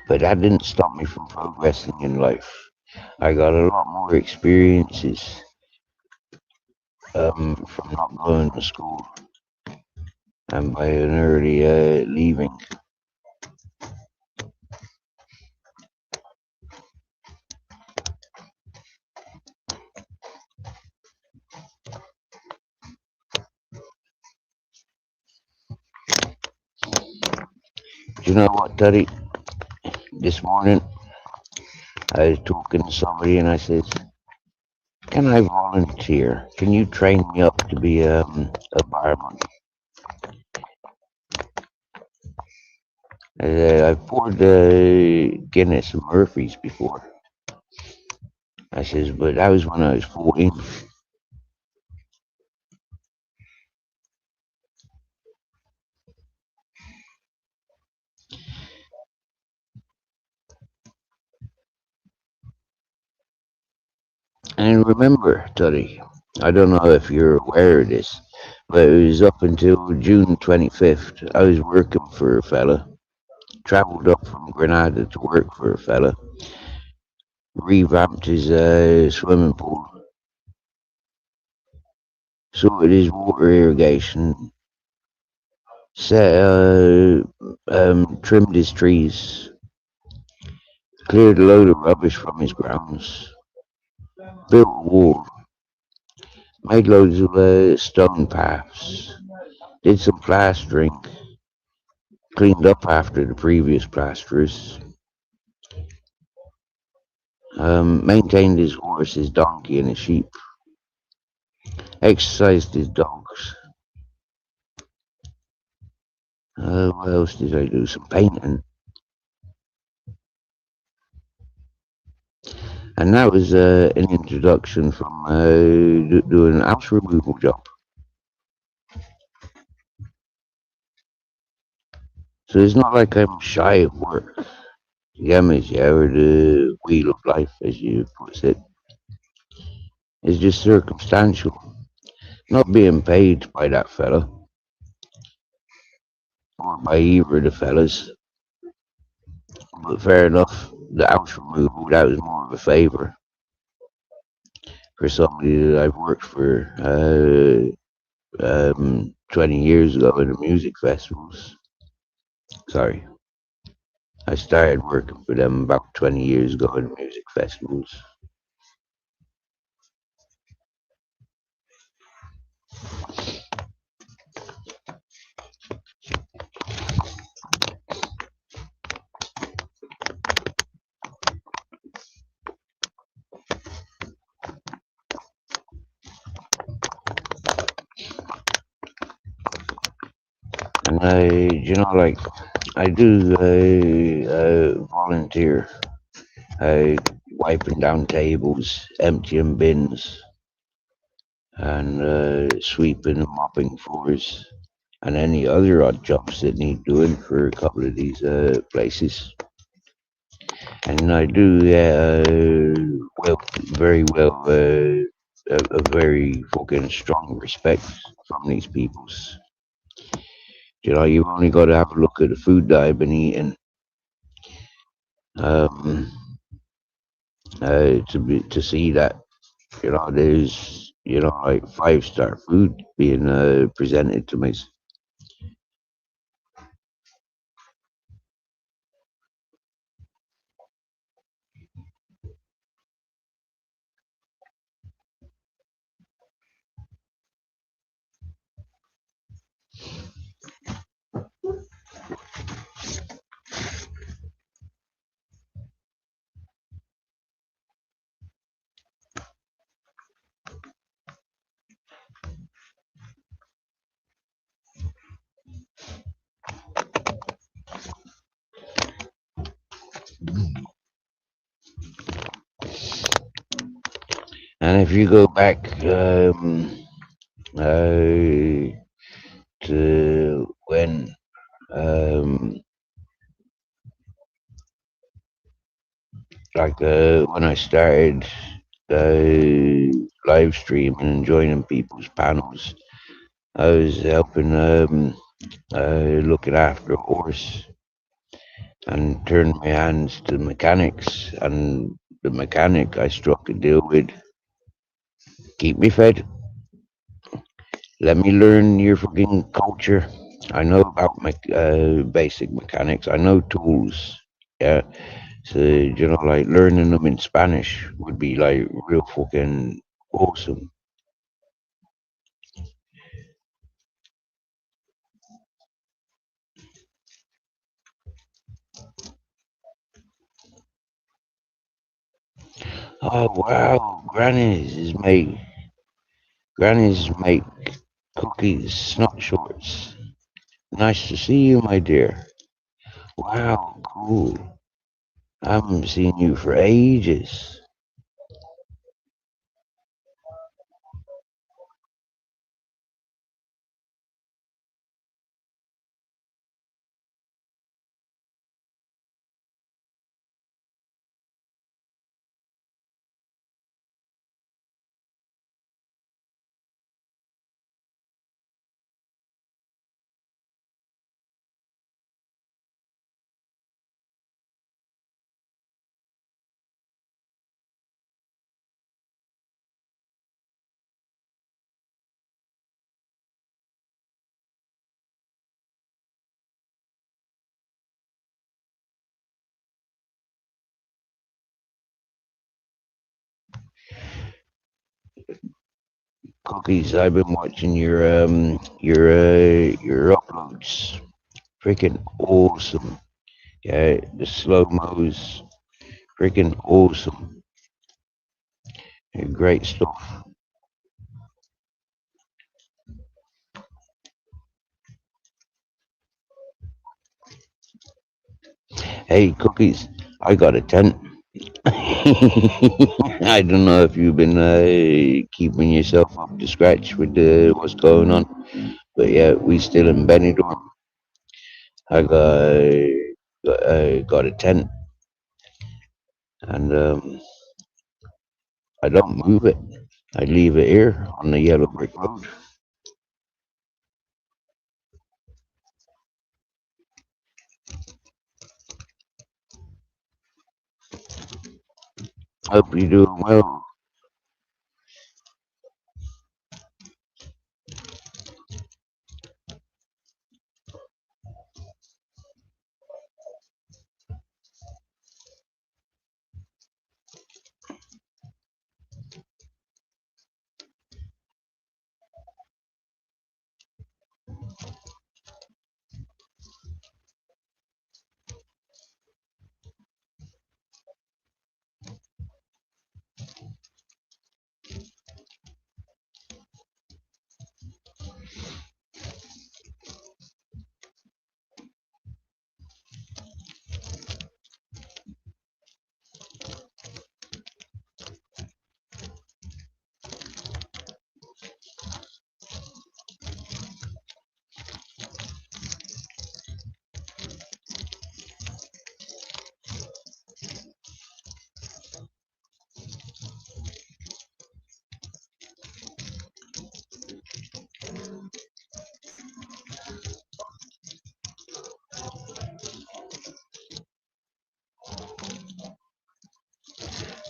But that didn't stop me from progressing in life. I got a lot more experiences from not going to school and by an early leaving. Do you know what, Teddy? This morning I was talking to somebody and I said, "Can I volunteer? Can you train me up to be a barman?" I've poured Guinness and Murphy's before. I says, but that was when I was 14. And remember, Teddy, I don't know if you're aware of this, but it was up until June 25th. I was working for a fella, traveled up from Granada to work for a fella, revamped his swimming pool, sorted his water irrigation, trimmed his trees, cleared a load of rubbish from his grounds, built a wall, made loads of stone paths, did some plastering, cleaned up after the previous plasterers, maintained his horse, his donkey, and his sheep, exercised his dogs. What else did I do? Some painting. And that was an introduction from doing an house removal job. So it's not like I'm shy of work. Yamas, yeah, or the wheel of life, as you put it. It's just circumstantial. Not being paid by that fella, or by either of the fellas. But fair enough, the house removal, that was more of a favour for somebody that I've worked for 20 years ago in the music festivals. Sorry. I started working for them about 20 years ago in the music festivals. And like, I do volunteer, wiping down tables, emptying bins, and sweeping and mopping floors, and any other odd jobs that need doing for a couple of these places. And I do very well, a very fucking strong respect from these peoples. You've only got to have a look at the food that I've been eating to see that there's like 5-star food being presented to me. And if you go back to when Like when I started live streaming and joining people's panels, I was helping looking after a horse and turned my hands to mechanics, and the mechanic I struck a deal with, keep me fed, let me learn your fucking culture. I know about my basic mechanics. I know tools. Yeah, so like learning them in Spanish would be like real fucking awesome. Oh wow, grannies make cookies, not shorts. Nice to see you, my dear. Wow, cool. I haven't seen you for ages. Cookies, I've been watching your uploads. Freaking awesome. Yeah, the slow mos, freaking awesome. Yeah, great stuff. Hey, cookies, I got a tent. I don't know if you've been keeping yourself up to scratch with what's going on, but yeah, we still in Benidorm. I got a tent, and I don't move it. I leave it here on the yellow brick road. Hope you're doing well.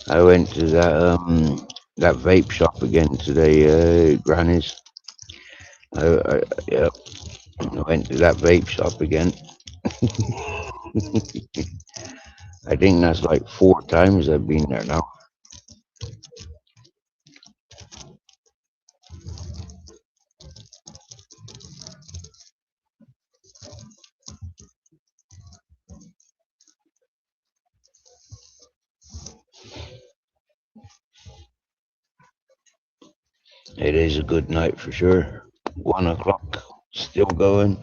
I went to that vape shop again today, Granny's. Yeah, I went to that vape shop again. I think that's like 4 times I've been there now. It is a good night for sure. 1 o'clock, still going.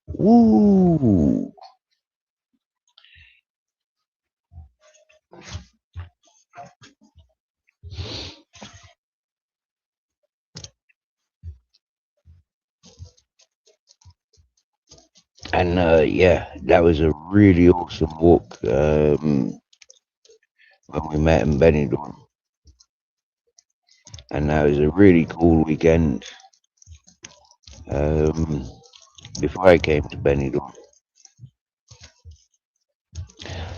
Woo! And yeah, that was a really awesome walk. when we met in Benidorm, and that was a really cool weekend. Um, before I came to Benidorm,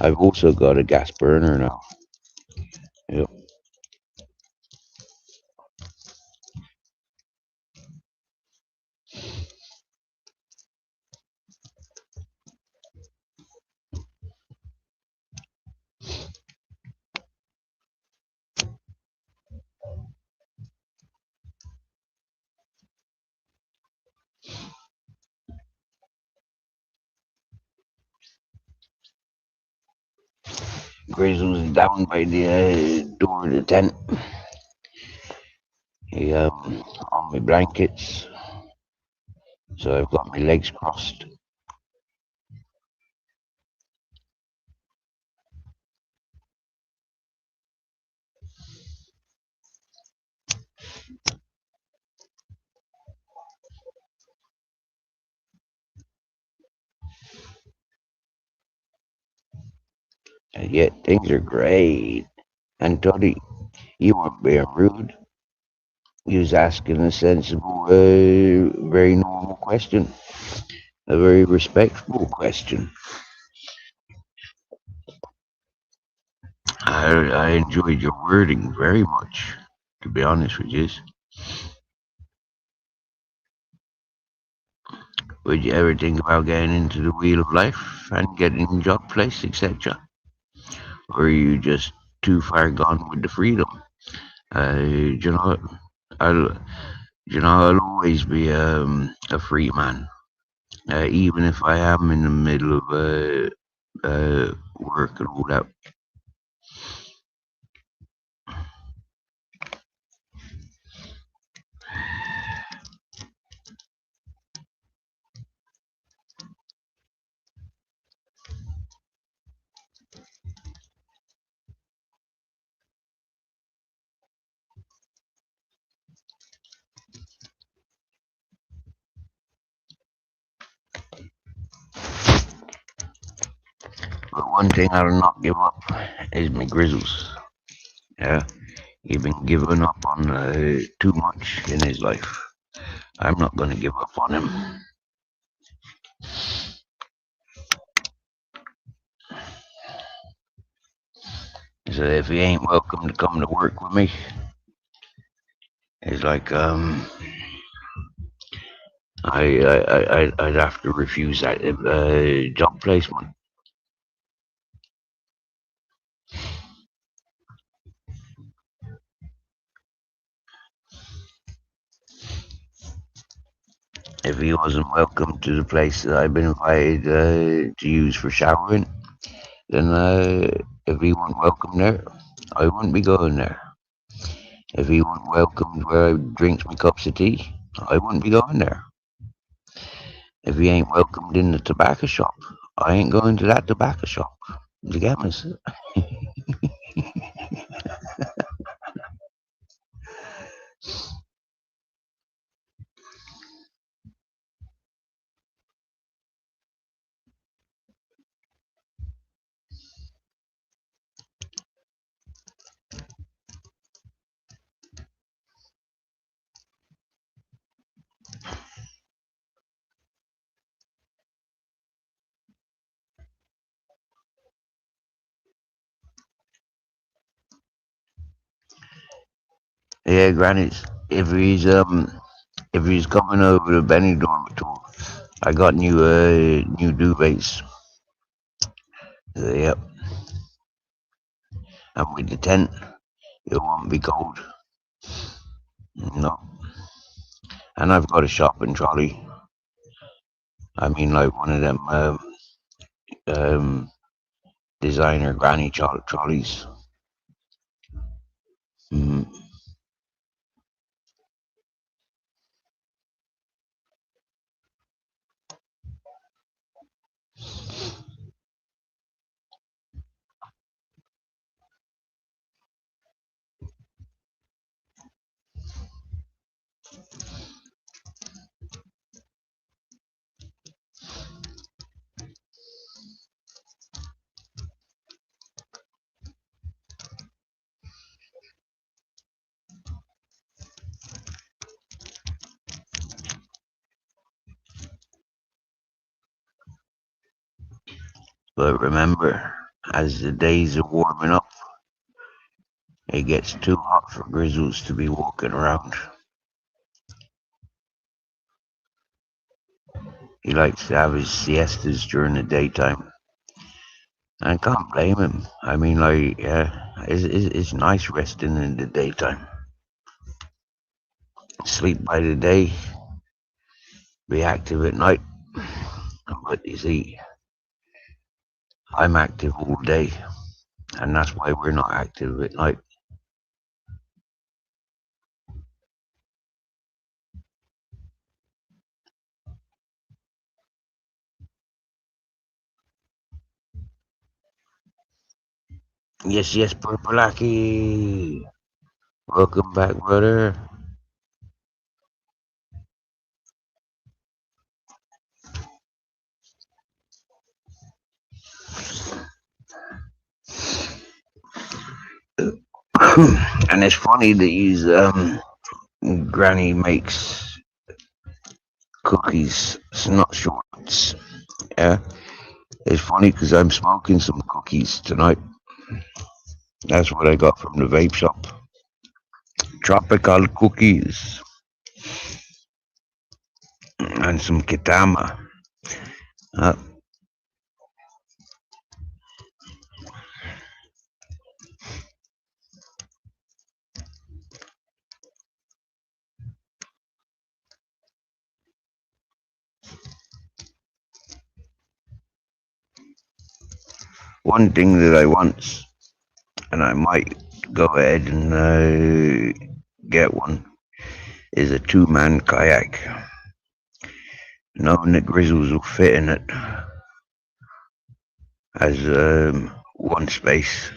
I've also got a gas burner now. Yep. Grizzle's down by the door of the tent. He on my blankets, so I've got my legs crossed. And yet things are great. And Toddy, you weren't being rude. You was asking a sensible, very normal question, a very respectful question. I enjoyed your wording very much, to be honest with you. Would you ever think about getting into the wheel of life and getting a job place, etc.? Or are you just too far gone with the freedom? You know, I'll, I'll always be a free man, even if I am in the middle of work and all that. But one thing I'll not give up is my grizzles. Yeah, he's been giving up on too much in his life. I'm not going to give up on him. So if he ain't welcome to come to work with me, it's like I'd have to refuse that job placement. If he wasn't welcome to the place that I've been invited to use for showering, then if he wasn't welcome there, I wouldn't be going there. If he wasn't welcomed where I drinks my cups of tea, I wouldn't be going there. If he ain't welcomed in the tobacco shop, I ain't going to that tobacco shop. You get me? Yeah, grannies. If he's coming over to Benidorm at all, I got new duvets. Yep. And with the tent, it won't be cold. No. And I've got a shopping trolley. I mean, like one of them designer granny trolleys. Mm. But remember, as the days are warming up, it gets too hot for Grizzles to be walking around. He likes to have his siestas during the daytime. I can't blame him. I mean, like, yeah, it's nice resting in the daytime. Sleep by the day, be active at night. But you see, I'm active all day, and that's why we're not active at night. Yes, yes, Purpleaki. Welcome back, brother. And it's funny that he's Granny makes cookies, not shorts. Yeah, it's funny because I'm smoking some cookies tonight. That's what I got from the vape shop. Tropical cookies and some kitama. Uh, One thing that I want, and I might go ahead and get one, is a two-man kayak. Knowing that Grizzles will fit in it as one space.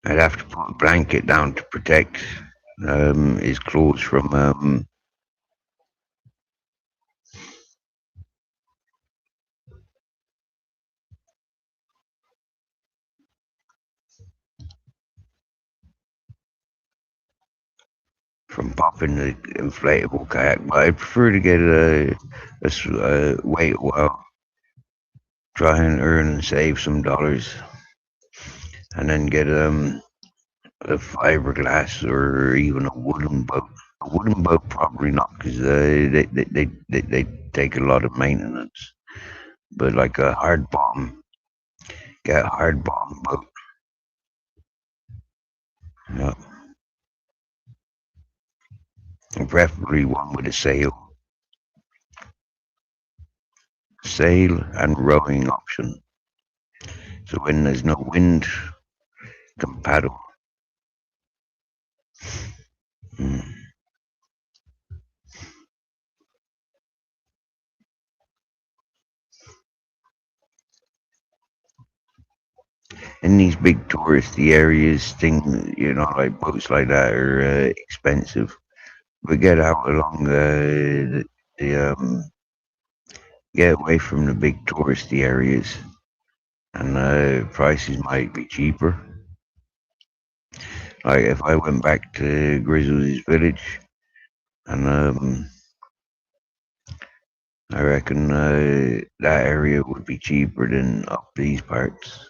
I'd have to put a blanket down to protect his clothes from popping the inflatable kayak. But I prefer to get wait a while, try and earn and save some dollars, and then get a fiberglass or even a wooden boat. A wooden boat probably not, because they take a lot of maintenance. But like a hard bottom, get a hard bottom boat. Yeah. Preferably one with a sail. Sail and rowing option. So when there's no wind, can paddle. In these big touristy areas, things, like boats like that are expensive. But get out along the get away from the big touristy areas, and prices might be cheaper. Like if I went back to Grizzly's village, and I reckon that area would be cheaper than up these parts.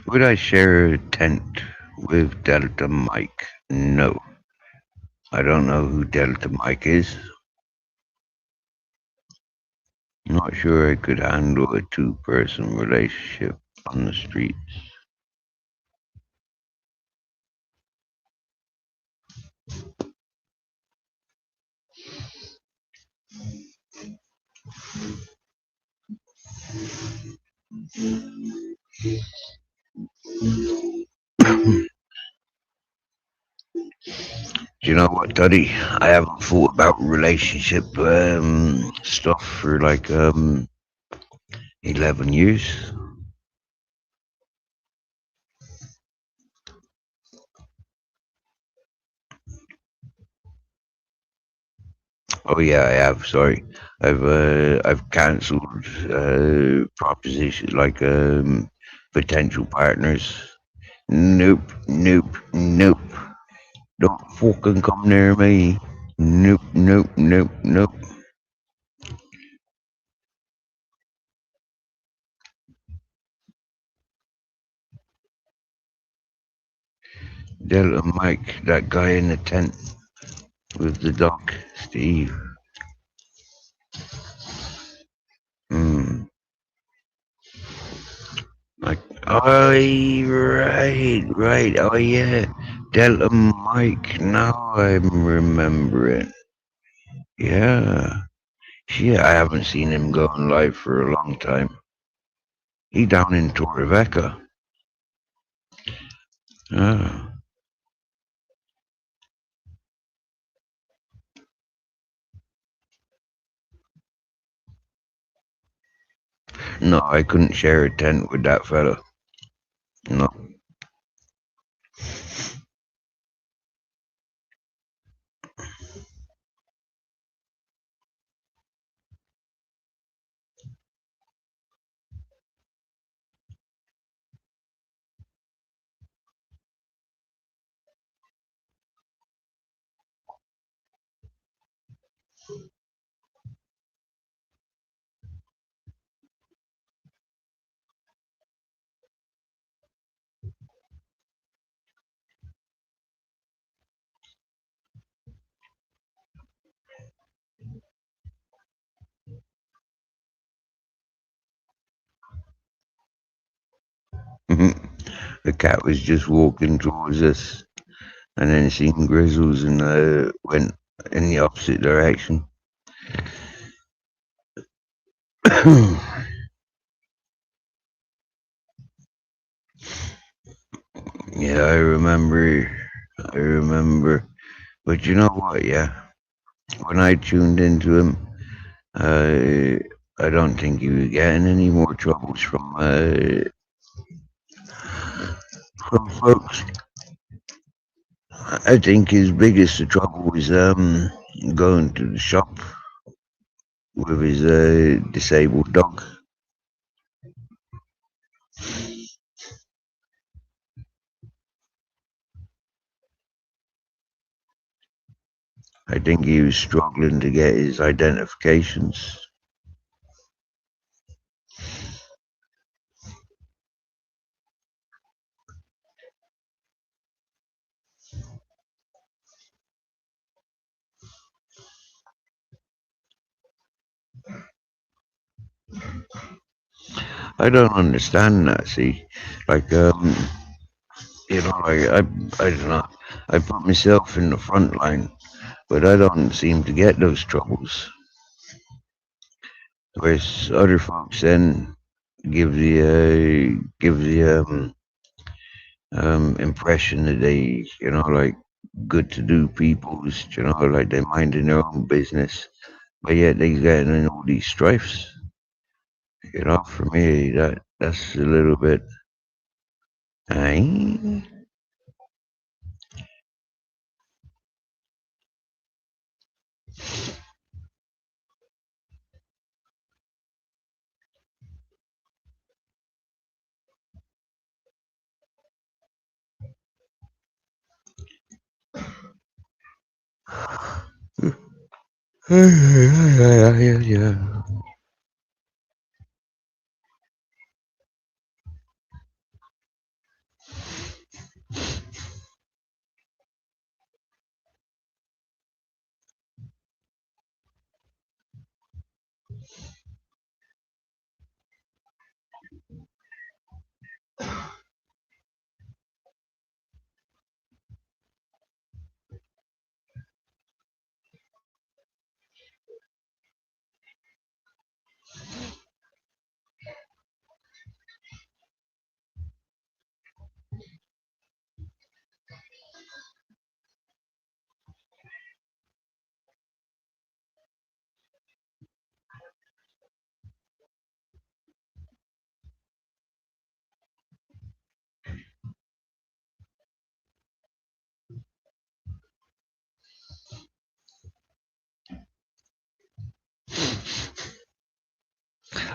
Would I share a tent with Delta Mike? No. I don't know who Delta Mike is. Not sure I could handle a two-person relationship on the streets. Do you know what, Duddy? I haven't thought about relationship stuff for like 11 years. Oh yeah, I have. Sorry, I've cancelled proposition like potential partners Nope, nope, nope. Don't fucking come near me. Nope, nope, nope, nope. Delta Mike, that guy in the tent with the dog, Steve. Like, oh, right. Oh, yeah. Delta Mike. Now I'm remembering. Yeah. Shit, I haven't seen him going live for a long time. He down in Torrevecca. Ah. No, I couldn't share a tent with that fella. No. The cat was just walking towards us and then seen Grizzles and went in the opposite direction. Yeah, I remember. But you know what? Yeah, when I tuned into him, I don't think he was getting any more troubles from folks. I think his biggest trouble was going to the shop with his disabled dog. I think he was struggling to get his identifications. I don't understand that. See, like like I don't know. I put myself in the front line, but I don't seem to get those troubles. Whereas other folks then give the impression that they, like good to do peoples, like they minding their own business, but yet they getting in all these strifes. For me, that's a little bit. Aye. Yeah.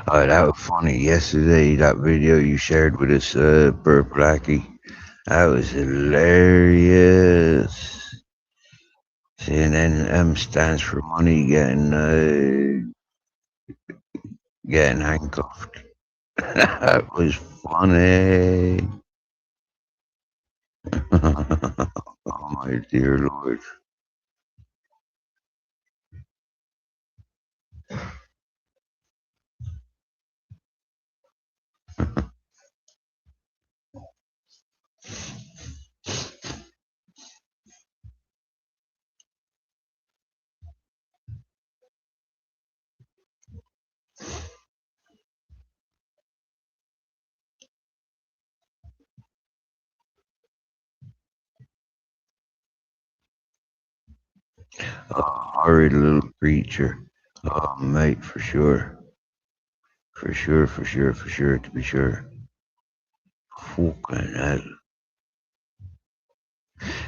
Oh, that was funny yesterday. That video you shared with us, Burp Blackie. That was hilarious. See, and then M stands for money getting handcuffed. That was funny. Oh my dear Lord. Oh, horrid little creature. Oh, mate, for sure. For sure, for sure, for sure, to be sure. Fucking hell.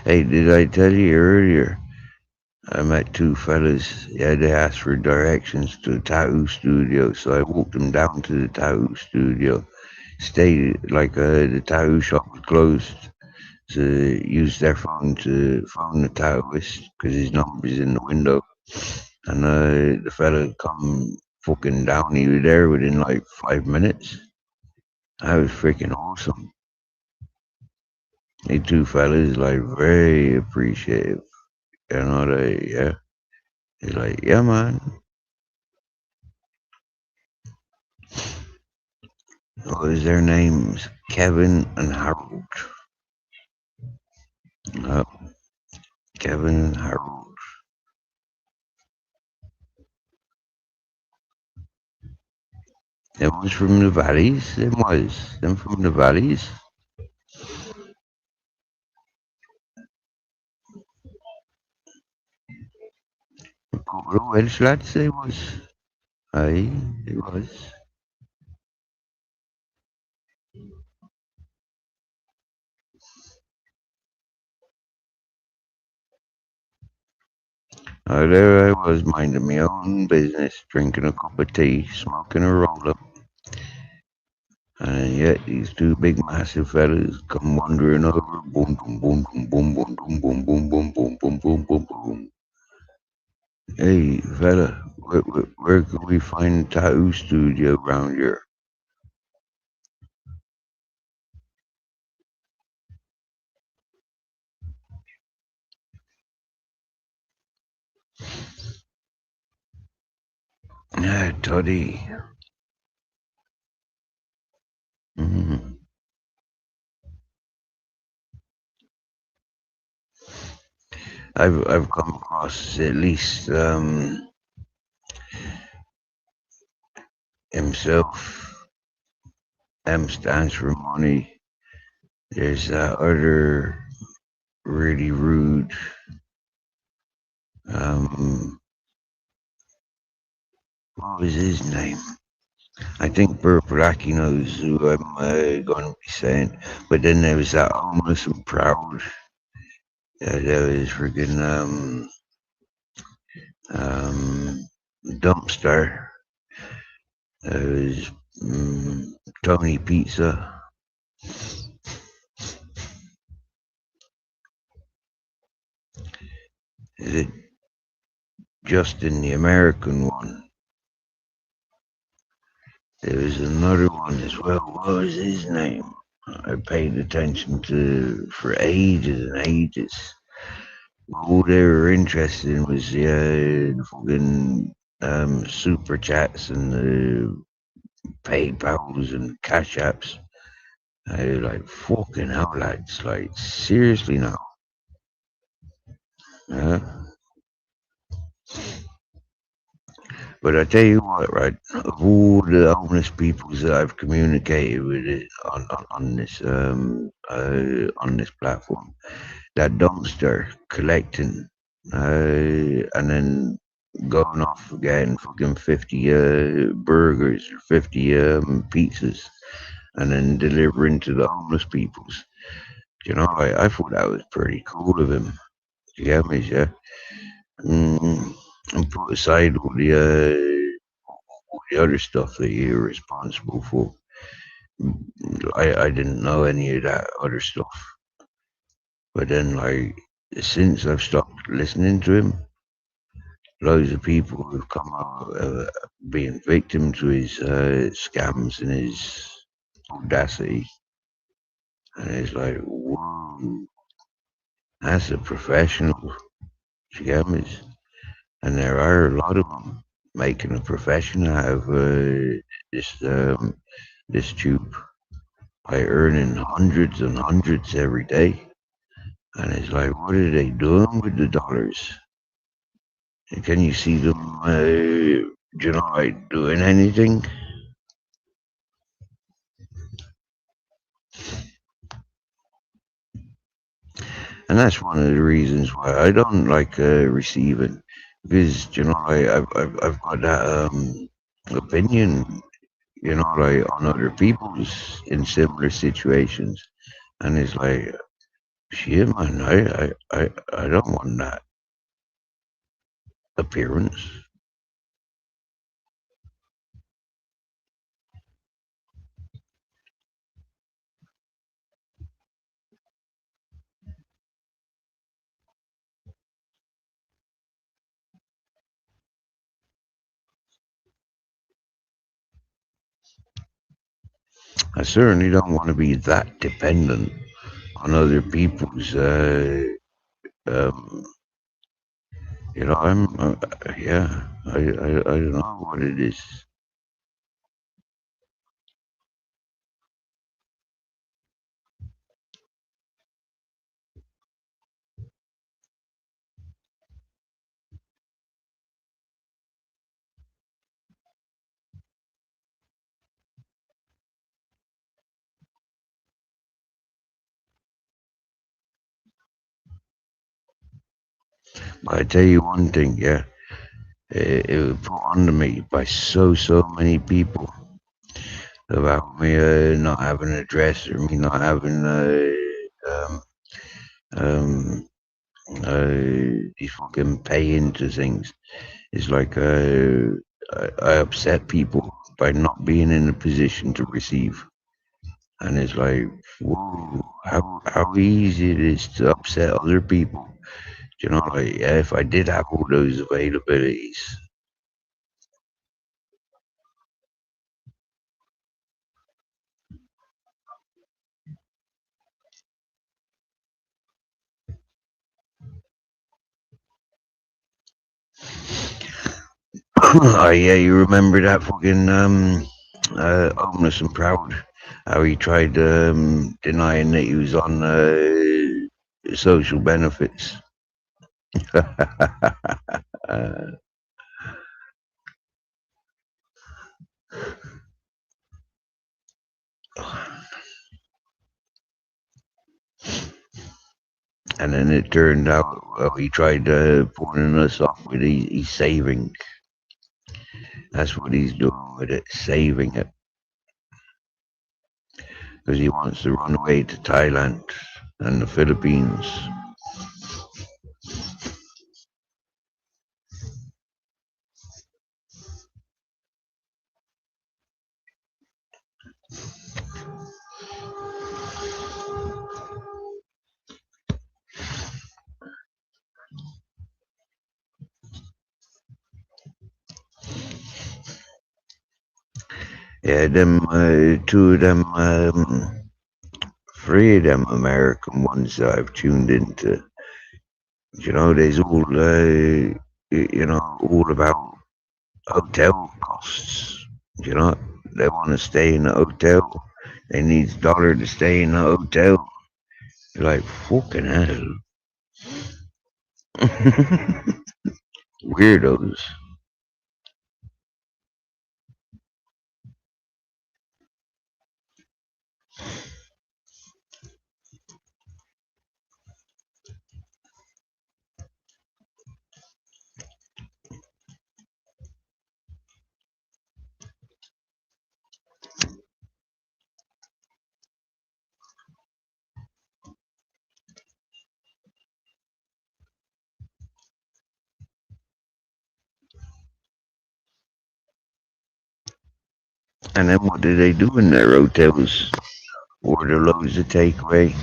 Hey, did I tell you earlier? I met two fellas. Yeah, they asked for directions to a tattoo studio, so I walked them down to the tattoo studio. Stayed like the tattoo shop was closed, so used their phone to phone the tattooist because his number's in the window. And the fella come fucking down. He was there within like 5 minutes. That was freaking awesome. They two fellas like very appreciative. You know, yeah. He's like, yeah, man. What was their names? Kevin and Harold. Uh, Kevin and Harold. Them was from the valleys. Them from the valleys. A couple of Welsh lads, they was. Aye, they was. There I was minding my own business, drinking a cup of tea, smoking a roll up. And yet these two big massive fellas come wandering over, boom, boom, boom, boom, boom, boom, boom, boom, boom, boom, boom, boom, boom, boom, boom. Hey, fella, where can we find a tattoo studio around here? Ah, Toddy. Mm. I've come across at least himself. M stands for money. There's that other really rude what was his name? I think Burt Blackie knows who I'm going to be saying. But then there was that homeless and proud. There was freaking dumpster. There was Tony Pizza. Is it Justin, the American one? There was another one as well. What was his name? I paid attention to for ages and ages. All they were interested in was the fucking super chats and the PayPals and Cash Apps. I was like, fucking hell, lads. Like, seriously now. Yeah. But I tell you what, right? Of all the homeless peoples that I've communicated with it on this platform, that dumpster collecting, and then going off getting fucking 50 burgers or 50 pizzas, and then delivering to the homeless peoples. You know, I thought that was pretty cool of him. You get me, yeah. And put aside all the other stuff that you're responsible for. I didn't know any of that other stuff. But then, like, since I've stopped listening to him, loads of people have come out being victim to his scams and his audacity. And it's like, whoa, that's a professional scammers. And there are a lot of them making a profession out of this this tube by earning hundreds and hundreds every day. And it's like, what are they doing with the dollars? And can you see them, like doing anything? And that's one of the reasons why I don't like receiving, because I've got that opinion, like on other people's in similar situations, and it's like, shit, man, I don't want that appearance. I certainly don't want to be that dependent on other people's. Um, I'm. Yeah, I don't know what it is. But I tell you one thing, yeah, it was put onto me by so many people about me not having a dress or me not having um, um, these fucking pay into things. It's like I upset people by not being in a position to receive. And it's like, whoa, how easy it is to upset other people. Like, yeah, if I did have all those availabilities. Oh yeah, you remember that fucking homeless and proud? How he tried denying that he was on social benefits. uh, and then it turned out he tried pawning us off with he's saving. That's what he's doing with it, saving it, because he wants to run away to Thailand and the Philippines. Yeah, them two of them, three of them American ones that I've tuned into. There's all all about hotel costs. You know, they want to stay in a hotel. They need dollar to stay in a hotel. You're like, fucking hell. Weirdos. And then what do they do in their hotels? Order loads of takeaway.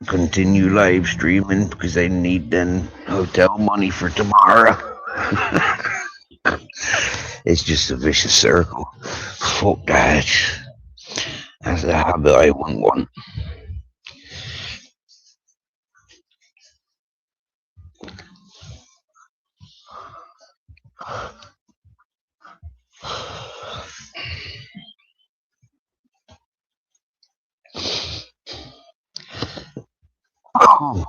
continue live streaming because I need then hotel money for tomorrow. It's just a vicious circle. Fuck that. That's a habit I wouldn't want. Oh.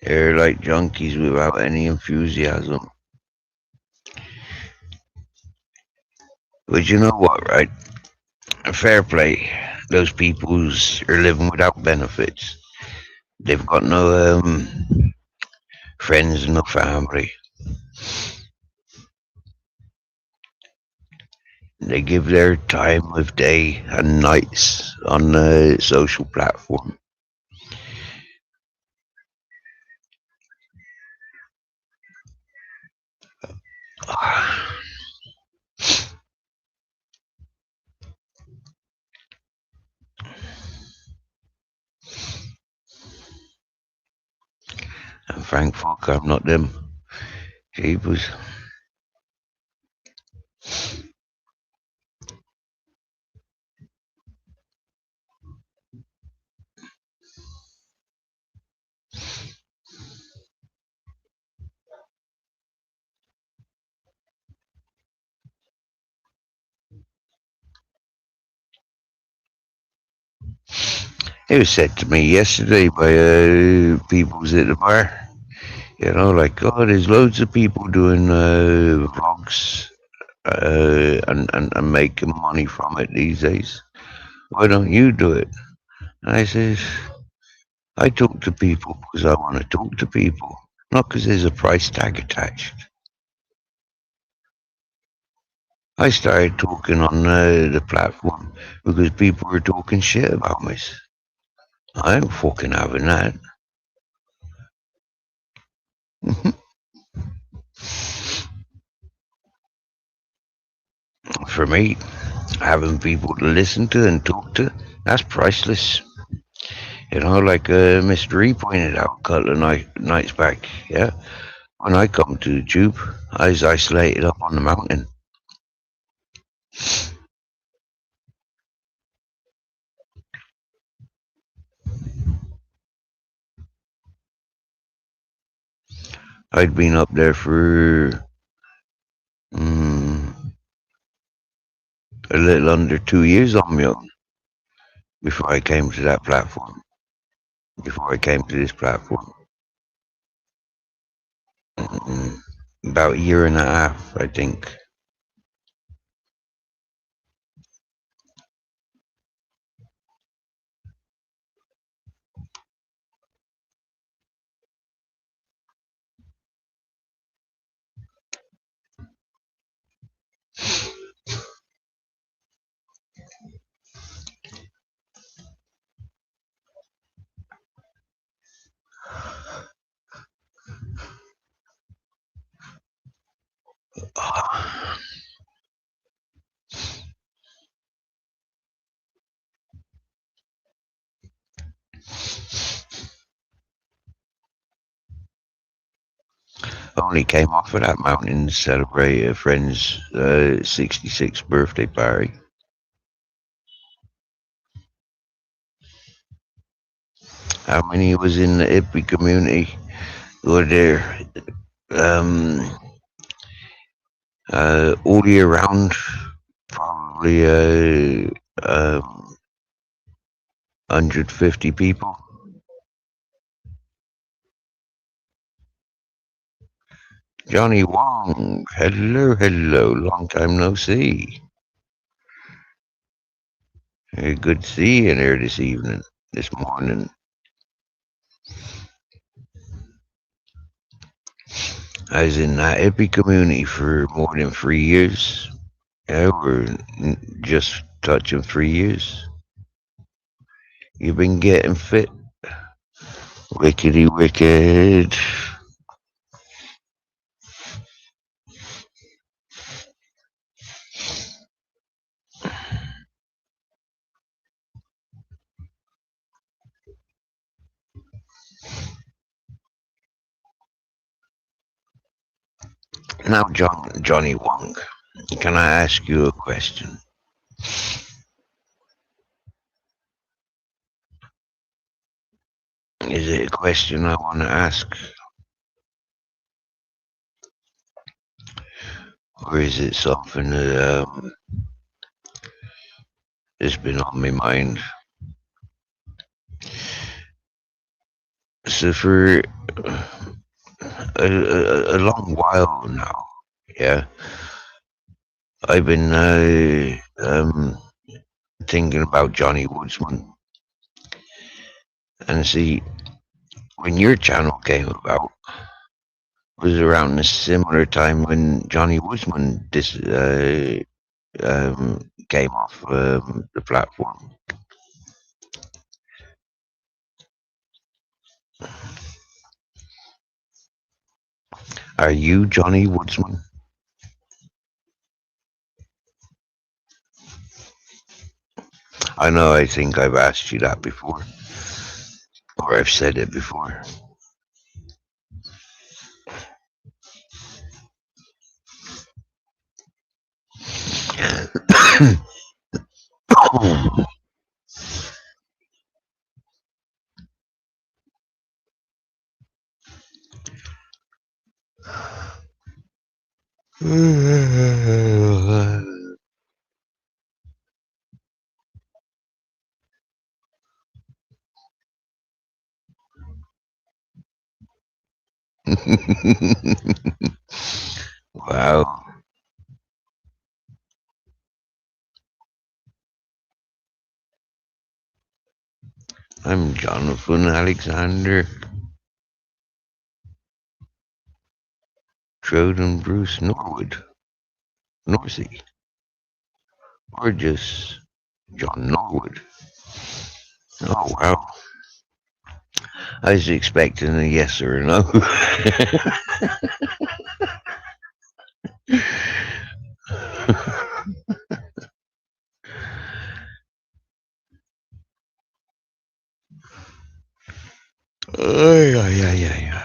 They're like junkies without any enthusiasm. But you know what, right? Fair play. Those people who are living without benefits. They've got no friends and no family. They give their time of day and nights on the social platform. And thank fuck I'm not them. Jeepers. It was said to me yesterday by peoples at the bar. You know, like, oh, there's loads of people doing vlogs and making money from it these days. Why don't you do it? And I says, I talk to people because I want to talk to people, not because there's a price tag attached. I started talking on the platform because people were talking shit about me. I ain't fucking having that. For me, having people to listen to and talk to, that's priceless. You know, like Mr. E pointed out a couple of nights back, yeah? When I come to the tube, I was isolated up on the mountain. I'd been up there for a little under 2 years on my own before I came to that platform, before I came to this platform. About a year and a half, I think. Only came off of that mountain to celebrate a friend's 66th birthday party. How many was in the hippie community who were there all year round? Probably 150 people. Johnny Wong, hello, long time no see. Good to see you there this evening, this morning. I was in that hippie community for more than 3 years. Yeah, we're just touching 3 years. You've been getting fit. Wickety wicked. Now, Johnny Wong, can I ask you a question? Is it a question I want to ask? Or is it something that has been on my mind? So for a long while now, yeah, I've been thinking about Johnny Woodsman. And see, when your channel came about, was around a similar time when Johnny Woodsman came off the platform. Are you Johnny Woodsman? I know I think I've asked you that before. Or I've said it before. Wow. I'm Jonathan Alexander Troden Bruce Norwood. Norsey. Or just John Norwood. Oh, wow. I was expecting a yes or a no. Yeah.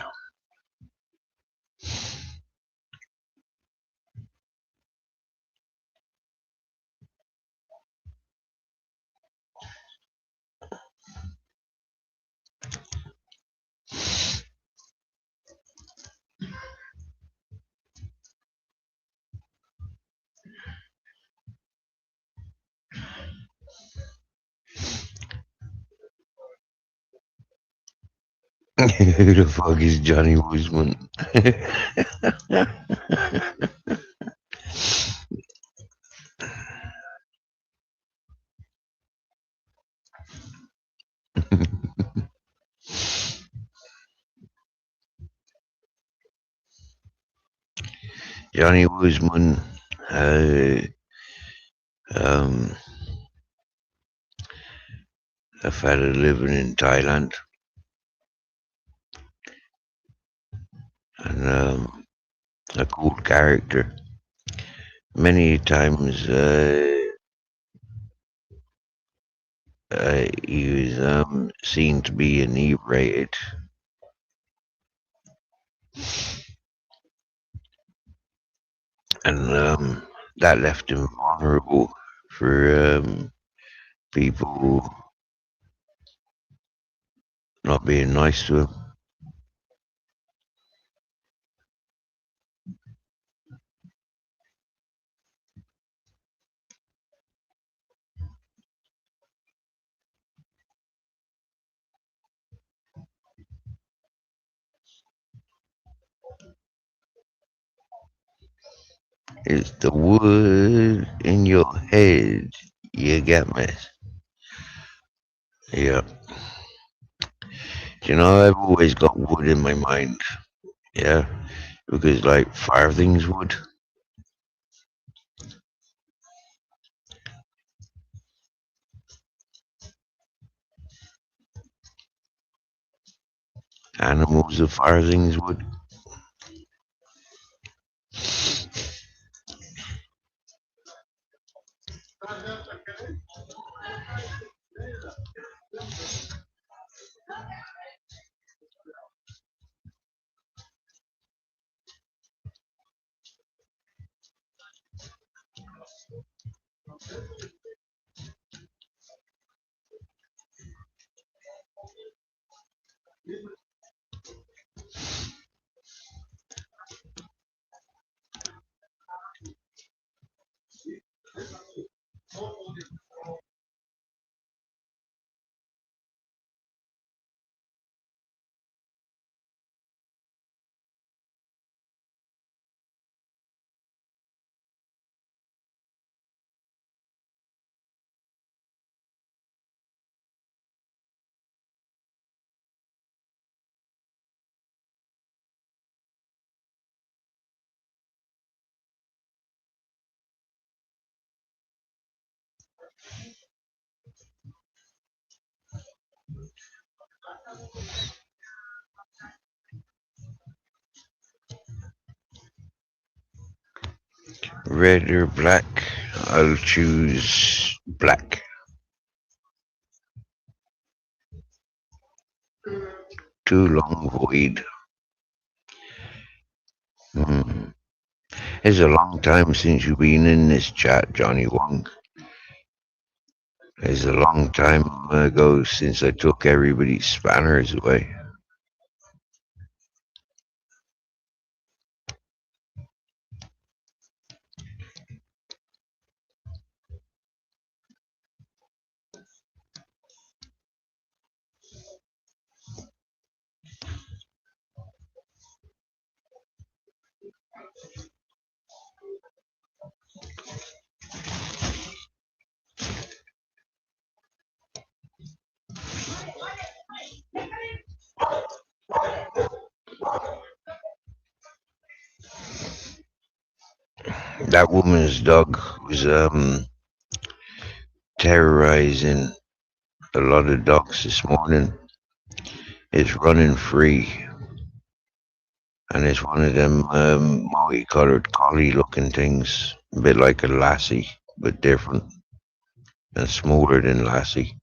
Who the fuck is Johnny Woodsman? Johnny Woodsman, a fella living in Thailand, and a cool character. Many times he was seen to be inebriated. And that left him vulnerable for people not being nice to him. It's the wood in your head. You get me? Yeah. You know, I've always got wood in my mind. Yeah. Because, like, farthings wood. Animals of farthings wood. Red or black? I'll choose black. Too long void. Hmm. It's a long time since you've been in this chat, Johnny Wong. It's a long time ago since I took everybody's spanners away. That woman's dog was terrorizing a lot of dogs this morning. It's running free, and it's one of them multicolored collie-looking things, a bit like a lassie, but different and smaller than lassie.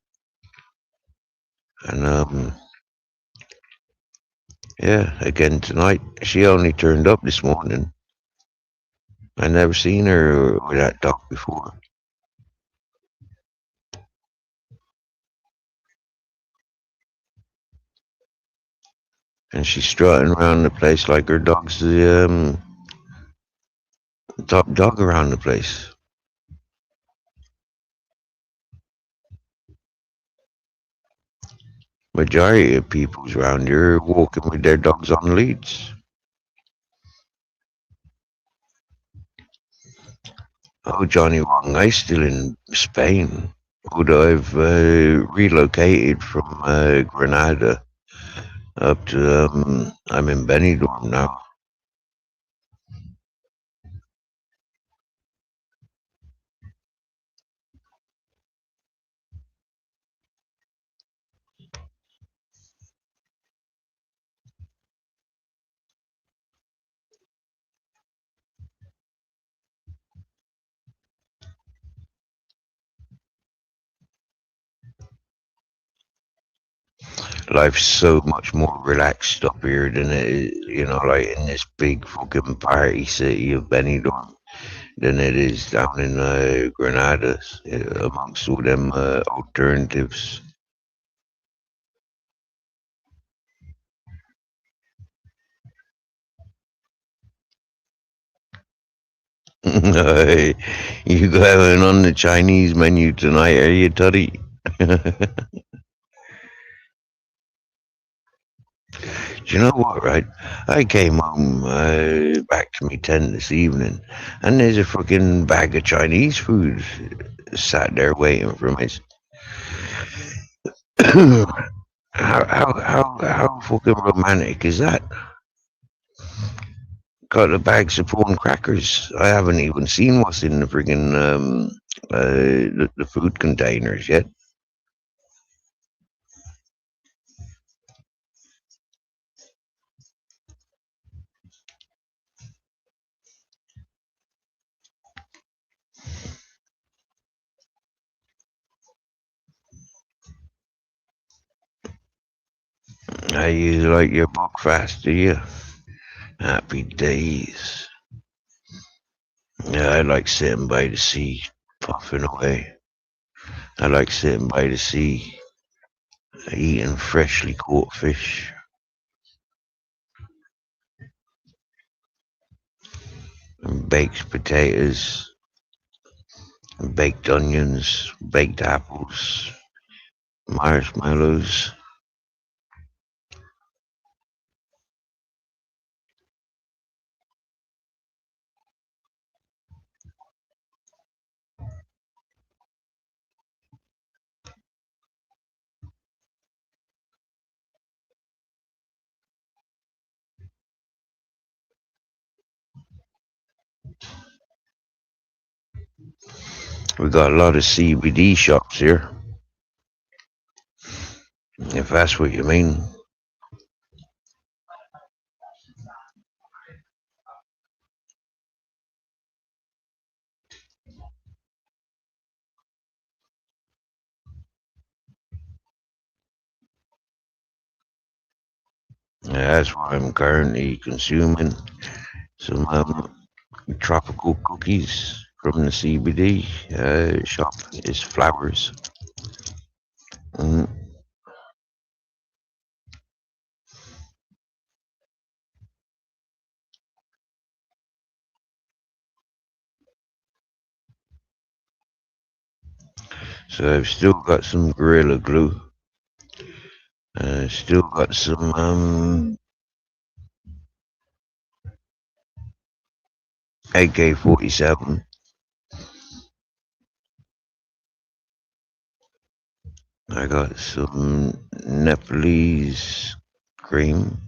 And yeah, again tonight. She only turned up this morning. I never seen her with that dog before. And she's strutting around the place like her dog's the top dog around the place. Majority of people's around here are walking with their dogs on leads. Oh, Johnny Wong, I'm still in Spain, although I've relocated from Granada up to I'm in Benidorm now. Life's so much more relaxed up here than it is, like in this big fucking party city of Benidorm, than it is down in Granada, amongst all them alternatives. You going on the Chinese menu tonight, are you, Tuddy? Do you know what, right? I came home back to me tent this evening, and there's a fucking bag of Chinese food sat there waiting for me. how fucking romantic is that? Got a bags of prawn crackers. I haven't even seen what's in the friggin' the food containers yet. You like your book fast, do you? Happy days. Yeah, I like sitting by the sea, puffing away. I like sitting by the sea, eating freshly caught fish, and baked potatoes, and baked onions, baked apples, marshmallows. We got a lot of CBD shops here, if that's what you mean. Yeah, that's what I'm currently consuming. Some tropical cookies from the CBD shop. Is flowers. Mm. So I've still got some Gorilla Glue. Still got some AK-47. I got some Nepalese cream,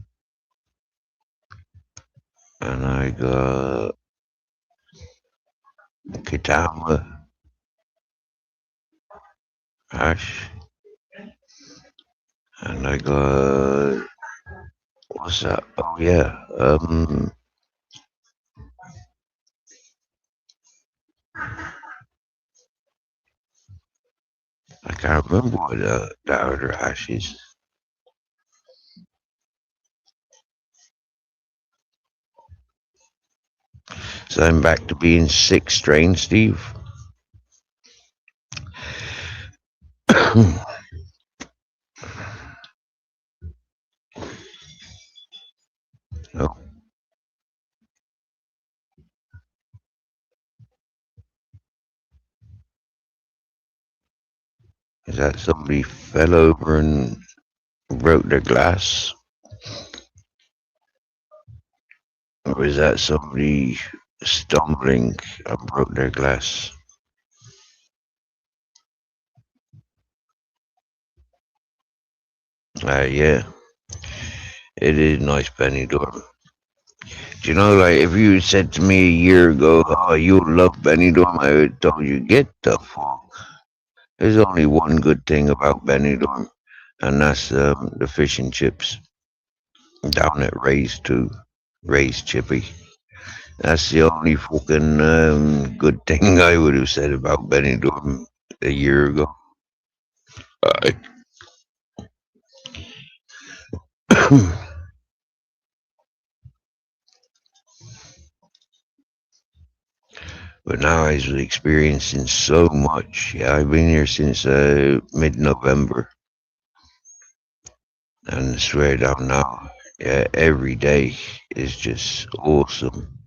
and I got Kitama hash, and I got what's that? Oh yeah, I can't remember what the other hash is. So I'm back to being 6 strain, Steve. Oh, is that somebody fell over and broke their glass? Or is that somebody stumbling and broke their glass? Yeah, it is nice, Benidorm. Do you know, like, if you said to me a year ago, oh, you love Benidorm, I would have told you, get the fuck. There's only one good thing about Benidorm, and that's the fish and chips down at Ray's too. Ray's Chippy. That's the only fucking good thing I would have said about Benidorm a year ago. But now I was experiencing so much. Yeah, I've been here since mid-November, and I swear down now, yeah, every day is just awesome.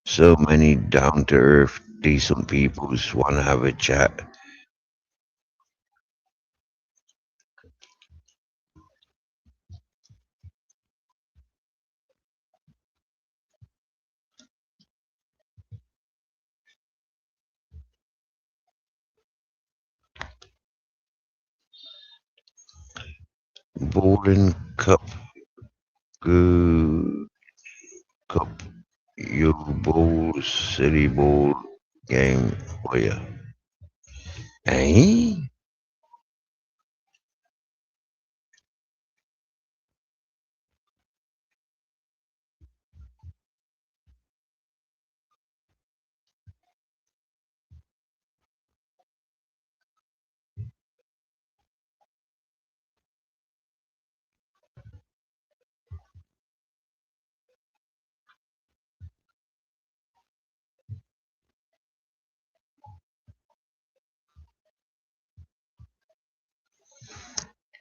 So many down-to-earth, decent people just want to have a chat. bowling cup, you bowl, city bowl game. Oh yeah. Eh?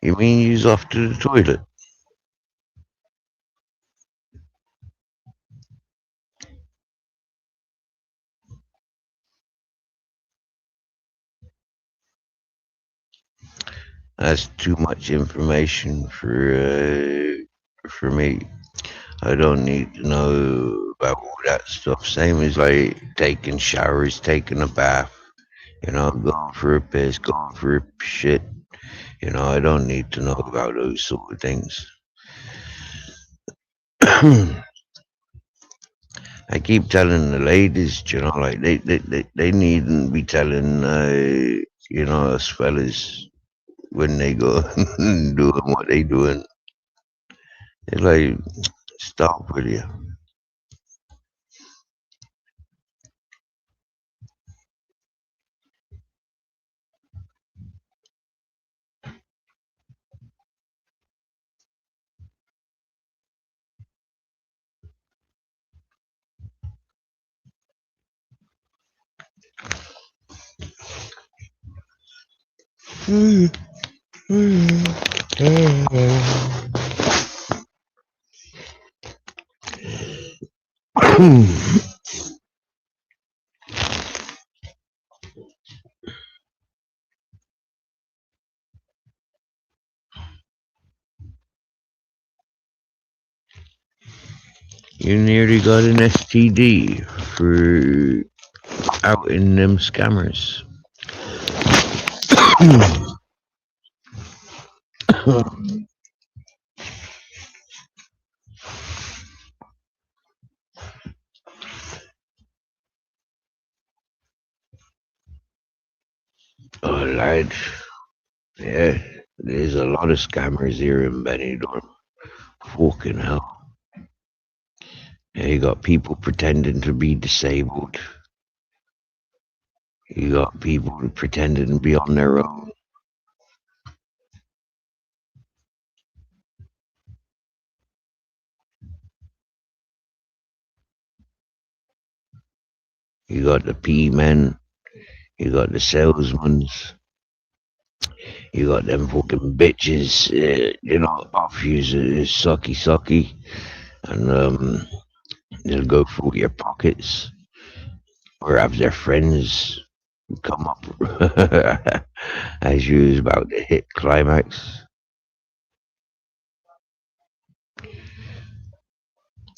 You mean you's off to the toilet? That's too much information for me. I don't need to know about all that stuff. Same as like taking showers, taking a bath, going for a piss, going for a shit. I don't need to know about those sort of things. I keep telling the ladies, like they needn't be telling, us fellas when they go doing what they doing. It's like, stop with you. You nearly got an STD for out in them scammers. Oh, lad. Yeah, there's a lot of scammers here in Benidorm. Fucking hell. Yeah, you got people pretending to be disabled. You got people pretending to be on their own. You got the P-men. You got the salesmen. You got them fucking bitches, off you sucky. And they'll go through your pockets or have their friends come up as you was about to hit climax.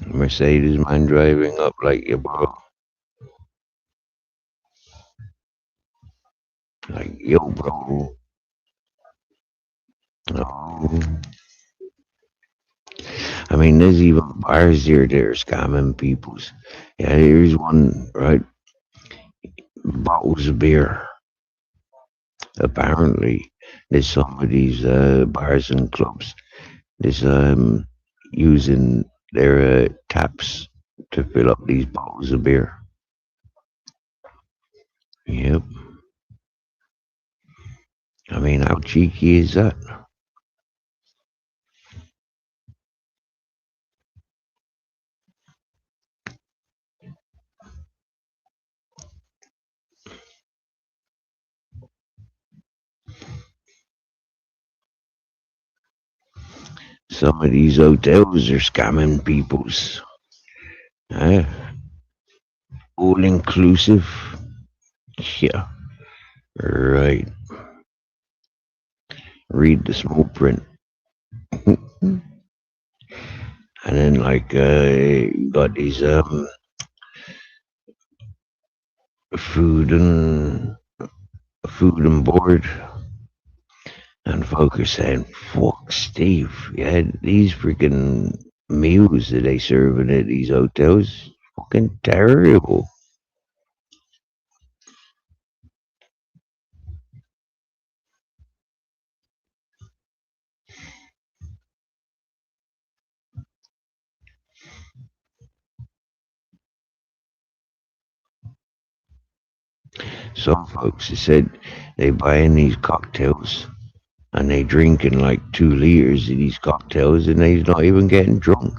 Mercedes man driving up like you, bro. Like, yo, bro. No. I mean, there's even bars here that are scamming peoples. Yeah, here's one, right? Bottles of beer. Apparently, there's some of these bars and clubs that's using their taps to fill up these bottles of beer. Yep. I mean, how cheeky is that? Some of these hotels are scamming peoples. All inclusive. Yeah. Right. Read the small print. And then like you got these food and board. And folk are saying, fuck Steve, yeah, these freaking meals that they serving at these hotels, fucking terrible. Some folks have said they buying these cocktails and they drinking like 2 liters of these cocktails and they's not even getting drunk.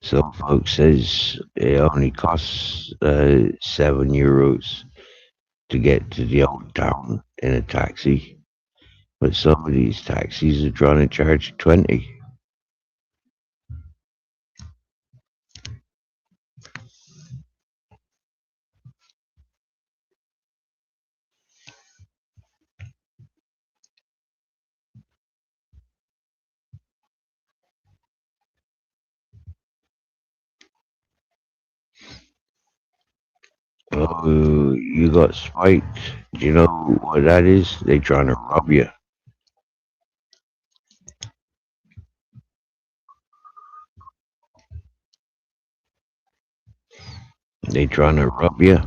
Some folks says it only costs €7 to get to the old town in a taxi, but some of these taxis are trying to charge 20. Oh, you got spiked. Do you know what that is? They trying to rob you. They trying to rob you,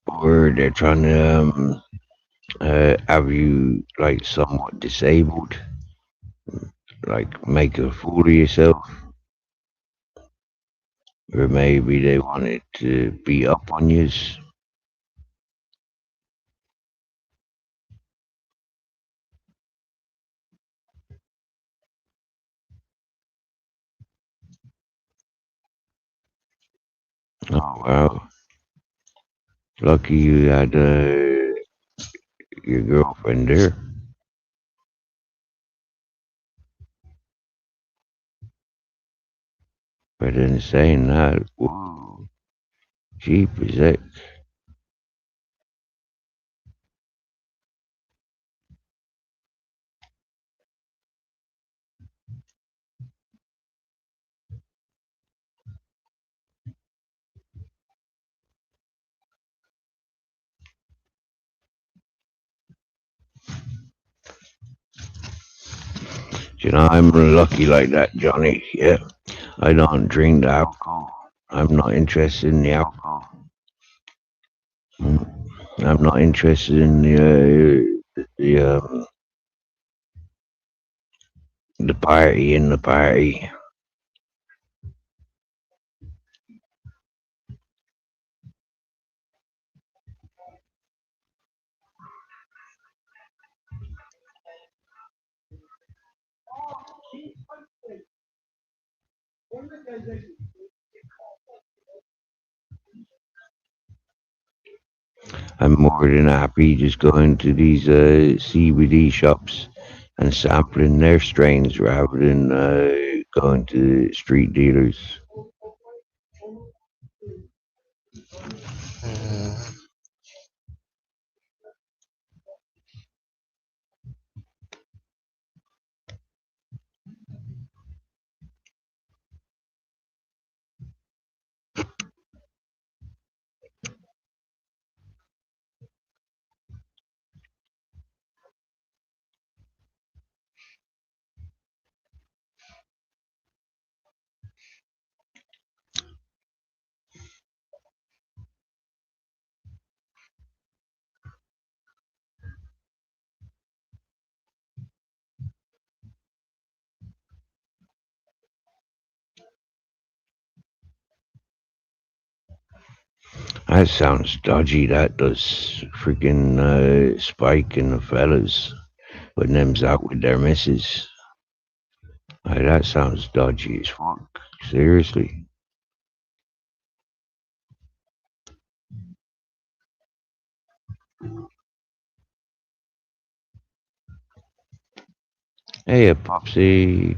or they're trying to have you like somewhat disabled, like make a fool of yourself, or maybe they wanted to beat up on you. Oh wow, lucky you had your girlfriend there. But in saying that, whoa, cheap is it? You know, I'm lucky like that, Johnny. Yeah, I don't drink the alcohol. I'm not interested in the alcohol. Mm. I'm not interested in the party in the party. I'm more than happy just going to these CBD shops and sampling their strains rather than going to street dealers. That sounds dodgy. That does. Freaking Spike and the fellas when them's out with their missus. That sounds dodgy as fuck. Seriously. Hey, Popsy.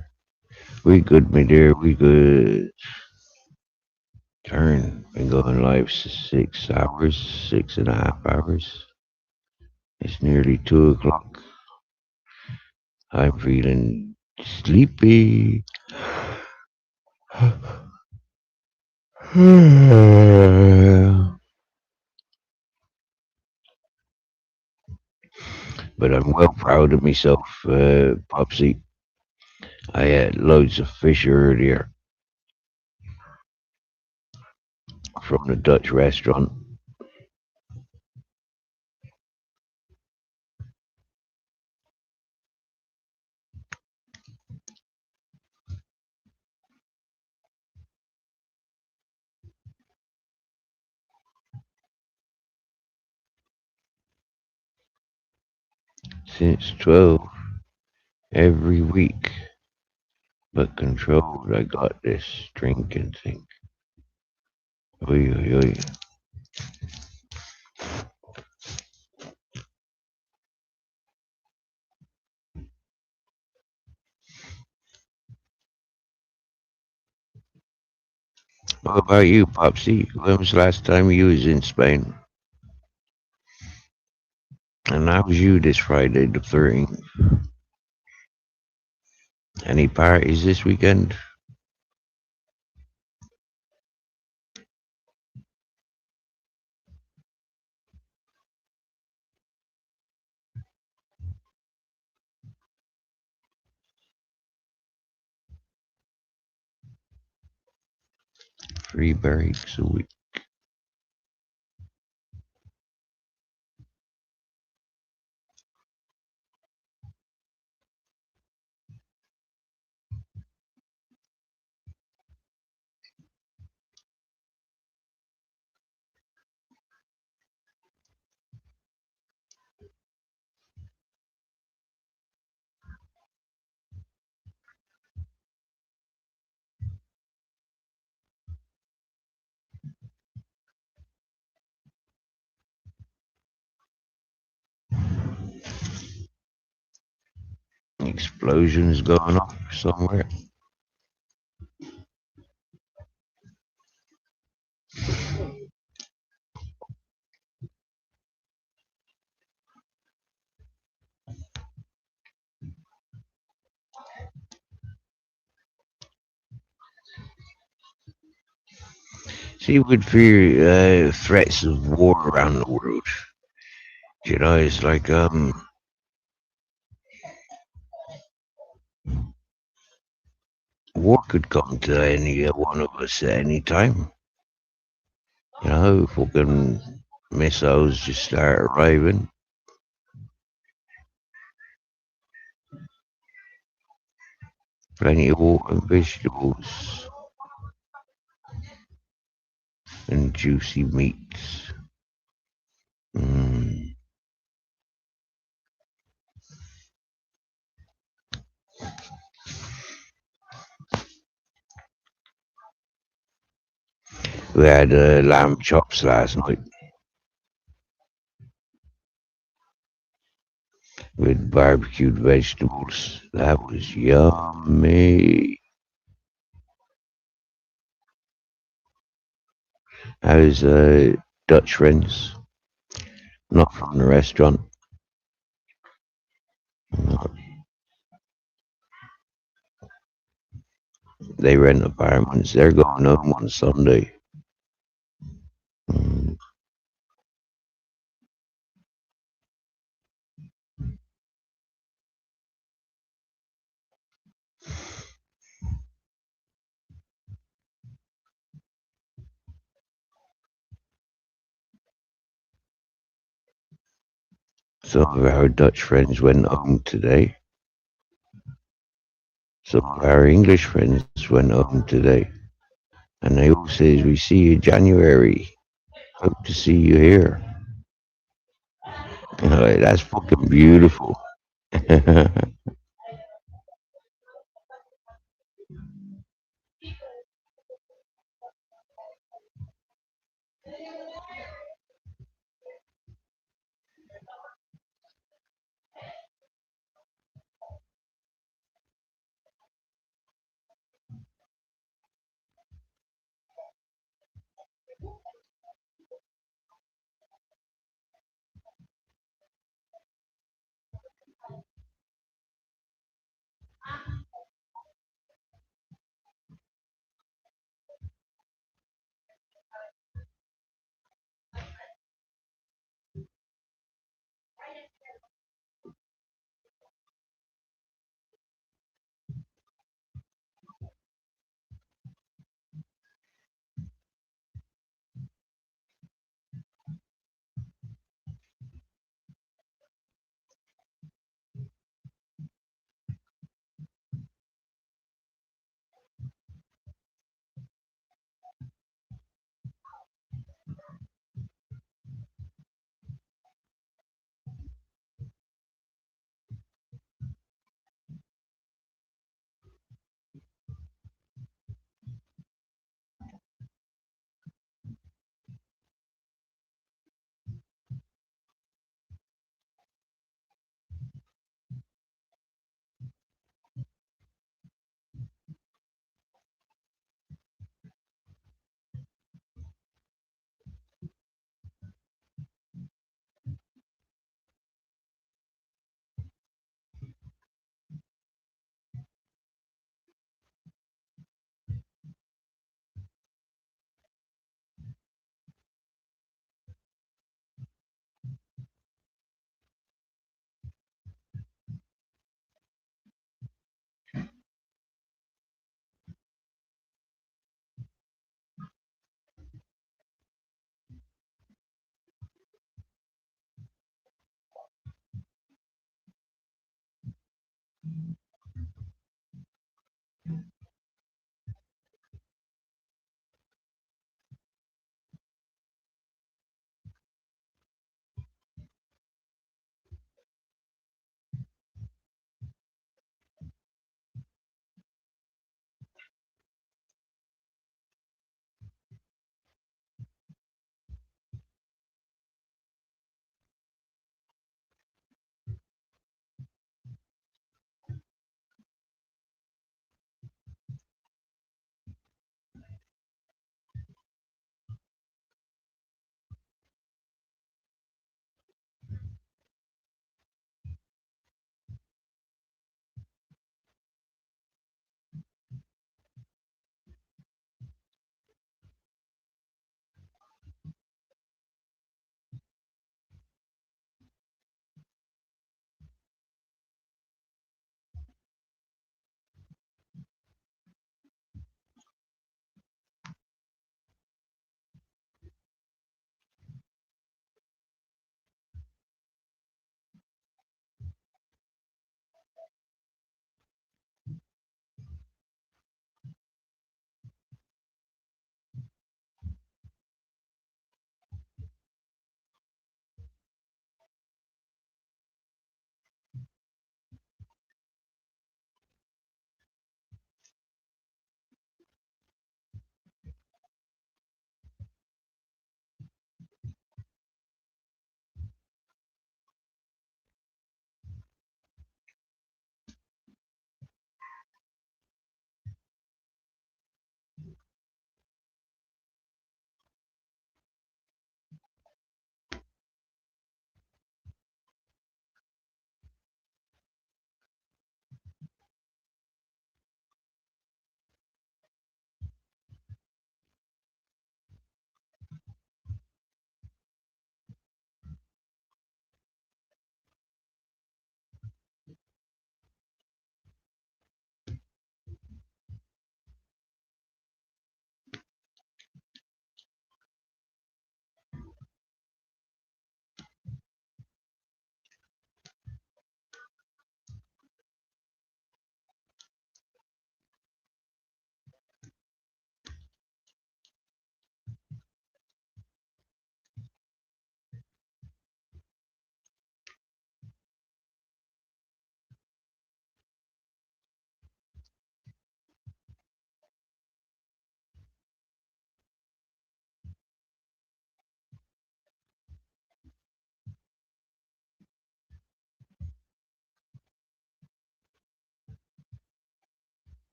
We good, my dear. We good. Turn. Been going live 6 hours, 6.5 hours. It's nearly 2 o'clock. I'm feeling sleepy. But I'm well proud of myself, Popsy. I had loads of fish earlier from the Dutch restaurant. Since 12, every week. But controlled, I got this drinking thing. Oy, oy, oy. What about you, Popsy? When was the last time you was in Spain? And how was you this Friday the 13th? Any parties this weekend? Three breaks a week. Explosions going off somewhere. See, with fear threats of war around the world, it's like war could come to any one of us at any time. Fucking missiles just start arriving. Plenty of water and vegetables and juicy meats. Mm. We had lamb chops last night with barbecued vegetables. That was yummy. How's Dutch friends? Not from the restaurant. No. They rent apartments. They're going home on Sunday. Mm. Some of our Dutch friends went home today. Some of our English friends went home today. And they all says, we see you January. Hope to see you here. That's fucking beautiful.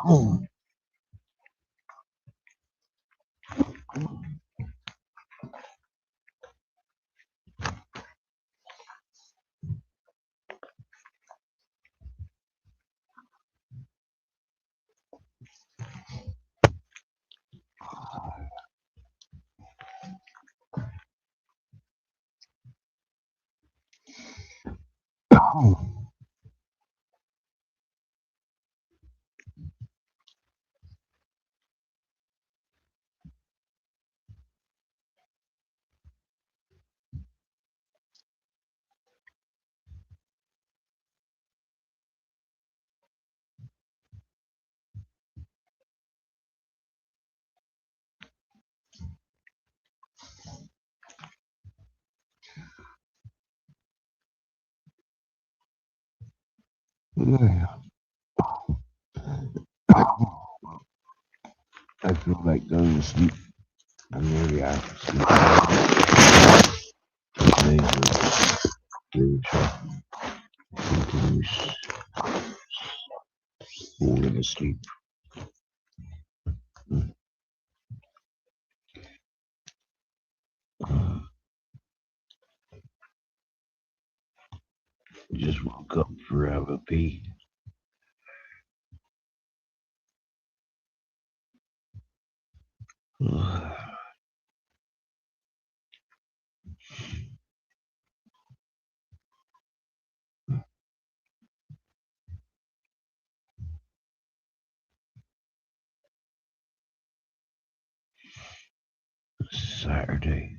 Oh. Oh. Yeah. I feel like going to sleep. I'm really out of sleep. Really continues falling asleep. Just woke up for have a pee. Saturday.